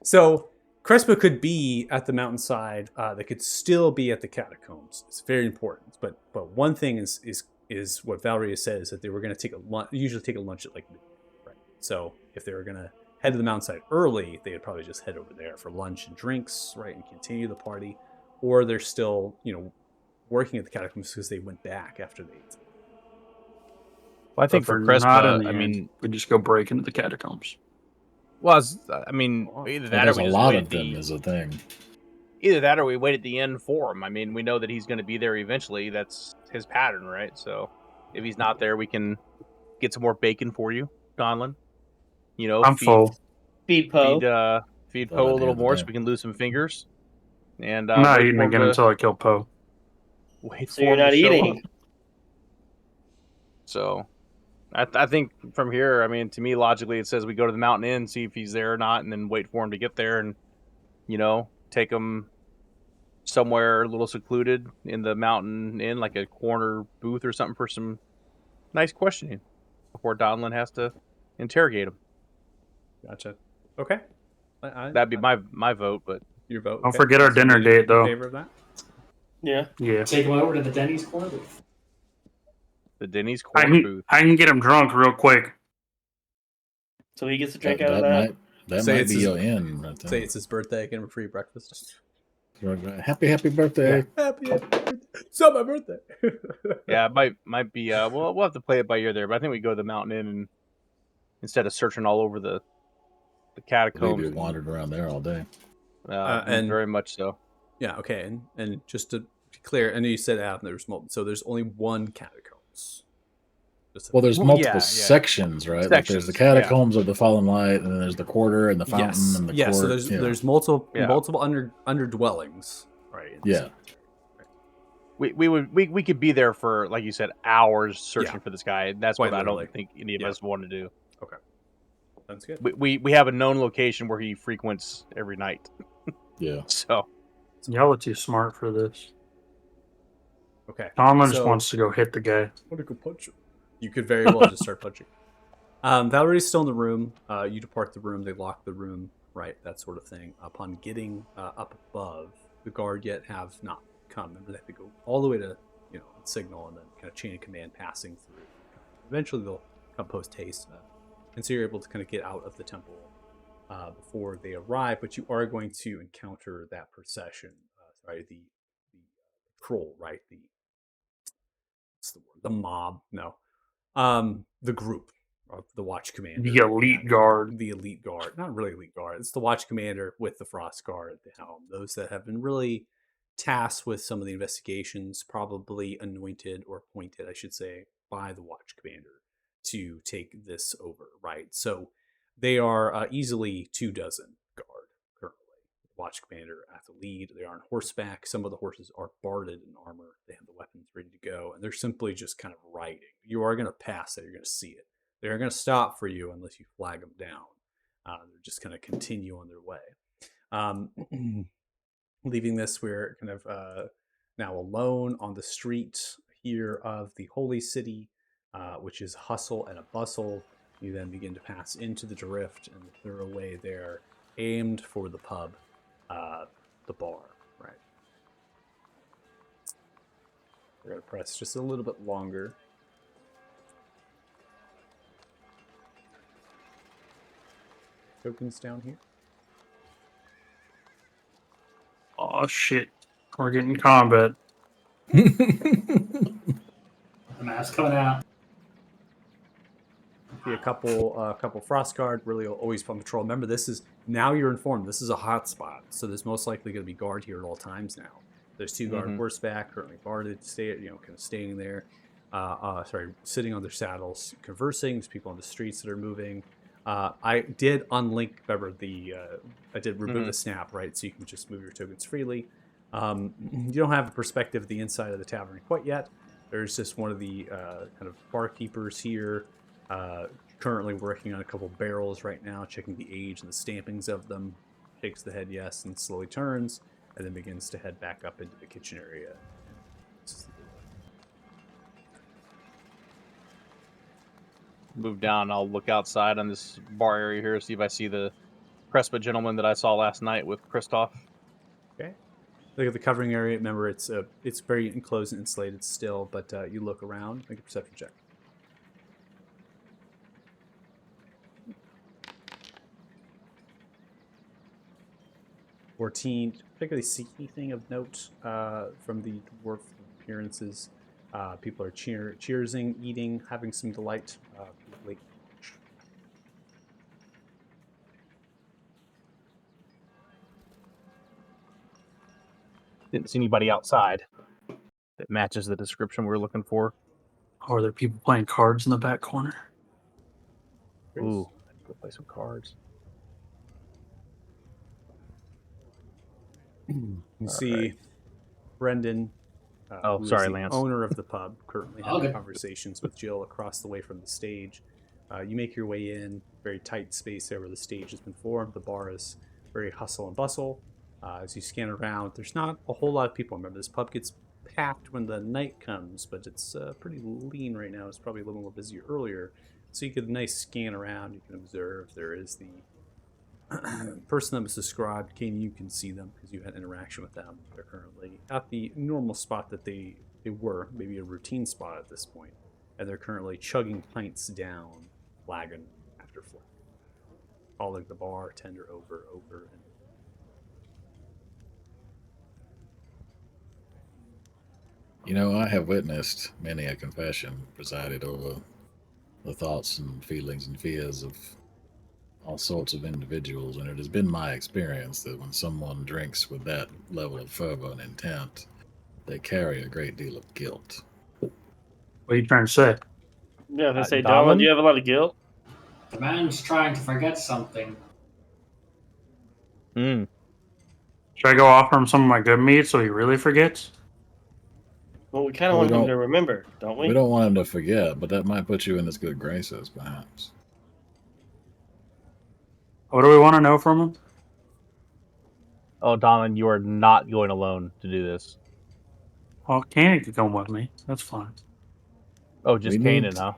Speaker 1: so Crespa could be at the mountainside. They could still be at the catacombs. It's very important. But one thing is what Valeria said is that they were going to take usually take a lunch at like midnight, right? So if they were going to head to the mountainside early, they would probably just head over there for lunch and drinks, right, and continue the party. Or they're still, working at the catacombs because they went back after they ate.
Speaker 2: Well, I think
Speaker 4: But
Speaker 2: for
Speaker 4: not in
Speaker 2: Crespa,
Speaker 4: the
Speaker 2: I
Speaker 4: end.
Speaker 2: mean,
Speaker 4: We just go break into the catacombs.
Speaker 2: well, either
Speaker 3: Well,
Speaker 2: that or
Speaker 3: there's
Speaker 2: we
Speaker 3: a
Speaker 2: just
Speaker 3: lot
Speaker 2: wait
Speaker 3: of them is a thing.
Speaker 2: either that or we wait at the end for him. I mean, we know that he's going to be there eventually. That's his pattern, right? So if he's not there, we can get some more bacon for you, Donlin.
Speaker 4: I'm full.
Speaker 6: Feed Poe.
Speaker 2: Feed
Speaker 3: Thought
Speaker 2: Poe a
Speaker 3: I'd
Speaker 2: little
Speaker 3: have the
Speaker 2: more so
Speaker 3: day.
Speaker 2: we can lose some fingers. And
Speaker 4: I'm not
Speaker 2: wait
Speaker 4: eating
Speaker 2: for him
Speaker 4: again
Speaker 2: to-
Speaker 4: until I kill Poe.
Speaker 2: wait
Speaker 6: So
Speaker 2: for
Speaker 6: you're
Speaker 2: him to
Speaker 6: not
Speaker 2: show
Speaker 6: eating.
Speaker 2: up. So I think from here, I mean, to me, logically, it says we go to the Mountain Inn, see if he's there or not, and then wait for him to get there and, take him somewhere a little secluded in the Mountain Inn, like a corner booth or something for some nice questioning before Donlin has to interrogate him.
Speaker 1: Gotcha. Okay.
Speaker 2: That'd be my vote, but
Speaker 1: your vote.
Speaker 4: Don't forget our dinner
Speaker 1: Somebody
Speaker 4: date,
Speaker 1: in
Speaker 4: though.
Speaker 1: favor of that?
Speaker 6: Yeah.
Speaker 4: Yeah.
Speaker 5: Take him over to the Denny's corner booth.
Speaker 2: the Denny's
Speaker 4: I
Speaker 2: corner
Speaker 4: can,
Speaker 2: booth.
Speaker 4: I can get him drunk real quick.
Speaker 6: So he gets a drink
Speaker 3: That,
Speaker 6: out of
Speaker 3: that
Speaker 6: that.
Speaker 3: might
Speaker 1: Say
Speaker 3: might
Speaker 1: it's
Speaker 3: be
Speaker 1: his-
Speaker 3: your end right there.
Speaker 1: Say it's his birthday, get him a free breakfast.
Speaker 3: Happy birthday.
Speaker 1: Happy birthday. It's not my birthday.
Speaker 2: Yeah, it might be. We'll have to play it by ear there, but I think we go to the Mountain Inn and instead of searching all over the
Speaker 3: I believe
Speaker 2: catacombs,
Speaker 3: you wandered around there all day.
Speaker 1: and-
Speaker 2: very much so.
Speaker 1: Yeah, okay. And just to be clear, I know you said there's multiple, so there's only one catacombs.
Speaker 3: Well, there's
Speaker 2: Well,
Speaker 3: multiple
Speaker 2: yeah, yeah.
Speaker 3: sections, right? Like there's the
Speaker 2: Sections, yeah.
Speaker 3: catacombs of the Fallen Light, and then there's the quarter and the fountain
Speaker 1: yes,
Speaker 3: and the
Speaker 1: yes.
Speaker 3: court.
Speaker 1: So there's
Speaker 3: yeah.
Speaker 1: there's multiple
Speaker 2: Yeah.
Speaker 1: under dwellings, right?
Speaker 3: Yeah.
Speaker 2: We could be there for, like you said, hours searching
Speaker 1: Yeah.
Speaker 2: for this guy. That's
Speaker 1: Quite
Speaker 2: what I
Speaker 1: literally.
Speaker 2: don't think any of
Speaker 1: Yeah.
Speaker 2: us want to do.
Speaker 1: Sounds good.
Speaker 2: We have a known location where he frequents every night.
Speaker 3: Yeah.
Speaker 2: So
Speaker 4: Y'all are too smart for this.
Speaker 1: Okay.
Speaker 4: Donlin just
Speaker 1: So-
Speaker 4: wants to go hit the guy.
Speaker 1: I want to go punch him. You could very well just start punching. Valerie's still in the room. You depart the room. They lock the room, right? That sort of thing. Upon getting up above, the guard yet have not come. Remember, they have to go all the way to, signal and then kind of chain of command passing through. Eventually, they'll come post haste. And so you're able to kind of get out of the temple before they arrive, but you are going to encounter that procession. The patrol, right? What's the word? The mob. No. The group of the watch commander.
Speaker 4: The elite guard.
Speaker 1: The elite guard. Not really elite guard. It's the watch commander with the frost guard at the helm. Those that have been really tasked with some of the investigations, probably anointed or appointed, I should say, by the watch commander to take this over, right? So they are easily 24 guards. watch commander at the lead. They are on horseback. Some of the horses are barded in armor. They have the weapons ready to go, and they're simply just kind of riding. You are going to pass it. You're going to see it. They're going to stop for you unless you flag them down. They're just going to continue on their way. Leaving this, we're kind of now alone on the street here of the Holy City, which is hustle and a bustle. You then begin to pass into the drift, and they're away there, aimed for the pub, the bar, right? We're going to press just a little bit longer. Tokens down here.
Speaker 4: Oh shit. We're getting combat.
Speaker 5: The map's coming out.
Speaker 1: See a couple frost guard really always on patrol. Remember, this is now you're informed. This is a hot spot, so there's most likely going to be guard here at all times now. There's 2 guard horseback currently guarded, kind of staying there. Sitting on their saddles, conversing. There's people on the streets that are moving. I did unlink. Remember I did remove the snap, right? So you can just move your tokens freely. You don't have a perspective of the inside of the tavern quite yet. There's just one of the kind of barkeepers here. Currently working on a couple barrels right now, checking the age and the stampings of them. Shakes the head yes and slowly turns, and then begins to head back up into the kitchen area.
Speaker 2: Move down. I'll look outside on this bar area here, see if I see the Crespa gentleman that I saw last night with Kristoff.
Speaker 1: Okay. Look at the covering area. Remember, it's very enclosed and insulated still, but you look around. Make a perception check. 14. Particularly see anything of note from the dwarf appearances. People are cheersing, eating, having some delight. Late.
Speaker 2: Didn't see anybody outside that matches the description we were looking for.
Speaker 4: Or are there people playing cards in the back corner?
Speaker 2: Ooh, go play some cards.
Speaker 1: You see Brendan, who is
Speaker 2: sorry,
Speaker 1: the
Speaker 2: Lance.
Speaker 1: owner of the pub, currently having
Speaker 5: Okay.
Speaker 1: conversations with Jill across the way from the stage. You make your way in, very tight space there where the stage has been formed. The bar is very hustle and bustle. As you scan around, there's not a whole lot of people. Remember, this pub gets packed when the night comes, but it's pretty lean right now. It's probably a little more busy earlier. So you get a nice scan around. You can observe there is the person that was described. Kane, you can see them because you had interaction with them. They're currently at the normal spot that they were, maybe a routine spot at this point, and they're currently chugging pints down, flagon after flagon, calling the bartender over and
Speaker 3: You know, I have witnessed many a confession presided over the thoughts and feelings and fears of all sorts of individuals, and it has been my experience that when someone drinks with that level of fervor and intent, they carry a great deal of guilt.
Speaker 4: What are you trying to say?
Speaker 6: Yeah, if I say,
Speaker 2: Donlin?
Speaker 6: Donlin, do you have a lot of guilt?
Speaker 5: The man's trying to forget something.
Speaker 2: Mm.
Speaker 4: Should I go offer him some of my good meat so he really forgets?
Speaker 6: Well, we kind of
Speaker 3: Well, we
Speaker 6: want him
Speaker 3: don't-
Speaker 6: to remember, don't we?
Speaker 3: We don't want him to forget, but that might put you in his good graces, perhaps.
Speaker 4: What do we want to know from him?
Speaker 2: Oh, Donlin, you are not going alone to do this.
Speaker 4: Well, Candy could come with me. That's fine.
Speaker 2: Oh, just
Speaker 3: We
Speaker 2: Kanan,
Speaker 3: need-
Speaker 2: huh?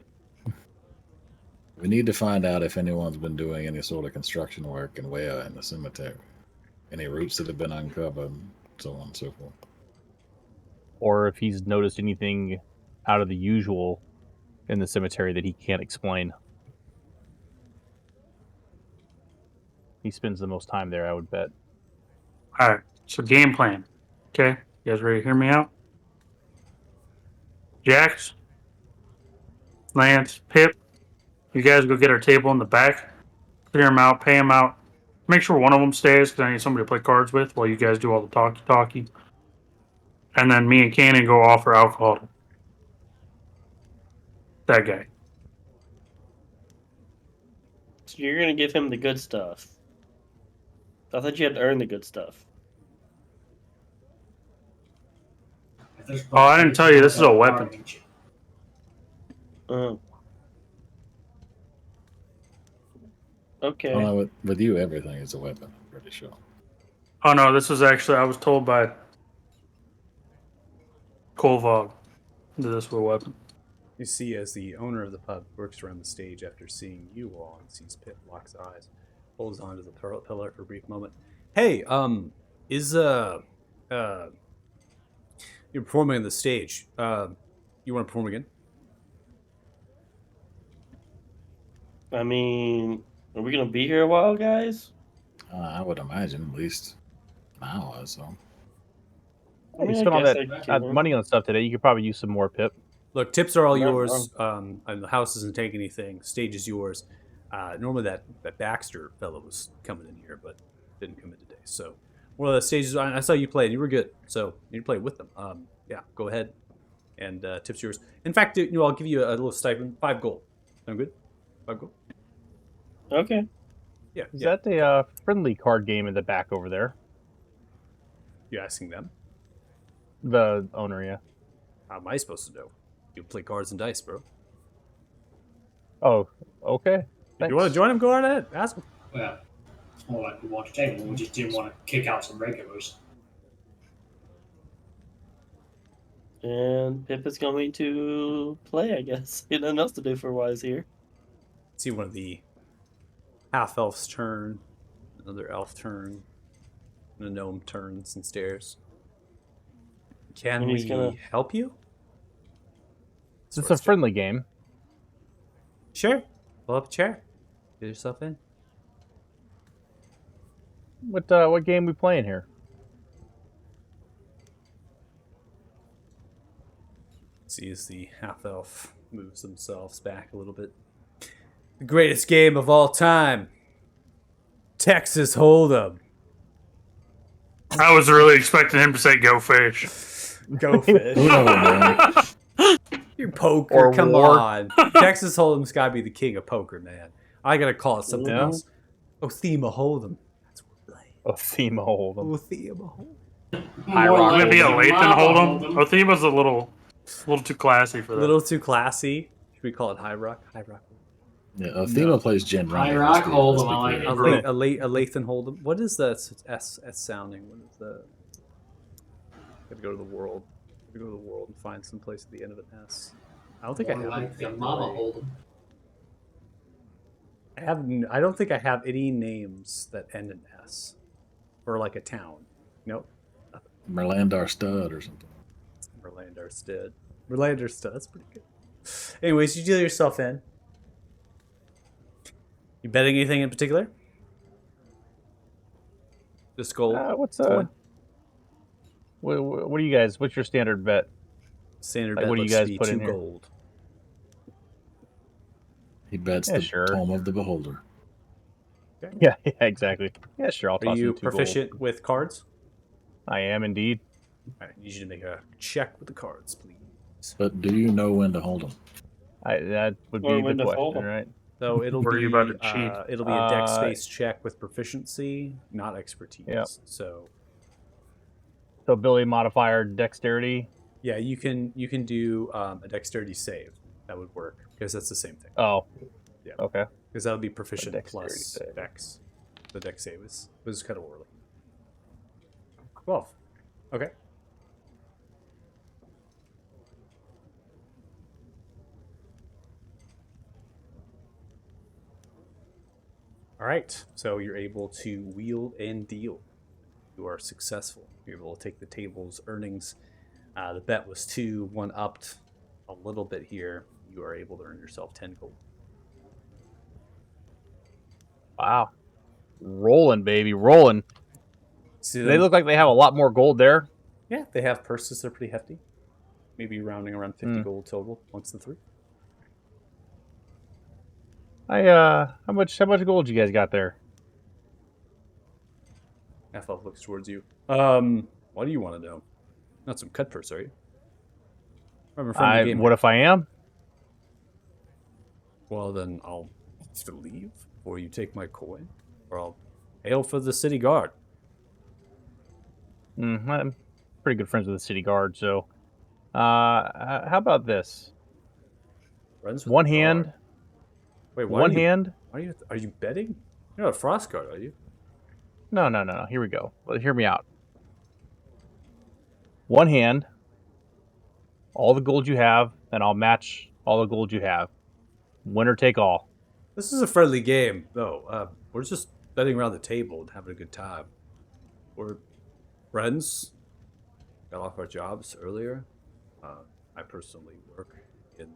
Speaker 3: We need to find out if anyone's been doing any sort of construction work and where in the cemetery. Any roots that have been uncovered, so on and so forth.
Speaker 2: Or if he's noticed anything out of the usual in the cemetery that he can't explain. He spends the most time there, I would bet.
Speaker 4: All right. So game plan. Okay. You guys ready to hear me out? Jax, Lance, Pip, you guys go get our table in the back. Clear them out. Pay them out. Make sure one of them stays because I need somebody to play cards with while you guys do all the talkie. And then me and Cannon go offer alcohol to that guy.
Speaker 6: So you're going to give him the good stuff. I thought you had to earn the good stuff.
Speaker 4: Oh, I didn't tell you, this is a weapon.
Speaker 6: Okay.
Speaker 3: Well, with you, everything is a weapon. I'm pretty sure.
Speaker 4: Oh no, this was actually I was told by Kolvog that this was a weapon.
Speaker 1: You see, as the owner of the pub works around the stage after seeing you all and sees Pip, locks eyes, holds onto the pillar for a brief moment. Hey, you're performing on the stage. You want to perform again?
Speaker 6: I mean, are we gonna be here a while, guys?
Speaker 3: I would imagine at least an hour or so.
Speaker 6: I mean,
Speaker 2: you
Speaker 6: I
Speaker 2: spent all
Speaker 6: guess
Speaker 2: that
Speaker 6: I can-
Speaker 2: money on stuff today. You could probably use some more, Pip.
Speaker 1: Look, tips are all
Speaker 6: Not
Speaker 1: yours. And the house doesn't take anything. Stage is yours. Normally that Baxter fellow was coming in here, but didn't come in today. So one of the stages I saw you play, and you were good. So you play with them. Yeah, go ahead. And tips yours. In fact, I'll give you a little stipend. 5 gold. Sound good? 5 gold.
Speaker 6: Okay.
Speaker 1: Yeah.
Speaker 2: Is
Speaker 1: yeah.
Speaker 2: that the friendly card game in the back over there?
Speaker 1: You asking them?
Speaker 2: The owner, yeah.
Speaker 1: How am I supposed to know? You play cards and dice, bro.
Speaker 2: Oh, okay.
Speaker 1: If you want to join him, go right ahead. Ask him.
Speaker 5: Well, it's more like we want to table. We just didn't want to kick out some regulars.
Speaker 6: And Pip is going to play, I guess. He had nothing else to do for a while he's here.
Speaker 1: See one of the half elves turn, another elf turn, and a gnome turns and stares. Can
Speaker 6: And
Speaker 1: we
Speaker 6: he's gonna-
Speaker 1: help you?
Speaker 2: It's a friendly game.
Speaker 1: Sure. Pull up a chair. Get yourself in.
Speaker 2: What game we playing here?
Speaker 1: See as the half elf moves themselves back a little bit. The greatest game of all time. Texas Hold'em.
Speaker 4: I was really expecting him to say "Go Fish."
Speaker 1: Go fish.
Speaker 3: Who knows, man?
Speaker 1: Your poker,
Speaker 2: Or
Speaker 1: come
Speaker 2: war.
Speaker 1: on. Texas Hold'em's gotta be the king of poker, man. I gotta call it something
Speaker 2: Yeah.
Speaker 1: else. Othema Hold'em. That's what we're playing.
Speaker 2: Othema Hold'em.
Speaker 1: Othema Hold'em.
Speaker 2: High
Speaker 5: More
Speaker 2: rock.
Speaker 4: Would it be a
Speaker 5: like
Speaker 4: Lathan
Speaker 5: Mama
Speaker 4: Hold'em? Otheba's a little too classy for
Speaker 1: A
Speaker 4: that.
Speaker 1: little too classy. Should we call it High Rock? High Rock.
Speaker 3: Yeah, Othema plays Gin
Speaker 5: High
Speaker 3: Rummy.
Speaker 5: Rock
Speaker 3: Let's be
Speaker 5: Hold'em, I
Speaker 3: clear.
Speaker 5: like it.
Speaker 1: A Lathan Hold'em. What is that S sounding? What is the? Gotta go to the world. Gotta go to the world and find some place at the end of an S. I don't think I
Speaker 5: More
Speaker 1: have.
Speaker 5: like the
Speaker 1: anything
Speaker 5: Mama
Speaker 1: really.
Speaker 5: Hold'em.
Speaker 1: I don't think I have any names that end in S, or like a town. Nope.
Speaker 3: Merlandar Stud or something.
Speaker 1: Merlander Stud. Merlander Stud. That's pretty good. Anyways, you deal yourself in. You betting anything in particular? Just gold.
Speaker 2: What's
Speaker 1: Coin.
Speaker 2: what do you guys? What's your standard bet?
Speaker 1: Standard
Speaker 2: Like,
Speaker 1: bet
Speaker 2: what do you
Speaker 1: looks to
Speaker 2: guys
Speaker 1: be
Speaker 2: put in
Speaker 1: 2
Speaker 2: here?
Speaker 1: gold.
Speaker 3: He bets
Speaker 2: Yeah,
Speaker 3: the
Speaker 2: sure.
Speaker 3: Tome of the Beholder.
Speaker 2: Yeah, exactly. Yeah, sure. I'll
Speaker 1: Are
Speaker 2: toss
Speaker 1: you
Speaker 2: in 2 gold.
Speaker 1: proficient with cards?
Speaker 2: I am indeed.
Speaker 1: All right, I need you to make a check with the cards, please.
Speaker 3: But do you know when to hold them?
Speaker 2: That would
Speaker 6: Or
Speaker 2: be
Speaker 6: when
Speaker 2: the
Speaker 6: to fold
Speaker 2: question,
Speaker 6: 'em.
Speaker 2: right?
Speaker 1: So it'll
Speaker 4: Or are
Speaker 1: be
Speaker 4: you about to cheat?
Speaker 1: It'll be a dex
Speaker 2: Uh,
Speaker 1: space check with proficiency, not expertise.
Speaker 2: Yep.
Speaker 1: So
Speaker 2: So ability modifier, dexterity.
Speaker 1: yeah, you can do a dexterity save. That would work because that's the same thing.
Speaker 2: Oh,
Speaker 1: Yeah.
Speaker 2: Okay.
Speaker 1: Because that would be proficient
Speaker 2: dexterity
Speaker 1: plus
Speaker 2: save.
Speaker 1: dex. The dex save was kind of early. 12. Okay. All right. So you're able to wheel and deal. You are successful. You're able to take the table's earnings. The bet was 2, 1 upped a little bit here. You are able to earn yourself 10 gold.
Speaker 2: Wow. Rolling, baby, rolling.
Speaker 1: See
Speaker 2: They
Speaker 1: them?
Speaker 2: look like they have a lot more gold there.
Speaker 1: Yeah, they have purses. They're pretty hefty. Maybe rounding around 50
Speaker 2: Hmm.
Speaker 1: gold total once the 3.
Speaker 2: How much gold you guys got there?
Speaker 1: Half elf looks towards you. What do you want to know? Not some cut purse, are you? Remember from the game.
Speaker 2: What if I am?
Speaker 1: Well, then I'll have to leave, or you take my coin, or I'll Hail for the city guard.
Speaker 2: I'm pretty good friends with the city guard, so how about this?
Speaker 1: Friends with
Speaker 2: One
Speaker 1: the guard.
Speaker 2: hand,
Speaker 1: Wait, why
Speaker 2: one
Speaker 1: are you,
Speaker 2: hand.
Speaker 1: Are you betting? You're not a frost guard, are you?
Speaker 2: No. Here we go. Well, hear me out. One hand, all the gold you have, and I'll match all the gold you have. Winner take all.
Speaker 1: This is a friendly game, though. We're just betting around the table and having a good time. We're friends. Got off our jobs earlier. I personally work in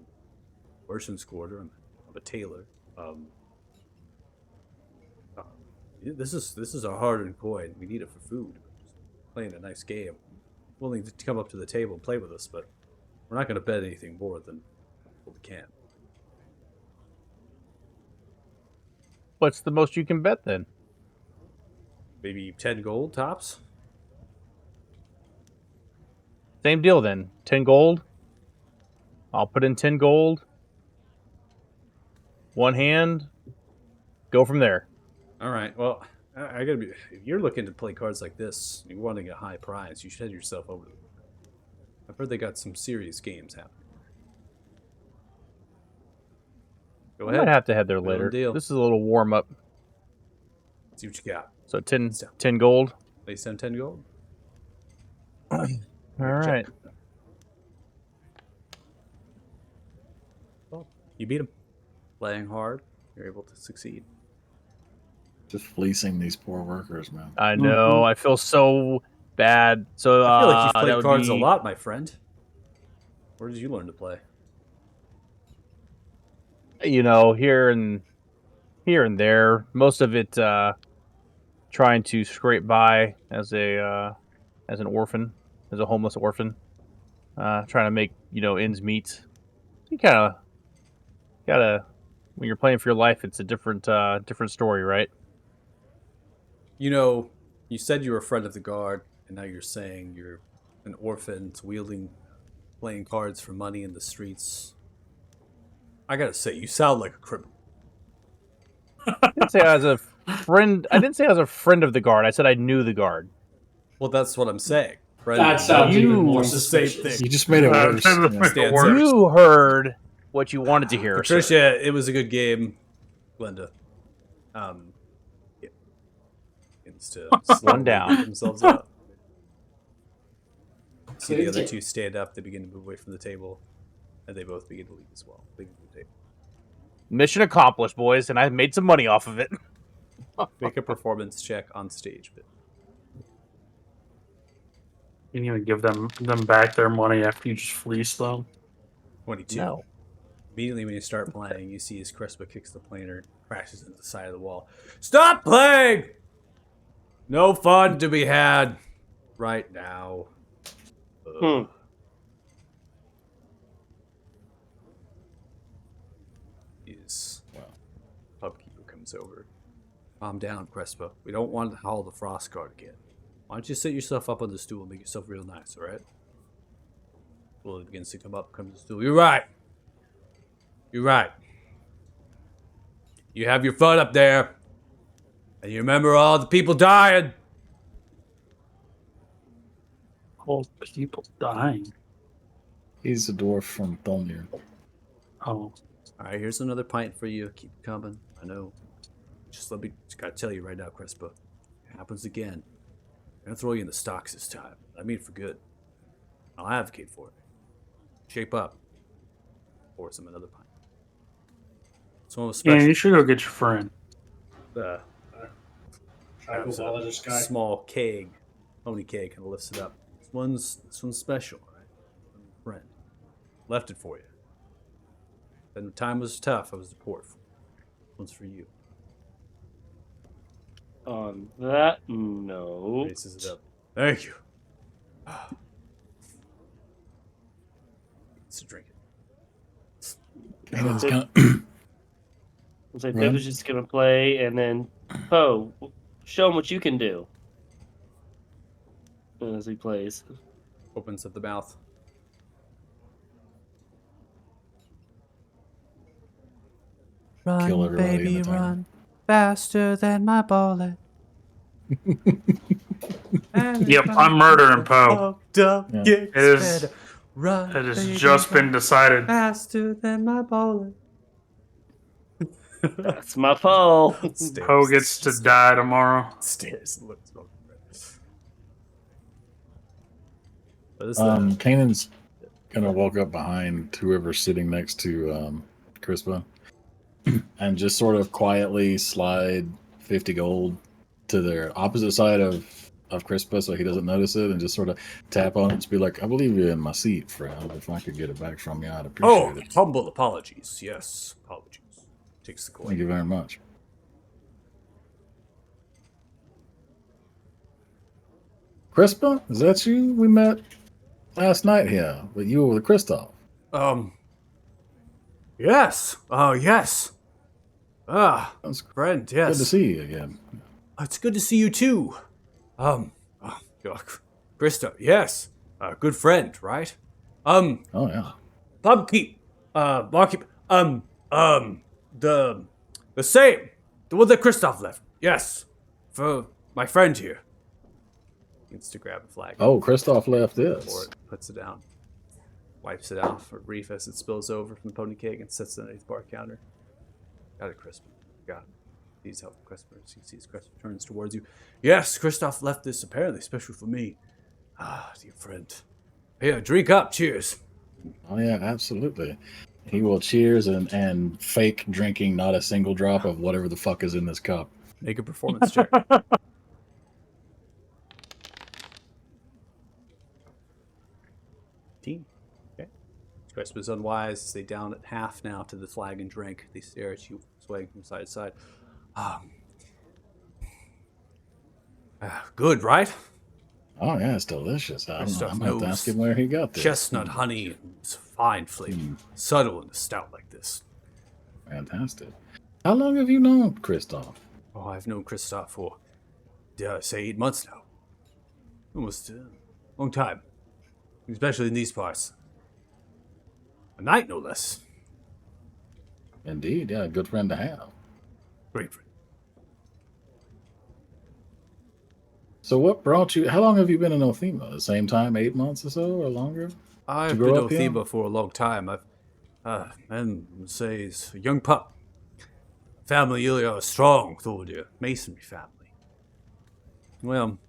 Speaker 1: merchant's quarter. I'm a tailor. This is a hard-earned coin. We need it for food. We're just playing a nice game. Willing to come up to the table and play with us, but we're not going to bet anything more than what we can.
Speaker 2: What's the most you can bet then?
Speaker 1: Maybe 10 gold tops.
Speaker 2: Same deal then. 10 gold. I'll put in 10 gold. One hand. Go from there.
Speaker 1: All right. Well, I gotta be. If you're looking to play cards like this, you're wanting a high prize. You should head yourself over to. I've heard they got some serious games happening. Go
Speaker 2: I might
Speaker 1: ahead.
Speaker 2: have to head there
Speaker 1: Good
Speaker 2: later.
Speaker 1: deal.
Speaker 2: This is a little warm up.
Speaker 1: See what you got.
Speaker 2: So 10,
Speaker 1: So-
Speaker 2: 10 gold.
Speaker 1: They send 10 gold.
Speaker 2: All right.
Speaker 1: Well, you beat them. Playing hard, you're able to succeed.
Speaker 3: Just fleecing these poor workers, man.
Speaker 2: I know. I feel so bad. So
Speaker 1: I feel like you've
Speaker 2: that
Speaker 1: played
Speaker 2: would
Speaker 1: cards a
Speaker 2: be-
Speaker 1: lot, my friend. Where did you learn to play?
Speaker 2: You know, here and there. Most of it trying to scrape by as an orphan, as a homeless orphan, trying to make ends meet. You gotta when you're playing for your life, it's a different story, right?
Speaker 1: You know, you said you were a friend of the guard, and now you're saying you're an orphan playing cards for money in the streets. I gotta say, you sound like a criminal.
Speaker 2: I didn't say I was a friend. I didn't say I was a friend of the guard. I said I knew the guard.
Speaker 1: Well, that's what I'm saying. Friend
Speaker 5: That
Speaker 1: of-
Speaker 5: sounds
Speaker 2: You
Speaker 5: even more
Speaker 1: same
Speaker 5: suspicious.
Speaker 1: thing.
Speaker 3: You just made it worse.
Speaker 4: That
Speaker 3: Yeah.
Speaker 4: makes it
Speaker 1: Stands
Speaker 4: worse.
Speaker 2: You heard what you wanted to hear. sir.
Speaker 1: Patricia, it was a good game. Glenda. Gets to slowly
Speaker 2: down.
Speaker 1: get themselves up. See the
Speaker 5: Who's
Speaker 1: other
Speaker 5: it?
Speaker 1: two stand up. They begin to move away from the table, and they both begin to leave as well. Leaving the table.
Speaker 2: Mission accomplished, boys, and I made some money off of it.
Speaker 1: Make a performance check on stage. But
Speaker 4: You need to give them back their money after you just fleece them.
Speaker 1: 22.
Speaker 2: No.
Speaker 1: Immediately when you start playing, you see as Crespa kicks the planer, crashes into the side of the wall. Stop playing! No fun to be had right now. Ugh. His pubkeeper comes over. Calm down, Crespa. We don't want to haul the frost guard again. Why don't you sit yourself up on the stool and make yourself real nice, alright? Well, it begins to come up, comes to the stool. You're right. You're right. You have your fun up there. And you remember all the people dying.
Speaker 4: All people dying.
Speaker 3: He's a dwarf from Thulnir.
Speaker 4: Oh,
Speaker 1: Alright, here's another pint for you. Keep it coming. I know. Just gotta tell you right now, Crespa. It happens again. I'm gonna throw you in the stocks this time. I mean for good. I'll advocate for it. Shape up. Pour some another pint. This one was
Speaker 4: yeah.
Speaker 1: special.
Speaker 4: You should go get your friend.
Speaker 5: I go follow this guy.
Speaker 1: Small keg, pony keg, kind of lifts it up. This one's special, right? Friend, left it for you. Then the time was tough. I was the port. This one's for you.
Speaker 6: On that note,
Speaker 1: Raises it up. Thank you. It's a drink it.
Speaker 3: And it's gonna,
Speaker 6: looks like
Speaker 3: Right.
Speaker 6: Dave was just gonna play, and then Poe, show him what you can do. As he plays,
Speaker 1: Opens up the mouth.
Speaker 3: Kill everybody in the town.
Speaker 1: faster than my bullet.
Speaker 4: Yep, I'm murdering Poe.
Speaker 3: Yeah.
Speaker 4: It has just been decided.
Speaker 1: faster than my bullet.
Speaker 6: That's my Poe.
Speaker 4: Poe gets to die tomorrow.
Speaker 1: Stairs. Looks so good. What is
Speaker 3: Kanan's gonna walk up behind whoever's sitting next to Crispa and just sort of quietly slide 50 gold to their opposite side of Crispa so he doesn't notice it, and just sort of tap on it and just be like, I believe you're in my seat, friend. If I could get it back from you, I'd appreciate it.
Speaker 1: Humble apologies. Yes, apologies. Takes the coin.
Speaker 3: Thank you very much. Crispa, is that you? We met last night here, but you were with Kristoff.
Speaker 1: Yes. Oh, yes.
Speaker 3: That's
Speaker 1: Friend, yes.
Speaker 3: good to see you again.
Speaker 1: It's good to see you too. Krista, yes. Good friend, right?
Speaker 3: Oh yeah.
Speaker 1: Barkeep, the same. The one that Kristoff left. Yes. For my friend here. Needs to grab a flag.
Speaker 3: Oh, Kristoff left
Speaker 1: For
Speaker 3: this.
Speaker 1: it, puts it down. Wipes it off for brief as it spills over from the pony cake and sits underneath the bar counter. Got it, Crisp. Got it. These help customers. He sees Crisp turns towards you. Yes, Kristoff left this apparently special for me. Ah, dear friend. Here, drink up. Cheers.
Speaker 3: Oh yeah, absolutely. He will cheers and fake drinking not a single drop of whatever the fuck is in this cup.
Speaker 1: Make a performance check. Team. Okay. Crisp is unwise. They down at half now to the flag and drink. They stare at you, swaying from side to side. Good, right?
Speaker 3: Oh yeah, it's delicious. I don't know.
Speaker 1: Stuff
Speaker 3: I'm gonna have to
Speaker 1: knows
Speaker 3: ask him where he got this.
Speaker 1: Chestnut honey. It's fine flavor. Subtle in a stout like this.
Speaker 3: Fantastic. How long have you known Kristoff?
Speaker 1: Oh, I've known Kristoff for, say, 8 months now. Almost a long time. Especially in these parts. A night, no less.
Speaker 3: Indeed, yeah, a good friend to have.
Speaker 1: Great friend.
Speaker 3: So what brought you, how long have you been in Othema? The same time, 8 months or so, or longer?
Speaker 1: I've
Speaker 3: grow
Speaker 1: been
Speaker 3: up here?
Speaker 1: Othema for a long time. And say, it's a young pup. Family really are strong, though, dear. Masonry family. Well,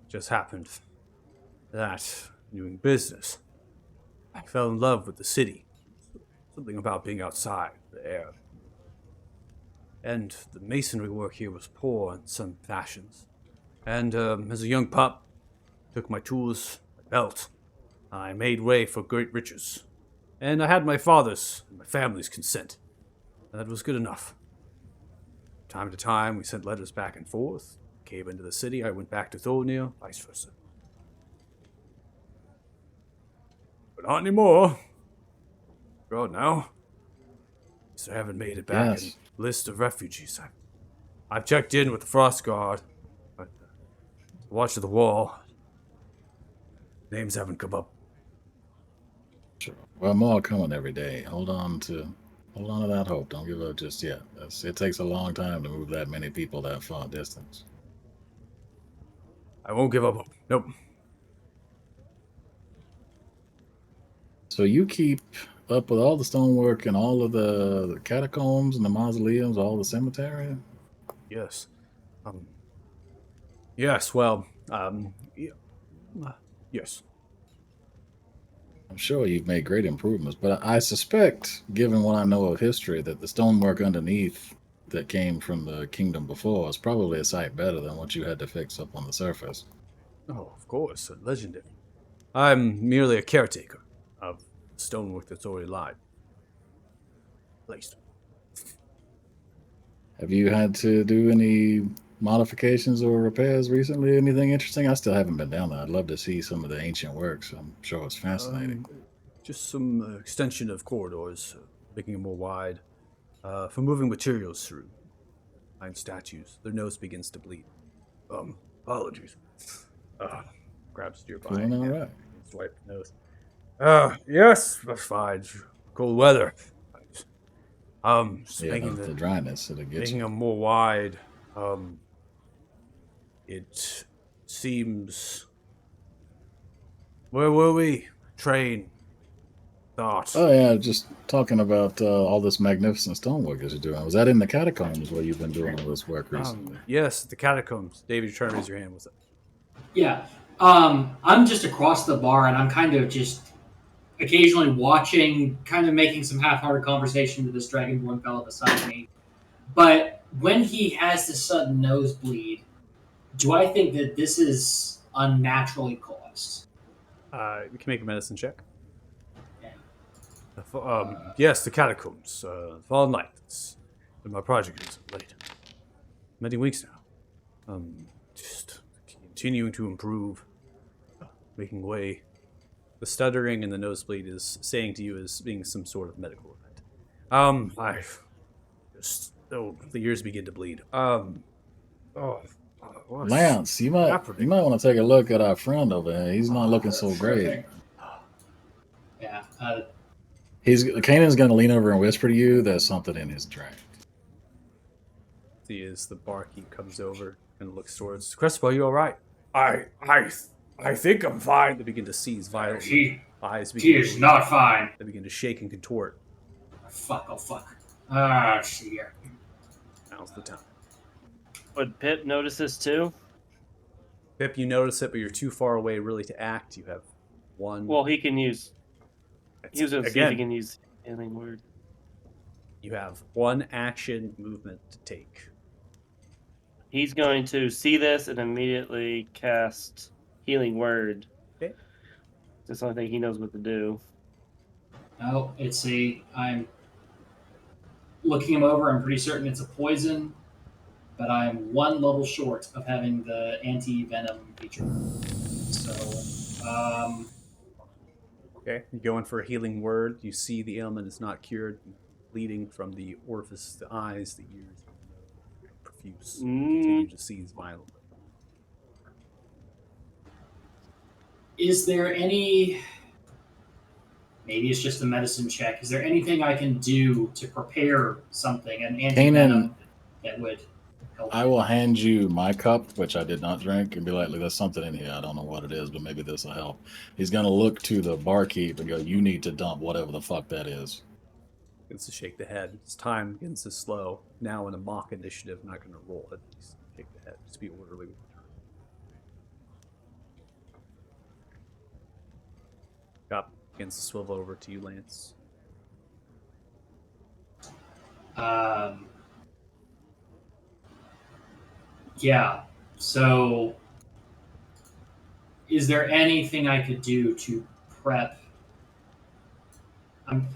Speaker 1: just happened that, doing business, I fell in love with the city. Something about being outside, the air. And the masonry work here was poor in some fashions. And as a young pup, took my tools, my belt. I made way for great riches. And I had my father's and my family's consent. And that was good enough. Time to time, we sent letters back and forth. Came into the city, I went back to Thornir, vice versa. But not anymore. God, now. So I haven't made it back
Speaker 3: Yes.
Speaker 1: in the list of refugees. I've checked in with the Frost Guard, but watch the wall. Names haven't come up.
Speaker 3: Sure. Well, more coming every day. Hold on to that hope. Don't give up just yet. It takes a long time to move that many people that far distance.
Speaker 1: I won't give up hope. Nope.
Speaker 3: So you keep up with all the stonework and all of the catacombs and the mausoleums, all the cemetery?
Speaker 1: Yes. Yes, well, yes.
Speaker 3: I'm sure you've made great improvements, but I suspect, given what I know of history, that the stonework underneath that came from the kingdom before is probably a sight better than what you had to fix up on the surface.
Speaker 1: Oh, of course, legendary. I'm merely a caretaker of stonework that's already lied. Placed.
Speaker 3: Have you had to do any modifications or repairs recently? Anything interesting? I still haven't been down there. I'd love to see some of the ancient works. I'm sure it's fascinating.
Speaker 1: Just some extension of corridors, making it more wide, for moving materials through. Behind statues, their nose begins to bleed. Apologies. Grabs your
Speaker 3: Doing all right.
Speaker 1: Swipe the nose. Yes, that's fine. Cold weather. Just
Speaker 3: Yeah,
Speaker 1: making
Speaker 3: the dryness, it'll get
Speaker 1: making
Speaker 3: you.
Speaker 1: them more wide. It seems. Where were we? Train. Thought.
Speaker 3: Oh yeah, just talking about all this magnificent stonework that you're doing. Was that in the catacombs where you've been doing all this work recently?
Speaker 1: Yes, the catacombs. David, you're trying to raise your hand. What's up?
Speaker 5: Yeah. I'm just across the bar, and I'm kind of just occasionally watching, kind of making some half-hearted conversation with this Dragonborn fellow beside me. But when he has this sudden nosebleed, do I think that this is unnaturally caused?
Speaker 1: You can make a medicine check.
Speaker 5: Yeah.
Speaker 1: Yes, the catacombs. Fallen Light. It's been my project is late. Many weeks now. Just continuing to improve, making way. The stuttering and the nosebleed is saying to you as being some sort of medical event. I just the ears begin to bleed.
Speaker 3: Lance, you might want to take a look at our friend over here. He's not looking so great.
Speaker 5: Yeah.
Speaker 3: Kanan's gonna lean over and whisper to you. There's something in his drink.
Speaker 1: See as the barkeep comes over and looks towards Crespo. Are you all right? I think I'm fine. They begin to seize violently. Eyes begin
Speaker 5: He is not fine.
Speaker 1: They begin to shake and contort.
Speaker 5: Fuck, oh fuck. Ah, see here.
Speaker 1: Now's the time.
Speaker 6: Would Pip notice this too?
Speaker 1: Pip, you notice it, but you're too far away really to act. You have one.
Speaker 6: Well, he can use. He was going to see if he
Speaker 1: again,
Speaker 6: can use healing word.
Speaker 1: you have one action movement to take.
Speaker 6: He's going to see this and immediately cast healing word.
Speaker 1: Okay.
Speaker 6: That's the only thing he knows what to do.
Speaker 5: No, I'm looking him over. I'm pretty certain it's a poison, but I'm one level short of having the anti-venom feature. So,
Speaker 1: Okay. You go in for a healing word. You see the ailment is not cured. Bleeding from the orifice, the eyes, the ears, the nose, profuse. Continue to seize violently.
Speaker 5: is there any? Maybe it's just a medicine check. Is there anything I can do to prepare something, an anti-venom that would help?
Speaker 3: I will hand you my cup, which I did not drink, and be like, "Look, there's something in here. I don't know what it is, but maybe this will help." He's gonna look to the barkeep and go, "You need to dump whatever the fuck that is."
Speaker 1: Begins to shake the head. His time begins to slow. Now in a mock initiative, not going to roll it. Just shake the head. Just be orderly with the turn. Cup begins to swivel over to you, Lance.
Speaker 5: Yeah. So, is there anything I could do to prep? I'm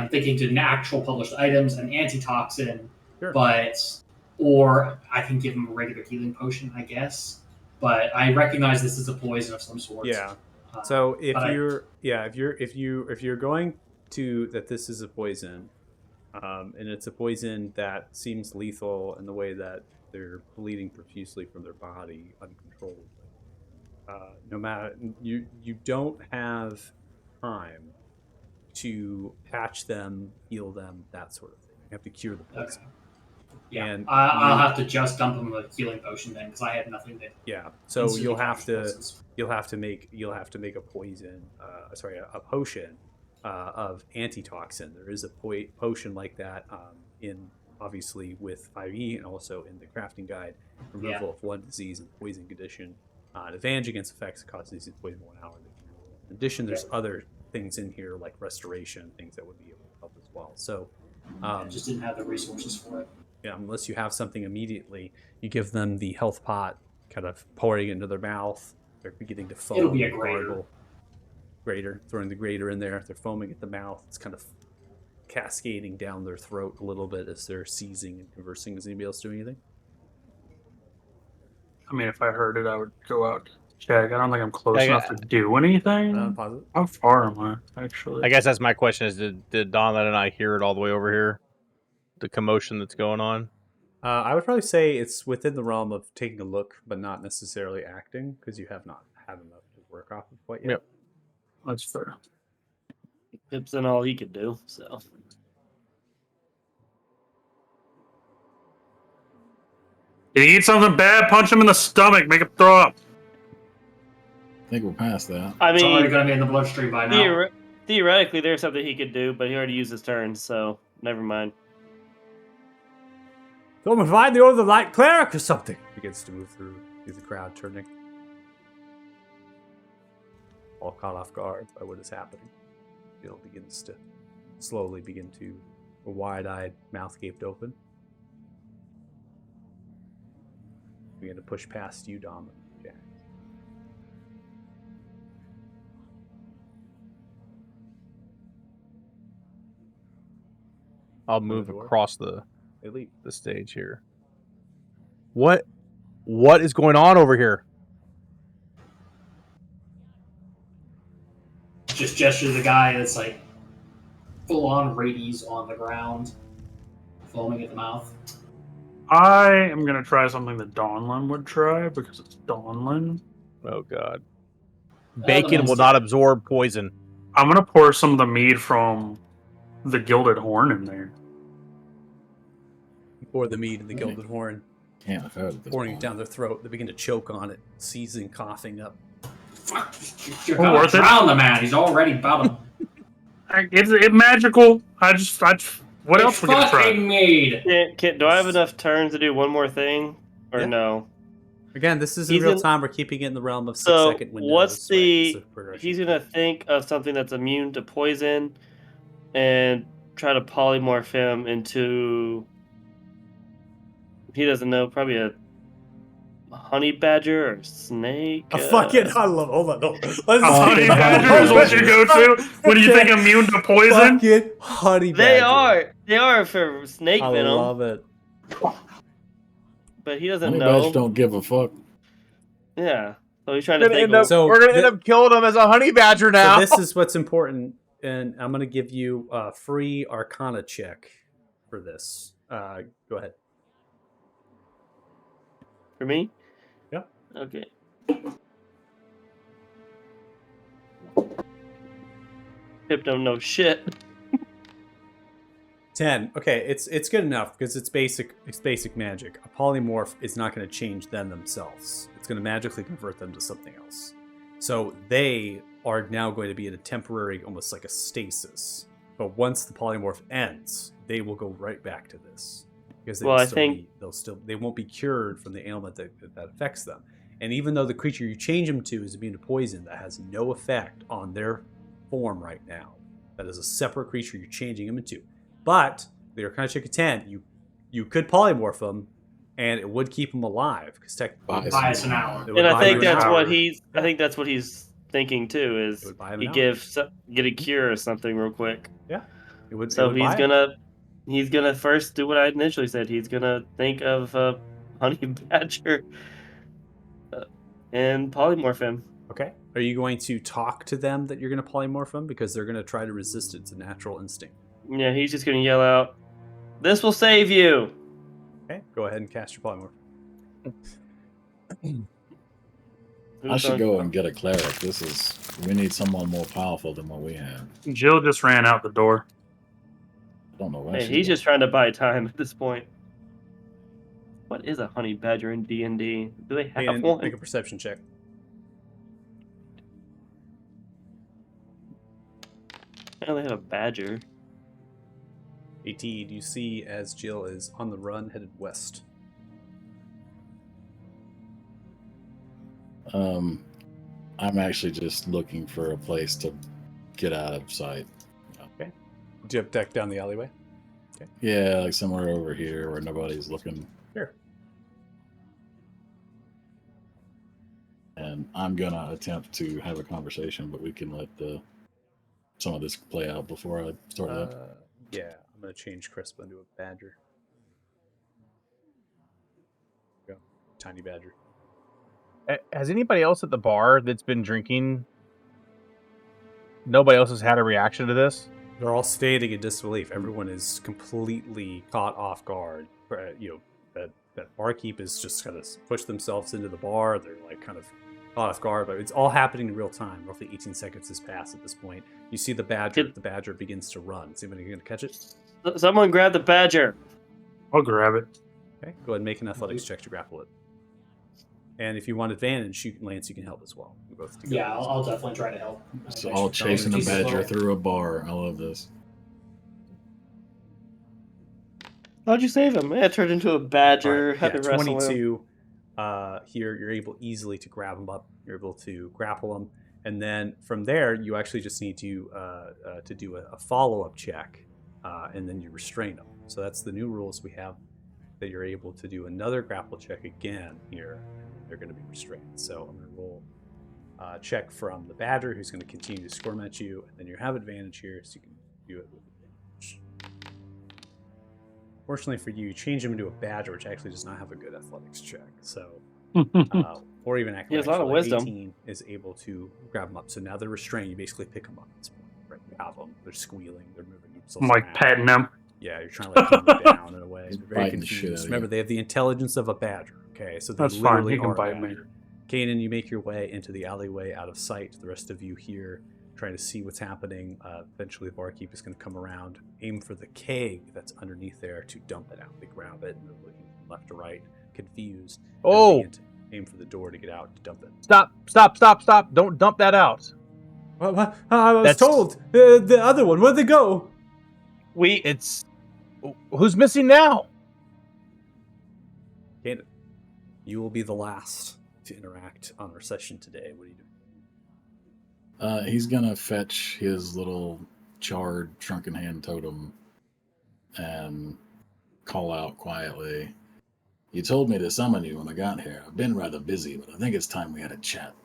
Speaker 5: thinking to actual published items, an antitoxin,
Speaker 1: Sure.
Speaker 5: or I can give him a regular healing potion, I guess. But I recognize this is a poison of some sort.
Speaker 1: Yeah. So if you're going to that this is a poison, and it's a poison that seems lethal in the way that they're bleeding profusely from their body uncontrollably. No matter you don't have time to patch them, heal them, that sort of thing. You have to cure the poison.
Speaker 5: Okay. Yeah,
Speaker 1: And
Speaker 5: I'll have to just dump him a healing potion then, because I have nothing that.
Speaker 1: Yeah. So
Speaker 5: instantly
Speaker 1: you'll have
Speaker 5: counters
Speaker 1: to make a potion. A potion of antitoxin. There is a potion like that in obviously with 5e and also in the crafting guide. Removal of one disease and poison condition. Advantage against effects that cause disease poison 1 hour. In addition, there's other things in here like restoration, things that would be able to help as well. So
Speaker 5: I just didn't have the resources for it.
Speaker 1: Yeah, unless you have something immediately, you give them the health pot, kind of pouring it into their mouth. They're beginning to foam.
Speaker 5: It'll be a grater.
Speaker 1: Grater, throwing the grater in there. They're foaming at the mouth. It's kind of cascading down their throat a little bit as they're seizing and conversing. Is anybody else doing anything?
Speaker 4: I mean, if I heard it, I would go out to check. I don't think I'm close
Speaker 2: Yeah,
Speaker 4: enough to do anything.
Speaker 1: Positive.
Speaker 4: How far am I, actually?
Speaker 2: I guess that's my question: is did Donlet and I hear it all the way over here? The commotion that's going on.
Speaker 1: I would probably say it's within the realm of taking a look, but not necessarily acting, because you have not had enough to work off of quite yet.
Speaker 2: Yep.
Speaker 4: That's fair.
Speaker 6: Pip's done all he could do, so.
Speaker 4: If you eat something bad, punch him in the stomach, make him throw up.
Speaker 3: I think we're past that.
Speaker 6: I
Speaker 5: It's already
Speaker 6: mean,
Speaker 5: going to be in the bloodstream by now.
Speaker 6: theoretically, there's something he could do, but he already used his turn, so never mind.
Speaker 1: Someone find the order of the light cleric or something. Begins to move through the crowd, turning. All caught off guard by what is happening. Bill begins to slowly begin to, a wide-eyed, mouth gaped open. Begin to push past you, Dom and Jack.
Speaker 2: I'll move
Speaker 1: door.
Speaker 2: across the
Speaker 1: They leave.
Speaker 2: stage here. What is going on over here?
Speaker 5: Just gesture to the guy that's like full on rabies on the ground, foaming at the mouth.
Speaker 4: I am going to try something that Dawnlin would try because it's Dawnlin.
Speaker 2: Oh god.
Speaker 5: the
Speaker 2: Bacon
Speaker 5: man's
Speaker 2: will not
Speaker 5: dead.
Speaker 2: absorb poison.
Speaker 4: I'm going to pour some of the mead from the Gilded Horn in there.
Speaker 1: Pour the mead in the gilded horn,
Speaker 3: Can't have heard of this.
Speaker 1: pouring it
Speaker 3: one.
Speaker 1: down their throat. They begin to choke on it, seizing, coughing up.
Speaker 5: Fuck, you're
Speaker 4: Oh,
Speaker 5: gonna
Speaker 4: worth it?
Speaker 5: drown the man. He's already about him.
Speaker 4: It's magical. What
Speaker 5: It's
Speaker 4: else we going to try?
Speaker 5: fucking mead.
Speaker 6: Do I have enough turns to do one more thing, or
Speaker 1: Yeah.
Speaker 6: no?
Speaker 1: Again, this is in
Speaker 6: He's
Speaker 1: real
Speaker 6: in-
Speaker 1: time. We're keeping it in the realm of 6
Speaker 6: So,
Speaker 1: second windows.
Speaker 6: what's the-
Speaker 1: It's a progression.
Speaker 6: He's gonna think of something that's immune to poison, and try to polymorph him into. He doesn't know, probably a honey badger or snake.
Speaker 1: A fucking, I love. Hold on, let's
Speaker 4: A honey badger is what you go to when you think immune to poison.
Speaker 1: Fucking honey badger.
Speaker 6: They are for snake
Speaker 1: I
Speaker 6: venom,
Speaker 1: love it.
Speaker 6: but he doesn't
Speaker 3: Honey
Speaker 6: know.
Speaker 3: badgers don't give a fuck.
Speaker 6: Yeah, so he's trying to
Speaker 2: We're
Speaker 6: think.
Speaker 2: gonna,
Speaker 6: Of,
Speaker 1: So
Speaker 2: we're gonna end
Speaker 1: the-
Speaker 2: up killing him as a honey badger now.
Speaker 1: So this is what's important, and I'm going to give you a free Arcana check for this. Go ahead.
Speaker 6: for me.
Speaker 1: Yeah.
Speaker 6: Okay. Pip don't know shit.
Speaker 1: 10. Okay, it's good enough because it's basic magic. A polymorph is not going to change them themselves. It's going to magically convert them to something else. So they are now going to be in a temporary, almost like a stasis. But once the polymorph ends, they will go right back to this because they
Speaker 6: Well,
Speaker 1: will
Speaker 6: I
Speaker 1: still
Speaker 6: think-
Speaker 1: they won't be cured from the ailment that affects them. And even though the creature you change them to is immune to poison, that has no effect on their form right now. That is a separate creature you're changing them into. But the Arcana check of 10, you could polymorph them, and it would keep them alive because technically
Speaker 5: Buy us an hour.
Speaker 1: it would
Speaker 6: And I
Speaker 1: buy
Speaker 6: think
Speaker 1: them an
Speaker 6: that's
Speaker 1: hour.
Speaker 6: what he's. I think that's what he's thinking too.
Speaker 1: It
Speaker 6: Is
Speaker 1: would buy him
Speaker 6: he
Speaker 1: an hour.
Speaker 6: get a cure or something real quick?
Speaker 1: It would,
Speaker 6: So
Speaker 1: it would buy him.
Speaker 6: he's gonna first do what I initially said. He's gonna think of honey badger and polymorph him.
Speaker 1: Okay. Are you going to talk to them that you're going to polymorph them because they're going to try to resist it? It's a natural instinct.
Speaker 6: Yeah, he's just gonna yell out, "This will save you!"
Speaker 1: Okay. Go ahead and cast your polymorph.
Speaker 3: I should go and get a cleric. We need someone more powerful than what we have.
Speaker 4: Jill just ran out the door.
Speaker 3: I don't know where
Speaker 6: Hey,
Speaker 3: she
Speaker 6: he's
Speaker 3: went.
Speaker 6: just trying to buy time at this point. What is a honey badger in D&D? Do they have
Speaker 1: And
Speaker 6: one?
Speaker 1: make a perception check.
Speaker 6: Oh, they have a badger.
Speaker 1: 18. You see as Jill is on the run headed west.
Speaker 3: I'm actually just looking for a place to get out of sight.
Speaker 1: Do you have deck down the alleyway?
Speaker 3: Yeah, like somewhere over here where nobody's looking.
Speaker 1: Here.
Speaker 3: And I'm gonna attempt to have a conversation, but we can let some of this play out before I start that.
Speaker 1: Yeah. I'm going to change Crispa into a badger. Go. Tiny badger.
Speaker 2: Has anybody else at the bar that's been drinking? Nobody else has had a reaction to this.
Speaker 1: They're all stating in disbelief. Everyone is completely caught off guard. That barkeep is just kind of pushed themselves into the bar. They're like kind of caught off guard, but it's all happening in real time. Roughly 18 seconds has passed at this point. You see the badger.
Speaker 6: Did-
Speaker 1: The badger begins to run. Is anybody going to catch it?
Speaker 6: Someone grab the badger.
Speaker 4: I'll grab it.
Speaker 1: Okay, go ahead and make an athletics check to grapple it. And if you want advantage, Lance, you can help as well. We're both together.
Speaker 5: Yeah, I'll definitely try to help.
Speaker 3: It's all chasing a
Speaker 5: Jesus,
Speaker 3: badger
Speaker 5: well.
Speaker 3: through a bar. I love this.
Speaker 6: How'd you save him? Yeah, turned into a badger.
Speaker 1: Alright,
Speaker 6: Had to wrestle him.
Speaker 1: 22. Here, you're able easily to grab him up. You're able to grapple him, and then from there, you actually just need to do a follow-up check, and then you restrain him. So that's the new rules we have. That you're able to do another grapple check again here. They're going to be restrained. So I'm going to roll a check from the badger, who's going to continue to squirm at you, and then you have advantage here, so you can do it with advantage. Fortunately for you, you change him into a badger, which actually does not have a good athletics check. So, or even
Speaker 6: He has a lot of wisdom.
Speaker 1: 18 is able to grab them up. So now they're restrained. You basically pick them up at this point. Right? You have them. They're squealing. They're moving themselves
Speaker 4: I'm like
Speaker 1: around.
Speaker 4: patting them.
Speaker 1: Yeah, you're trying to like calm them down in a way.
Speaker 3: He's
Speaker 1: They're very
Speaker 3: biting the shit out
Speaker 1: confused.
Speaker 3: of
Speaker 1: Remember,
Speaker 3: you.
Speaker 1: they have the intelligence of a badger. Okay, so they
Speaker 4: That's fine.
Speaker 1: literally
Speaker 4: He can
Speaker 1: are a
Speaker 4: bite me.
Speaker 1: badger. Kanan, you make your way into the alleyway out of sight. The rest of you here trying to see what's happening. Eventually, the barkeep is going to come around, aim for the keg that's underneath there to dump it out. They grab it and they're looking from left to right, confused. and
Speaker 2: Oh.
Speaker 1: begin to aim for the door to get out to dump it.
Speaker 2: Stop. Don't dump that out.
Speaker 1: What? I was
Speaker 2: That's-
Speaker 1: told the other one. Where'd they go?
Speaker 2: It's who's missing now?
Speaker 1: Kanan, you will be the last to interact on our session today. What are you doing?
Speaker 3: He's gonna fetch his little charred shrunken hand totem and call out quietly. You told me to summon you when I got here. I've been rather busy, but I think it's time we had a chat.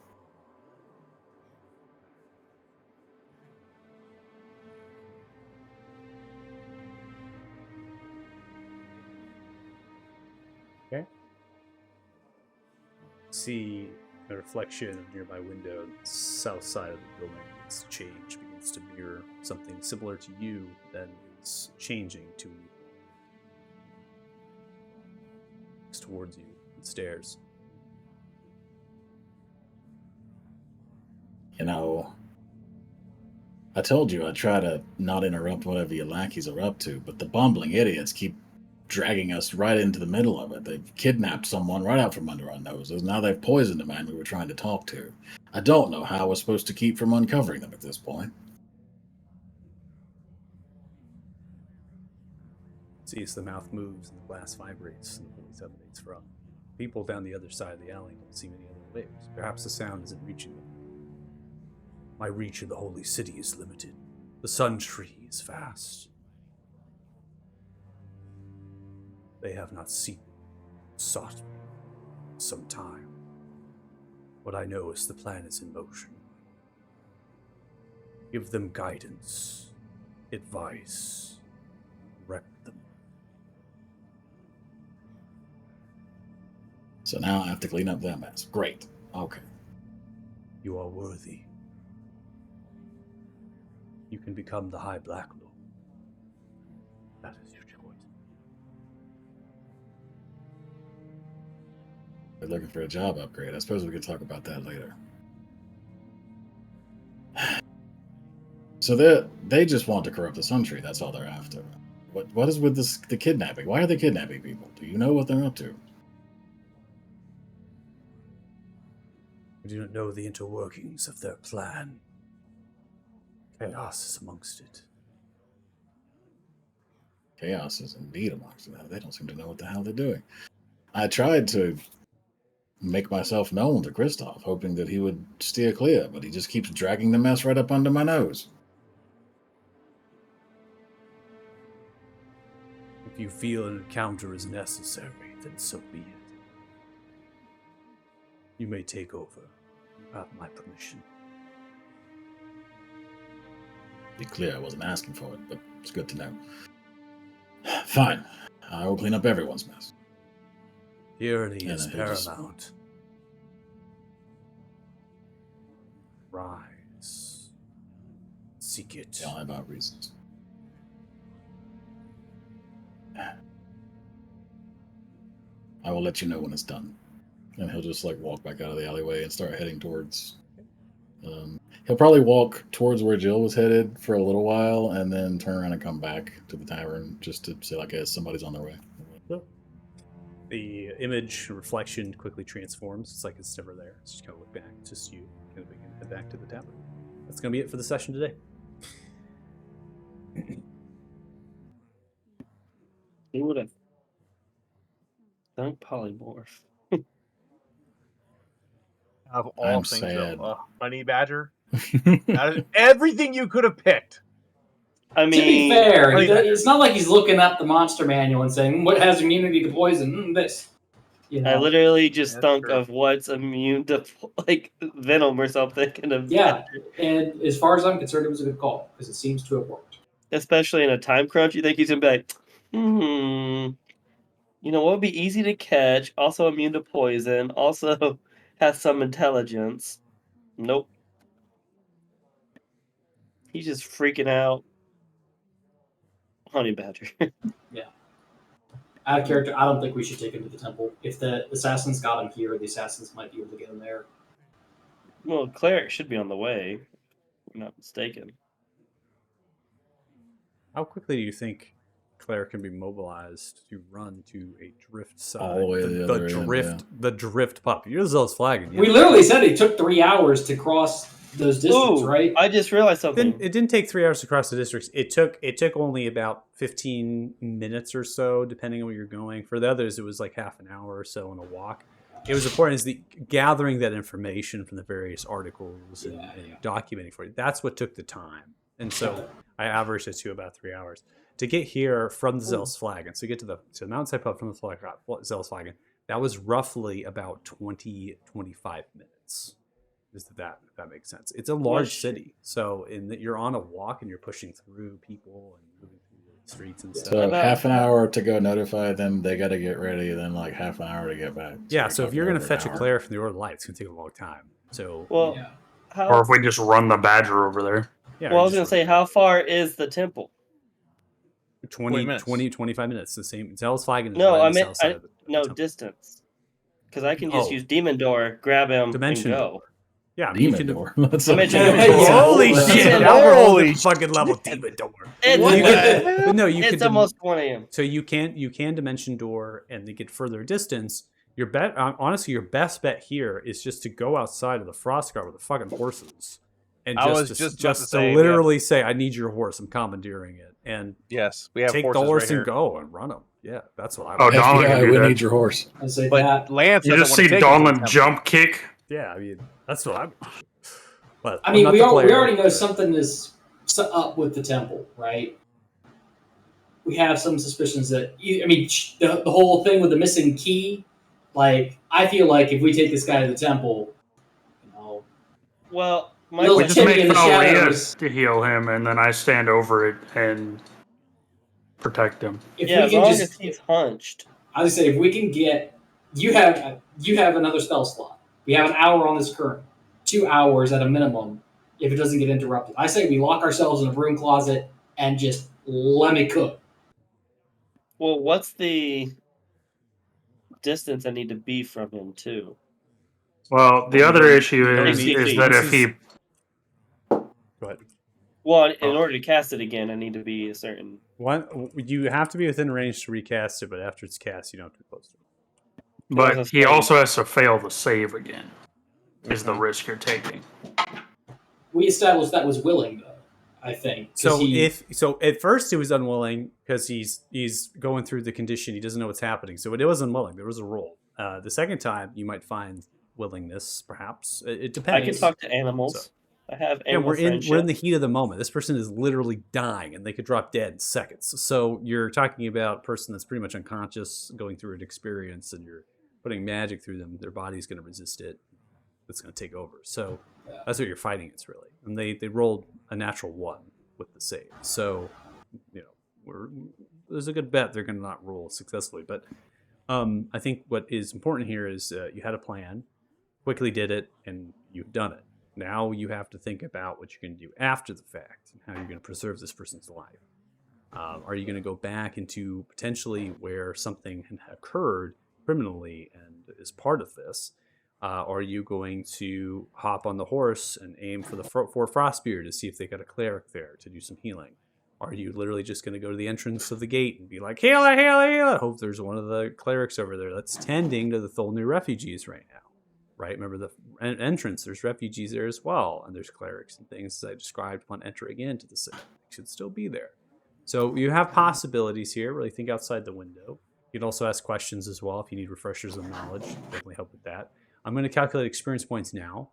Speaker 1: See a reflection of a nearby window on the south side of the building. Its change begins to mirror something similar to you that is changing to towards you and stares.
Speaker 3: You know, I told you I'd try to not interrupt whatever your lackeys are up to, but the bumbling idiots keep dragging us right into the middle of it. They've kidnapped someone right out from under our noses. Now they've poisoned the man we were trying to talk to. I don't know how we're supposed to keep from uncovering them at this point.
Speaker 1: See as the mouth moves and the glass vibrates and the voice emanates from. People down the other side of the alley don't see many other waves. Perhaps the sound isn't reaching them. My reach in the holy city is limited. The sun tree is vast. They have not sought me in some time. What I know is the plan is in motion. Give them guidance, advice, rep them.
Speaker 3: So now I have to clean up that mess. Great. Okay.
Speaker 1: You are worthy. You can become the High Black Lord. That is your choice.
Speaker 3: We're looking for a job upgrade. I suppose we could talk about that later. So they just want to corrupt the Sun Tree. That's all they're after. What is with the kidnapping? Why are they kidnapping people? Do you know what they're up to?
Speaker 1: We do not know the interworkings of their plan. Chaos is amongst it.
Speaker 3: Chaos is indeed amongst them. They don't seem to know what the hell they're doing. I tried to make myself known to Kristoff, hoping that he would steer clear, but he just keeps dragging the mess right up under my nose.
Speaker 1: If you feel an encounter is necessary, then so be it. You may take over. You have my permission.
Speaker 3: Be clear, I wasn't asking for it, but it's good to know. Fine. I will clean up everyone's mess.
Speaker 1: Tyranny
Speaker 3: Yeah,
Speaker 1: is
Speaker 3: no, he just-
Speaker 1: paramount. Rise. Seek it.
Speaker 3: Tell me about reasons. I will let you know when it's done. And he'll just like walk back out of the alleyway and start heading towards. He'll probably walk towards where Jill was headed for a little while, and then turn around and come back to the tavern just to say, like, hey, somebody's on their way.
Speaker 1: The image reflection quickly transforms. It's like it's never there. It's just kind of look back. It's just you. And we can head back to the tavern. That's going to be it for the session today.
Speaker 6: He would have done polymorph.
Speaker 2: Of all
Speaker 3: I'm
Speaker 2: things,
Speaker 3: sad.
Speaker 2: though, Honey Badger, that is everything you could have picked.
Speaker 6: I
Speaker 5: To be
Speaker 6: mean,
Speaker 5: fair,
Speaker 2: Honey Badger.
Speaker 5: it's not like he's looking up the monster manual and saying what has immunity to poison. This, you know.
Speaker 6: I literally just
Speaker 2: That's
Speaker 6: thunk
Speaker 2: true.
Speaker 6: of what's immune to like venom or something.
Speaker 5: Yeah, and as far as I'm concerned, it was a good call because it seems to have worked.
Speaker 6: Especially in a time crunch, you think he's gonna be like, you know what would be easy to catch, also immune to poison, also has some intelligence. Nope. He's just freaking out. Honey Badger.
Speaker 5: Out of character, I don't think we should take him to the temple. If the assassins got him here, the assassins might be able to get him there.
Speaker 6: Well, cleric should be on the way, if I'm not mistaken.
Speaker 1: How quickly do you think Claire can be mobilized to run to a drift side?
Speaker 3: All the way to the other end,
Speaker 1: drift, the drift pup. You're Zell's flagging.
Speaker 5: We literally said it took 3 hours to cross those districts,
Speaker 6: Ooh,
Speaker 5: right?
Speaker 6: I just realized something.
Speaker 1: It didn't take 3 hours to cross the districts. It took only about 15 minutes or so, depending on where you're going. For the others, it was like half an hour or so on a walk. It was important is the gathering that information from the various articles and documenting for it. That's what took the time. And so I averaged it to about 3 hours. To get here from the Zell's Flagon, so get to the Mountainside Pub from the Zell's Flagon, that was roughly about 20, 25 minutes. If that makes sense. It's a large city, so you're on a walk and you're pushing through people and moving through the streets and stuff.
Speaker 3: So half an hour to go notify them they got to get ready, then like half an hour to get back.
Speaker 1: Yeah, so if you're going to
Speaker 3: over
Speaker 1: fetch
Speaker 3: an
Speaker 1: a
Speaker 3: hour.
Speaker 1: Claire from the Order of Light, it's going to take a long time. So
Speaker 6: Well,
Speaker 5: Yeah.
Speaker 6: how?
Speaker 4: Or if we just run the Badger over there.
Speaker 1: yeah,
Speaker 6: Well, I was gonna say, how far is the temple?
Speaker 1: 20
Speaker 2: minutes.
Speaker 1: 25 minutes. The same. Zell's Flagon is
Speaker 6: No,
Speaker 1: right
Speaker 6: I
Speaker 1: on the
Speaker 6: meant
Speaker 1: south side of the
Speaker 6: no
Speaker 1: temple.
Speaker 6: distance. Because I can just
Speaker 1: Oh.
Speaker 6: use Demon Door, grab him,
Speaker 1: Dimension
Speaker 6: and go.
Speaker 1: Door. Yeah, I mean, you
Speaker 3: Demon
Speaker 1: can-
Speaker 3: door. That's
Speaker 6: I mentioned
Speaker 3: okay.
Speaker 6: it.
Speaker 5: Yeah.
Speaker 1: Holy
Speaker 5: Yeah.
Speaker 1: shit! Now we're on the fucking level demon door.
Speaker 6: It's,
Speaker 1: Well, you can- but no, you
Speaker 6: it's
Speaker 1: can
Speaker 6: almost 1 a.m.
Speaker 1: So you can dimension door and to get further distance. Your bet, honestly, your best bet here is just to go outside of the Frostguard with the fucking horses, and
Speaker 2: I was
Speaker 1: just
Speaker 2: just about to
Speaker 1: to
Speaker 2: say,
Speaker 1: literally say, "I need your horse." I'm commandeering it, and
Speaker 2: Yes, we have
Speaker 1: take the
Speaker 2: horses
Speaker 1: horse
Speaker 2: right
Speaker 1: and
Speaker 2: here.
Speaker 1: go and run them. Yeah, that's what I.
Speaker 4: Oh,
Speaker 1: would do.
Speaker 4: Donlin can
Speaker 3: FBI,
Speaker 4: do
Speaker 3: we
Speaker 4: that.
Speaker 3: need your horse.
Speaker 5: I say
Speaker 2: But
Speaker 5: that.
Speaker 2: Lance,
Speaker 4: You
Speaker 2: doesn't
Speaker 4: just
Speaker 2: want to
Speaker 4: see
Speaker 2: take us to the
Speaker 4: Donlin
Speaker 2: temple.
Speaker 4: jump kick.
Speaker 1: Yeah, I mean that's what I'm. But
Speaker 5: I
Speaker 1: I'm
Speaker 5: mean,
Speaker 1: not
Speaker 5: we
Speaker 1: the
Speaker 5: already
Speaker 1: player.
Speaker 5: know something is up with the temple, right? We have some suspicions that the whole thing with the missing key. Like, I feel like if we take this guy to the temple, you know,
Speaker 6: Well, my
Speaker 5: Little
Speaker 4: We
Speaker 6: question,
Speaker 4: just
Speaker 5: Timmy in
Speaker 4: make
Speaker 5: the
Speaker 4: Thalia
Speaker 5: shadows.
Speaker 4: to heal him, and then I stand over it and protect him.
Speaker 5: if
Speaker 6: yeah,
Speaker 5: we
Speaker 6: as
Speaker 5: can
Speaker 6: long
Speaker 5: just,
Speaker 6: as he's hunched.
Speaker 5: I would say, if we can get you have another spell slot. We have an hour on this current, 2 hours at a minimum. If it doesn't get interrupted, I say we lock ourselves in a broom closet and just let me cook.
Speaker 6: Well, what's the distance I need to be from him too?
Speaker 4: Well, the other issue is
Speaker 6: 60
Speaker 4: that
Speaker 1: feet.
Speaker 4: if he
Speaker 1: Go ahead.
Speaker 6: Well, in
Speaker 4: Oh.
Speaker 6: order to cast it again, I need to be a certain.
Speaker 1: One, you have to be within range to recast it, but after it's cast, you don't have to be close to it.
Speaker 4: But
Speaker 6: was a
Speaker 4: he
Speaker 6: save.
Speaker 4: also has to fail the save again. Is the
Speaker 6: Mhm.
Speaker 4: risk you're taking?
Speaker 5: We established that was willing, though. I think. 'Cause
Speaker 1: So at first he was unwilling because he's going through the condition, he doesn't know what's happening. So it was unwilling. There was a roll. The second time you might find willingness, perhaps. It
Speaker 6: I
Speaker 1: depends.
Speaker 6: can talk to animals.
Speaker 1: So-
Speaker 6: I have
Speaker 1: Yeah,
Speaker 6: animal
Speaker 1: we're in
Speaker 6: friendship.
Speaker 1: the heat of the moment. This person is literally dying, and they could drop dead in seconds. So you're talking about a person that's pretty much unconscious, going through an experience, and you're putting magic through them. Their body's going to resist it. It's going to take over. So
Speaker 5: Yeah.
Speaker 1: that's what you're fighting. It's really, and they rolled a natural 1 with the save. So there's a good bet they're going to not roll successfully. But I think what is important here is you had a plan, quickly did it, and you've done it. Now you have to think about what you're going to do after the fact and how you're going to preserve this person's life. Are you going to go back into potentially where something had occurred criminally and is part of this? Are you going to hop on the horse and aim for the for Frostbeard to see if they got a cleric there to do some healing? Are you literally just going to go to the entrance of the gate and be like, healer, healer, healer? Hope there's one of the clerics over there that's tending to the Tholnir refugees right now, right? Remember the entrance, there's refugees there as well, and there's clerics and things as I described upon entering into the city. They should still be there. So you have possibilities here. Really think outside the window. You can also ask questions as well if you need refreshers of knowledge. Definitely help with that. I'm going to calculate experience points now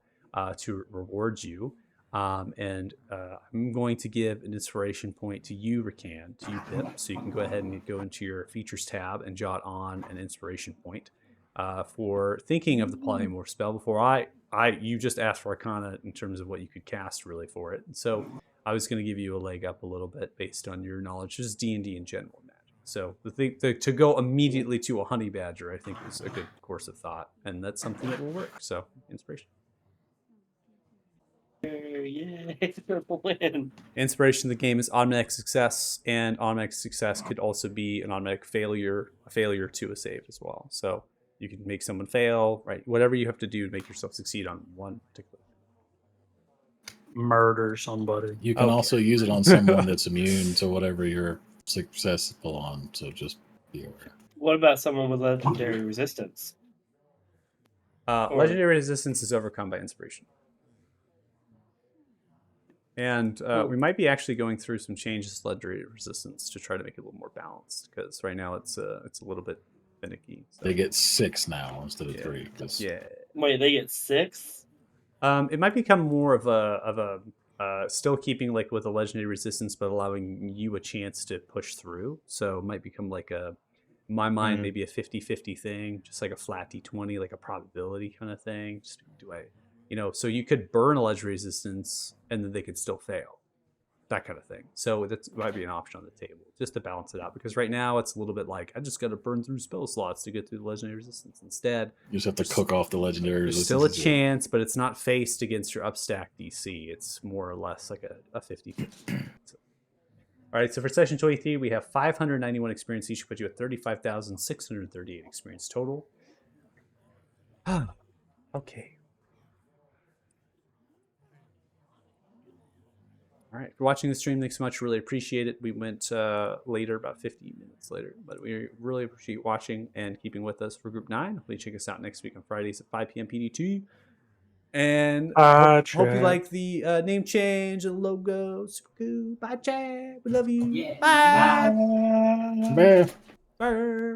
Speaker 1: to reward you. And I'm going to give an inspiration point to you, Rakan, to you, Pip. So you can go ahead and go into your features tab and jot on an inspiration point for thinking of the polymorph spell before you just asked for Arcana in terms of what you could cast really for it. And so I was going to give you a leg up a little bit based on your knowledge, just D&D in general, magic. So to go immediately to a honey badger, I think is a good course of thought, and that's something that will work. So inspiration.
Speaker 6: Yay, triple win.
Speaker 1: Inspiration of the game is automatic success, and automatic success could also be an automatic failure, a failure to a save as well. So you can make someone fail, right? Whatever you have to do to make yourself succeed on one particular.
Speaker 4: Murder somebody.
Speaker 3: You can
Speaker 1: Okay.
Speaker 3: also use it on someone that's immune to whatever you're successful on. So just be aware.
Speaker 6: What about someone with legendary resistance?
Speaker 1: Legendary resistance is overcome by inspiration. And we might be actually going through some changes to legendary resistance to try to make it a little more balanced, because right now it's a little bit finicky. So.
Speaker 3: They get 6 now instead of 3. 'cause
Speaker 1: Yeah.
Speaker 6: Wait, they get 6?
Speaker 1: It might become more of a still keeping like with a legendary resistance, but allowing you a chance to push through. So it might become like in my mind, maybe a 50-50 thing, just like a flat D20, like a probability kind of thing. Just so you could burn a legendary resistance and then they could still fail, that kind of thing. So that might be an option on the table just to balance it out, because right now it's a little bit like I just got to burn through spell slots to get through the legendary resistance. Instead,
Speaker 3: you just have to cook off the legendary
Speaker 1: there's
Speaker 3: resistance.
Speaker 1: still a chance, but it's not faced against your upstack DC. It's more or less like a 50-50. So. All right, so for session 23, we have 591 experience each, put you at 35,638 experience total. Okay. All right, for watching the stream, thanks so much. Really appreciate it. We went later, about 50 minutes later, but we really appreciate watching and keeping with us for Group 9. Hopefully check us out next week on Fridays at 5 p.m. PDT. And hope you like the name change and logo. Super cool. Bye, Chad. We love you.
Speaker 5: Yeah.
Speaker 1: Bye.
Speaker 3: Bye.
Speaker 1: Bye.